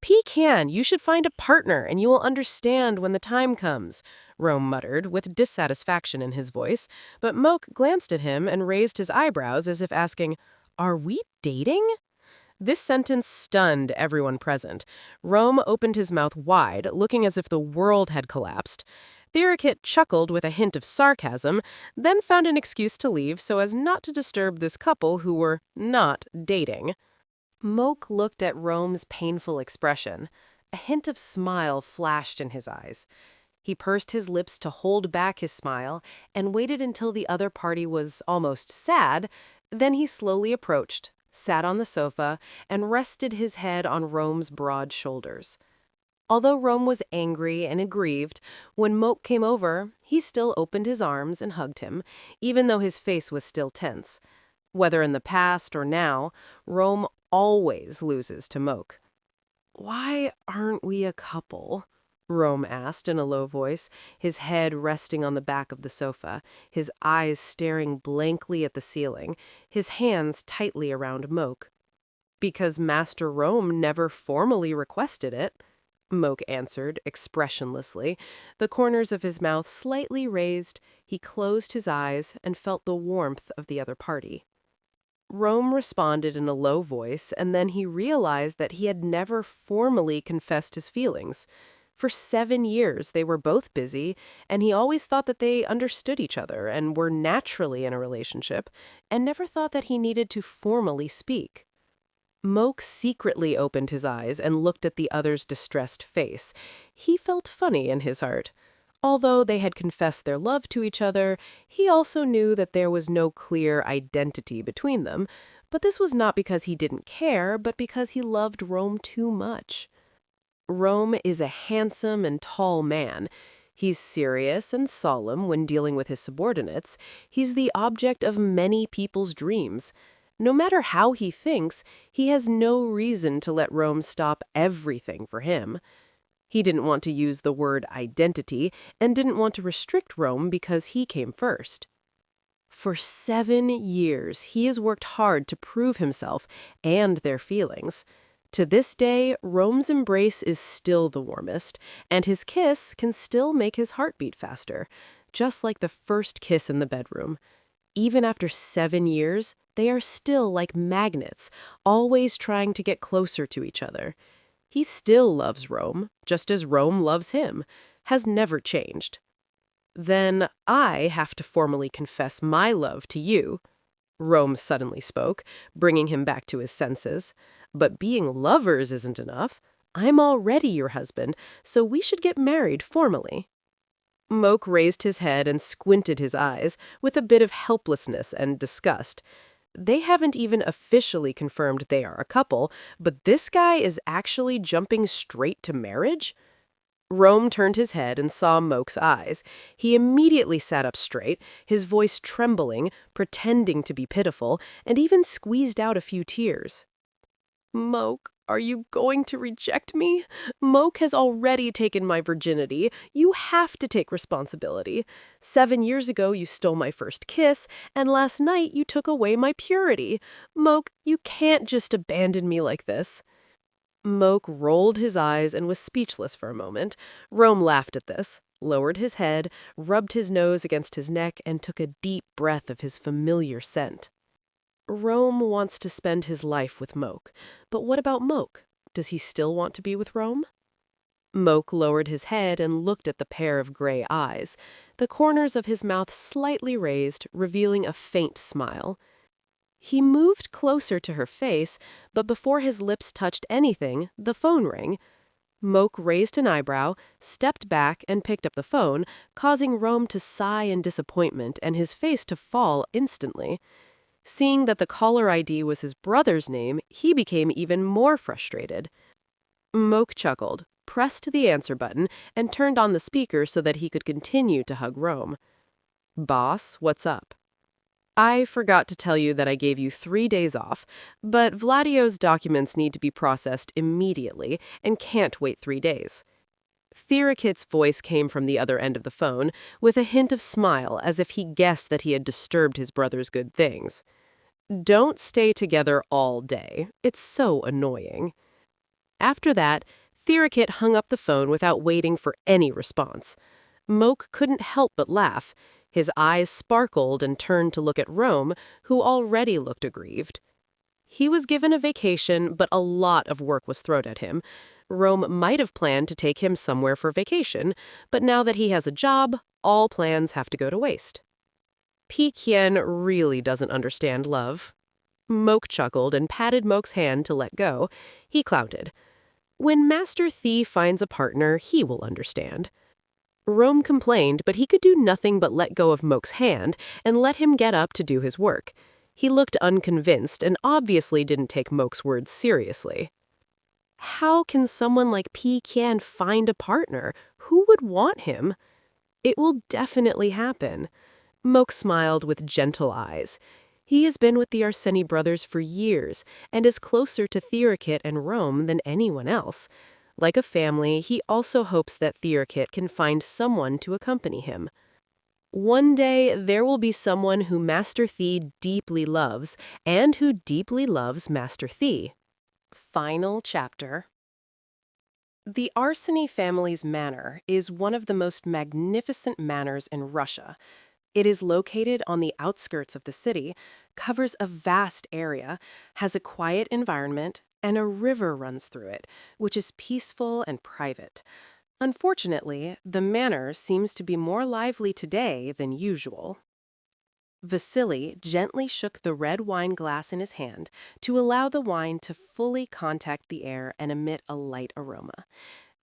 Pecan, you should find a partner, and you will understand when the time comes, Rome muttered, with dissatisfaction in his voice, but Moke glanced at him and raised his eyebrows as if asking, Are we dating? This sentence stunned everyone present. Rome opened his mouth wide, looking as if the world had collapsed. Theorikit chuckled with a hint of sarcasm, then found an excuse to leave so as not to disturb this couple who were not dating. Moke looked at Rome's painful expression. A hint of smile flashed in his eyes. He pursed his lips to hold back his smile and waited until the other party was almost sad. Then he slowly approached, sat on the sofa, and rested his head on Rome's broad shoulders. Although Rome was angry and aggrieved, when Moke came over, he still opened his arms and hugged him, even though his face was still tense. Whether in the past or now, Rome always loses to Moke. Why aren't we a couple? Rome asked in a low voice, his head resting on the back of the sofa, his eyes staring blankly at the ceiling, his hands tightly around Moke. Because Master Rome never formally requested it, Moke answered expressionlessly, the corners of his mouth slightly raised. He closed his eyes and felt the warmth of the other party. Rome responded in a low voice, and then he realized that he had never formally confessed his feelings. For 7 years, they were both busy, and he always thought that they understood each other and were naturally in a relationship, and never thought that he needed to formally speak. Moke secretly opened his eyes and looked at the other's distressed face. He felt funny in his heart. Although they had confessed their love to each other, he also knew that there was no clear identity between them. But this was not because he didn't care, but because he loved Rome too much. Rome is a handsome and tall man. He's serious and solemn when dealing with his subordinates. He's the object of many people's dreams. No matter how he thinks, he has no reason to let Rome stop everything for him. He didn't want to use the word identity and didn't want to restrict Rome because he came first. For 7 years, he has worked hard to prove himself and their feelings. To this day, Rome's embrace is still the warmest, and his kiss can still make his heart beat faster, just like the first kiss in the bedroom. Even after 7 years, they are still like magnets, always trying to get closer to each other. He still loves Rome, just as Rome loves him, has never changed. Then I have to formally confess my love to you. Rome suddenly spoke, bringing him back to his senses. But being lovers isn't enough. I'm already your husband, so we should get married formally. Moke raised his head and squinted his eyes with a bit of helplessness and disgust. They haven't even officially confirmed they are a couple, but this guy is actually jumping straight to marriage? Rome turned his head and saw Moke's eyes. He immediately sat up straight, his voice trembling, pretending to be pitiful, and even squeezed out a few tears. Moke, are you going to reject me? Moke has already taken my virginity. You have to take responsibility. 7 years ago, you stole my first kiss, and last night you took away my purity. Moke, you can't just abandon me like this. Moke rolled his eyes and was speechless for a moment. Rome laughed at this, lowered his head, rubbed his nose against his neck, and took a deep breath of his familiar scent. Rome wants to spend his life with Moke. But what about Moke? Does he still want to be with Rome? Moke lowered his head and looked at the pair of gray eyes, the corners of his mouth slightly raised, revealing a faint smile. He moved closer to her face, but before his lips touched anything, the phone rang. Moke raised an eyebrow, stepped back, and picked up the phone, causing Rome to sigh in disappointment and his face to fall instantly. Seeing that the caller ID was his brother's name, he became even more frustrated. Moke chuckled, pressed the answer button, and turned on the speaker so that he could continue to hug Rome. "Boss, what's up?" "I forgot to tell you that I gave you 3 days off, but Vladio's documents need to be processed immediately and can't wait 3 days." Therakit's voice came from the other end of the phone, with a hint of smile as if he guessed that he had disturbed his brother's good things. "Don't stay together all day. It's so annoying." After that, Therakit hung up the phone without waiting for any response. Moke couldn't help but laugh. His eyes sparkled and turned to look at Rome, who already looked aggrieved. He was given a vacation, but a lot of work was thrown at him. Rome might have planned to take him somewhere for vacation, but now that he has a job, all plans have to go to waste. Piqian really doesn't understand love. Moke chuckled and patted Moke's hand to let go. He clouted. When Master Thi finds a partner, he will understand. Rome complained, but he could do nothing but let go of Moke's hand and let him get up to do his work. He looked unconvinced and obviously didn't take Moke's words seriously. How can someone like Piqian find a partner? Who would want him? It will definitely happen. Moke smiled with gentle eyes. He has been with the Arseni brothers for years and is closer to Therakit and Rome than anyone else. Like a family, he also hopes that Therakit can find someone to accompany him. One day, there will be someone who Master Thi deeply loves and who deeply loves Master Thi. Final chapter. The Arseni family's manor is one of the most magnificent manors in Russia. It is located on the outskirts of the city, covers a vast area, has a quiet environment, and a river runs through it, which is peaceful and private. Unfortunately, the manor seems to be more lively today than usual. Vasily gently shook the red wine glass in his hand to allow the wine to fully contact the air and emit a light aroma.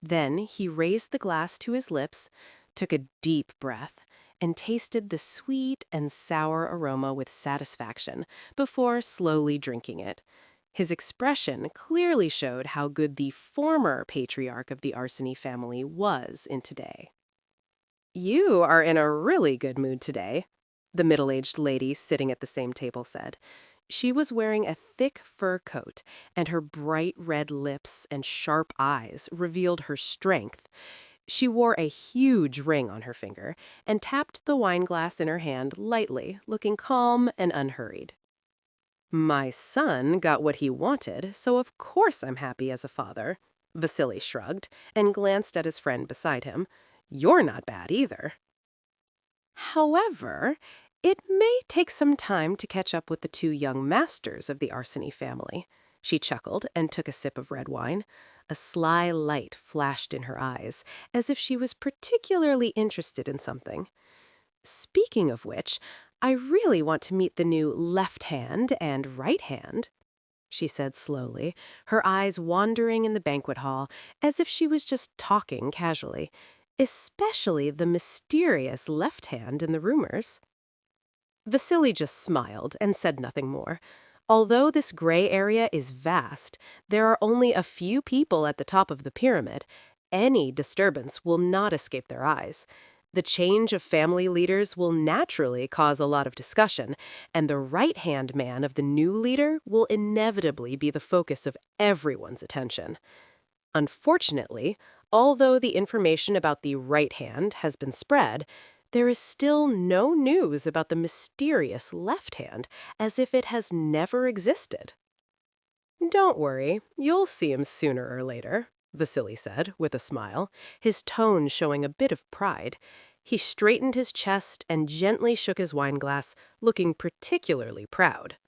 Then he raised the glass to his lips, took a deep breath, and tasted the sweet and sour aroma with satisfaction before slowly drinking it. His expression clearly showed how good the former patriarch of the Arseny family was in today. "You are in a really good mood today," the middle-aged lady sitting at the same table said. She was wearing a thick fur coat, and her bright red lips and sharp eyes revealed her strength. She wore a huge ring on her finger and tapped the wine glass in her hand lightly, looking calm and unhurried. "My son got what he wanted, so of course I'm happy as a father." Vasily shrugged and glanced at his friend beside him. "You're not bad either." "However, it may take some time to catch up with the two young masters of the Arseny family." She chuckled and took a sip of red wine. A sly light flashed in her eyes, as if she was particularly interested in something. "Speaking of which, I really want to meet the new left hand and right hand," she said slowly, her eyes wandering in the banquet hall as if she was just talking casually, "especially the mysterious left hand in the rumors." Vasily just smiled and said nothing more. Although this gray area is vast, there are only a few people at the top of the pyramid. Any disturbance will not escape their eyes. The change of family leaders will naturally cause a lot of discussion, and the right-hand man of the new leader will inevitably be the focus of everyone's attention. Unfortunately, although the information about the right hand has been spread, there is still no news about the mysterious left hand, as if it has never existed. "Don't worry, you'll see him sooner or later," Vasily said, with a smile, his tone showing a bit of pride. He straightened his chest and gently shook his wineglass, looking particularly proud.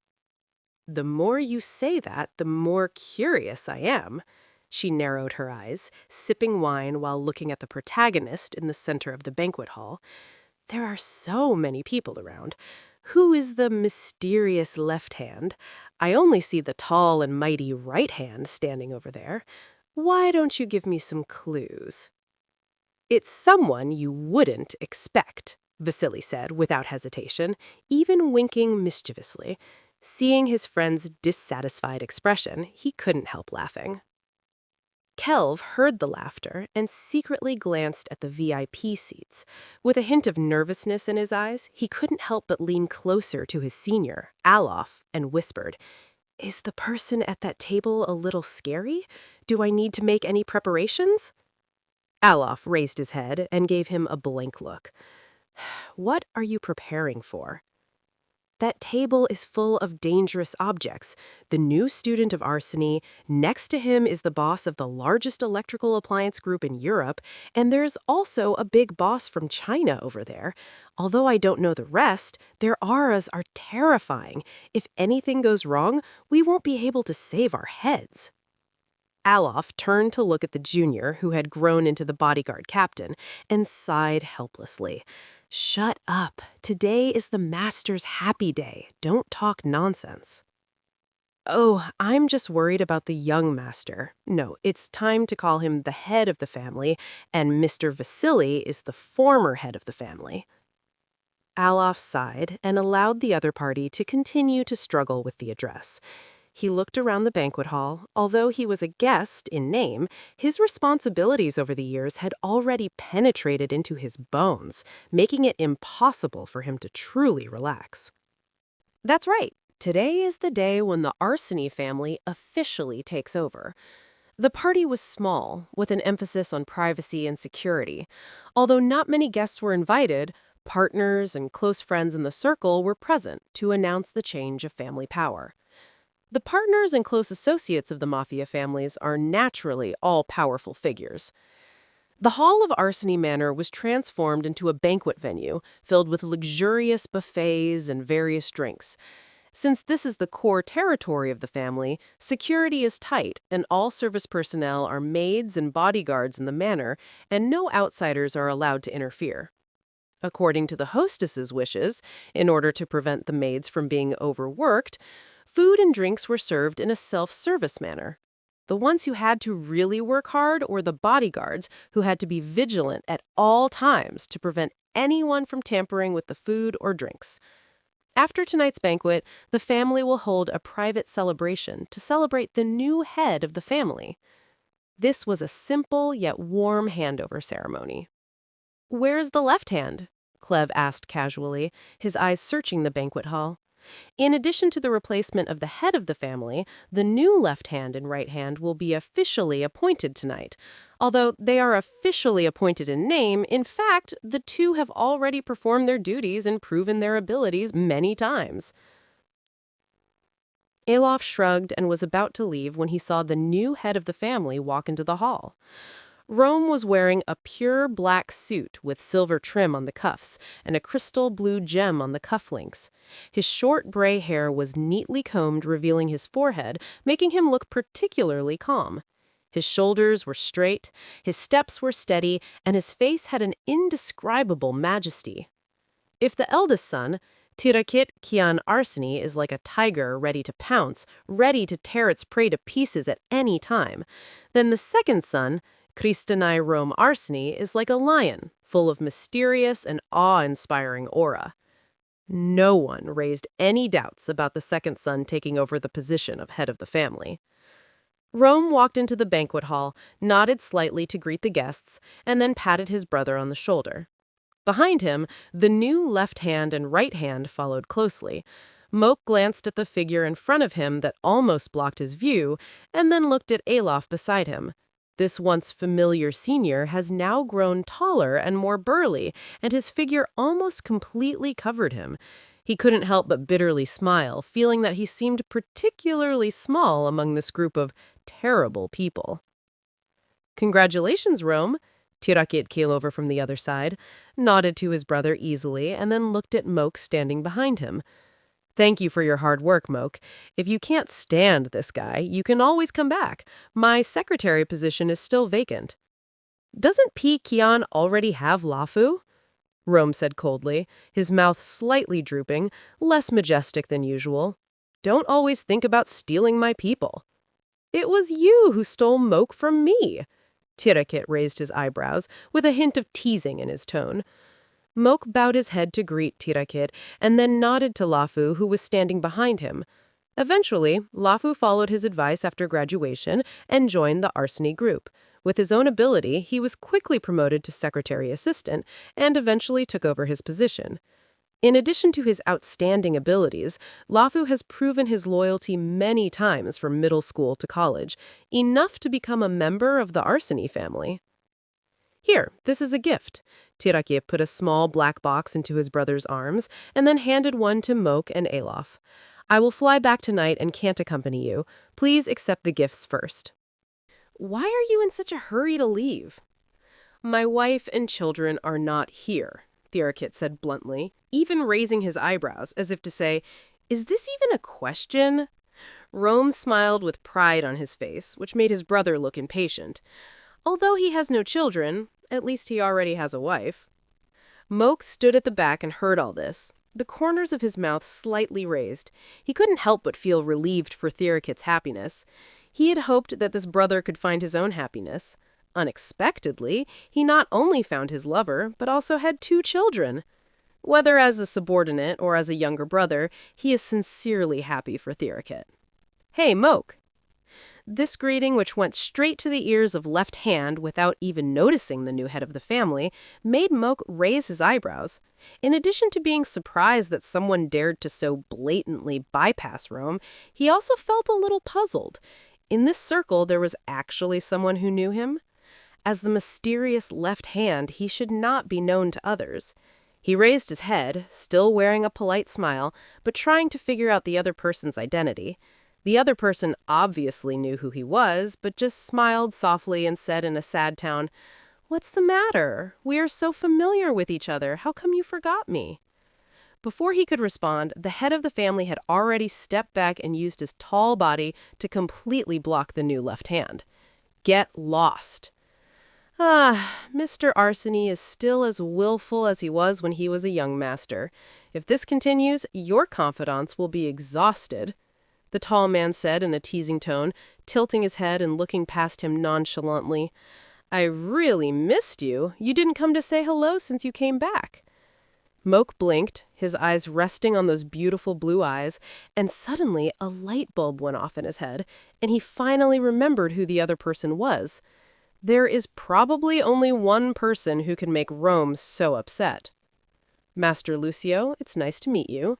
"The more you say that, the more curious I am." She narrowed her eyes, sipping wine while looking at the protagonist in the center of the banquet hall. "There are so many people around. Who is the mysterious left hand? I only see the tall and mighty right hand standing over there. Why don't you give me some clues?" "It's someone you wouldn't expect," Vasily said without hesitation, even winking mischievously. Seeing his friend's dissatisfied expression, he couldn't help laughing. Kelv heard the laughter and secretly glanced at the VIP seats. With a hint of nervousness in his eyes, he couldn't help but lean closer to his senior, Alof, and whispered, "Is the person at that table a little scary? Do I need to make any preparations?" Alof raised his head and gave him a blank look. "What are you preparing for?" "That table is full of dangerous objects. The new student of Arseny, next to him is the boss of the largest electrical appliance group in Europe, and there's also a big boss from China over there. Although I don't know the rest, their auras are terrifying. If anything goes wrong, we won't be able to save our heads." Alof turned to look at the junior who had grown into the bodyguard captain and sighed helplessly. "Shut up. Today is the master's happy day. Don't talk nonsense." "Oh, I'm just worried about the young master. No, it's time to call him the head of the family, and Mr. Vasily is the former head of the family." Alof sighed and allowed the other party to continue to struggle with the address. He looked around the banquet hall. Although he was a guest in name, his responsibilities over the years had already penetrated into his bones, making it impossible for him to truly relax. That's right. Today is the day when the Arseny family officially takes over. The party was small, with an emphasis on privacy and security. Although not many guests were invited, partners and close friends in the circle were present to announce the change of family power. The partners and close associates of the mafia families are naturally all powerful figures. The hall of Arseny Manor was transformed into a banquet venue filled with luxurious buffets and various drinks. Since this is the core territory of the family, security is tight and all service personnel are maids and bodyguards in the manor, and no outsiders are allowed to interfere. According to the hostess's wishes, in order to prevent the maids from being overworked, food and drinks were served in a self-service manner. The ones who had to really work hard were the bodyguards, who had to be vigilant at all times to prevent anyone from tampering with the food or drinks. After tonight's banquet, the family will hold a private celebration to celebrate the new head of the family. This was a simple yet warm handover ceremony. "Where's the left hand?" Cleve asked casually, his eyes searching the banquet hall. In addition to the replacement of the head of the family, the new left hand and right hand will be officially appointed tonight. Although they are officially appointed in name, in fact, the two have already performed their duties and proven their abilities many times. Alof shrugged and was about to leave when he saw the new head of the family walk into the hall. Rome was wearing a pure black suit with silver trim on the cuffs and a crystal blue gem on the cufflinks. His short gray hair was neatly combed, revealing his forehead, making him look particularly calm. His shoulders were straight, his steps were steady, and his face had an indescribable majesty. If the eldest son, Tirakit Kian Arseny, is like a tiger ready to pounce, ready to tear its prey to pieces at any time, then the second son, Kristanai Rome Arseny, is like a lion, full of mysterious and awe-inspiring aura. No one raised any doubts about the second son taking over the position of head of the family. Rome walked into the banquet hall, nodded slightly to greet the guests, and then patted his brother on the shoulder. Behind him, the new left hand and right hand followed closely. Moke glanced at the figure in front of him that almost blocked his view, and then looked at Alof beside him. This once familiar senior has now grown taller and more burly, and his figure almost completely covered him. He couldn't help but bitterly smile, feeling that he seemed particularly small among this group of terrible people. "Congratulations, Rome," Tirakit came over from the other side, nodded to his brother easily, and then looked at Moke standing behind him. "Thank you for your hard work, Moke. If you can't stand this guy, you can always come back. My secretary position is still vacant." "Doesn't P. Kian already have Lafu?" Rome said coldly, his mouth slightly drooping, less majestic than usual. "Don't always think about stealing my people." "It was you who stole Moke from me." Tirakit raised his eyebrows, with a hint of teasing in his tone. Moke bowed his head to greet Tirakit, and then nodded to Lafu, who was standing behind him. Eventually, Lafu followed his advice after graduation and joined the Arseny group. With his own ability, he was quickly promoted to secretary assistant and eventually took over his position. In addition to his outstanding abilities, Lafu has proven his loyalty many times from middle school to college, enough to become a member of the Arseny family. "Here, this is a gift." Tirakit put a small black box into his brother's arms and then handed one to Moke and Alof. "I will fly back tonight and can't accompany you. Please accept the gifts first." "Why are you in such a hurry to leave?" "My wife and children are not here," Tirakit said bluntly, even raising his eyebrows as if to say, "Is this even a question?" Rome smiled with pride on his face, which made his brother look impatient. "Although he has no children, at least he already has a wife." Moke stood at the back and heard all this, the corners of his mouth slightly raised. He couldn't help but feel relieved for Tirakit's happiness. He had hoped that this brother could find his own happiness. Unexpectedly, he not only found his lover, but also had 2 children. Whether as a subordinate or as a younger brother, he is sincerely happy for Tirakit. "Hey, Moke." This greeting, which went straight to the ears of Left Hand without even noticing the new head of the family, made Moke raise his eyebrows. In addition to being surprised that someone dared to so blatantly bypass Rome, he also felt a little puzzled. In this circle, there was actually someone who knew him. As the mysterious Left Hand, he should not be known to others. He raised his head, still wearing a polite smile, but trying to figure out the other person's identity. The other person obviously knew who he was, but just smiled softly and said in a sad tone, "What's the matter? We are so familiar with each other. How come you forgot me?" Before he could respond, the head of the family had already stepped back and used his tall body to completely block the new Left Hand. "Get lost." Mr. Arseny is still as willful as he was when he was a young master. If this continues, your confidants will be exhausted," the tall man said in a teasing tone, tilting his head and looking past him nonchalantly. "I really missed you. You didn't come to say hello since you came back." Moke blinked, his eyes resting on those beautiful blue eyes, and suddenly a light bulb went off in his head, and he finally remembered who the other person was. There is probably only one person who can make Rome so upset. "Master Lucio, it's nice to meet you."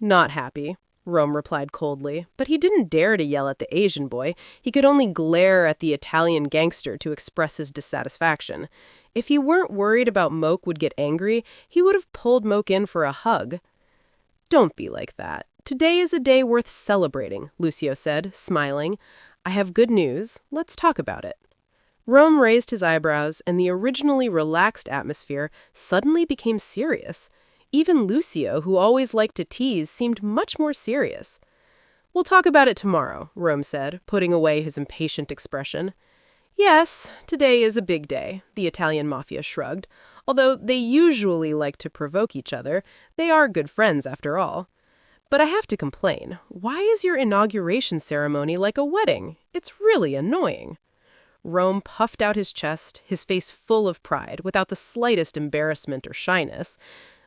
"Not happy," Rome replied coldly, but he didn't dare to yell at the Asian boy. He could only glare at the Italian gangster to express his dissatisfaction. If he weren't worried about Moke would get angry, he would have pulled Moke in for a hug. "Don't be like that. Today is a day worth celebrating," Lucio said, smiling. "I have good news. Let's talk about it." Rome raised his eyebrows, and the originally relaxed atmosphere suddenly became serious. Even Lucio, who always liked to tease, seemed much more serious. "We'll talk about it tomorrow," Rome said, putting away his impatient expression. "Yes, today is a big day," the Italian mafia shrugged. "Although they usually like to provoke each other, they are good friends after all. But I have to complain. Why is your inauguration ceremony like a wedding? It's really annoying." Rome puffed out his chest, his face full of pride, without the slightest embarrassment or shyness.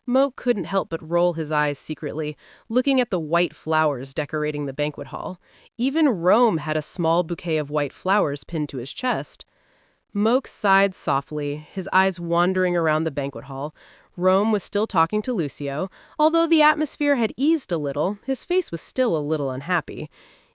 Moke couldn't help but roll his eyes secretly, looking at the white flowers decorating the banquet hall. Even Rome had a small bouquet of white flowers pinned to his chest. Moke sighed softly, his eyes wandering around the banquet hall. Rome was still talking to Lucio. Although the atmosphere had eased a little, his face was still a little unhappy.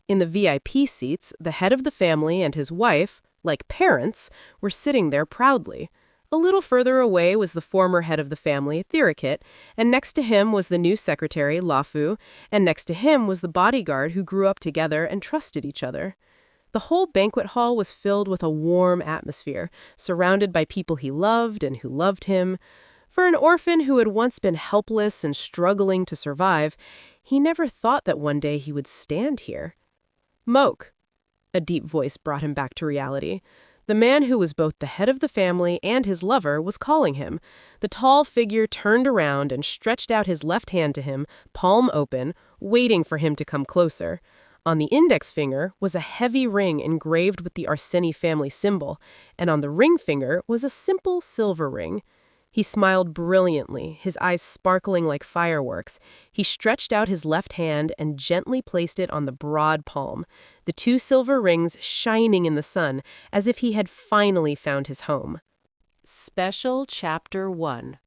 In the VIP seats, the head of the family and his wife, like parents, were sitting there proudly. A little further away was the former head of the family, Thirikit, and next to him was the new secretary, Lafu, and next to him was the bodyguard who grew up together and trusted each other. The whole banquet hall was filled with a warm atmosphere, surrounded by people he loved and who loved him. For an orphan who had once been helpless and struggling to survive, he never thought that one day he would stand here. "Moke," a deep voice brought him back to reality. The man who was both the head of the family and his lover was calling him. The tall figure turned around and stretched out his left hand to him, palm open, waiting for him to come closer. On the index finger was a heavy ring engraved with the Arseny family symbol, and on the ring finger was a simple silver ring. He smiled brilliantly, his eyes sparkling like fireworks. He stretched out his left hand and gently placed it on the broad palm, the two silver rings shining in the sun, as if he had finally found his home. Special Chapter 1.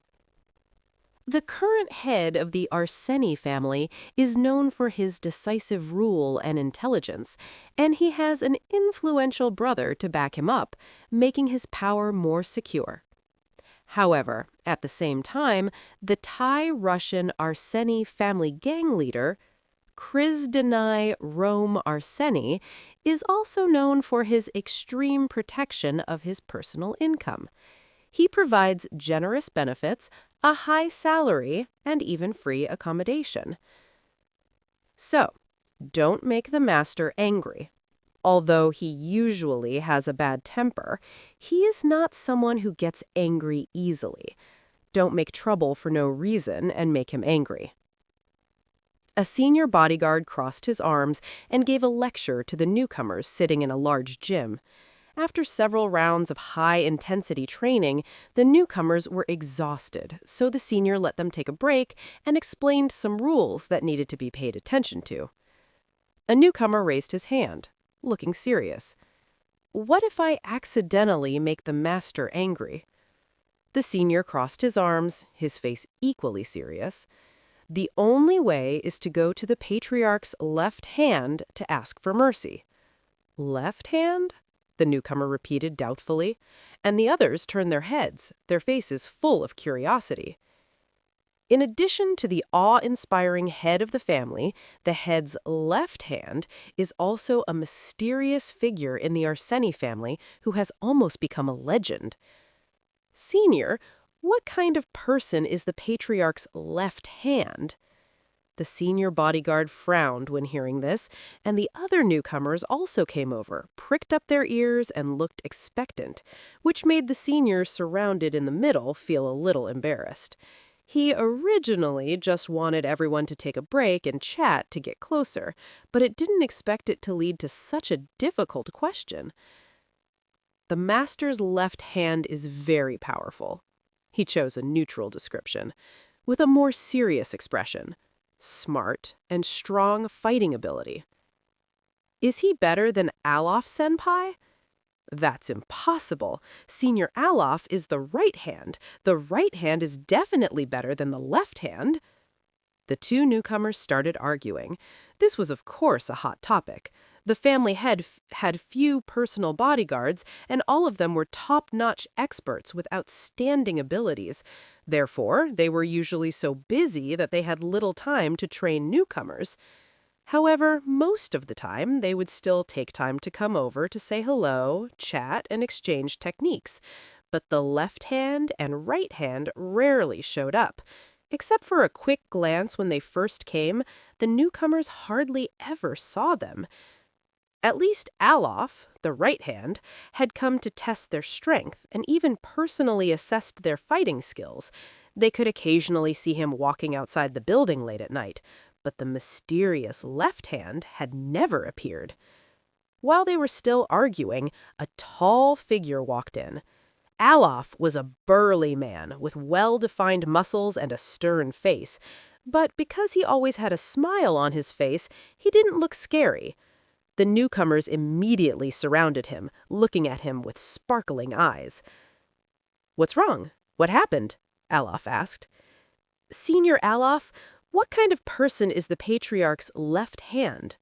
The current head of the Arseny family is known for his decisive rule and intelligence, and he has an influential brother to back him up, making his power more secure. However, at the same time, the Thai-Russian Arseny family gang leader, Krzysztof Rome Arseny, is also known for his extreme protection of his personal income. He provides generous benefits, a high salary, and even free accommodation. So, don't make the master angry. Although he usually has a bad temper, he is not someone who gets angry easily. Don't make trouble for no reason and make him angry. A senior bodyguard crossed his arms and gave a lecture to the newcomers sitting in a large gym. After several rounds of high-intensity training, the newcomers were exhausted, so the senior let them take a break and explained some rules that needed to be paid attention to. A newcomer raised his hand, looking serious. "What if I accidentally make the master angry?" The senior crossed his arms, his face equally serious. "The only way is to go to the patriarch's left hand to ask for mercy." "Left hand?" the newcomer repeated doubtfully, and the others turned their heads, their faces full of curiosity. In addition to the awe-inspiring head of the family, the head's left hand is also a mysterious figure in the Arseny family who has almost become a legend. "Senior, what kind of person is the patriarch's left hand?" The senior bodyguard frowned when hearing this, and the other newcomers also came over, pricked up their ears, and looked expectant, which made the senior surrounded in the middle feel a little embarrassed. He originally just wanted everyone to take a break and chat to get closer, but it didn't expect it to lead to such a difficult question. The master's left hand is very powerful. He chose a neutral description, with a more serious expression: smart and strong fighting ability. Is he better than Alof-senpai? That's impossible. Senior Alof is the right hand. The right hand is definitely better than the left hand. The two newcomers started arguing. This was, of course, a hot topic. The family had few personal bodyguards, and all of them were top-notch experts with outstanding abilities. Therefore, they were usually so busy that they had little time to train newcomers. However, most of the time, they would still take time to come over to say hello, chat, and exchange techniques. But the left hand and right hand rarely showed up. Except for a quick glance when they first came, the newcomers hardly ever saw them. At least Alof, the right hand, had come to test their strength and even personally assessed their fighting skills. They could occasionally see him walking outside the building late at night, but the mysterious left hand had never appeared. While they were still arguing, a tall figure walked in. Alof was a burly man with well-defined muscles and a stern face, but because he always had a smile on his face, he didn't look scary. The newcomers immediately surrounded him, looking at him with sparkling eyes. "What's wrong? What happened?" Alof asked. "Senior Alof, what kind of person is the patriarch's left hand?"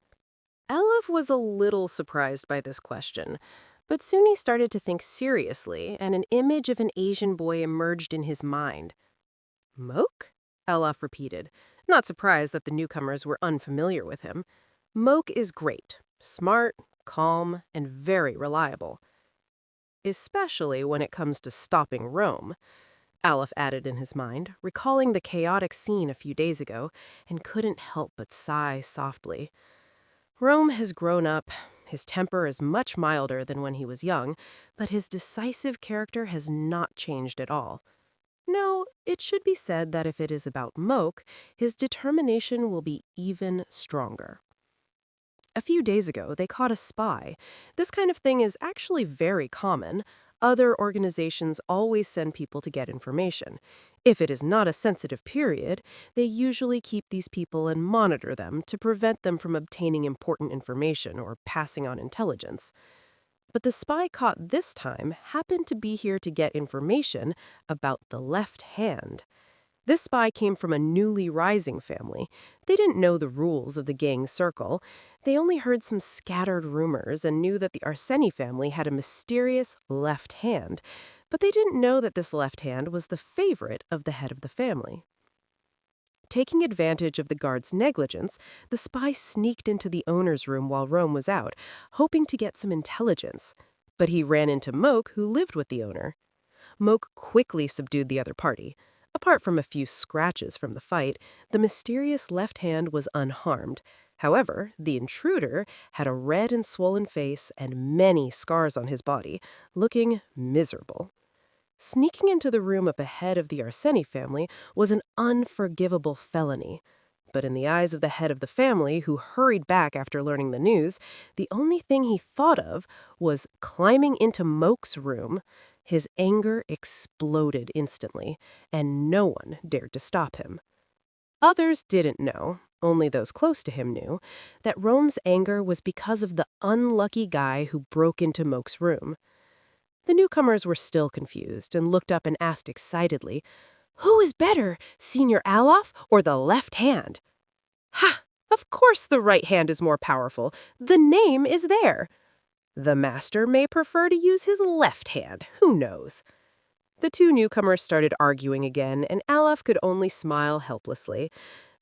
Alof was a little surprised by this question, but soon he started to think seriously, and an image of an Asian boy emerged in his mind. "Moke?" Alof repeated, not surprised that the newcomers were unfamiliar with him. "Moke is great. Smart, calm, and very reliable. Especially when it comes to stopping Rome," Alof added in his mind, recalling the chaotic scene a few days ago, and couldn't help but sigh softly. Rome has grown up. His temper is much milder than when he was young, but his decisive character has not changed at all. No, it should be said that if it is about Moke, his determination will be even stronger. A few days ago, they caught a spy. This kind of thing is actually very common. Other organizations always send people to get information. If it is not a sensitive period, they usually keep these people and monitor them to prevent them from obtaining important information or passing on intelligence. But the spy caught this time happened to be here to get information about the left hand. This spy came from a newly rising family. They didn't know the rules of the gang circle. They only heard some scattered rumors and knew that the Arseni family had a mysterious left hand, but they didn't know that this left hand was the favorite of the head of the family. Taking advantage of the guard's negligence, the spy sneaked into the owner's room while Rome was out, hoping to get some intelligence. But he ran into Moke, who lived with the owner. Moke quickly subdued the other party. Apart from a few scratches from the fight, the mysterious left hand was unharmed. However, the intruder had a red and swollen face and many scars on his body, looking miserable. Sneaking into the room up ahead of the Arseni family was an unforgivable felony. But in the eyes of the head of the family, who hurried back after learning the news, the only thing he thought of was climbing into Moke's room. His anger exploded instantly, and no one dared to stop him. Others didn't know, only those close to him knew, that Rome's anger was because of the unlucky guy who broke into Moke's room. The newcomers were still confused and looked up and asked excitedly, "Who is better, Senior Alof or the left hand?" "Ha! Of course the right hand is more powerful. The name is there. The master may prefer to use his left hand. Who knows?" The two newcomers started arguing again, and Alof could only smile helplessly.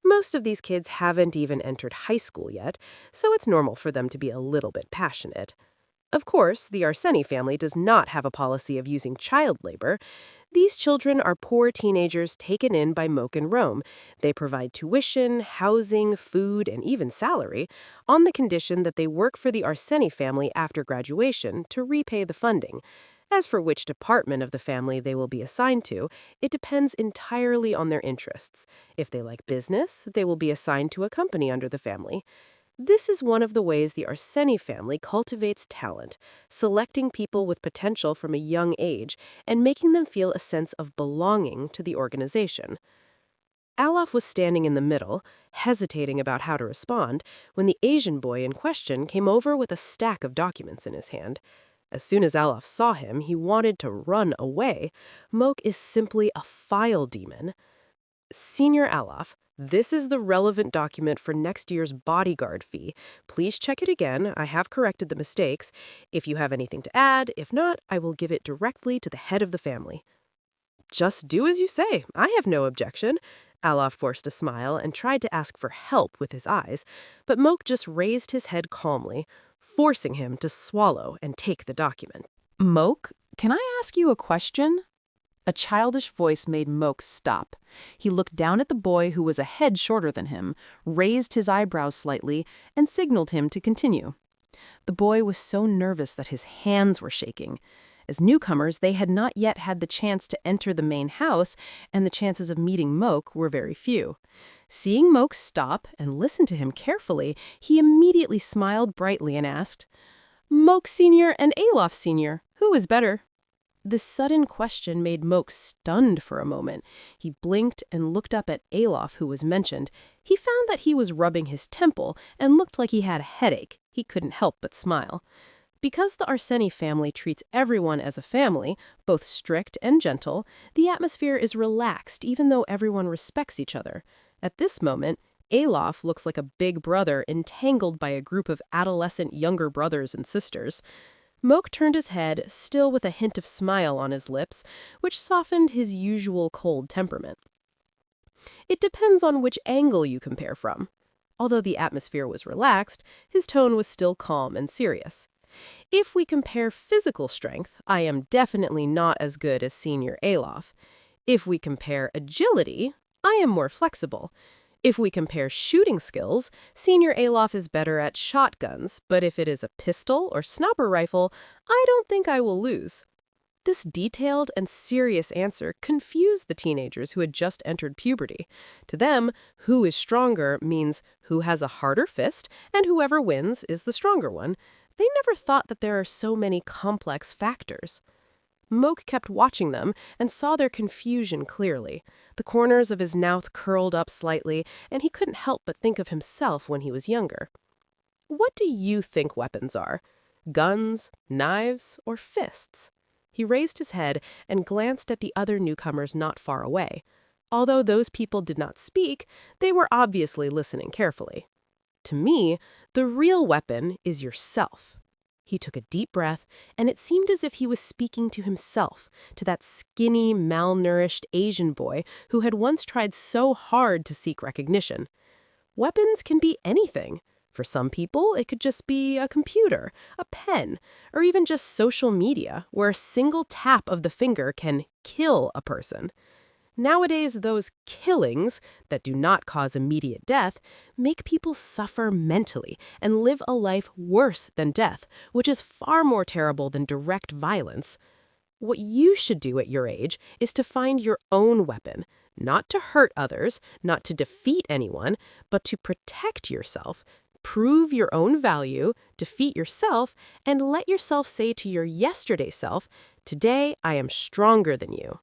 Most of these kids haven't even entered high school yet, so it's normal for them to be a little bit passionate. Of course, the Arseni family does not have a policy of using child labor. These children are poor teenagers taken in by Moke and Rome. They provide tuition, housing, food, and even salary on the condition that they work for the Arseni family after graduation to repay the funding. As for which department of the family they will be assigned to, it depends entirely on their interests. If they like business, they will be assigned to a company under the family. This is one of the ways the Arseni family cultivates talent, selecting people with potential from a young age and making them feel a sense of belonging to the organization. Alaf was standing in the middle, hesitating about how to respond, when the Asian boy in question came over with a stack of documents in his hand. As soon as Alaf saw him, he wanted to run away. Moke is simply a file demon. Senior Alaf, this is the relevant document for next year's bodyguard fee. Please check it again. I have corrected the mistakes. If you have anything to add, if not, I will give it directly to the head of the family. Just do as you say. I have no objection. Alaf forced a smile and tried to ask for help with his eyes, but Moke just raised his head calmly, forcing him to swallow and take the document. Moke, can I ask you a question? A childish voice made Moke stop. He looked down at the boy who was a head shorter than him, raised his eyebrows slightly, and signaled him to continue. The boy was so nervous that his hands were shaking. As newcomers, they had not yet had the chance to enter the main house, and the chances of meeting Moke were very few. Seeing Moke stop and listen to him carefully, he immediately smiled brightly and asked, "Moke Sr. and Alaf Sr., who is better?" This sudden question made Moke stunned for a moment. He blinked and looked up at Alaf, who was mentioned. He found that he was rubbing his temple and looked like he had a headache. He couldn't help but smile. Because the Arseni family treats everyone as a family, both strict and gentle, the atmosphere is relaxed even though everyone respects each other. At this moment, Alaf looks like a big brother entangled by a group of adolescent younger brothers and sisters. Moke turned his head, still with a hint of smile on his lips, which softened his usual cold temperament. It depends on which angle you compare from. Although the atmosphere was relaxed, his tone was still calm and serious. If we compare physical strength, I am definitely not as good as Senior Alaf. If we compare agility, I am more flexible. If we compare shooting skills, Senior Alaf is better at shotguns, but if it is a pistol or sniper rifle, I don't think I will lose. This detailed and serious answer confused the teenagers who had just entered puberty. To them, who is stronger means who has a harder fist, and whoever wins is the stronger one. They never thought that there are so many complex factors. Moke kept watching them and saw their confusion clearly. The corners of his mouth curled up slightly, and he couldn't help but think of himself when he was younger. What do you think weapons are? Guns, knives, or fists? He raised his head and glanced at the other newcomers not far away. Although those people did not speak, they were obviously listening carefully. To me, the real weapon is yourself. He took a deep breath, and it seemed as if he was speaking to himself, to that skinny, malnourished Asian boy who had once tried so hard to seek recognition. Weapons can be anything. For some people, it could just be a computer, a pen, or even just social media, where a single tap of the finger can kill a person. Nowadays, those killings that do not cause immediate death make people suffer mentally and live a life worse than death, which is far more terrible than direct violence. What you should do at your age is to find your own weapon, not to hurt others, not to defeat anyone, but to protect yourself, prove your own value, defeat yourself, and let yourself say to your yesterday self, "Today I am stronger than you."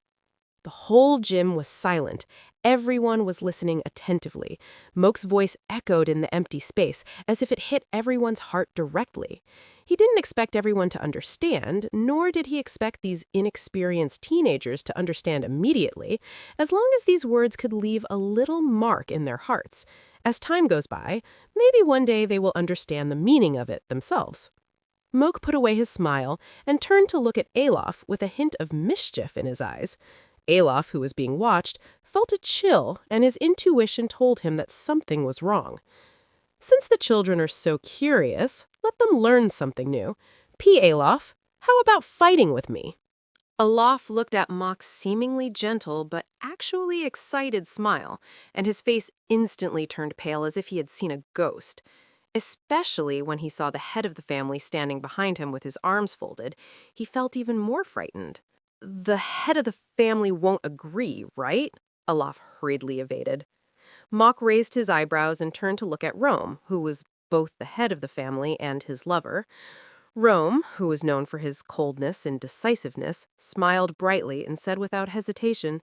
The whole gym was silent. Everyone was listening attentively. Moke's voice echoed in the empty space, as if it hit everyone's heart directly. He didn't expect everyone to understand, nor did he expect these inexperienced teenagers to understand immediately, as long as these words could leave a little mark in their hearts. As time goes by, maybe one day they will understand the meaning of it themselves. Moke put away his smile and turned to look at Alaf with a hint of mischief in his eyes. Alaf, who was being watched, felt a chill, and his intuition told him that something was wrong. Since the children are so curious, let them learn something new. P. Alaf, how about fighting with me? Olaf looked at Mock's seemingly gentle but actually excited smile, and his face instantly turned pale as if he had seen a ghost. Especially when he saw the head of the family standing behind him with his arms folded, he felt even more frightened. The head of the family won't agree, right? Olaf hurriedly evaded. Mock raised his eyebrows and turned to look at Rome, who was both the head of the family and his lover. Rome, who was known for his coldness and decisiveness, smiled brightly and said without hesitation,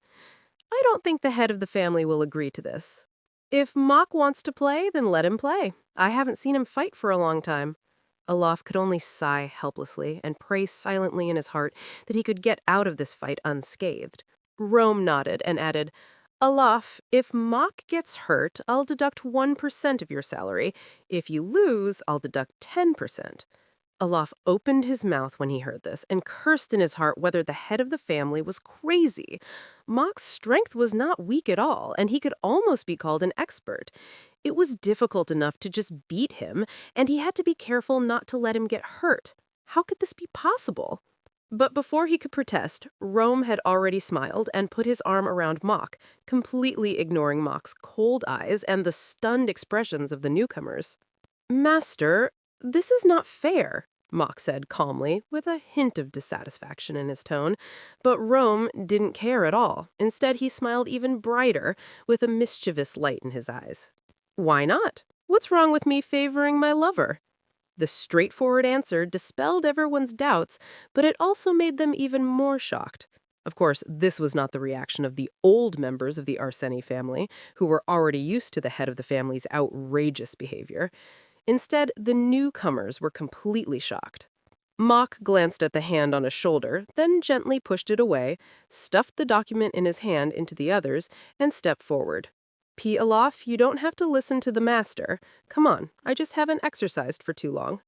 "I don't think the head of the family will agree to this. If Mock wants to play, then let him play. I haven't seen him fight for a long time." Olaf could only sigh helplessly and pray silently in his heart that he could get out of this fight unscathed. Rome nodded and added, "Olaf, if Mock gets hurt, I'll deduct 1% of your salary. If you lose, I'll deduct 10%. Olaf opened his mouth when he heard this and cursed in his heart whether the head of the family was crazy. Mock's strength was not weak at all, and he could almost be called an expert. It was difficult enough to just beat him, and he had to be careful not to let him get hurt. How could this be possible? But before he could protest, Rome had already smiled and put his arm around Mock, completely ignoring Mock's cold eyes and the stunned expressions of the newcomers. "Master, this is not fair," Mock said calmly, with a hint of dissatisfaction in his tone. But Rome didn't care at all. Instead, he smiled even brighter, with a mischievous light in his eyes. "Why not? What's wrong with me favoring my lover?" The straightforward answer dispelled everyone's doubts, but it also made them even more shocked. Of course, this was not the reaction of the old members of the Arseni family, who were already used to the head of the family's outrageous behavior. Instead, the newcomers were completely shocked. Mock glanced at the hand on his shoulder, then gently pushed it away, stuffed the document in his hand into the others, and stepped forward. "P. Olaf, you don't have to listen to the master. Come on, I just haven't exercised for too long."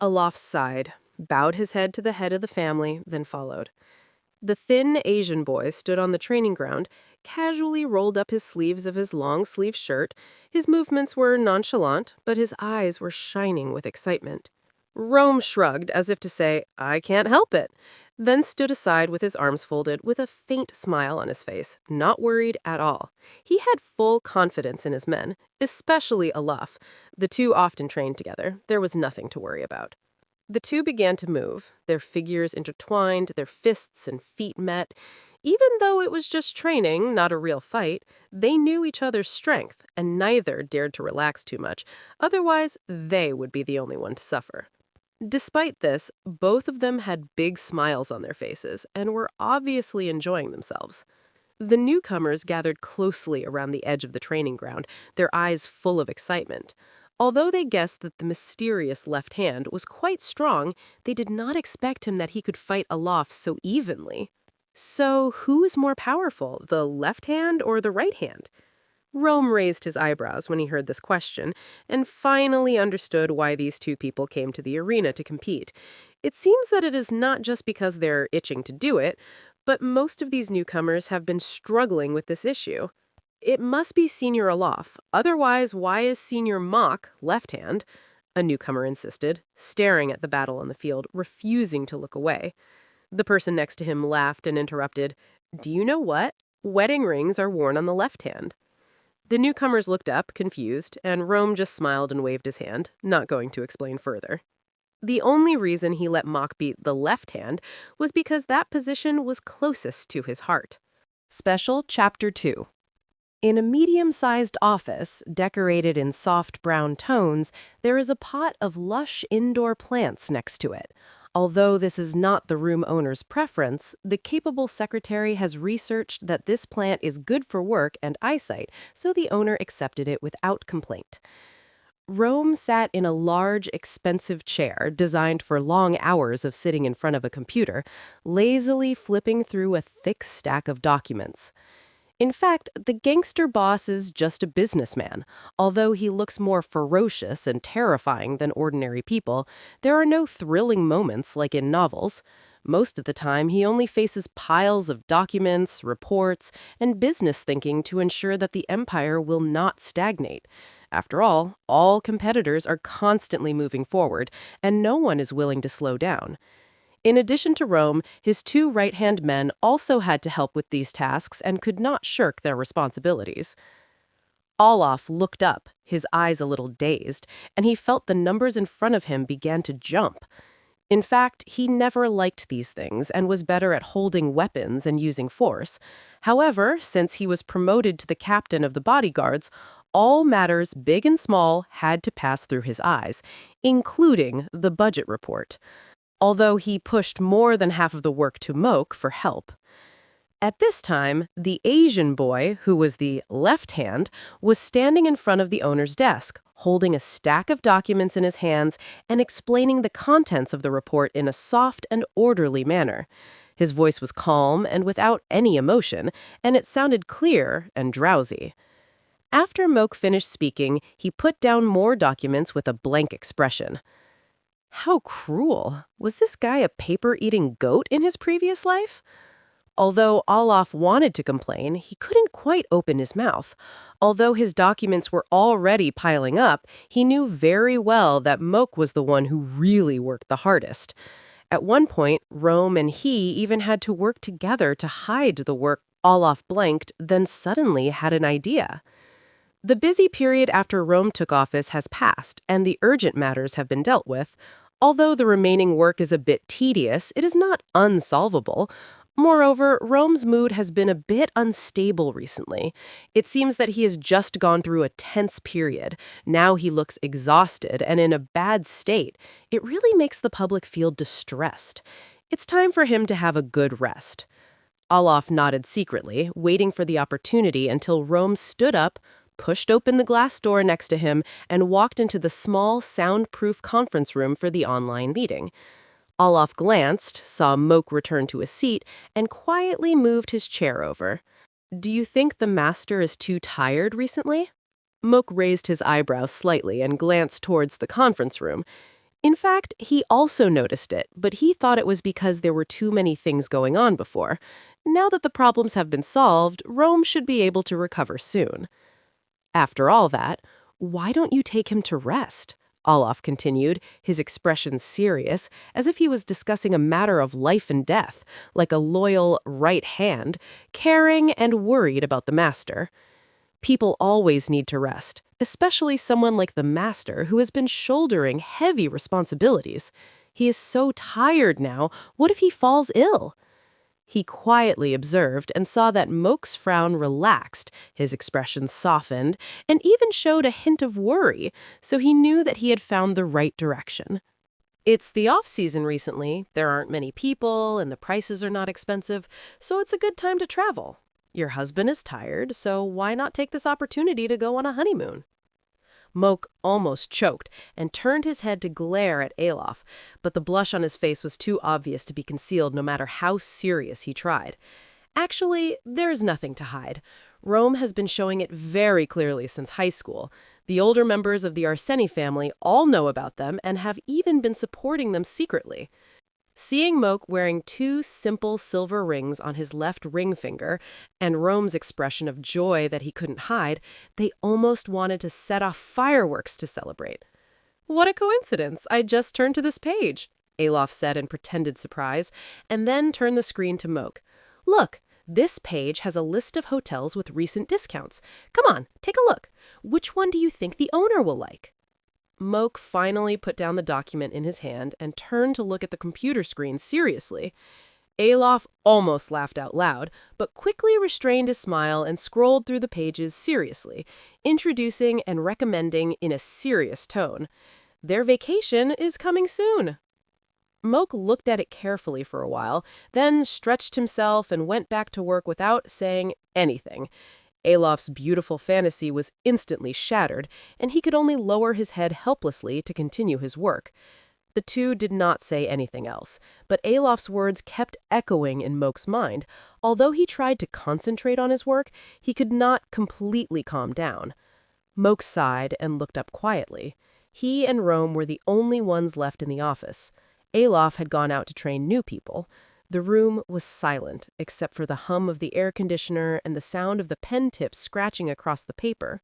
Olaf sighed, bowed his head to the head of the family, then followed. The thin Asian boy stood on the training ground, casually rolled up his sleeves of his long-sleeved shirt. His movements were nonchalant, but his eyes were shining with excitement. Rome shrugged as if to say, "I can't help it," then stood aside with his arms folded, with a faint smile on his face, not worried at all. He had full confidence in his men, especially Olaf. The two often trained together. There was nothing to worry about. The two began to move, their figures intertwined, their fists and feet met. Even though it was just training, not a real fight, they knew each other's strength, and neither dared to relax too much. Otherwise, they would be the only one to suffer. Despite this, both of them had big smiles on their faces and were obviously enjoying themselves. The newcomers gathered closely around the edge of the training ground, their eyes full of excitement. Although they guessed that the mysterious left hand was quite strong, they did not expect him that he could fight Olaf so evenly. So who is more powerful, the left hand or the right hand? Rome raised his eyebrows when he heard this question, and finally understood why these two people came to the arena to compete. It seems that it is not just because they're itching to do it, but most of these newcomers have been struggling with this issue. "It must be Senior Olaf. Otherwise, why is Senior Mock left hand?" a newcomer insisted, staring at the battle on the field, refusing to look away. The person next to him laughed and interrupted, "Do you know what? Wedding rings are worn on the left hand." The newcomers looked up, confused, and Rome just smiled and waved his hand, not going to explain further. The only reason he let Mock beat the left hand was because that position was closest to his heart. Special Chapter 2. In a medium-sized office, decorated in soft brown tones, there is a pot of lush indoor plants next to it. Although this is not the room owner's preference, the capable secretary has researched that this plant is good for work and eyesight, so the owner accepted it without complaint. Rome sat in a large, expensive chair designed for long hours of sitting in front of a computer, lazily flipping through a thick stack of documents. In fact, the gangster boss is just a businessman. Although he looks more ferocious and terrifying than ordinary people, there are no thrilling moments like in novels. Most of the time, he only faces piles of documents, reports, and business thinking to ensure that the empire will not stagnate. After all competitors are constantly moving forward, and no one is willing to slow down. In addition to Rome, his two right-hand men also had to help with these tasks and could not shirk their responsibilities. Olaf looked up, his eyes a little dazed, and he felt the numbers in front of him began to jump. In fact, he never liked these things and was better at holding weapons and using force. However, since he was promoted to the captain of the bodyguards, all matters, big and small, had to pass through his eyes, including the budget report, although he pushed more than half of the work to Moke for help. At this time, the Asian boy, who was the left hand, was standing in front of the owner's desk, holding a stack of documents in his hands and explaining the contents of the report in a soft and orderly manner. His voice was calm and without any emotion, and it sounded clear and drowsy. After Moke finished speaking, he put down more documents with a blank expression. How cruel. Was this guy a paper-eating goat in his previous life? Although Olaf wanted to complain, he couldn't quite open his mouth. Although his documents were already piling up, he knew very well that Moke was the one who really worked the hardest. At one point, Rome and he even had to work together to hide the work Olaf blanked, then suddenly had an idea. The busy period after Rome took office has passed, and the urgent matters have been dealt with. Although the remaining work is a bit tedious, it is not unsolvable. Moreover, Rome's mood has been a bit unstable recently. It seems that he has just gone through a tense period. Now he looks exhausted and in a bad state. It really makes the public feel distressed. It's time for him to have a good rest. Olaf nodded secretly, waiting for the opportunity until Rome stood up, pushed open the glass door next to him, and walked into the small, soundproof conference room for the online meeting. Olaf glanced, saw Moke return to his seat, and quietly moved his chair over. "Do you think the master is too tired recently?" Moke raised his eyebrows slightly and glanced towards the conference room. In fact, he also noticed it, but he thought it was because there were too many things going on before. Now that the problems have been solved, Rome should be able to recover soon. After all that, why don't you take him to rest? Olaf continued, his expression serious, as if he was discussing a matter of life and death, like a loyal right hand, caring and worried about the master. People always need to rest, especially someone like the master who has been shouldering heavy responsibilities. He is so tired now. What if he falls ill? He quietly observed and saw that Moke's frown relaxed, his expression softened, and even showed a hint of worry, so he knew that he had found the right direction. "It's the off-season recently. There aren't many people, and the prices are not expensive, so it's a good time to travel. Your husband is tired, so why not take this opportunity to go on a honeymoon?" Moke almost choked and turned his head to glare at Olaf, but the blush on his face was too obvious to be concealed no matter how serious he tried. Actually, there is nothing to hide. Rome has been showing it very clearly since high school. The older members of the Arseni family all know about them and have even been supporting them secretly. Seeing Moke wearing two simple silver rings on his left ring finger and Rome's expression of joy that he couldn't hide, they almost wanted to set off fireworks to celebrate. "What a coincidence! I just turned to this page," Olaf said in pretended surprise, and then turned the screen to Moke. "Look, this page has a list of hotels with recent discounts. Come on, take a look. Which one do you think the owner will like?" Moke finally put down the document in his hand and turned to look at the computer screen seriously. Olaf almost laughed out loud, but quickly restrained his smile and scrolled through the pages seriously, introducing and recommending in a serious tone. "Their vacation is coming soon." Moke looked at it carefully for a while, then stretched himself and went back to work without saying anything. Olaf's beautiful fantasy was instantly shattered, and he could only lower his head helplessly to continue his work. The two did not say anything else, but Olaf's words kept echoing in Moke's mind. Although he tried to concentrate on his work, he could not completely calm down. Moke sighed and looked up quietly. He and Rome were the only ones left in the office. Olaf had gone out to train new people. The room was silent, except for the hum of the air conditioner and the sound of the pen tips scratching across the paper.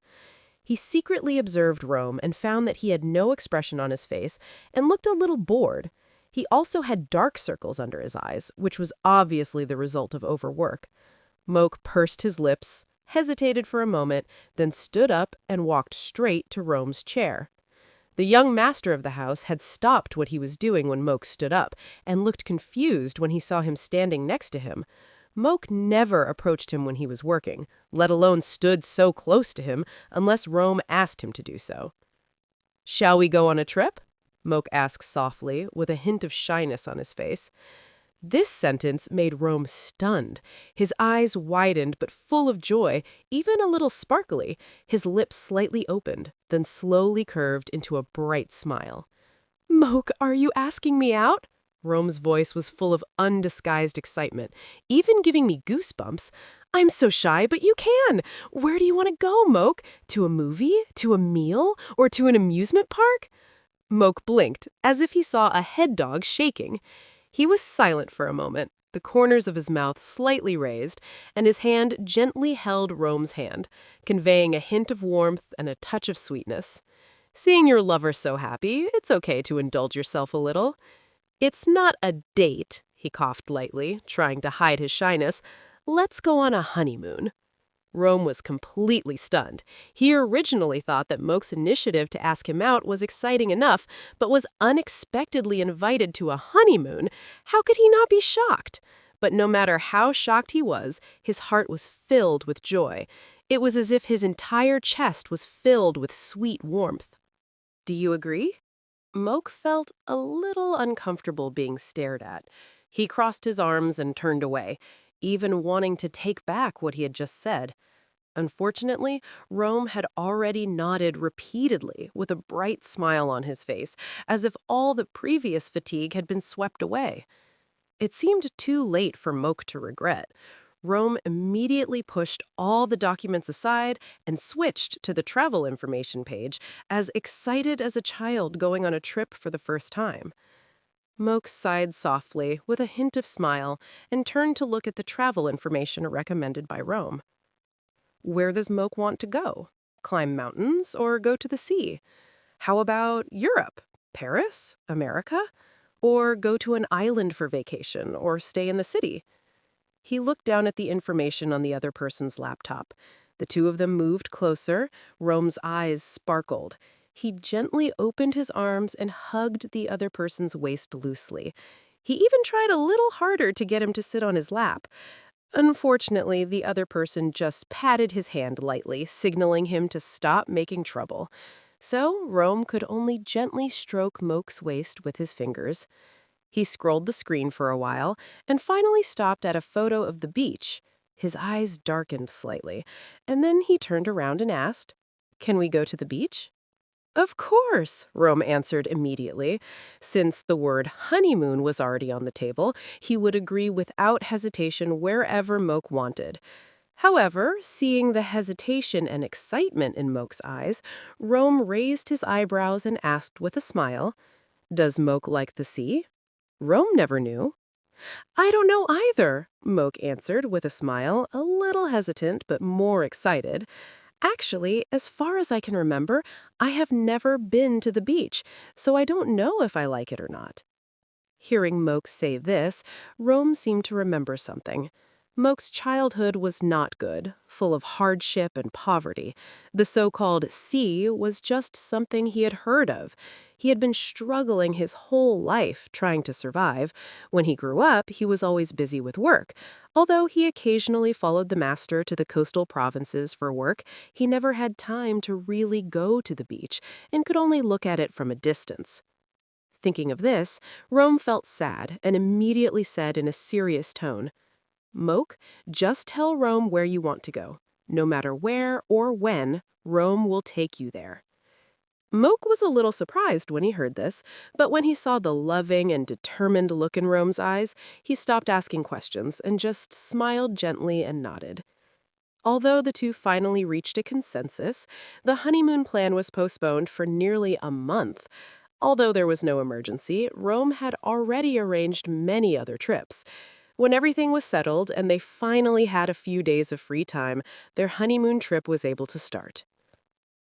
He secretly observed Rome and found that he had no expression on his face and looked a little bored. He also had dark circles under his eyes, which was obviously the result of overwork. Moke pursed his lips, hesitated for a moment, then stood up and walked straight to Rome's chair. The young master of the house had stopped what he was doing when Moke stood up and looked confused when he saw him standing next to him. Moke never approached him when he was working, let alone stood so close to him unless Rome asked him to do so. "Shall we go on a trip?" Moke asked softly, with a hint of shyness on his face. This sentence made Rome stunned. His eyes widened but full of joy, even a little sparkly. His lips slightly opened, then slowly curved into a bright smile. "Moke, are you asking me out?" Rome's voice was full of undisguised excitement, even giving me goosebumps. "I'm so shy, but you can. Where do you want to go, Moke? To a movie? To a meal? Or to an amusement park?" Moke blinked, as if he saw a head dog shaking. He was silent for a moment, the corners of his mouth slightly raised, and his hand gently held Rome's hand, conveying a hint of warmth and a touch of sweetness. "Seeing your lover so happy, it's okay to indulge yourself a little." "It's not a date," he coughed lightly, trying to hide his shyness. "Let's go on a honeymoon." Rome was completely stunned. He originally thought that Moke's initiative to ask him out was exciting enough, but was unexpectedly invited to a honeymoon. How could he not be shocked? But no matter how shocked he was, his heart was filled with joy. It was as if his entire chest was filled with sweet warmth. "Do you agree?" Moke felt a little uncomfortable being stared at. He crossed his arms and turned away, even wanting to take back what he had just said. Unfortunately, Rome had already nodded repeatedly with a bright smile on his face, as if all the previous fatigue had been swept away. It seemed too late for Moke to regret. Rome immediately pushed all the documents aside and switched to the travel information page, as excited as a child going on a trip for the first time. Moke sighed softly, with a hint of smile, and turned to look at the travel information recommended by Rome. Where does Moke want to go? Climb mountains or go to the sea? How about Europe, Paris, America? Or go to an island for vacation or stay in the city? He looked down at the information on the other person's laptop. The two of them moved closer. Rome's eyes sparkled. He gently opened his arms and hugged the other person's waist loosely. He even tried a little harder to get him to sit on his lap. Unfortunately, the other person just patted his hand lightly, signaling him to stop making trouble. So Rome could only gently stroke Moke's waist with his fingers. He scrolled the screen for a while and finally stopped at a photo of the beach. His eyes darkened slightly, and then he turned around and asked, "Can we go to the beach?" "Of course," Rome answered immediately. Since the word honeymoon was already on the table, he would agree without hesitation wherever Moke wanted. However, seeing the hesitation and excitement in Moke's eyes, Rome raised his eyebrows and asked with a smile, "Does Moke like the sea?" Rome never knew. "I don't know either," Moke answered with a smile, a little hesitant but more excited. "Actually, as far as I can remember, I have never been to the beach, so I don't know if I like it or not." Hearing Moke say this, Rome seemed to remember something. Moke's childhood was not good, full of hardship and poverty. The so-called sea was just something he had heard of. He had been struggling his whole life trying to survive. When he grew up, he was always busy with work. Although he occasionally followed the master to the coastal provinces for work, he never had time to really go to the beach and could only look at it from a distance. Thinking of this, Rome felt sad and immediately said in a serious tone, "Moke, just tell Rome where you want to go. No matter where or when, Rome will take you there." Moke was a little surprised when he heard this, but when he saw the loving and determined look in Rome's eyes, he stopped asking questions and just smiled gently and nodded. Although the two finally reached a consensus, the honeymoon plan was postponed for nearly a month. Although there was no emergency, Rome had already arranged many other trips. When everything was settled and they finally had a few days of free time, their honeymoon trip was able to start.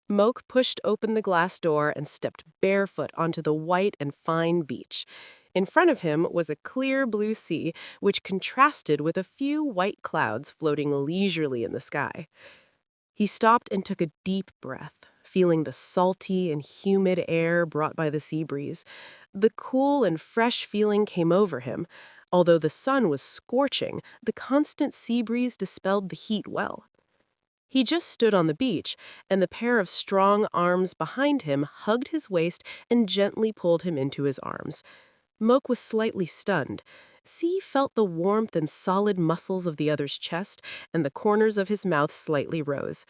Moke pushed open the glass door and stepped barefoot onto the white and fine beach. In front of him was a clear blue sea, which contrasted with a few white clouds floating leisurely in the sky. He stopped and took a deep breath, feeling the salty and humid air brought by the sea breeze. The cool and fresh feeling came over him. Although the sun was scorching, the constant sea breeze dispelled the heat well. He just stood on the beach, and the pair of strong arms behind him hugged his waist and gently pulled him into his arms. Moke was slightly stunned. C felt the warmth and solid muscles of the other's chest, and the corners of his mouth slightly rose.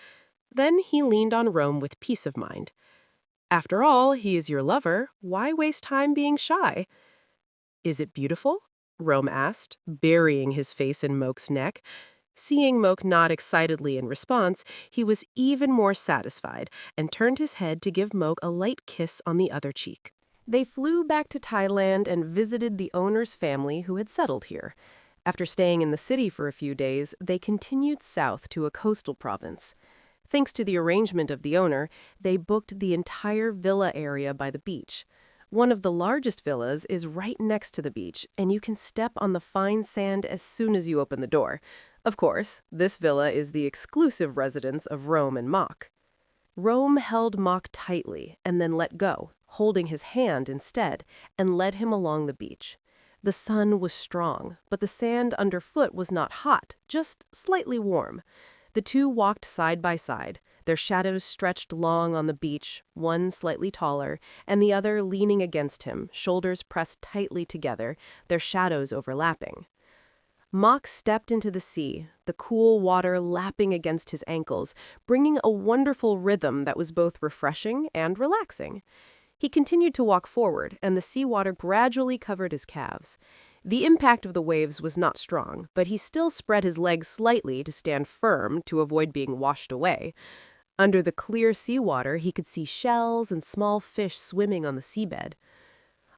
Then he leaned on Rome with peace of mind. After all, he is your lover. Why waste time being shy? Is it beautiful? Rome asked, burying his face in Moke's neck. Seeing Moke nod excitedly in response, he was even more satisfied and turned his head to give Moke a light kiss on the other cheek. They flew back to Thailand and visited the owner's family who had settled here. After staying in the city for a few days, they continued south to a coastal province. Thanks to the arrangement of the owner, they booked the entire villa area by the beach. One of the largest villas is right next to the beach, and you can step on the fine sand as soon as you open the door. Of course, this villa is the exclusive residence of Rome and Mock. Rome held Mock tightly and then let go, holding his hand instead, and led him along the beach. The sun was strong, but the sand underfoot was not hot, just slightly warm. The two walked side by side, their shadows stretched long on the beach, one slightly taller, and the other leaning against him, shoulders pressed tightly together, their shadows overlapping. Mock stepped into the sea, the cool water lapping against his ankles, bringing a wonderful rhythm that was both refreshing and relaxing. He continued to walk forward, and the seawater gradually covered his calves. The impact of the waves was not strong, but he still spread his legs slightly to stand firm to avoid being washed away. Under the clear seawater, he could see shells and small fish swimming on the seabed.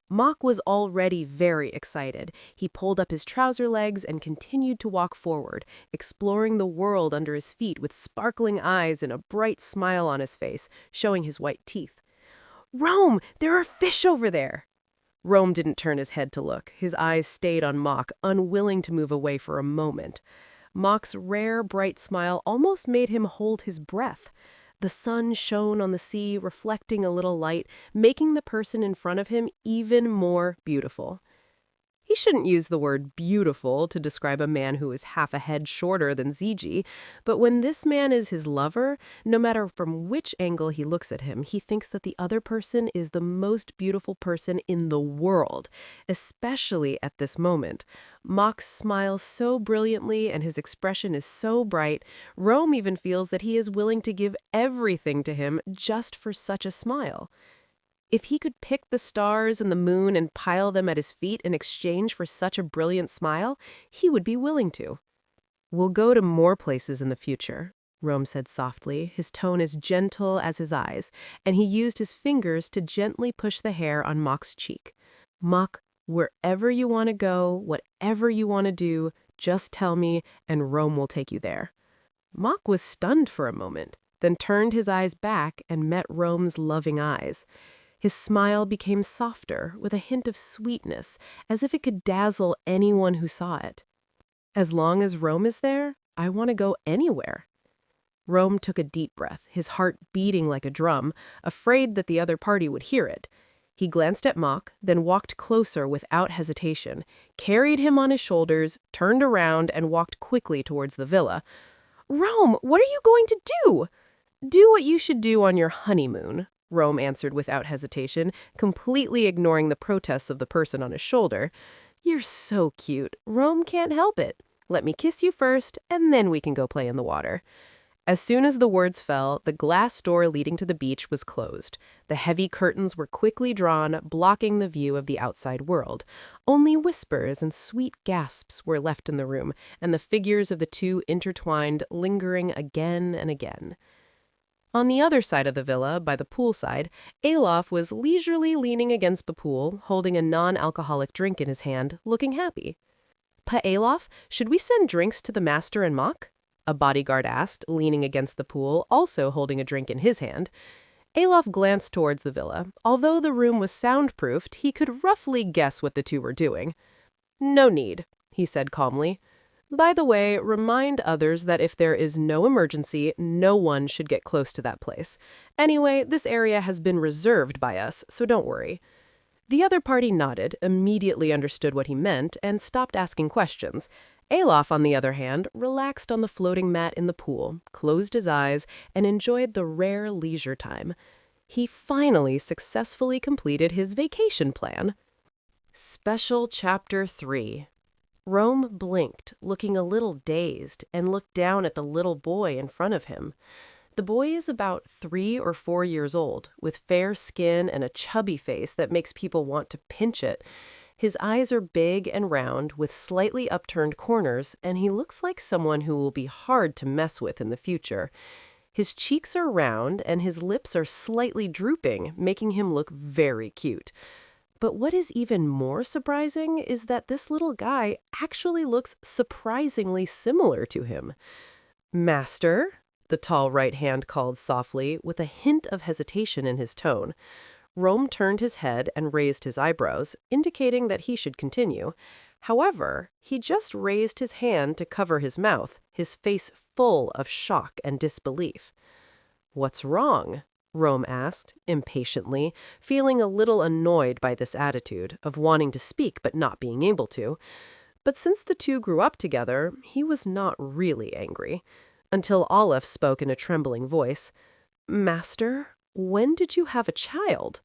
Mock was already very excited. He pulled up his trouser legs and continued to walk forward, exploring the world under his feet with sparkling eyes and a bright smile on his face, showing his white teeth. "Rome, there are fish over there!" Rome didn't turn his head to look. His eyes stayed on Mock, unwilling to move away for a moment. Mock's rare, bright smile almost made him hold his breath. The sun shone on the sea, reflecting a little light, making the person in front of him even more beautiful. He shouldn't use the word beautiful to describe a man who is half a head shorter than ZG, but when this man is his lover, no matter from which angle he looks at him, he thinks that the other person is the most beautiful person in the world, especially at this moment. Mock smiles so brilliantly and his expression is so bright, Rome even feels that he is willing to give everything to him just for such a smile. If he could pick the stars and the moon and pile them at his feet in exchange for such a brilliant smile, he would be willing to. "We'll go to more places in the future," Rome said softly, his tone as gentle as his eyes, and he used his fingers to gently push the hair on Mock's cheek. "Mock, wherever you want to go, whatever you want to do, just tell me, and Rome will take you there." Mock was stunned for a moment, then turned his eyes back and met Rome's loving eyes. His smile became softer, with a hint of sweetness, as if it could dazzle anyone who saw it. "As long as Rome is there, I want to go anywhere." Rome took a deep breath, his heart beating like a drum, afraid that the other party would hear it. He glanced at Mock, then walked closer without hesitation, carried him on his shoulders, turned around, and walked quickly towards the villa. "Rome, what are you going to do?" "Do what you should do on your honeymoon," Rome answered without hesitation, completely ignoring the protests of the person on his shoulder. "You're so cute. Rome can't help it. Let me kiss you first, and then we can go play in the water." As soon as the words fell, the glass door leading to the beach was closed. The heavy curtains were quickly drawn, blocking the view of the outside world. Only whispers and sweet gasps were left in the room, and the figures of the two intertwined, lingering again and again. On the other side of the villa, by the poolside, Alof was leisurely leaning against the pool, holding a non-alcoholic drink in his hand, looking happy. "Pa Alof, should we send drinks to the master and Mock?" a bodyguard asked, leaning against the pool, also holding a drink in his hand. Alof glanced towards the villa. Although the room was soundproofed, he could roughly guess what the two were doing. "No need," he said calmly. "By the way, remind others that if there is no emergency, no one should get close to that place. Anyway, this area has been reserved by us, so don't worry." The other party nodded, immediately understood what he meant, and stopped asking questions. Alof, on the other hand, relaxed on the floating mat in the pool, closed his eyes, and enjoyed the rare leisure time. He finally successfully completed his vacation plan. Special Chapter 3. Rome blinked, looking a little dazed, and looked down at the little boy in front of him. The boy is about 3 or 4 years old, with fair skin and a chubby face that makes people want to pinch it. His eyes are big and round, with slightly upturned corners, and he looks like someone who will be hard to mess with in the future. His cheeks are round, and his lips are slightly drooping, making him look very cute. But what is even more surprising is that this little guy actually looks surprisingly similar to him. "Master?" the tall right hand called softly, with a hint of hesitation in his tone. Rome turned his head and raised his eyebrows, indicating that he should continue. However, he just raised his hand to cover his mouth, his face full of shock and disbelief. "What's wrong?" Rome asked, impatiently, feeling a little annoyed by this attitude of wanting to speak but not being able to. But since the two grew up together, he was not really angry. Until Olaf spoke in a trembling voice. "Master, when did you have a child?"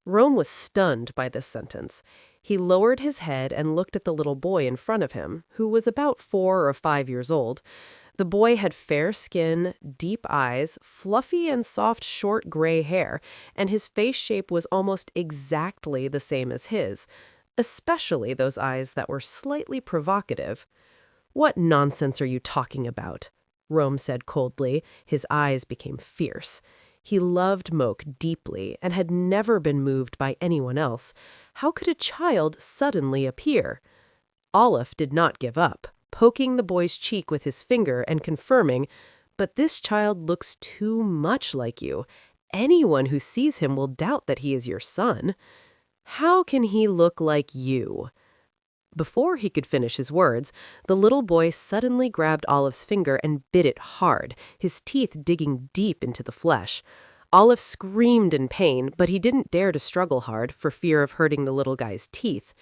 Rome was stunned by this sentence. He lowered his head and looked at the little boy in front of him, who was about 4 or 5 years old. The boy had fair skin, deep eyes, fluffy and soft short gray hair, and his face shape was almost exactly the same as his, especially those eyes that were slightly provocative. "What nonsense are you talking about?" Rome said coldly. His eyes became fierce. He loved Moke deeply and had never been moved by anyone else. How could a child suddenly appear? Olaf did not give up, poking the boy's cheek with his finger and confirming, "But this child looks too much like you. Anyone who sees him will doubt that he is your son." "How can he look like you?" Before he could finish his words, the little boy suddenly grabbed Olive's finger and bit it hard, his teeth digging deep into the flesh. Olive screamed in pain, but he didn't dare to struggle hard for fear of hurting the little guy's teeth.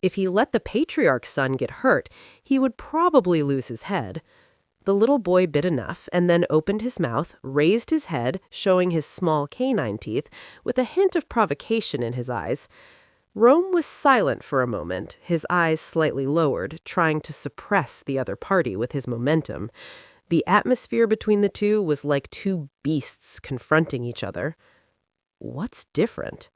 If he let the patriarch's son get hurt, he would probably lose his head. The little boy bit enough and then opened his mouth, raised his head, showing his small canine teeth, with a hint of provocation in his eyes. Rome was silent for a moment, his eyes slightly lowered, trying to suppress the other party with his momentum. The atmosphere between the two was like two beasts confronting each other. What's different?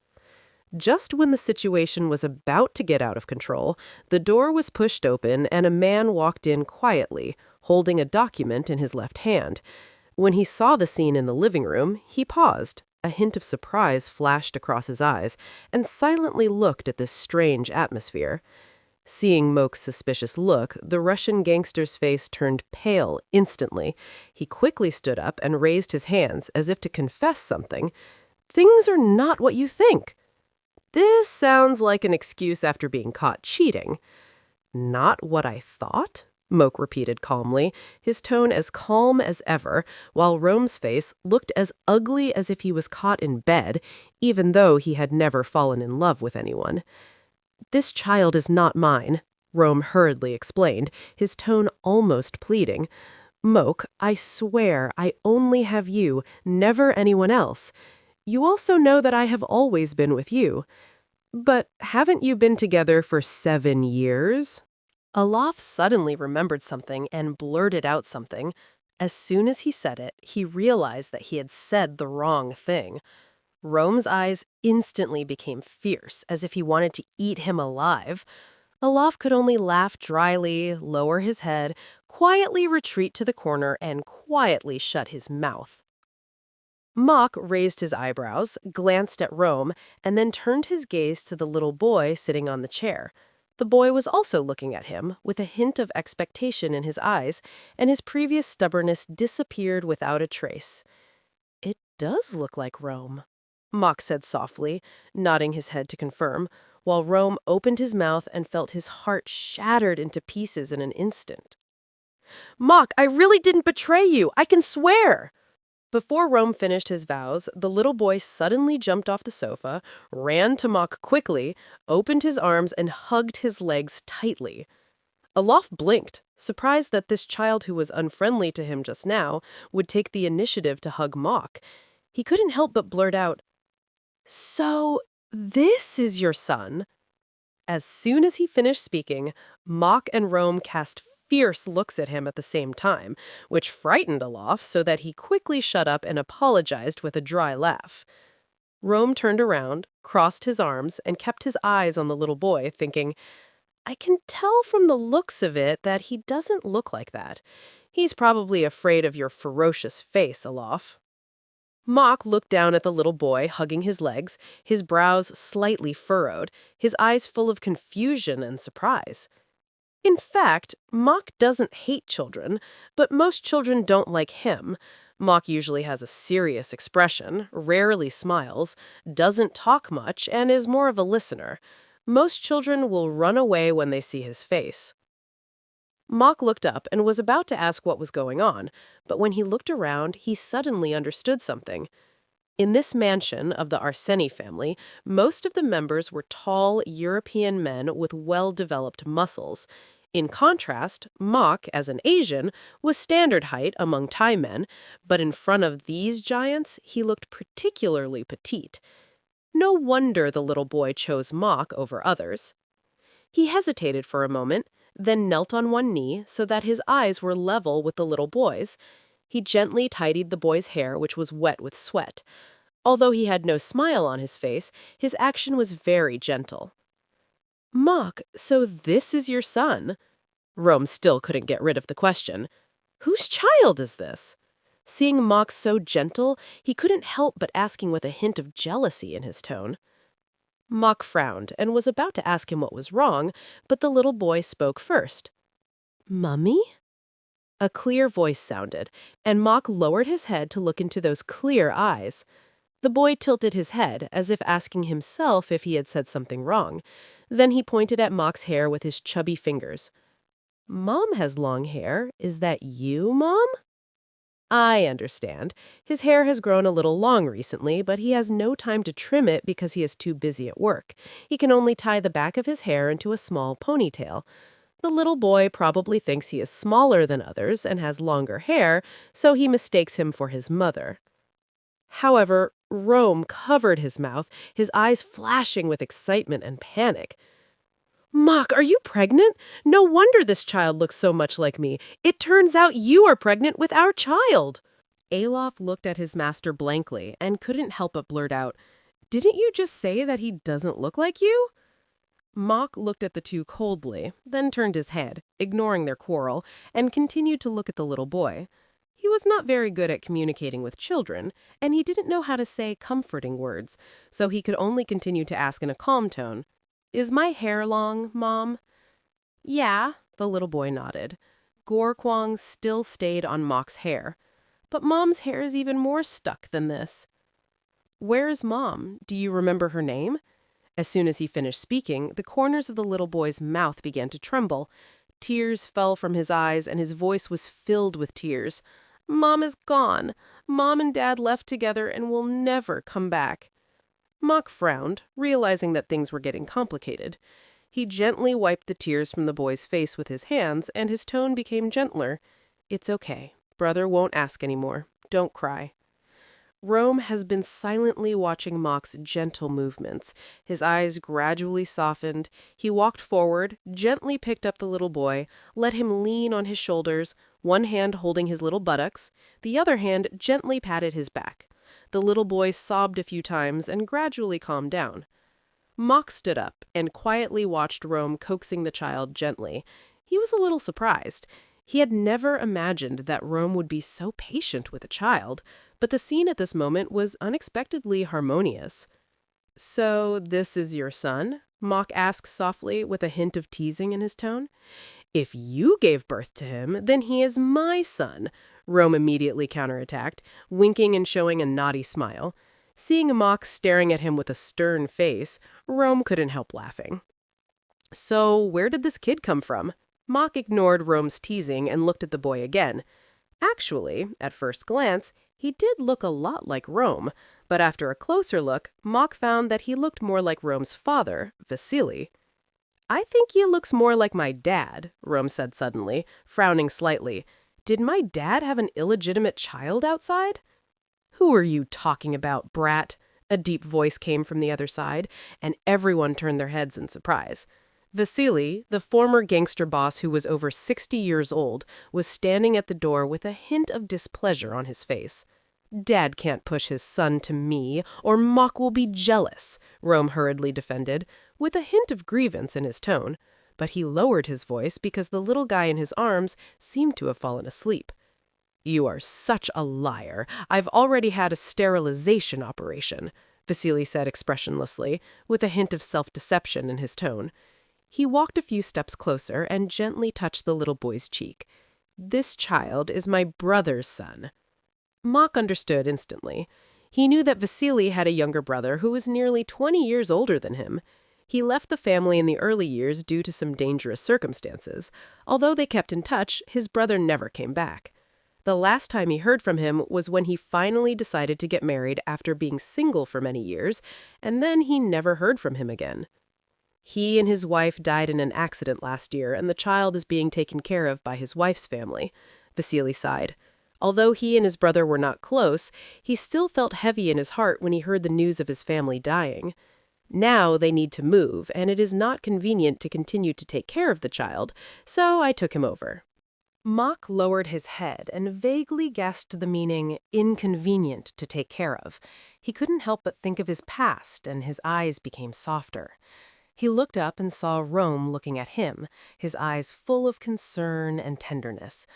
Just when the situation was about to get out of control, the door was pushed open and a man walked in quietly, holding a document in his left hand. When he saw the scene in the living room, he paused. A hint of surprise flashed across his eyes, and silently looked at this strange atmosphere. Seeing Moke's suspicious look, the Russian gangster's face turned pale instantly. He quickly stood up and raised his hands as if to confess something. "Things are not what you think." "This sounds like an excuse after being caught cheating." "Not what I thought?" Moke repeated calmly, his tone as calm as ever, while Rome's face looked as ugly as if he was caught in bed, even though he had never fallen in love with anyone. "This child is not mine," Rome hurriedly explained, his tone almost pleading. "Moke, I swear I only have you, never anyone else. You also know that I have always been with you. But haven't you been together for 7 years?" Olaf suddenly remembered something and blurted out something. As soon as he said it, he realized that he had said the wrong thing. Rome's eyes instantly became fierce, as if he wanted to eat him alive. Olaf could only laugh dryly, lower his head, quietly retreat to the corner, and quietly shut his mouth. Mock raised his eyebrows, glanced at Rome, and then turned his gaze to the little boy sitting on the chair. The boy was also looking at him, with a hint of expectation in his eyes, and his previous stubbornness disappeared without a trace. "It does look like Rome," Mock said softly, nodding his head to confirm, while Rome opened his mouth and felt his heart shattered into pieces in an instant. "Mock, I really didn't betray you! I can swear!" Before Rome finished his vows, the little boy suddenly jumped off the sofa, ran to Mock quickly, opened his arms, and hugged his legs tightly. Olaf blinked, surprised that this child who was unfriendly to him just now would take the initiative to hug Mock. He couldn't help but blurt out, "So, this is your son?" As soon as he finished speaking, Mock and Rome cast fierce looks at him at the same time, which frightened Olaf so that he quickly shut up and apologized with a dry laugh. Rome turned around, crossed his arms, and kept his eyes on the little boy, thinking, "I can tell from the looks of it that he doesn't look like that. He's probably afraid of your ferocious face, Olaf." Mock looked down at the little boy hugging his legs, his brows slightly furrowed, his eyes full of confusion and surprise. In fact, Mock doesn't hate children, but most children don't like him. Mock usually has a serious expression, rarely smiles, doesn't talk much, and is more of a listener. Most children will run away when they see his face. Mock looked up and was about to ask what was going on, but when he looked around, he suddenly understood something. In this mansion of the Arseni family, most of the members were tall European men with well-developed muscles. In contrast, Mock, as an Asian, was standard height among Thai men, but in front of these giants, he looked particularly petite. No wonder the little boy chose Mock over others. He hesitated for a moment, then knelt on one knee so that his eyes were level with the little boy's. He gently tidied the boy's hair, which was wet with sweat. Although he had no smile on his face, his action was very gentle. "Mock, so this is your son?" Rome still couldn't get rid of the question. "Whose child is this?" Seeing Mock so gentle, he couldn't help but asking with a hint of jealousy in his tone. Mock frowned and was about to ask him what was wrong, but the little boy spoke first. "Mummy?" A clear voice sounded, and Mock lowered his head to look into those clear eyes. The boy tilted his head, as if asking himself if he had said something wrong. Then he pointed at Mock's hair with his chubby fingers. "Mom has long hair. Is that you, Mom?" "I understand. His hair has grown a little long recently, but he has no time to trim it because he is too busy at work. He can only tie the back of his hair into a small ponytail. The little boy probably thinks he is smaller than others and has longer hair, so he mistakes him for his mother." However, Rome covered his mouth, his eyes flashing with excitement and panic. "Mock, are you pregnant? No wonder this child looks so much like me. It turns out you are pregnant with our child." Olaf looked at his master blankly and couldn't help but blurt out, "Didn't you just say that he doesn't look like you?" Mock looked at the two coldly, then turned his head, ignoring their quarrel, and continued to look at the little boy. He was not very good at communicating with children, and he didn't know how to say comforting words, so he could only continue to ask in a calm tone, "Is my hair long, Mom?" "Yeah," the little boy nodded. Gorkwang still stayed on Mock's hair. But Mom's hair is even more stuck than this. "Where is Mom? Do you remember her name?" As soon as he finished speaking, the corners of the little boy's mouth began to tremble. Tears fell from his eyes, and his voice was filled with tears. "Mom is gone. Mom and Dad left together and will never come back." Mock frowned, realizing that things were getting complicated. He gently wiped the tears from the boy's face with his hands, and his tone became gentler. "It's okay. Brother won't ask anymore. Don't cry." Rome has been silently watching Mock's gentle movements. His eyes gradually softened. He walked forward, gently picked up the little boy, let him lean on his shoulders, one hand holding his little buttocks, the other hand gently patted his back. The little boy sobbed a few times and gradually calmed down. Mock stood up and quietly watched Rome coaxing the child gently. He was a little surprised. He had never imagined that Rome would be so patient with a child, but the scene at this moment was unexpectedly harmonious. "So this is your son?" Mock asked softly, with a hint of teasing in his tone. "If you gave birth to him, then he is my son." Rome immediately counterattacked, winking and showing a naughty smile. Seeing Mock staring at him with a stern face, Rome couldn't help laughing. So, where did this kid come from? Mock ignored Rome's teasing and looked at the boy again. Actually, at first glance, he did look a lot like Rome, but after a closer look, Mock found that he looked more like Rome's father, Vasily. I think he looks more like my dad, Rome said suddenly, frowning slightly. Did my dad have an illegitimate child outside? Who are you talking about, brat? A deep voice came from the other side, and everyone turned their heads in surprise. Vasily, the former gangster boss who was over 60 years old, was standing at the door with a hint of displeasure on his face. Dad can't push his son to me, or Mock will be jealous, Rome hurriedly defended, with a hint of grievance in his tone. But he lowered his voice because the little guy in his arms seemed to have fallen asleep. You are such a liar. I've already had a sterilization operation, Vasily said expressionlessly, with a hint of self-deception in his tone. He walked a few steps closer and gently touched the little boy's cheek. This child is my brother's son. Mock understood instantly. He knew that Vasily had a younger brother who was nearly 20 years older than him. He left the family in the early years due to some dangerous circumstances. Although they kept in touch, his brother never came back. The last time he heard from him was when he finally decided to get married after being single for many years, and then he never heard from him again. He and his wife died in an accident last year, and the child is being taken care of by his wife's family, Vasily sighed. Although he and his brother were not close, he still felt heavy in his heart when he heard the news of his family dying. Now they need to move, and it is not convenient to continue to take care of the child, so I took him over. Mock lowered his head and vaguely guessed the meaning inconvenient to take care of. He couldn't help but think of his past, and his eyes became softer. He looked up and saw Rome looking at him, his eyes full of concern and tenderness.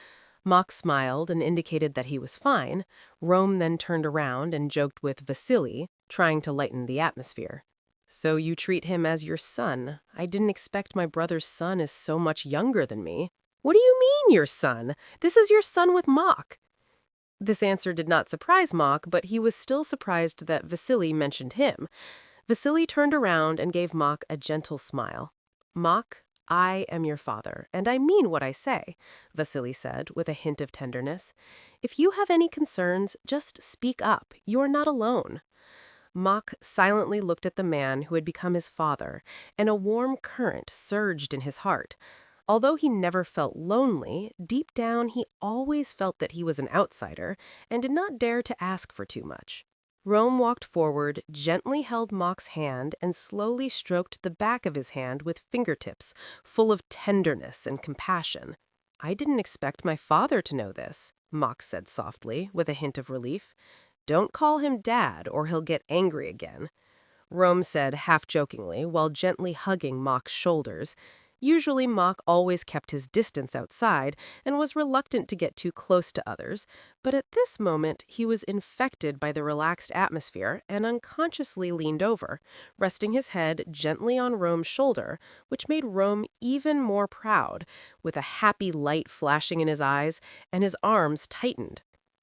Mock smiled and indicated that he was fine. Rome then turned around and joked with Vasily, trying to lighten the atmosphere. So you treat him as your son. I didn't expect my brother's son is so much younger than me. What do you mean, your son? This is your son with Mock. This answer did not surprise Mock, but he was still surprised that Vasily mentioned him. Vasily turned around and gave Mock a gentle smile. Mock, I am your father, and I mean what I say, Vasily said with a hint of tenderness. If you have any concerns, just speak up. You are not alone. Mock silently looked at the man who had become his father, and a warm current surged in his heart. Although he never felt lonely, deep down he always felt that he was an outsider and did not dare to ask for too much. Rome walked forward, gently held Mock's hand, and slowly stroked the back of his hand with fingertips, full of tenderness and compassion. I didn't expect my father to know this, Mock said softly, with a hint of relief. Don't call him Dad, or he'll get angry again. Rome said half-jokingly, while gently hugging Mock's shoulders. Usually Mock always kept his distance outside and was reluctant to get too close to others, but at this moment he was infected by the relaxed atmosphere and unconsciously leaned over, resting his head gently on Rome's shoulder, which made Rome even more proud, with a happy light flashing in his eyes, and his arms tightened.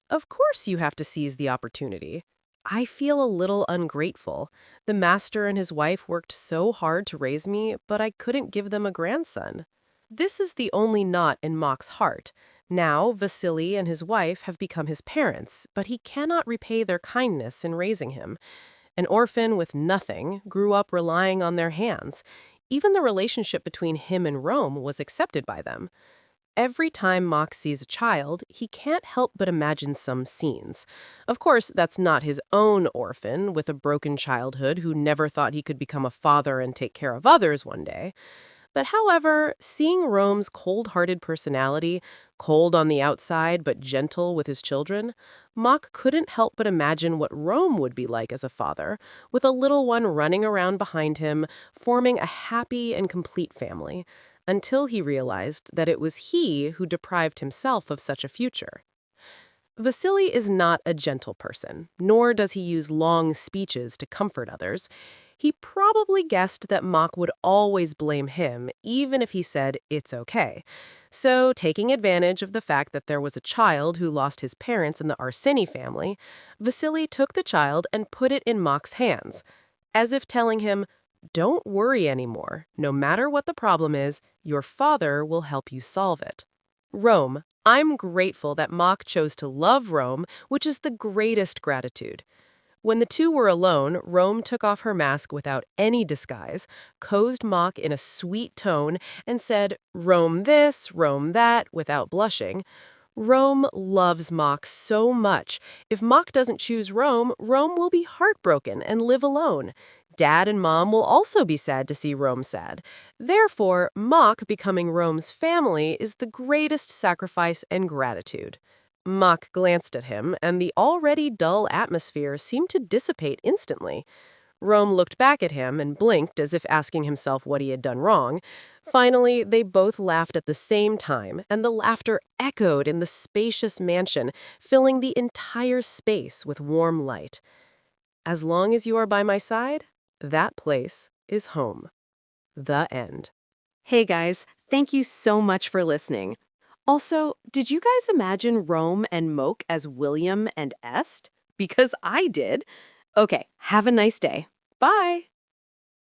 Of course you have to seize the opportunity. I feel a little ungrateful. The master and his wife worked so hard to raise me, but I couldn't give them a grandson. This is the only knot in Mock's heart. Now, Vasily and his wife have become his parents, but he cannot repay their kindness in raising him. An orphan with nothing grew up relying on their hands. Even the relationship between him and Rome was accepted by them. Every time Mock sees a child, he can't help but imagine some scenes. Of course, that's not his own orphan with a broken childhood who never thought he could become a father and take care of others one day. But however, seeing Rome's cold-hearted personality, cold on the outside but gentle with his children, Mock couldn't help but imagine what Rome would be like as a father, with a little one running around behind him, forming a happy and complete family, until he realized that it was he who deprived himself of such a future. Vasily is not a gentle person, nor does he use long speeches to comfort others. He probably guessed that Mock would always blame him, even if he said it's okay. So, taking advantage of the fact that there was a child who lost his parents in the Arsini family, Vasily took the child and put it in Mock's hands, as if telling him, "Don't worry anymore. No matter what the problem is, your father will help you solve it." Rome, I'm grateful that Mock chose to love Rome, which is the greatest gratitude. When the two were alone, Rome took off her mask without any disguise, coaxed Mock in a sweet tone, and said, "Rome this, Rome that," without blushing. Rome loves Mock so much. If Mock doesn't choose Rome, Rome will be heartbroken and live alone. Dad and Mom will also be sad to see Rome sad. Therefore, Mock becoming Rome's family is the greatest sacrifice and gratitude. Mock glanced at him, and the already dull atmosphere seemed to dissipate instantly. Rome looked back at him and blinked as if asking himself what he had done wrong. Finally, they both laughed at the same time, and the laughter echoed in the spacious mansion, filling the entire space with warm light. As long as you are by my side, that place is home. The end. Hey guys, thank you so much for listening. Also, did you guys imagine Rome and Moke as William and Est? Because I did. Okay, have a nice day. Bye.